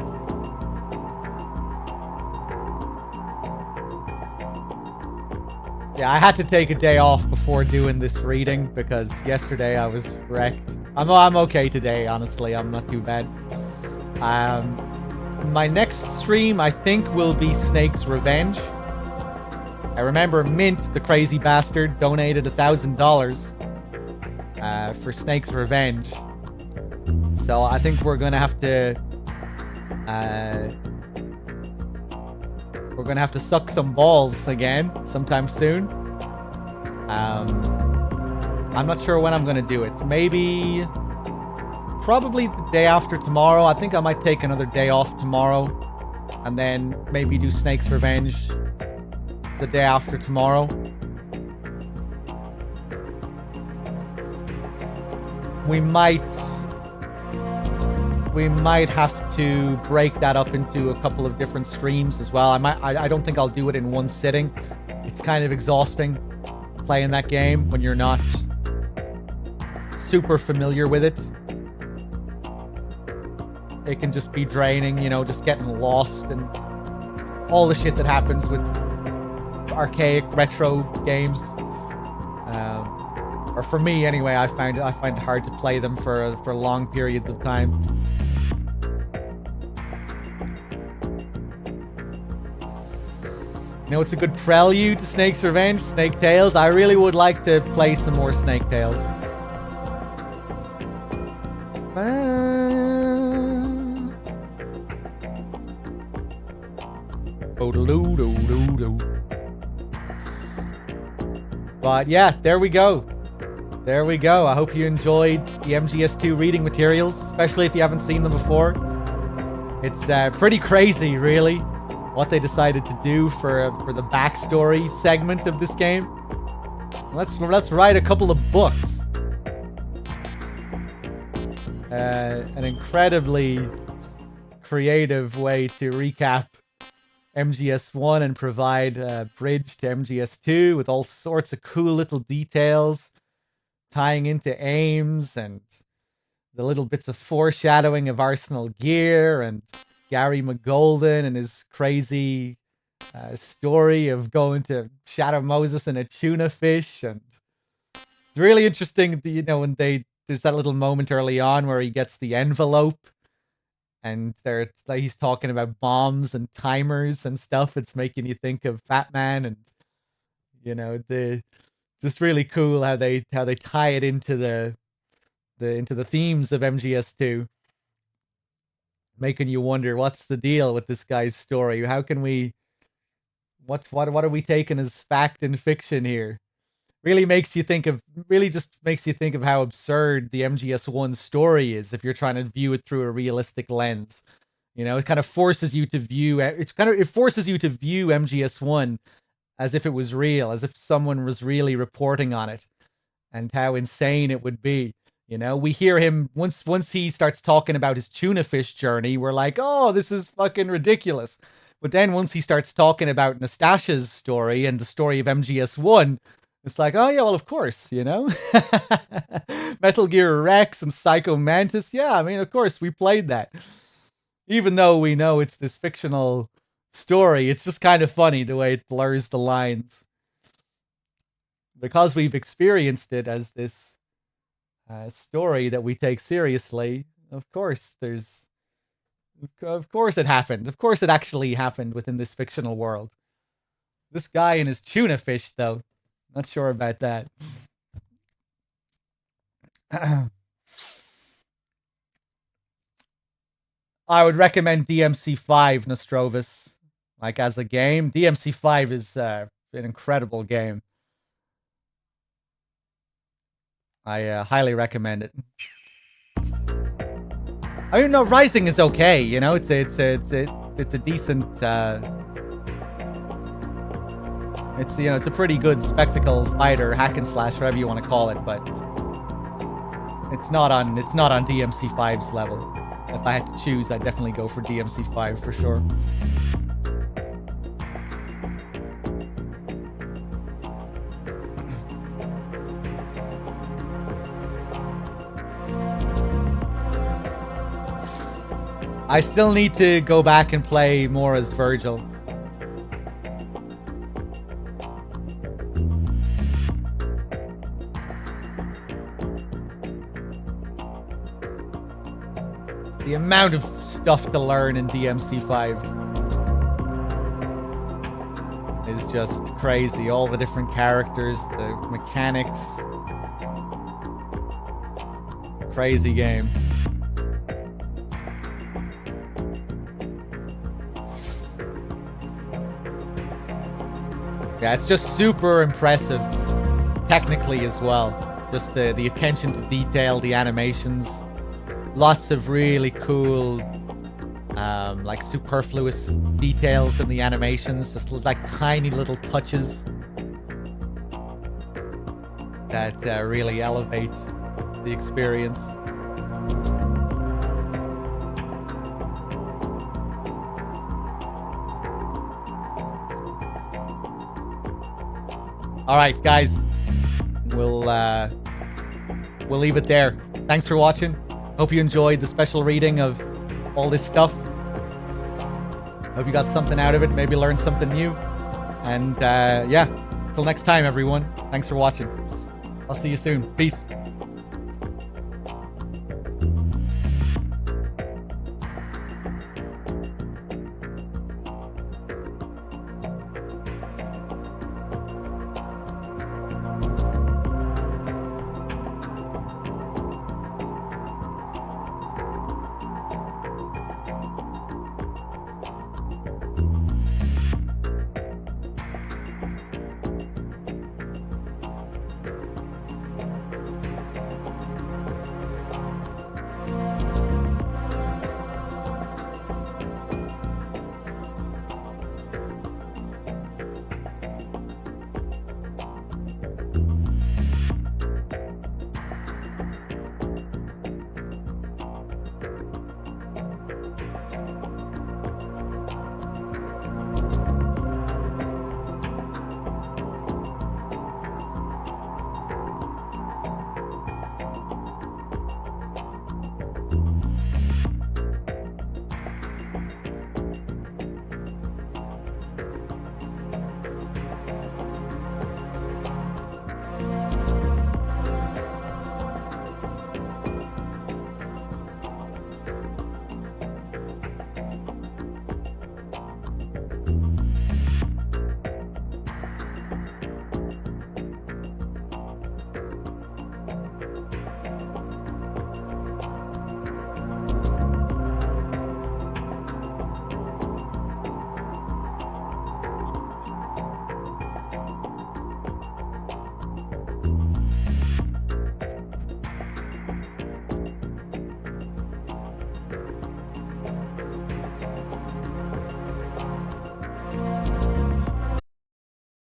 Yeah, I had to take a day off before doing this reading because yesterday I was wrecked. I'm okay today, honestly. I'm not too bad. My next stream, I think, will be Snake's Revenge. I remember Mint, the crazy bastard, donated $1,000 for Snake's Revenge. So I think we're gonna have to suck some balls again sometime soon. I'm not sure when I'm gonna do it. Maybe probably the day after tomorrow. I think I might take another day off tomorrow and then maybe do Snake's Revenge the day after tomorrow. We might have to break that up into a couple of different streams as well. I don't think I'll do it in one sitting. It's kind of exhausting playing that game when you're not super familiar with it. It can just be draining, you know, just getting lost and all the shit that happens with archaic retro games. Or for me anyway, I find it hard to play them for long periods of time. You know, it's a good prelude to Snake's Revenge, Snake Tales. I really would like to play some more Snake Tales. But yeah, there we go. There we go. I hope you enjoyed the MGS2 reading materials, especially if you haven't seen them before. It's pretty crazy, really, what they decided to do for the backstory segment of this game. Let's write a couple of books. An incredibly creative way to recap MGS1 and provide a bridge to MGS2 with all sorts of cool little details tying into aims and the little bits of foreshadowing of Arsenal Gear and Gary McGolden and his crazy story of going to Shadow Moses and a tuna fish. And it's really interesting, you know, when they there's that little moment early on where he gets the envelope, and he's talking about bombs and timers and stuff. It's making you think of Fat Man, and the just really cool how they tie it into the themes of MGS2, making you wonder what's the deal with this guy's story. How can we what are we taking as fact and fiction here? Really just makes you think of how absurd the MGS1 story is if you're trying to view it through a realistic lens. It kind of forces you to view it forces you to view MGS1 as if it was real, as if someone was really reporting on it, and how insane it would be. We hear him once he starts talking about his tuna fish journey, we're like, oh, this is fucking ridiculous. But then once he starts talking about Nastasha's story and the story of MGS1, it's like, oh yeah, well, of course, Metal Gear Rex and Psycho Mantis. Yeah, I mean, of course, we played that. Even though we know it's this fictional story, it's just kind of funny the way it blurs the lines. Because we've experienced it as this story that we take seriously, of course it happened. Of course it actually happened within this fictional world. This guy and his tuna fish, though. Not sure about that. I would recommend DMC5, Nostrovus. Like, as a game, DMC5 is an incredible game. I highly recommend it. I mean, no, Rising is okay. It's a decent. It's a pretty good spectacle fighter, hack and slash, whatever you want to call it, but it's not on DMC5's level. If I had to choose, I'd definitely go for DMC5 for sure. I still need to go back and play more as Virgil. The amount of stuff to learn in DMC5 is just crazy. All the different characters, the mechanics. Crazy game. Yeah, it's just super impressive technically as well. Just the attention to detail, the animations. Lots of really cool, like superfluous details in the animations. Just like tiny little touches that really elevate the experience. All right, guys, we'll leave it there. Thanks for watching. Hope you enjoyed the special reading of all this stuff. Hope you got something out of it. Maybe learned something new. And yeah, till next time, everyone. Thanks for watching. I'll see you soon. Peace.